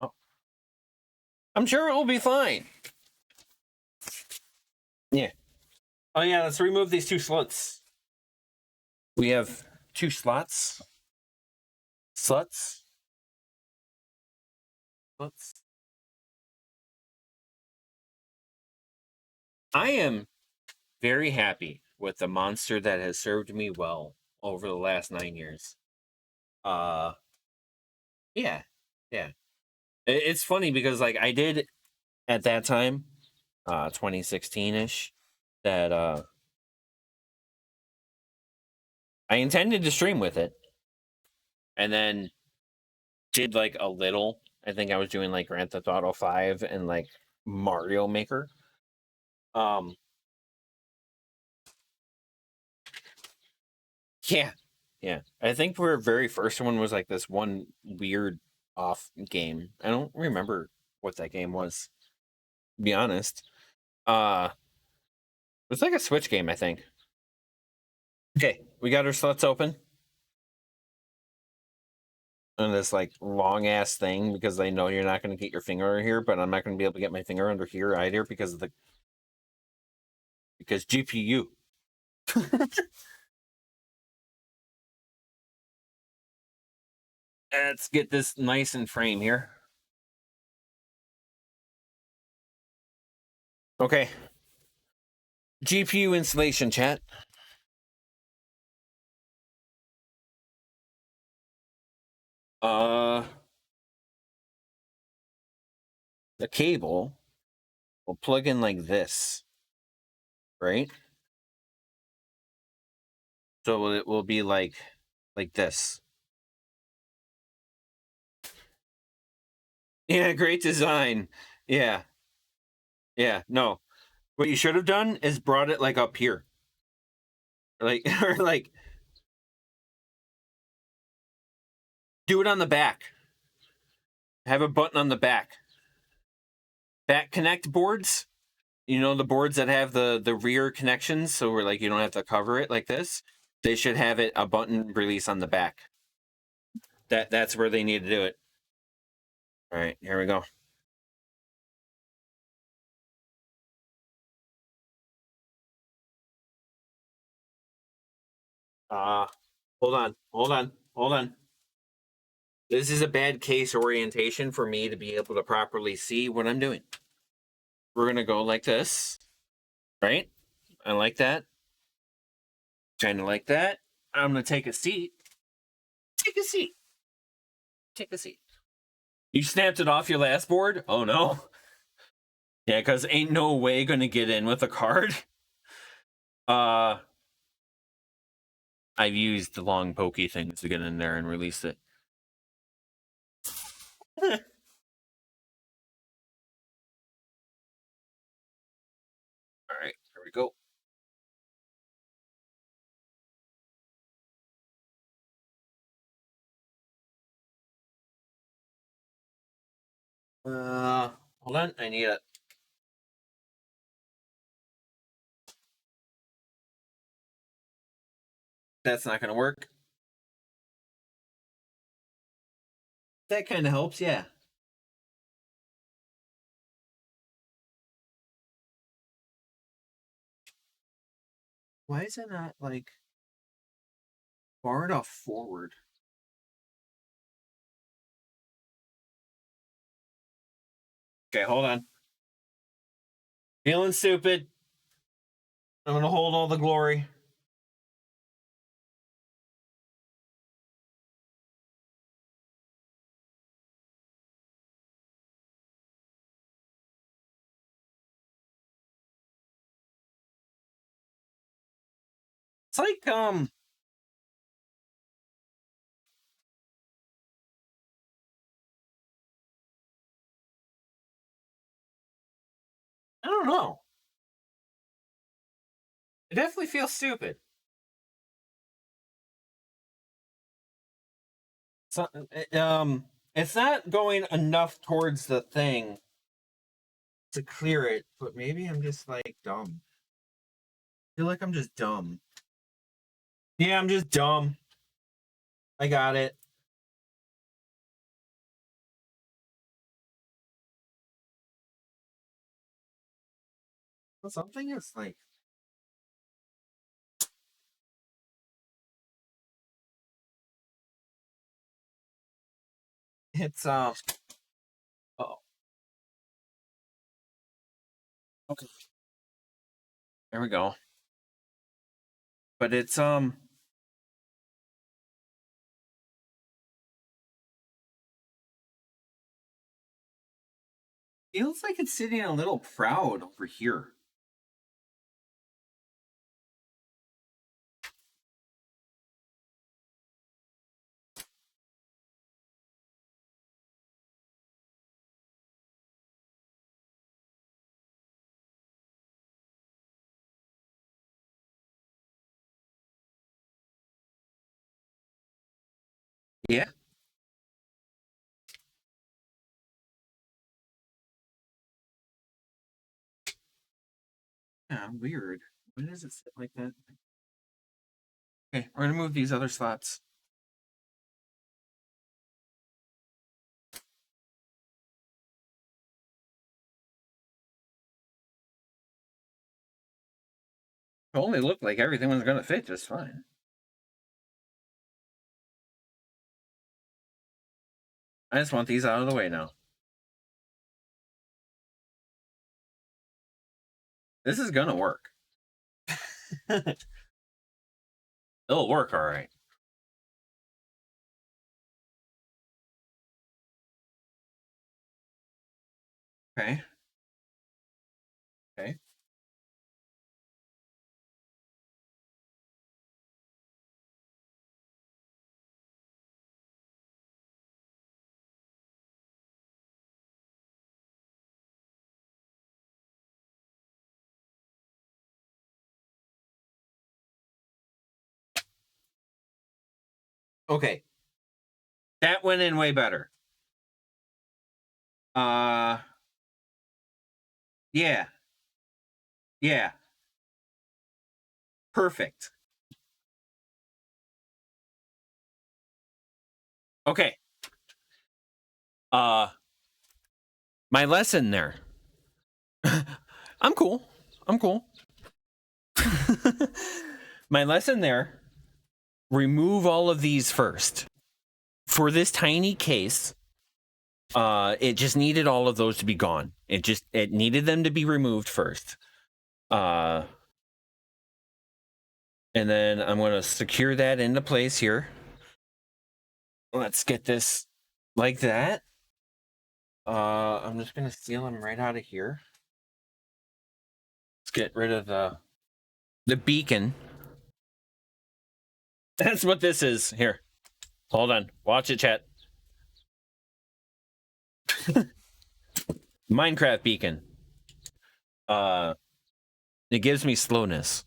Oh. I'm sure it will be fine. Yeah. Oh yeah, let's remove these two slots. We have two slots. Sluts. Sluts. I am very happy with the monster that has served me well over the last 9 years. Yeah. It's funny because like I did at that time, 2016-ish, that I intended to stream with it, and then did like a little. I think I was doing like Grand Theft Auto 5 and like Mario Maker. Yeah. I think our very first one was like this one weird off game. I don't remember what that game was, to be honest. It was like a Switch game, I think. Okay, we got our slots open. And this like long ass thing, because I know you're not going to get your finger under here, but I'm not going to be able to get my finger under here either because of because GPU. Let's get this nice in frame here. Okay. GPU installation, chat. The cable will plug in like this, right? So it will be like this. Yeah, great design. Yeah. No, what you should have done is brought it like up here, like or like do it on the back. Have a button on the back. Back connect boards. You know, the boards that have the rear connections, so we're like you don't have to cover it like this. They should have a button release on the back. That's where they need to do it. All right, here we go. Hold on. This is a bad case orientation for me to be able to properly see what I'm doing. We're gonna go like this, right? I like that. Kind of like that. I'm gonna take a seat. Take a seat. You snapped it off your last board? Oh no. Yeah, because ain't no way gonna get in with a card. I've used the long pokey things to get in there and release it. All right, here we go. Hold on, I need it. That's not gonna work. That kind of helps, yeah. Why is it not like far enough forward? Okay, hold on. Feeling stupid. I'm gonna hold all the glory. It's like I don't know. It definitely feels stupid. So, it's not going enough towards the thing to clear it, but maybe I'm just like dumb. I feel like I'm just dumb. Yeah, I'm just dumb. I got it. Well, something is like it's oh. Okay. There we go. But it's feels like it's sitting a little proud over here. Yeah. Yeah, weird. Why does it sit like that? Okay, we're gonna move these other slots. It only looked like everything was gonna fit just fine. I just want these out of the way now. This is gonna work. It'll work all right. Okay. Okay. Okay. That went in way better. Yeah. Yeah. Perfect. Okay. My lesson there. I'm cool. I'm cool. My lesson there. Remove all of these first. For this tiny case, it just needed all of those to be gone. It needed them to be removed first. And then I'm going to secure that into place here. Let's get this like that. I'm just going to seal them right out of here. Let's get rid of the The beacon. That's what this is. Here. Hold on. Watch it, chat. Minecraft beacon. It gives me slowness.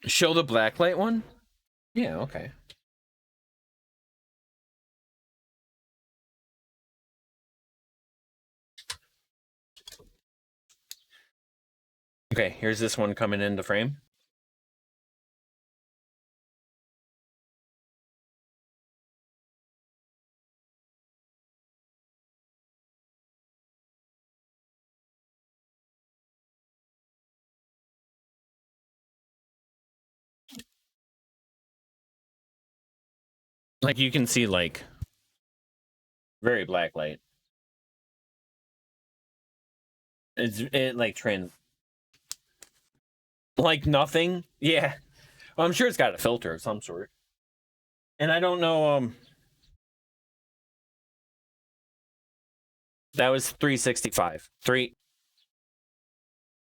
Show the blacklight one? Yeah, okay. Okay, here's this one coming into frame. Like you can see, like, very black light. It like trans, like nothing. Yeah, well, I'm sure it's got a filter of some sort. And I don't know. That was 365.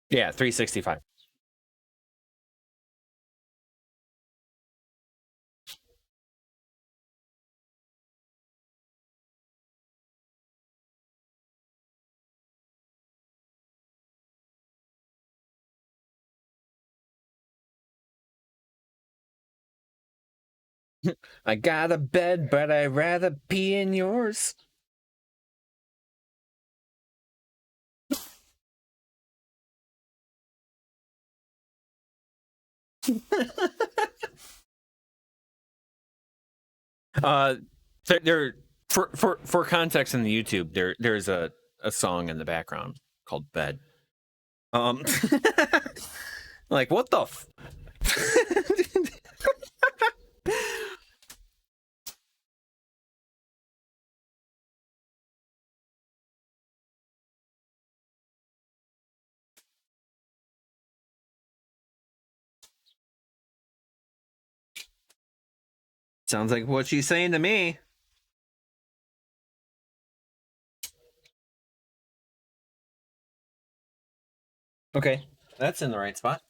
Yeah, 365. I got a bed, but I'd rather pee in yours. There for context in the YouTube, there's a song in the background called Bed. Like what the f Sounds like what she's saying to me. Okay, that's in the right spot.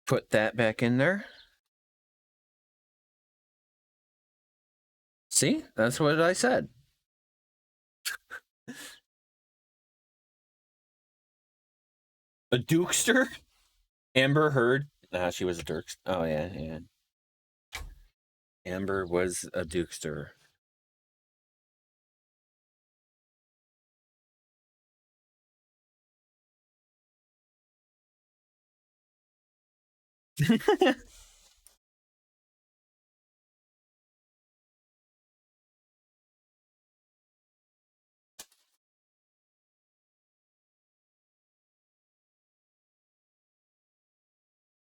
Put that back in there. See, that's what I said. A Dukester? Amber Heard? She was a Dirkster. Oh, yeah, yeah. Amber was a Dukester.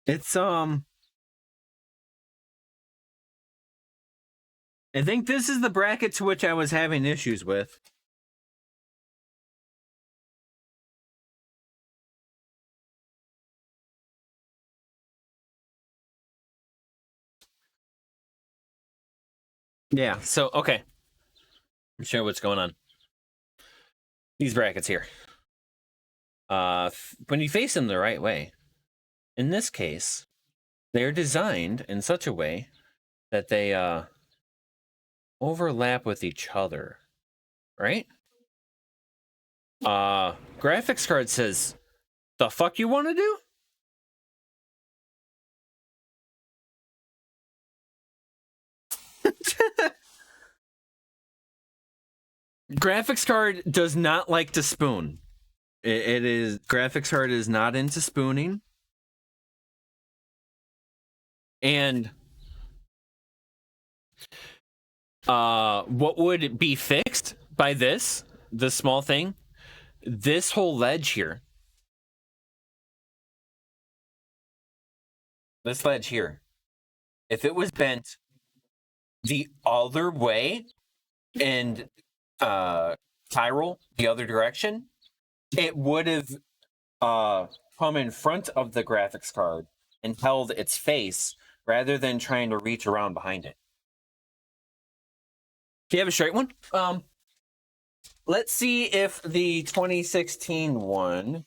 It's I think this is the bracket to which I was having issues with. Yeah, so okay. I'll show you what's going on. These brackets here. When you face them the right way, in this case, they're designed in such a way that they overlap with each other, right? Graphics card says, "The fuck you want to do?" Graphics card does not like to spoon. It is graphics card is not into spooning. And what would be fixed by this small thing? This whole ledge here. This ledge here. If it was bent the other way and spiral the other direction, it would have come in front of the graphics card and held its face rather than trying to reach around behind it. Do you have a straight one? Let's see if the 2016 one.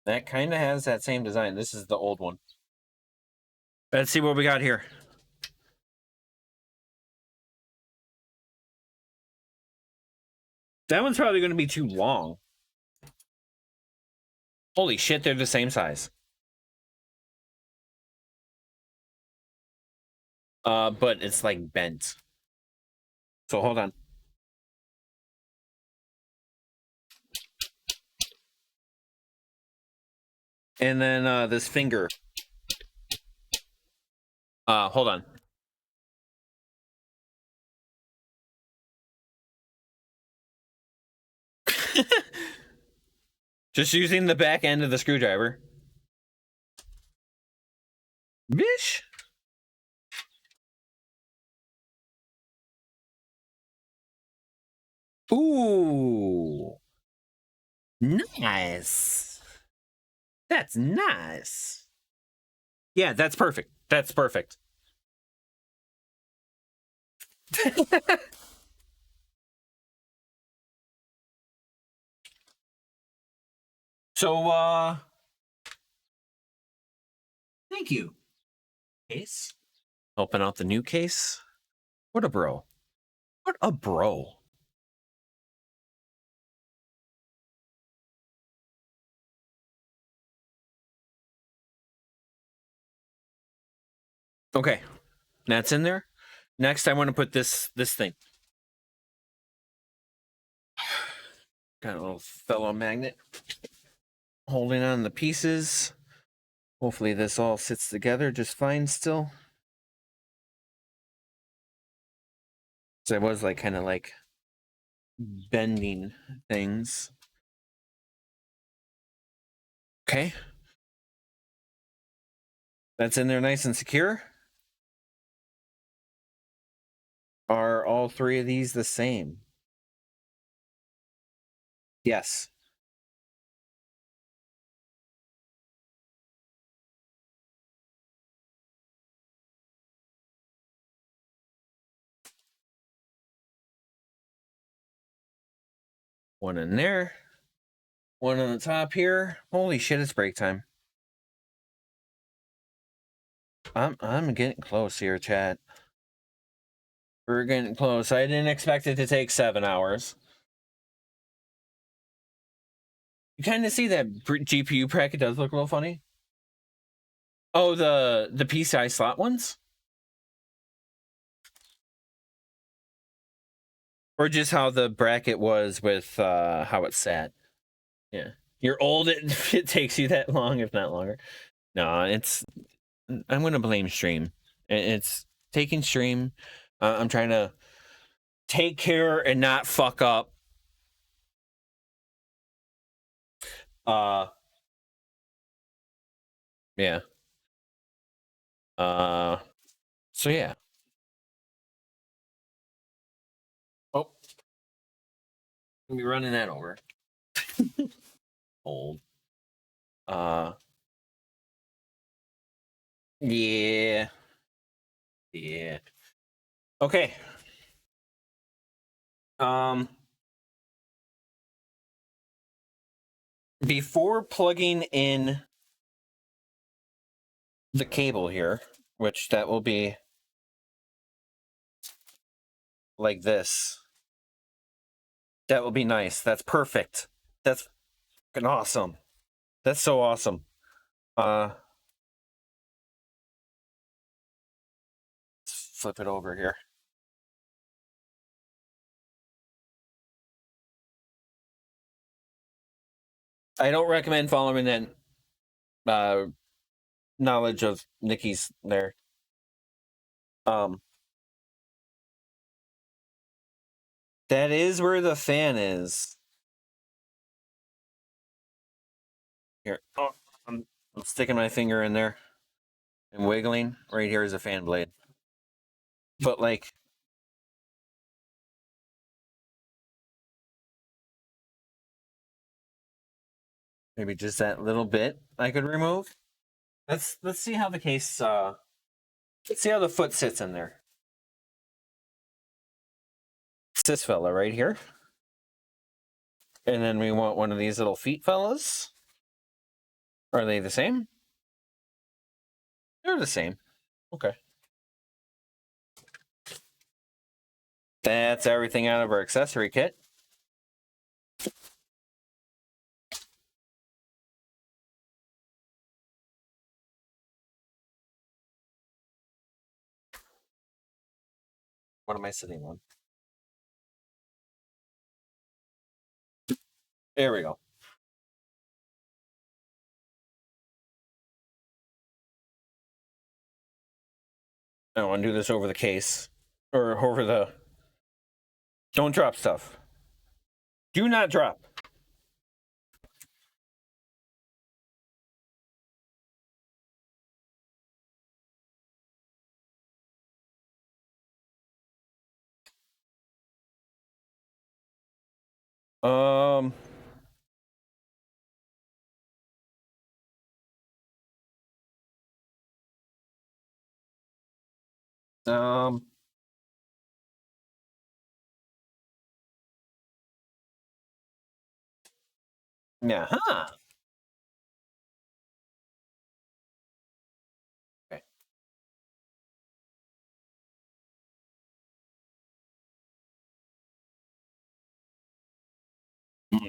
That kind of has that same design. This is the old one. Let's see what we got here. That one's probably going to be too long. Holy shit, they're the same size. But it's like bent. So hold on. And then this finger. Hold on. Just using the back end of the screwdriver. Bish. Ooh. Nice. That's nice. Yeah, that's perfect. That's perfect. So, thank you. Case. Open out the new case. What a bro. What a bro. Okay, that's in there. Next, I want to put this thing. Got a little fellow magnet holding on the pieces. Hopefully this all sits together just fine still. So I was like kind of like bending things. Okay. That's in there nice and secure. Are all three of these the same? Yes. One in there. One on the top here. Holy shit, it's break time. I'm getting close here, chat. We're getting close. I didn't expect it to take 7 hours. You kind of see that GPU bracket does look a little funny. Oh, the PCI slot ones? Or just how the bracket was with how it sat. Yeah. You're old, it takes you that long, if not longer. No, it's... I'm going to blame stream. It's taking stream. I'm trying to take care and not fuck up. Yeah. So yeah. Oh. Let me running that over. Old. Yeah. Yeah. Okay. Before plugging in the cable here, which that will be like this. That will be nice. That's perfect. That's fucking awesome. That's so awesome. Let's flip it over here. I don't recommend following that knowledge of Nikki's there. That is where the fan is. Here. Oh, I'm sticking my finger in there and wiggling. Right here is a fan blade. But like, maybe just that little bit I could remove. Let's see how the case. Let's see how the foot sits in there. It's this fella right here. And then we want one of these little feet fellas. Are they the same? They're the same. Okay. That's everything out of our accessory kit. What am I sitting on? There we go. I want to do this over the case. Or over the... Don't drop stuff. Do not drop. Yeah, huh? Okay.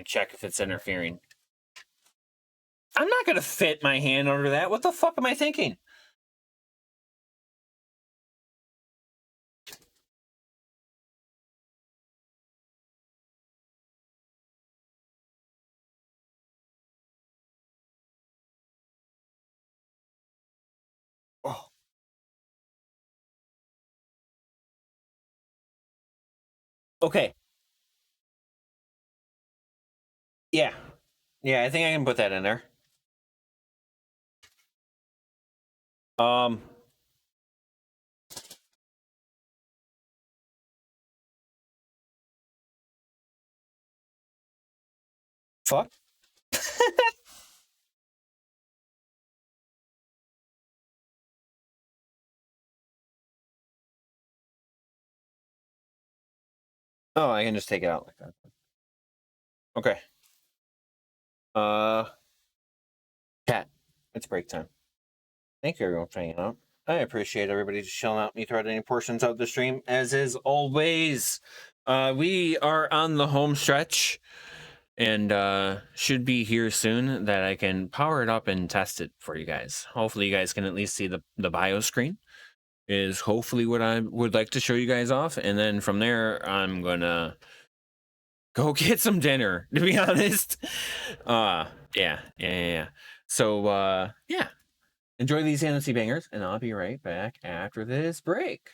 Check if it's interfering. I'm not gonna fit my hand under that. What the fuck am I thinking? Oh. Okay. Yeah. Yeah, I think I can put that in there. Fuck. Oh, I can just take it out like that. Okay. Cat, it's break time. Thank you everyone for hanging out. I appreciate everybody just chilling out me throughout any portions of the stream, as is always. We are on the home stretch and should be here soon that I can power it up and test it for you guys. Hopefully you guys can at least see the BIOS screen is hopefully what I would like to show you guys off. And then from there, I'm gonna go get some dinner, to be honest. Yeah. So, yeah. Enjoy these NFC bangers, and I'll be right back after this break.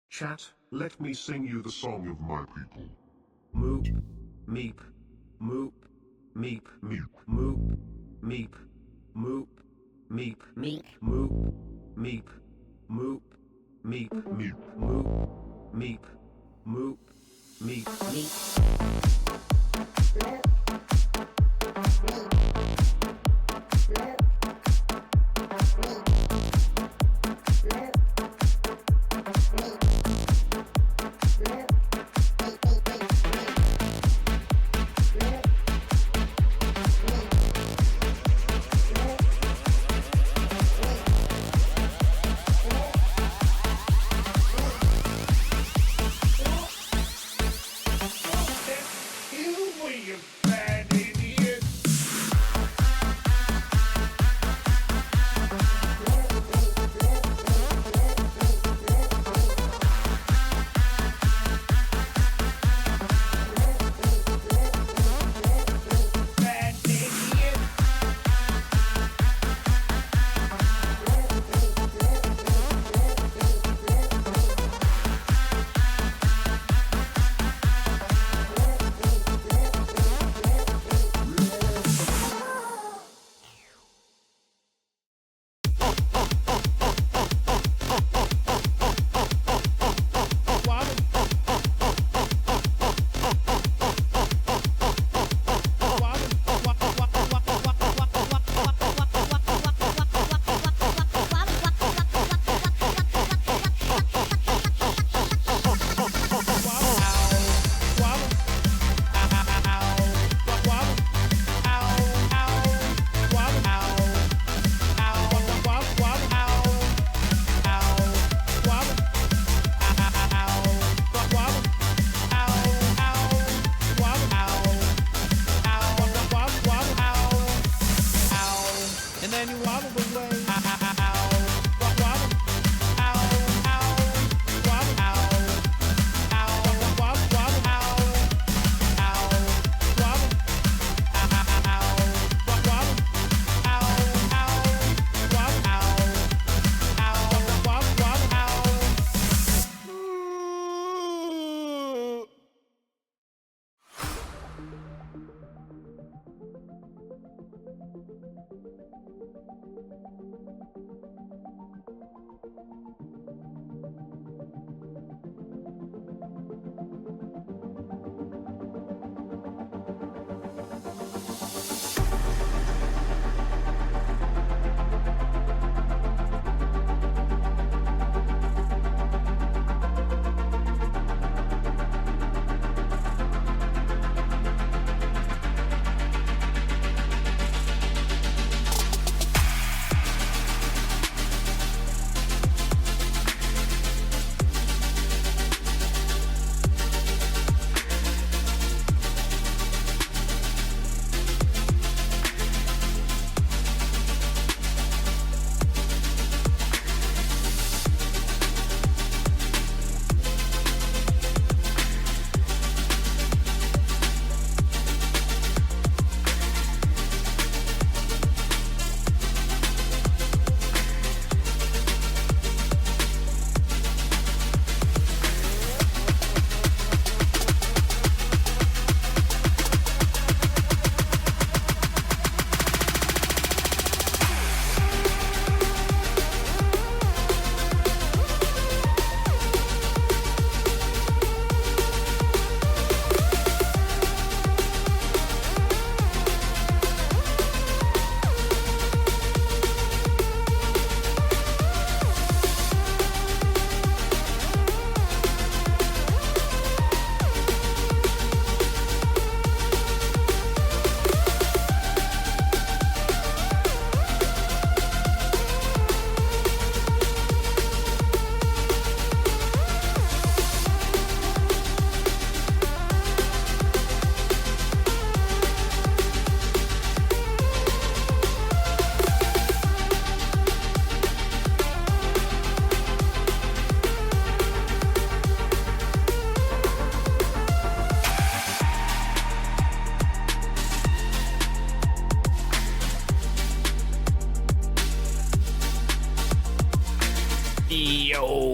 Chat, let me sing you the song of my people. Moop, meep, moop, meep, meep, moop, meep, moop, meep, meep, moop, meep, moop, meep, meep, moop, meep, moop, meep, meep.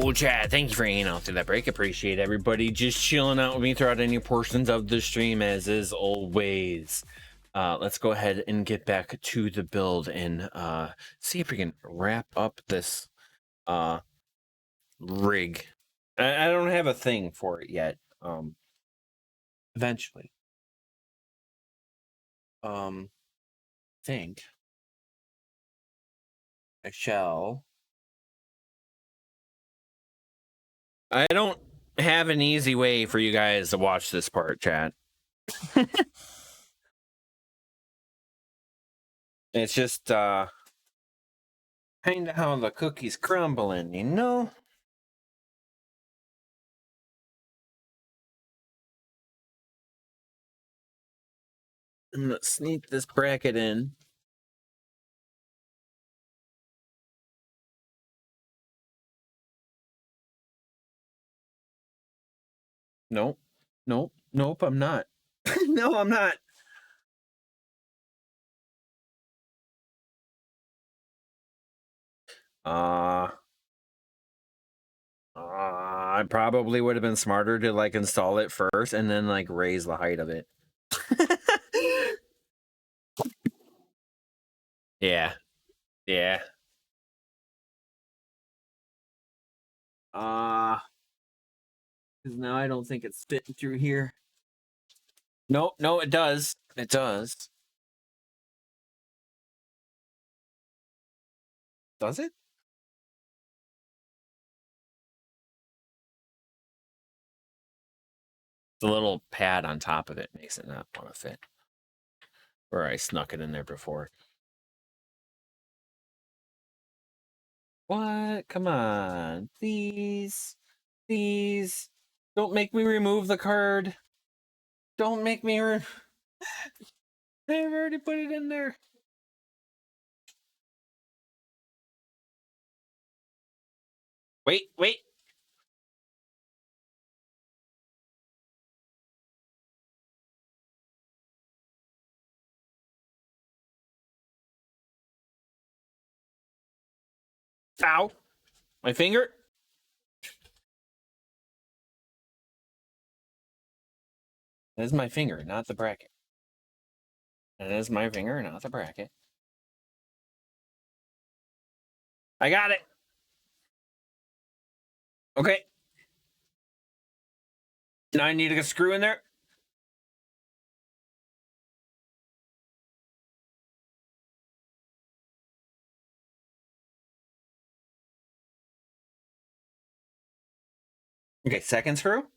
Well, chat, thank you for hanging out through that break. Appreciate everybody just chilling out with me throughout any portions of the stream, as is always. Let's go ahead and get back to the build and see if we can wrap up this rig. I don't have a thing for it yet. Eventually. Think I shall. I don't have an easy way for you guys to watch this part, chat. It's just kind of how the cookie's crumbling, you know? I'm gonna sneak this bracket in. Nope. Nope. Nope, I'm not. No, I'm not. I probably would have been smarter to like install it first and then like raise the height of it. Yeah. Yeah. Because now I don't think it's fitting through here. No, no, it does. It does. Does it? The little pad on top of it makes it not want to fit. Or I snuck it in there before. What? Come on. Please. Please. Don't make me remove the card. Don't make me I've already put it in there. Wait, wait. Ow. My finger. That is my finger, not the bracket. That is my finger, not the bracket. I got it. Okay. Now I need a screw in there. Okay, second screw.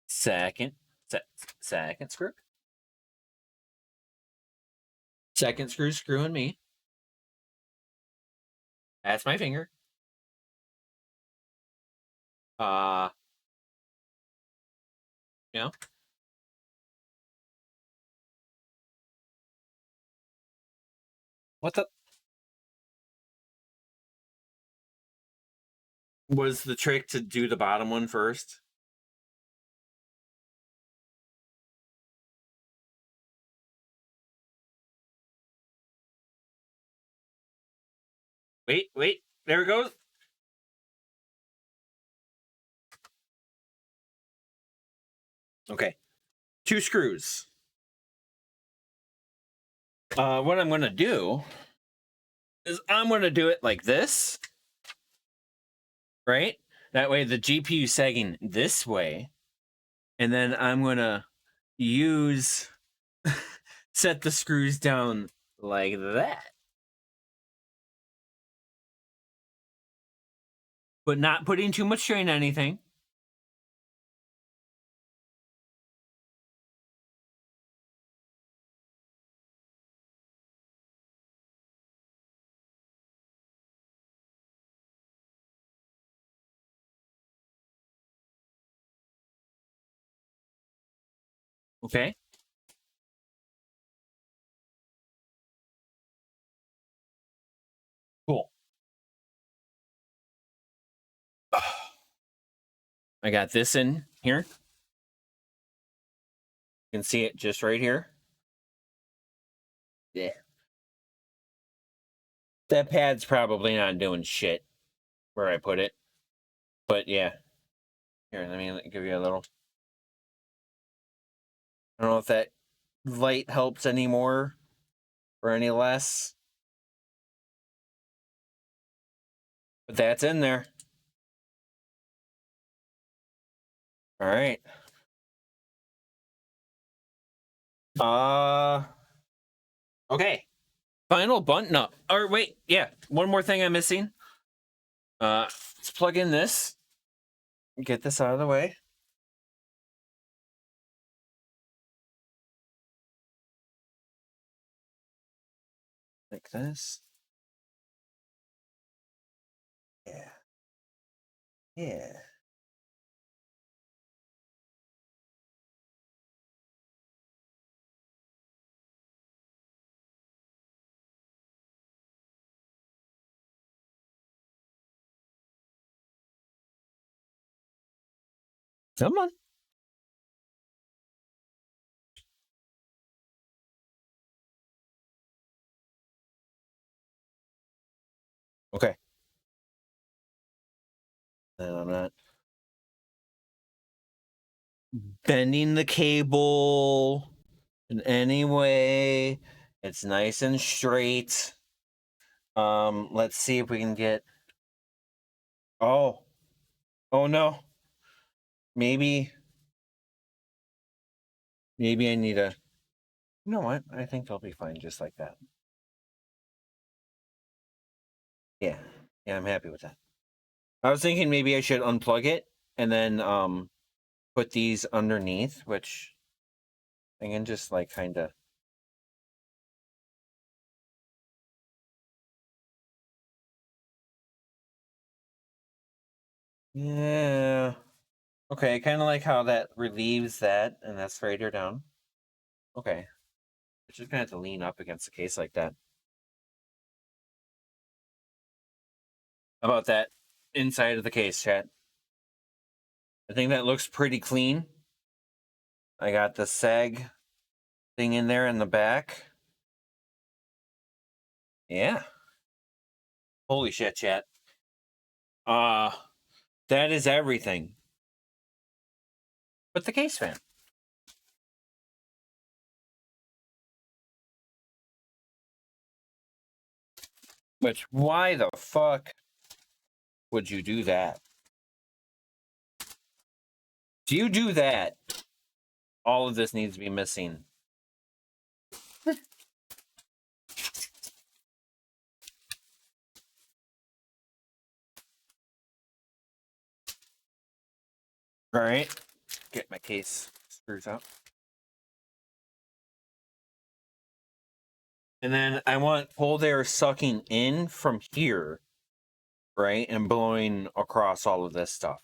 Second screw. Second screw screwing me. That's my finger. Yeah. What the? Was the trick to do the bottom one first? Wait, wait. There it goes. Okay. 2 screws. What I'm going to do is I'm going to do it like this. Right? That way the GPU sagging this way. And then I'm going to use set the screws down like that. But not putting too much strain on anything. Okay. Cool. I got this in here. You can see it just right here. Yeah. That pad's probably not doing shit where I put it. But yeah. Here, let me give you a little. I don't know if that light helps anymore or any less. But that's in there. All right. Okay. Final button up. Or wait, yeah. One more thing I'm missing. Let's plug in this. Get this out of the way. Like this. Yeah. Yeah. Come on. Okay. No, I'm not bending the cable in any way. It's nice and straight. Let's see if we can get. Oh no. Maybe I need a. You know what? I think they'll be fine just like that. Yeah, I'm happy with that. I was thinking maybe I should unplug it and then put these underneath, which I can just like kind of. Yeah. Okay, kind of like how that relieves that, and that's straighter down. Okay. It's just gonna have to lean up against the case like that. How about that inside of the case, chat? I think that looks pretty clean. I got the sag thing in there in the back. Yeah. Holy shit, chat. That is everything. But the case fan. Which, why the fuck would you do that? Do you do that? All of this needs to be missing. All right. Get my case screws up. And then I want cold air sucking in from here, right? And blowing across all of this stuff.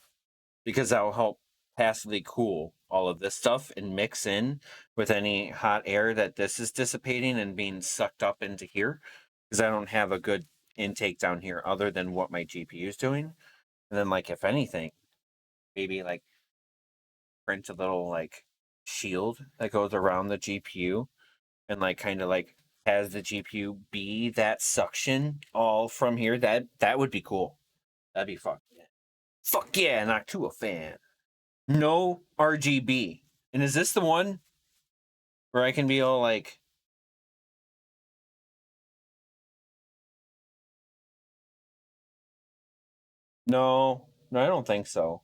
Because that will help passively cool all of this stuff and mix in with any hot air that this is dissipating and being sucked up into here. Because I don't have a good intake down here other than what my GPU is doing. And then, like, if anything, maybe like print a little like shield that goes around the GPU and like kind of like has the GPU be that suction all from here. That would be cool. That'd be fun. Fuck yeah, Noctua fan. No RGB. And is this the one where I can be all like, no, I don't think so.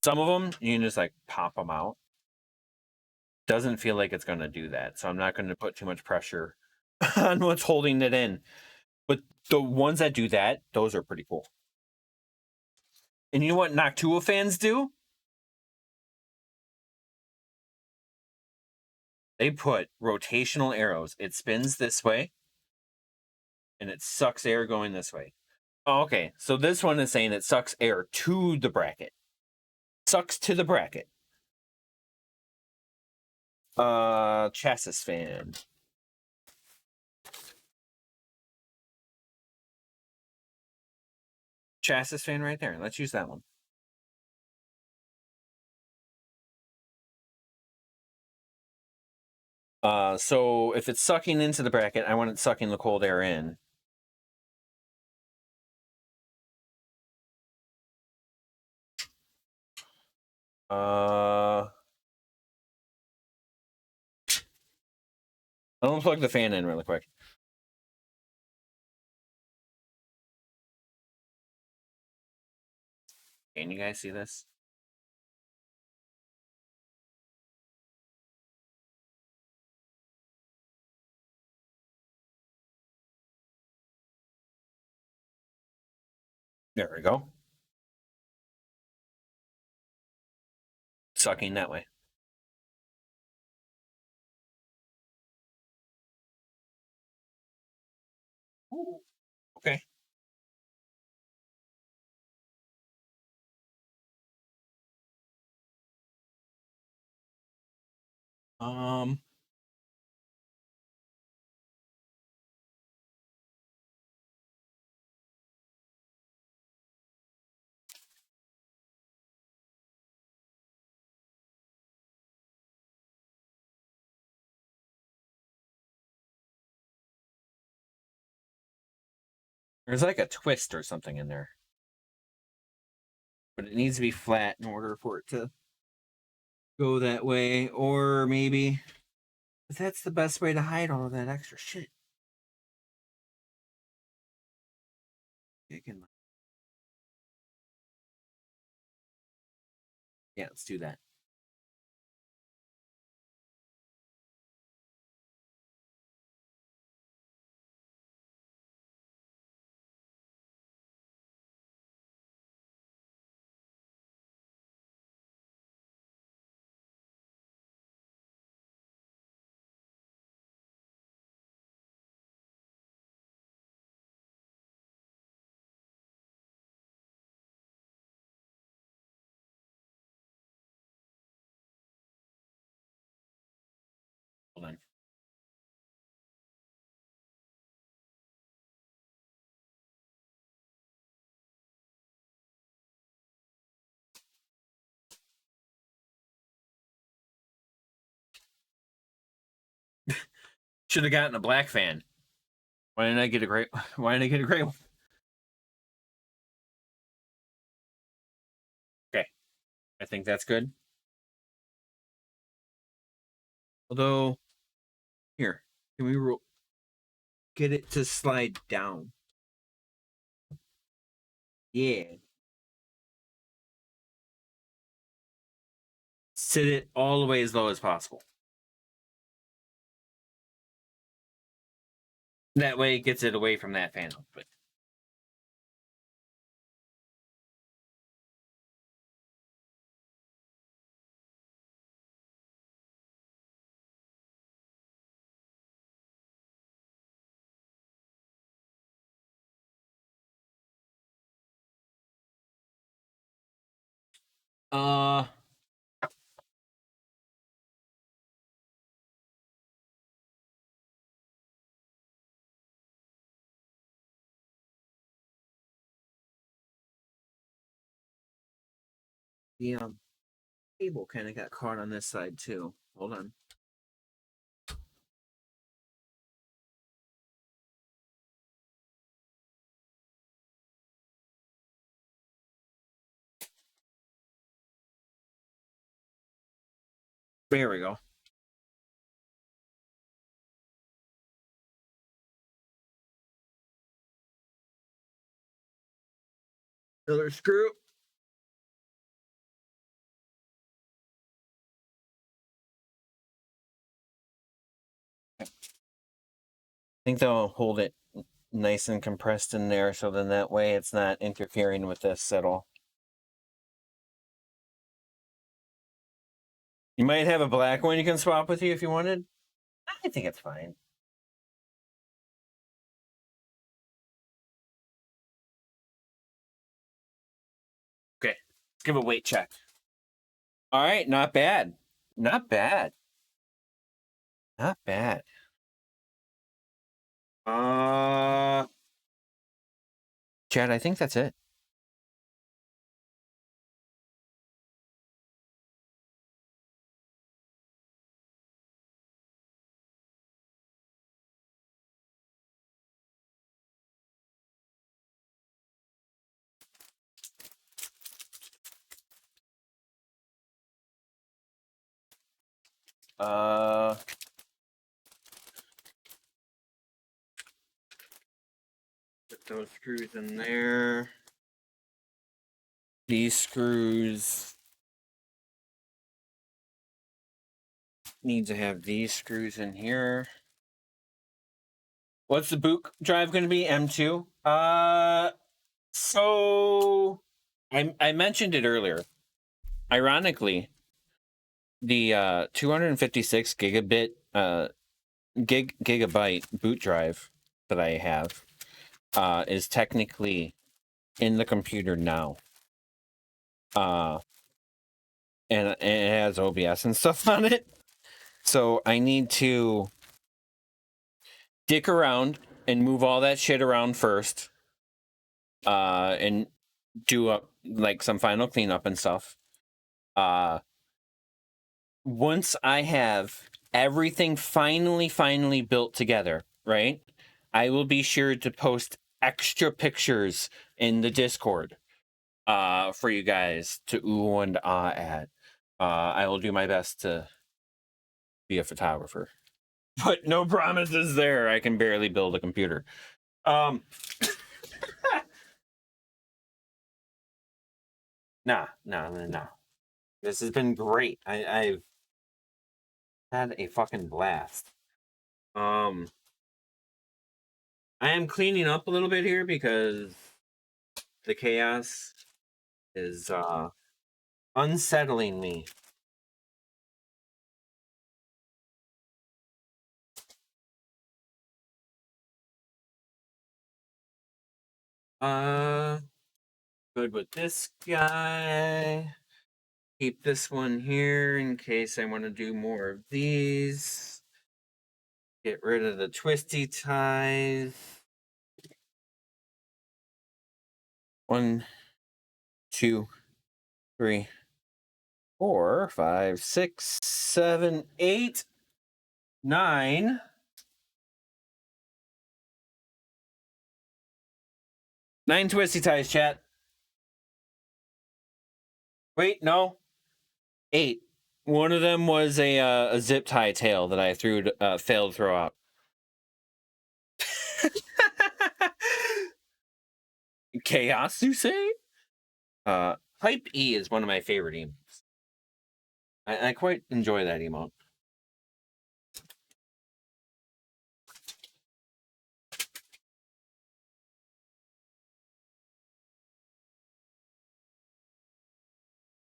Some of them, you can just like pop them out. Doesn't feel like it's going to do that. So I'm not going to put too much pressure on what's holding it in. But the ones that do that, those are pretty cool. And you know what Noctua fans do? They put rotational arrows. It spins this way, and it sucks air going this way. Oh, okay, so this one is saying it sucks air to the bracket. Sucks to the bracket. Chassis fan. Chassis fan right there. Let's use that one. So if it's sucking into the bracket, I want it sucking the cold air in. I'm gonna plug the fan in really quick. Can you guys see this? There we go. Sucking that way. Ooh, okay. There's like a twist or something in there. But it needs to be flat in order for it to go that way. Or maybe that's the best way to hide all of that extra shit. Yeah, let's do that. Hold on. Should have gotten a black fan. Why didn't I get a gray? Why didn't I get a gray one? Okay, I think that's good. Although, here, can we get it to slide down? Yeah. Sit it all the way as low as possible. That way it gets it away from that fan output. The cable kind of got caught on this side too. Hold on. There we go. Another screw. I think they'll hold it nice and compressed in there, so then that way it's not interfering with this at all. You might have a black one you can swap with you if you wanted. I think it's fine. Okay, let's give a weight check. All right, not bad. Not bad. Not bad. Chad, I think that's it. Put those screws in there. These screws need to have these screws in here. What's the boot drive going to be? M2? So I mentioned it earlier. Ironically, the 256 gigabyte boot drive that I have is technically in the computer now. And it has OBS and stuff on it. So I need to dick around and move all that shit around first. And do up like some final cleanup and stuff. Once I have everything finally built together, right? I will be sure to post extra pictures in the Discord for you guys to ooh and ah at. I will do my best to be a photographer. But no promises there. I can barely build a computer. Nah. This has been great. I've had a fucking blast. I am cleaning up a little bit here because the chaos is unsettling me. Good with this guy. Keep this one here in case I want to do more of these. Get rid of the twisty ties. 1, 2, 3, 4, 5, 6, 7, 8, 9. 9 twisty ties, chat. Wait, no. 8. One of them was a zip tie tail that I failed to throw out. Chaos, you say? Hype E is one of my favorite emotes. I quite enjoy that emote.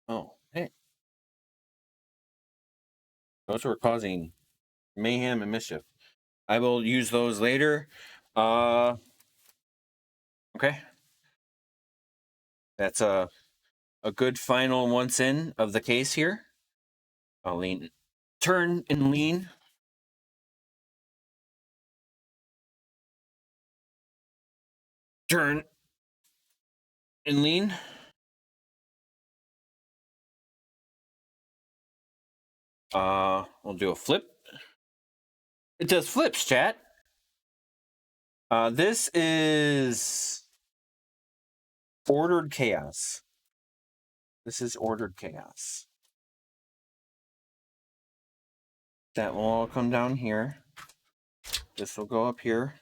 Oh, hey. Those were causing mayhem and mischief. I will use those later. Okay. That's a good final once in of the case here. I'll lean, turn and lean. Turn and lean. We'll do a flip. It does flips, chat. This is ordered chaos. This is ordered chaos. That will all come down here. This will go up here.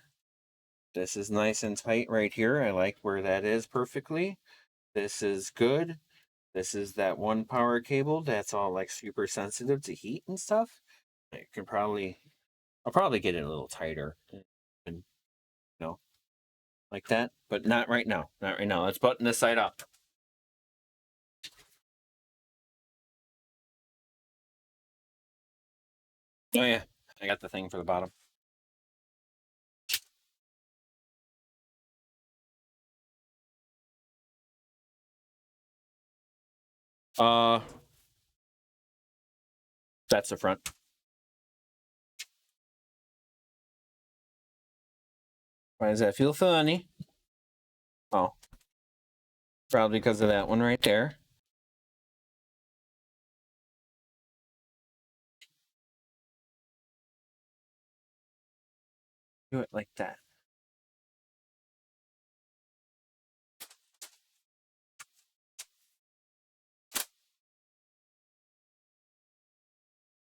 This is nice and tight right here. I like where that is perfectly. This is good. This is that one power cable that's all like super sensitive to heat and stuff. I'll probably get it a little tighter and like that, but not right now. Not right now. Let's button this side up. Oh yeah, I got the thing for the bottom. That's the front. Why does that feel funny? Oh, probably because of that one right there. Do it like that.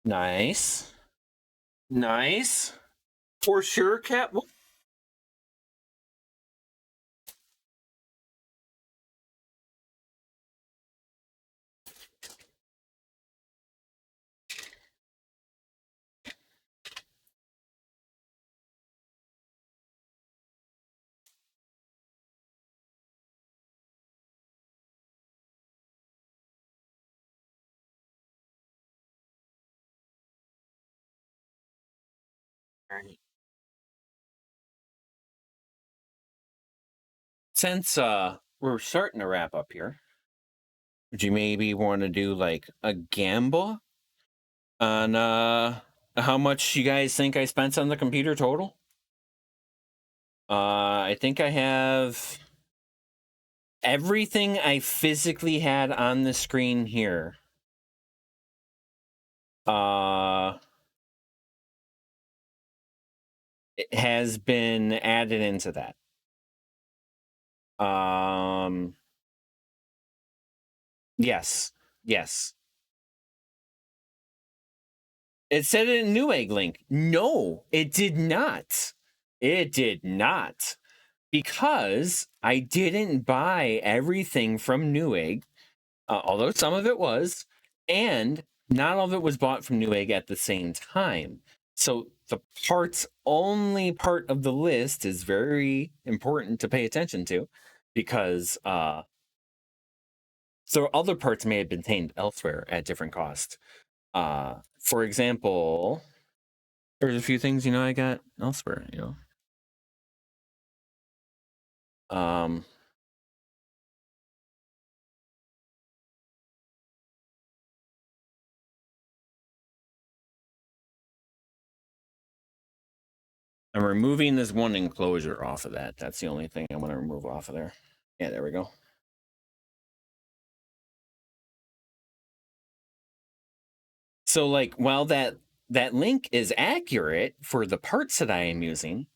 Nice. Nice. For sure, Cat. Since we're starting to wrap up here, would you maybe want to do like a gamble on how much you guys think I spent on the computer total? I think I have everything I physically had on the screen here. It has been added into that. Yes. It said it in Newegg link. No, it did not. It did not. Because I didn't buy everything from Newegg, although some of it was, and not all of it was bought from Newegg at the same time. So the parts only part of the list is very important to pay attention to, because so other parts may have been obtained elsewhere at different cost. For example, there's a few things, I got elsewhere, I'm removing this one enclosure off of that. That's the only thing I want to remove off of there. Yeah, there we go. So like, while that link is accurate for the parts that I am using,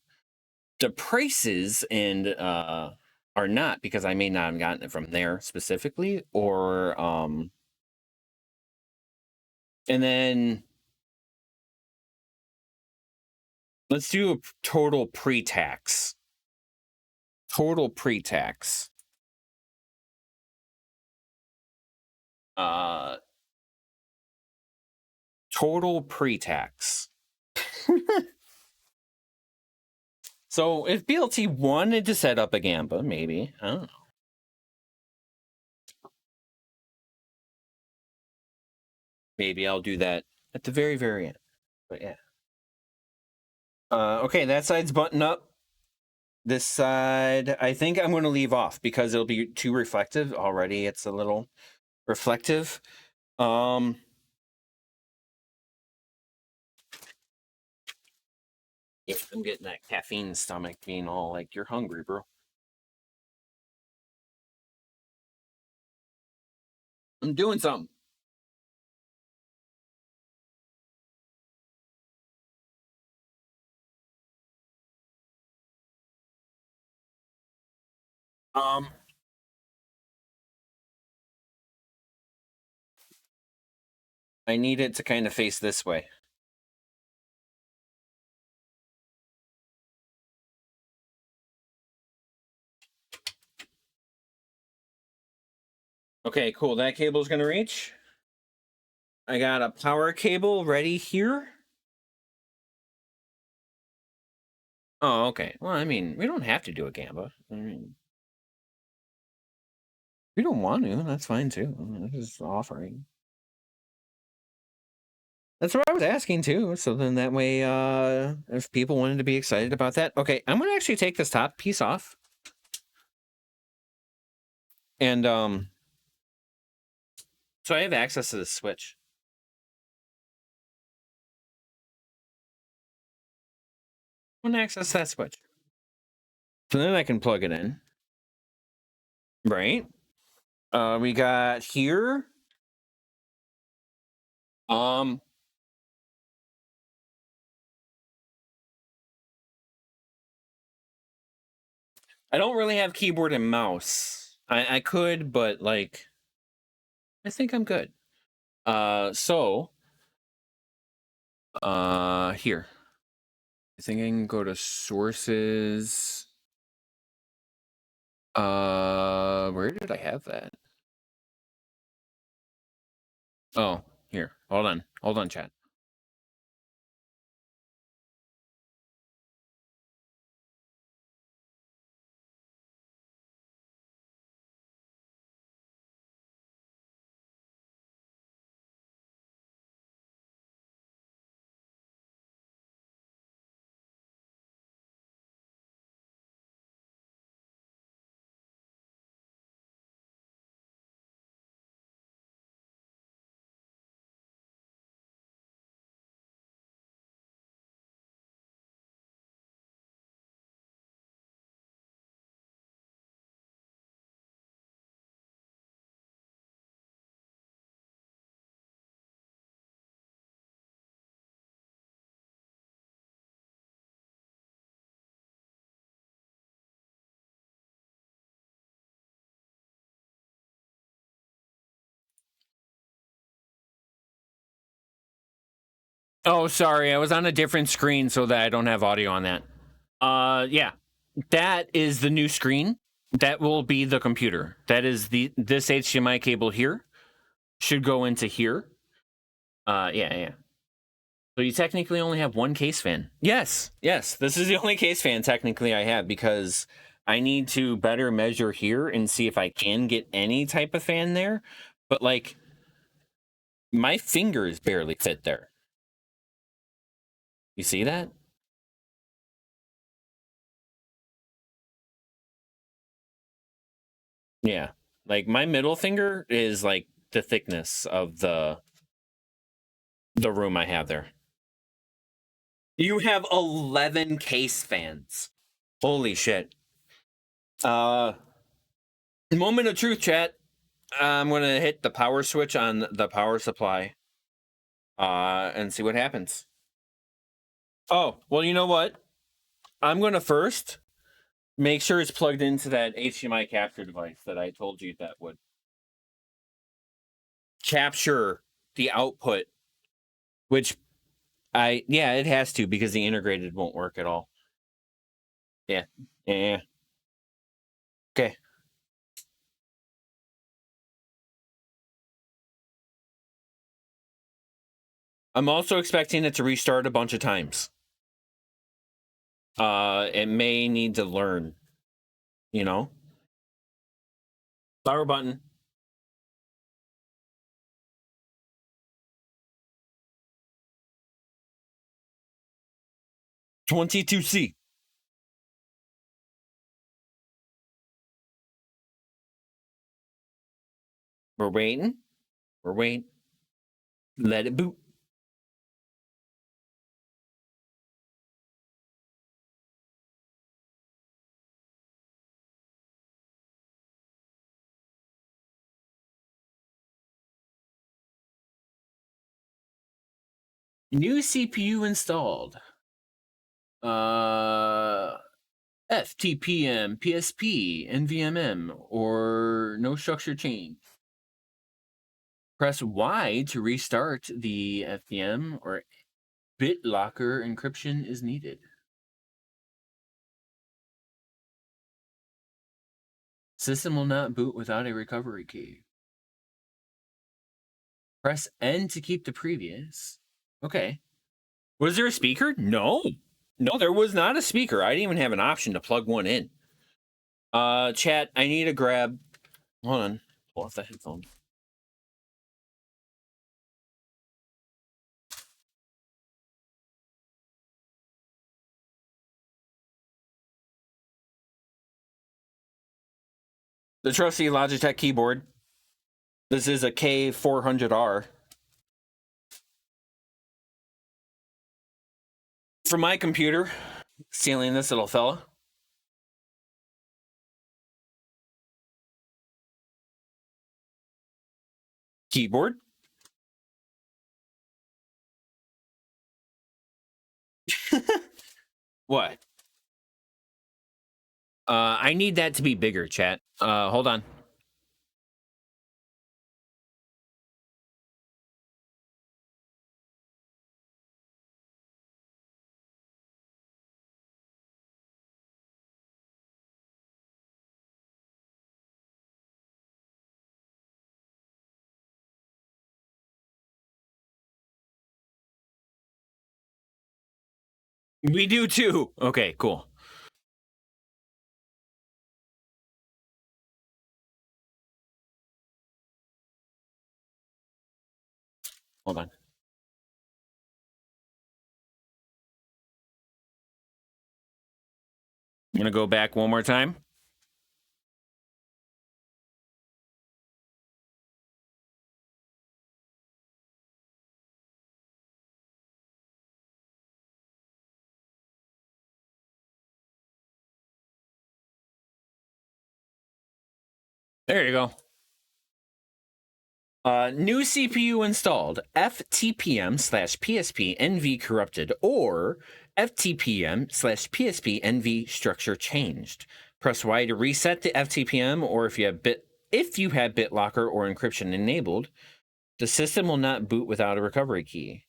the prices and are not, because I may not have gotten it from there specifically, or and then let's do a total pre-tax. Total pre-tax. Total pre-tax. So if BLT wanted to set up a Gamba, maybe, I don't know. Maybe I'll do that at the very, very end. But yeah. Okay, that side's buttoned up. This side, I think I'm going to leave off because it'll be too reflective. Already it's a little reflective. Yeah, I'm getting that caffeine stomach being all like, you're hungry, bro. I'm doing something. I need it to kind of face this way. Okay, cool. That cable's going to reach. I got a power cable ready here. Oh, okay. Well, I mean, we don't have to do a Gamba. I mean, if we don't want to, that's fine too. This is offering. That's what I was asking too. So then that way, if people wanted to be excited about that. Okay, I'm going to actually take this top piece off. And, so I have access to the switch. I want to access that switch. So then I can plug it in. Right? We got here. I don't really have keyboard and mouse. I could, but like, I think I'm good. So Here. I think I can go to sources. Where did I have that? Oh, here. Hold on. Hold on, chat. Oh, sorry. I was on a different screen so that I don't have audio on that. Yeah. That is the new screen. That will be the computer. That is this HDMI cable here should go into here. Yeah. So you technically only have one case fan. Yes. This is the only case fan technically I have because I need to better measure here and see if I can get any type of fan there. But like my fingers barely fit there. You see that? Yeah. Like my middle finger is like the thickness of the room I have there. You have 11 case fans. Holy shit. Moment of truth, chat. I'm going to hit the power switch on the power supply and see what happens. Oh, well, you know what? I'm going to first make sure it's plugged into that HDMI capture device that I told you that would capture the output, which yeah, it has to because the integrated won't work at all. Yeah. Okay. I'm also expecting it to restart a bunch of times. It may need to learn, you know? Power button. $22C. We're waiting. Let it boot. New CPU installed. FTPM, PSP, NVMe, or no structure change. Press Y to restart the FTM or BitLocker encryption is needed. System will not boot without a recovery key. Press N to keep the previous. Okay. Was there a speaker? No, there was not a speaker. I didn't even have an option to plug one in. Chat, I need to grab. Hold on. Pull off the headphones. The trusty Logitech keyboard. This is a K400R. From my computer, stealing this little fella. Keyboard. What? I need that to be bigger, chat. Hold on. We do too. Okay, cool. Hold on. I'm gonna go back one more time. There you go. New CPU installed. FTPM/PSP NV corrupted or FTPM/PSP NV structure changed. Press Y to reset the FTPM, or if you have BitLocker or encryption enabled, the system will not boot without a recovery key.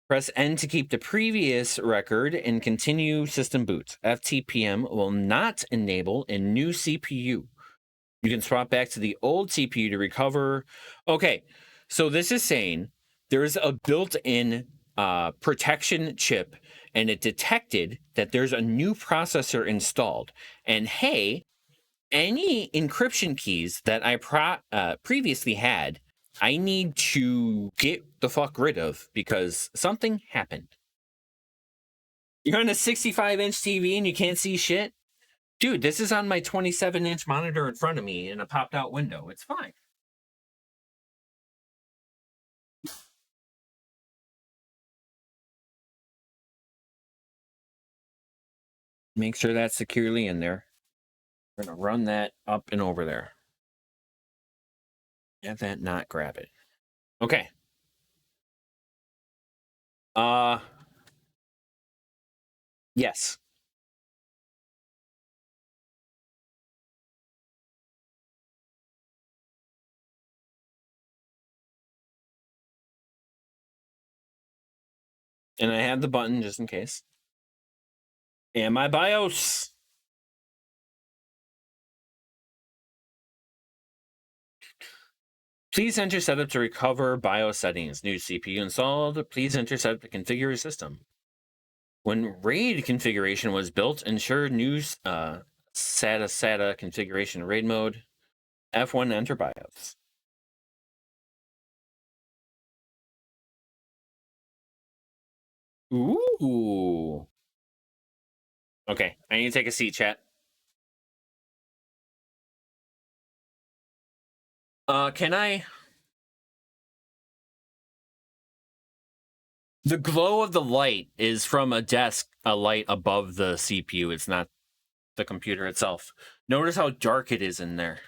Press N to keep the previous record and continue system boot. FTPM will not enable in new CPU. You can swap back to the old CPU to recover. Okay, so this is saying there's a built-in protection chip, and it detected that there's a new processor installed. And hey, any encryption keys that I previously had, I need to get the fuck rid of because something happened. You're on a 65-inch TV and you can't see shit? Dude, this is on my 27-inch monitor in front of me in a popped-out window. It's fine. Make sure that's securely in there. We're going to run that up and over there. Have that not grab it. Okay. Yes. And I have the button just in case. And my BIOS. Please enter setup to recover BIOS settings. New CPU installed. Please enter setup to configure your system. When RAID configuration was built, ensure new SATA configuration RAID mode. F1 enter BIOS. Ooh. Okay, I need to take a seat, chat. Can I? The glow of the light is from a light above the CPU. It's not the computer itself. Notice how dark it is in there.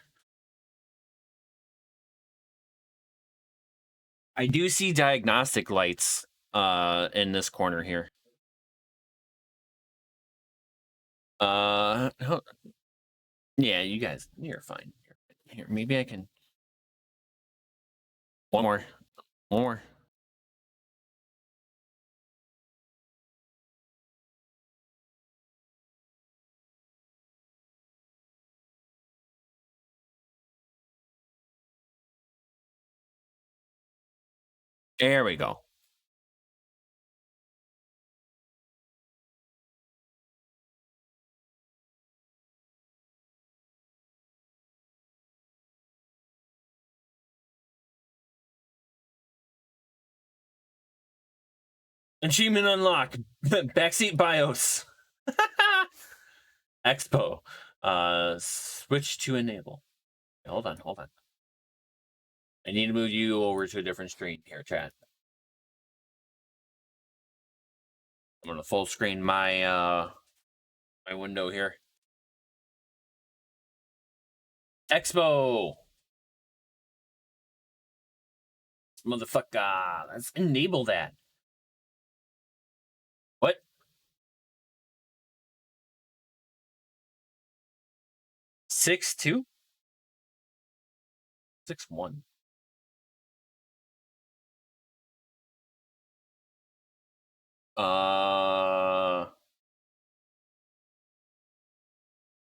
I do see diagnostic lights in this corner here. Yeah, you guys, you're fine. Here, maybe I can. One more. There we go. Achievement unlocked. Backseat BIOS. Expo. Switch to enable. Hold on. I need to move you over to a different screen here, chat. I'm gonna full screen my my window here. Expo. Motherfucker. Let's enable that. What? 6.2? 6.1.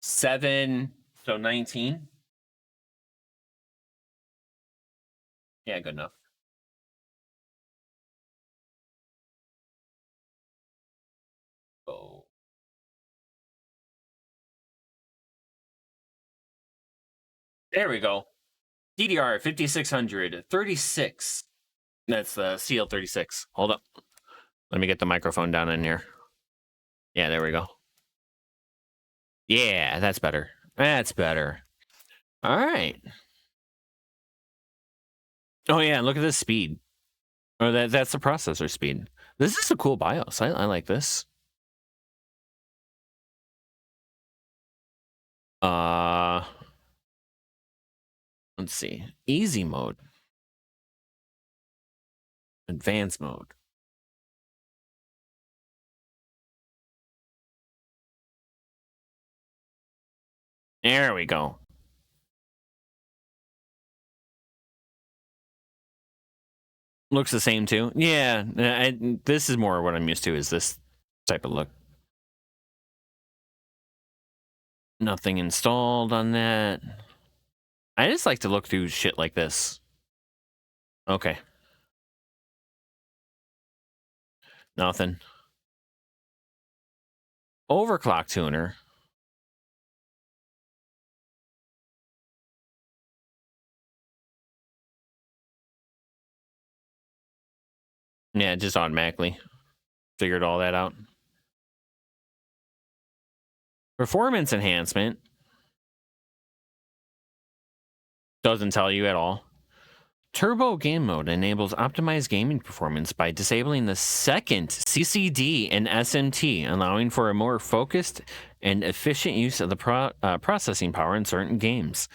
Seven, so 19. Yeah, good enough. There we go. DDR 5600 36. That's the CL36. Hold up. Let me get the microphone down in here. Yeah, there we go. Yeah, that's better. That's better. All right. Oh yeah, look at this speed. Or that's the processor speed. This is a cool BIOS. I like this. Let's see. Easy mode. Advanced mode. There we go. Looks the same too. Yeah, this is more what I'm used to, is this type of look. Nothing installed on that. I just like to look through shit like this. Okay. Nothing. Overclock tuner. Yeah, just automatically figured all that out. Performance enhancement. Doesn't tell you at all. Turbo game mode enables optimized gaming performance by disabling the second CCD and SMT, allowing for a more focused and efficient use of the processing power in certain games.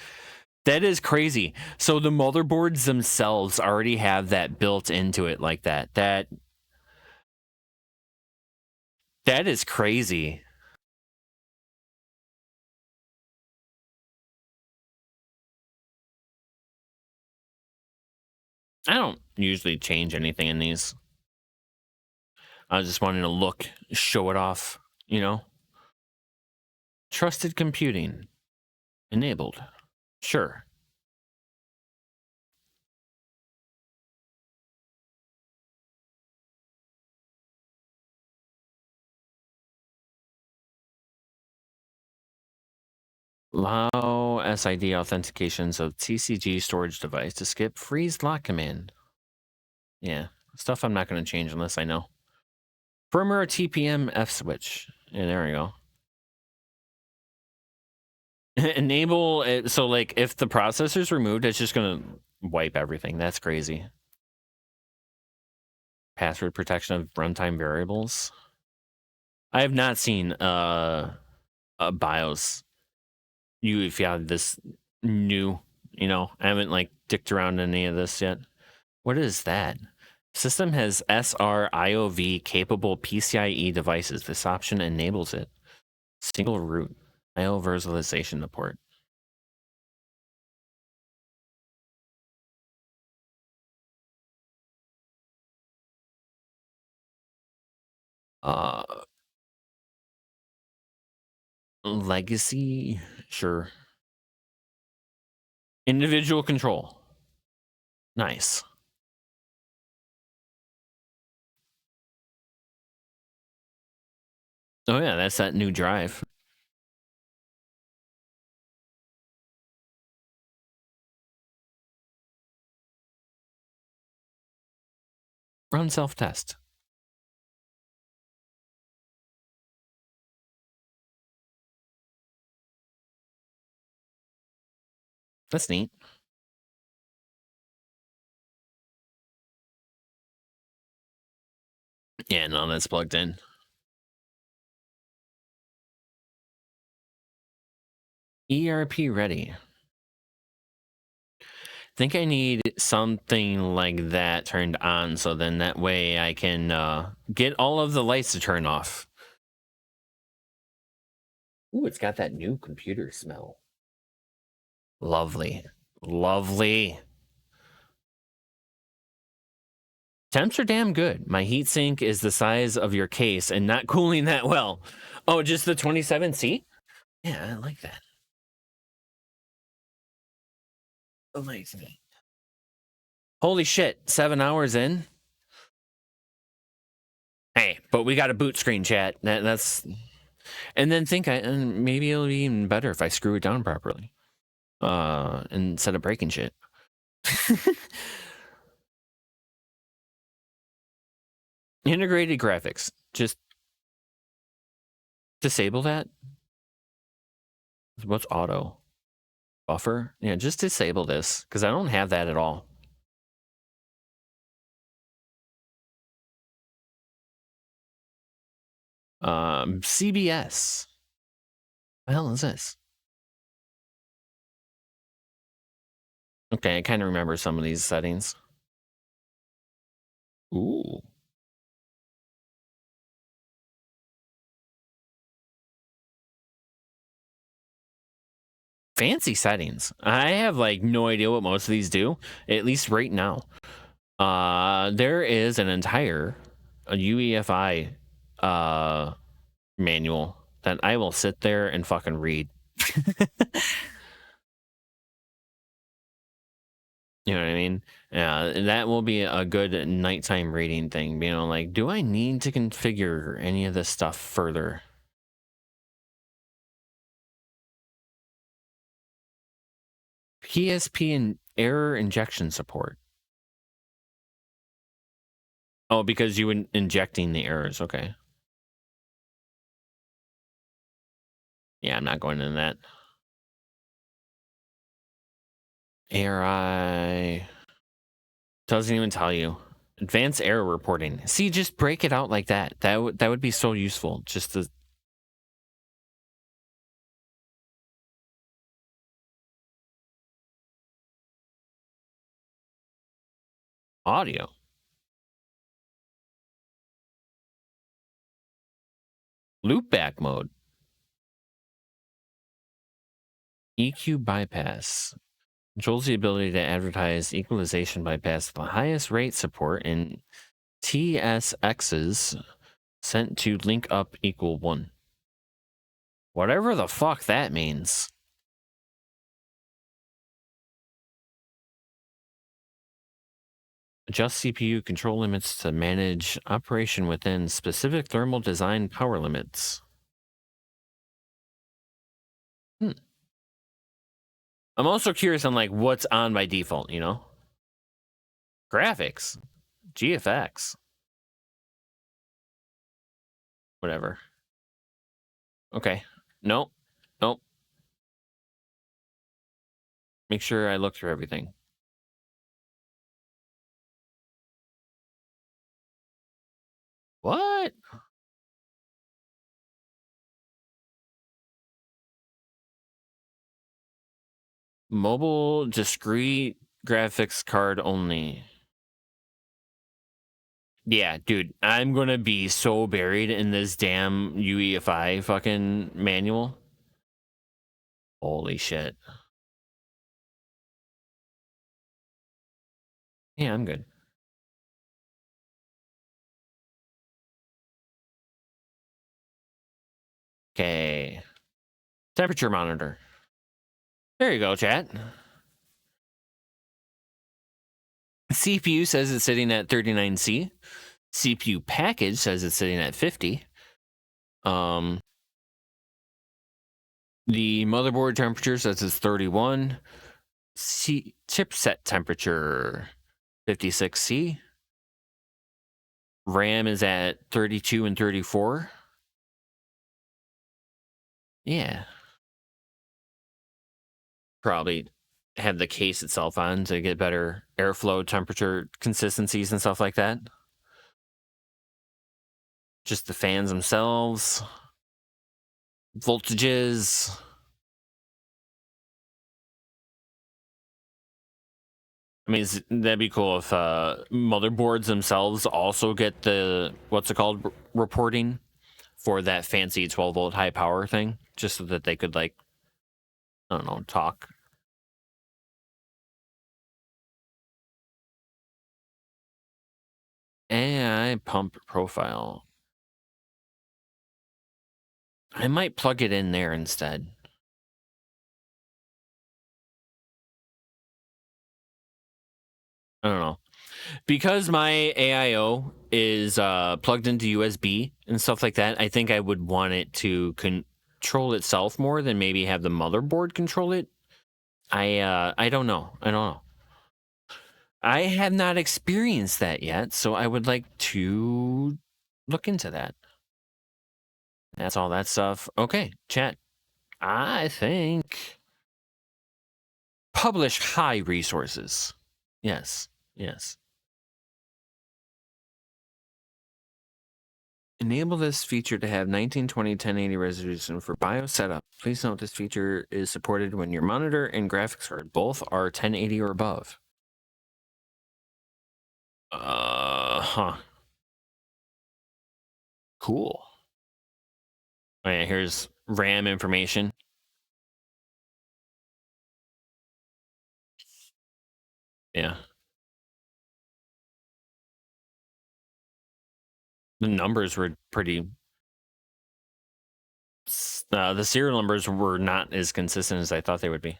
That is crazy. So the motherboards themselves already have that built into it like that. That is crazy. I don't usually change anything in these. I was just wanting to look, show it off, you know? Trusted computing. Enabled. Sure. Allow SID authentications of TCG storage device to skip freeze lock command. Yeah, stuff I'm not going to change unless I know. Firmware TPM F switch. Yeah, there we go. Enable it, so like if the processor's removed, it's just going to wipe everything. That's crazy. Password protection of runtime variables. I have not seen a BIOS. If you have this new, you know, I haven't like dicked around in any of this yet. What is that? System has SRIOV capable PCIe devices. This option enables it. Single root IO virtualization port. Legacy, sure. Individual control. Nice. Oh yeah, that's that new drive. Run self-test. That's neat. Yeah, no, that's plugged in. ERP ready. Think I need something like that turned on, so then that way I can get all of the lights to turn off. Ooh, it's got that new computer smell. Lovely. Lovely. Temps are damn good. My heatsink is the size of your case and not cooling that well. Oh, just the 27C? Yeah, I like that. Amazing. Holy shit, 7 hours in? Hey, but we got a boot screen, chat. That's... And then think maybe it'll be even better if I screw it down properly. instead of breaking shit. Integrated graphics. Just disable that. What's auto? Buffer? Yeah, just disable this because I don't have that at all. CBS. What the hell is this? Okay, I kind of remember some of these settings. Ooh. Fancy settings. I have like no idea what most of these do, at least right now. There is an entire UEFI manual that I will sit there and fucking read. You know what I mean? Yeah, that will be a good nighttime reading thing. You know, like, do I need to configure any of this stuff further? PSP and error injection support. Oh, because you were injecting the errors. Okay. Yeah, I'm not going into that. ARI doesn't even tell you. Advanced error reporting. See, just break it out like that. That would be so useful. Just to audio. Loopback mode. EQ bypass. Controls the ability to advertise equalization bypass at the highest rate support in TSXs sent to link up equal 1. Whatever the fuck that means. Adjust CPU control limits to manage operation within specific thermal design power limits. I'm also curious on like what's on by default, you know? Graphics, GFX, whatever. Okay. Nope. Make sure I look through everything. What? Mobile discrete graphics card only. Yeah, dude, I'm gonna be so buried in this damn UEFI fucking manual. Holy shit. Yeah, I'm good. Okay. Temperature monitor. There you go, chat. CPU says it's sitting at 39C. CPU package says it's sitting at 50. The motherboard temperature says it's 31. Chipset temperature 56C. RAM is at 32 and 34. Yeah. Probably have the case itself on to get better airflow temperature consistencies and stuff like that. Just the fans themselves. Voltages. I mean, that'd be cool if motherboards themselves also get the, what's it called, reporting for that fancy 12-volt high power thing, just so that they could, like, I don't know, talk. AI pump profile. I might plug it in there instead. I don't know. Because my AIO is plugged into USB and stuff like that, I think I would want it to control itself more than maybe have the motherboard control it. I don't know. I don't know. I have not experienced that yet, so I would like to look into that. That's all that stuff. Okay, chat. I think publish high resources. Yes, yes. Enable this feature to have 1920 1080 resolution for BIOS setup. Please note this feature is supported when your monitor and graphics card both are 1080 or above. Huh. Cool. Oh yeah, here's RAM information. Yeah. The numbers were pretty... the serial numbers were not as consistent as I thought they would be.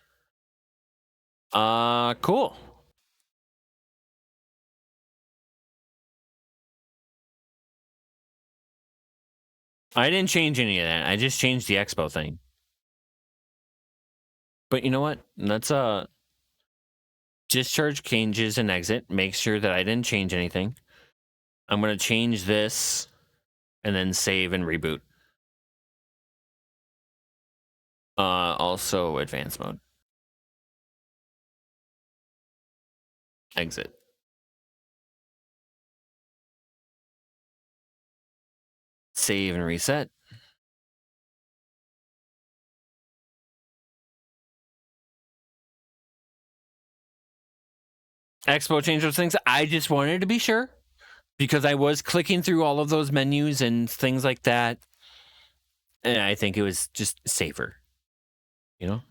Cool. I didn't change any of that. I just changed the expo thing. But you know what? Let's discharge changes and exit. Make sure that I didn't change anything. I'm going to change this and then save and reboot. Also advanced mode. Exit. Save and reset. Expo changed those things. I just wanted to be sure because I was clicking through all of those menus and things like that. And I think it was just safer, you know?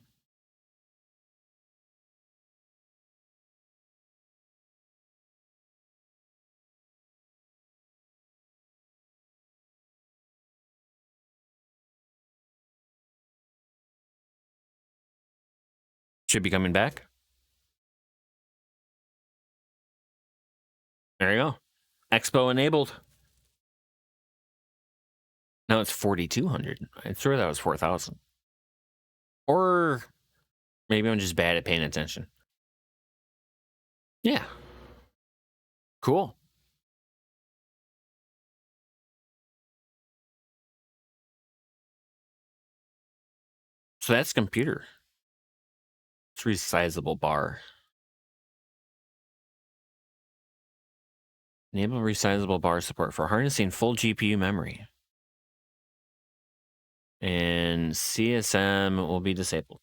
Should be coming back. There you go. Expo enabled. Now it's 4,200. I swear that was 4,000. Or maybe I'm just bad at paying attention. Yeah. Cool. So that's computer. It's resizable bar. Enable resizable bar support for harnessing full GPU memory. And CSM will be disabled.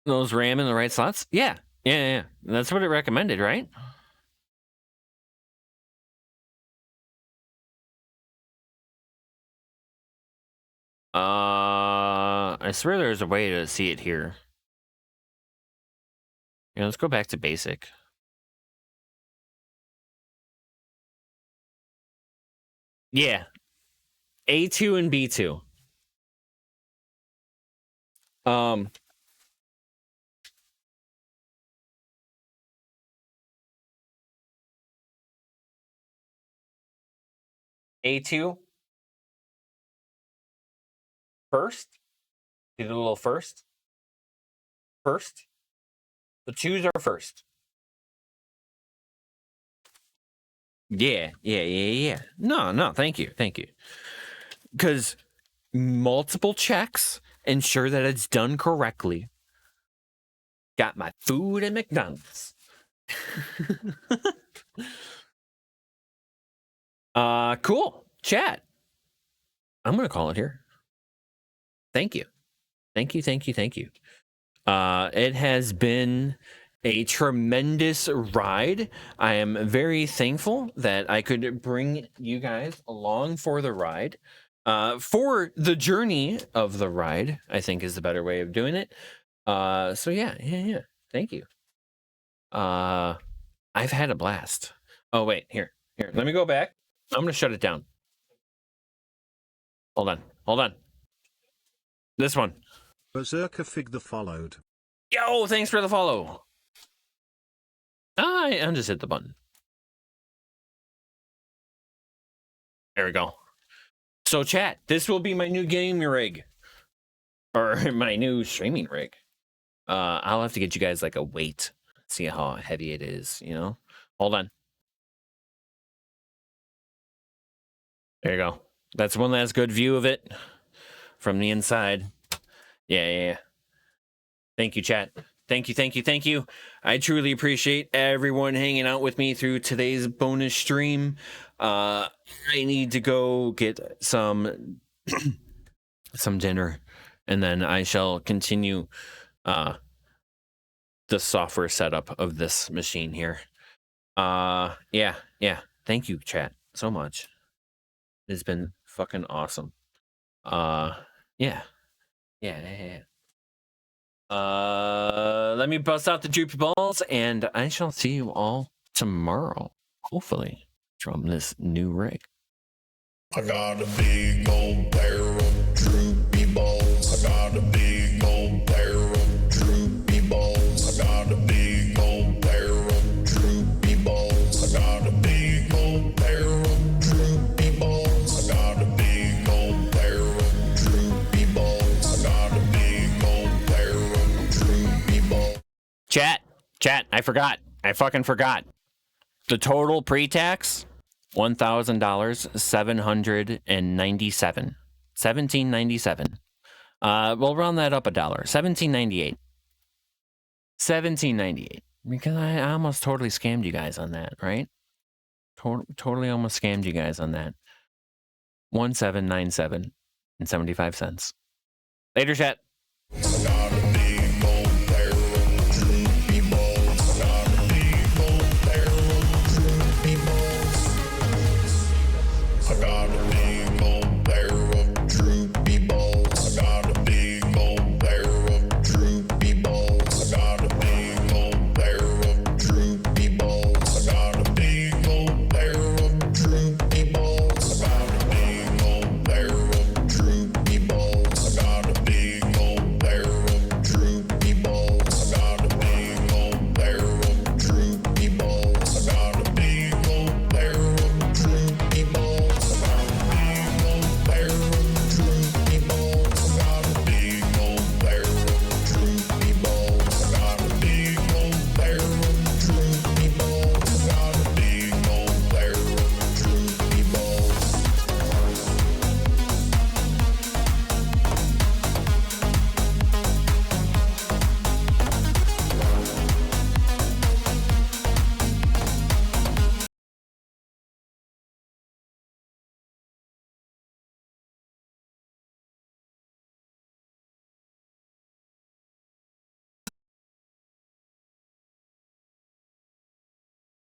Those RAM in the right slots? Yeah. Yeah. That's what it recommended, right? I swear there's a way to see it here. Yeah, let's go back to basic. Yeah. A2 and B2. A2 first. Do the little first. First. The twos are first. Yeah. No, thank you. Because multiple checks ensure that it's done correctly. Got my food at McDonald's. Cool. Chat. I'm going to call it here. Thank you. It has been a tremendous ride. I am very thankful that I could bring you guys along for the ride. For the journey of the ride, I think is the better way of doing it. So yeah. Thank you. I've had a blast. Oh, wait, here. Let me go back. I'm going to shut it down. Hold on. This one. Berserker Fig the followed. Yo, thanks for the follow. I just hit the button. There we go. So chat, this will be my new gaming rig. Or my new streaming rig. I'll have to get you guys like a weight. See how heavy it is, you know? Hold on. There you go. That's one last good view of it from the inside. Yeah. Thank you, chat. Thank you. I truly appreciate everyone hanging out with me through today's bonus stream. I need to go get some dinner, and then I shall continue the software setup of this machine here. Yeah. Thank you, chat, so much. It's been fucking awesome. Yeah. Let me bust out the droopy balls, and I shall see you all tomorrow, hopefully, from this new rig. I got a big old pair of droopy balls. I got a big old pair of droopy balls. I got a big old pair of droopy balls. I got a big old pair of droopy balls. I got a big old pair of droopy balls. I got a big old pair of droopy balls. Chat, I forgot. I fucking forgot. The total pre-tax, $1,000, $17.97. We'll round that up $1. $17.98. $17.98. Because I almost totally scammed you guys on that, right? Totally almost scammed you guys on that. $1,797.75. Later, chat. I got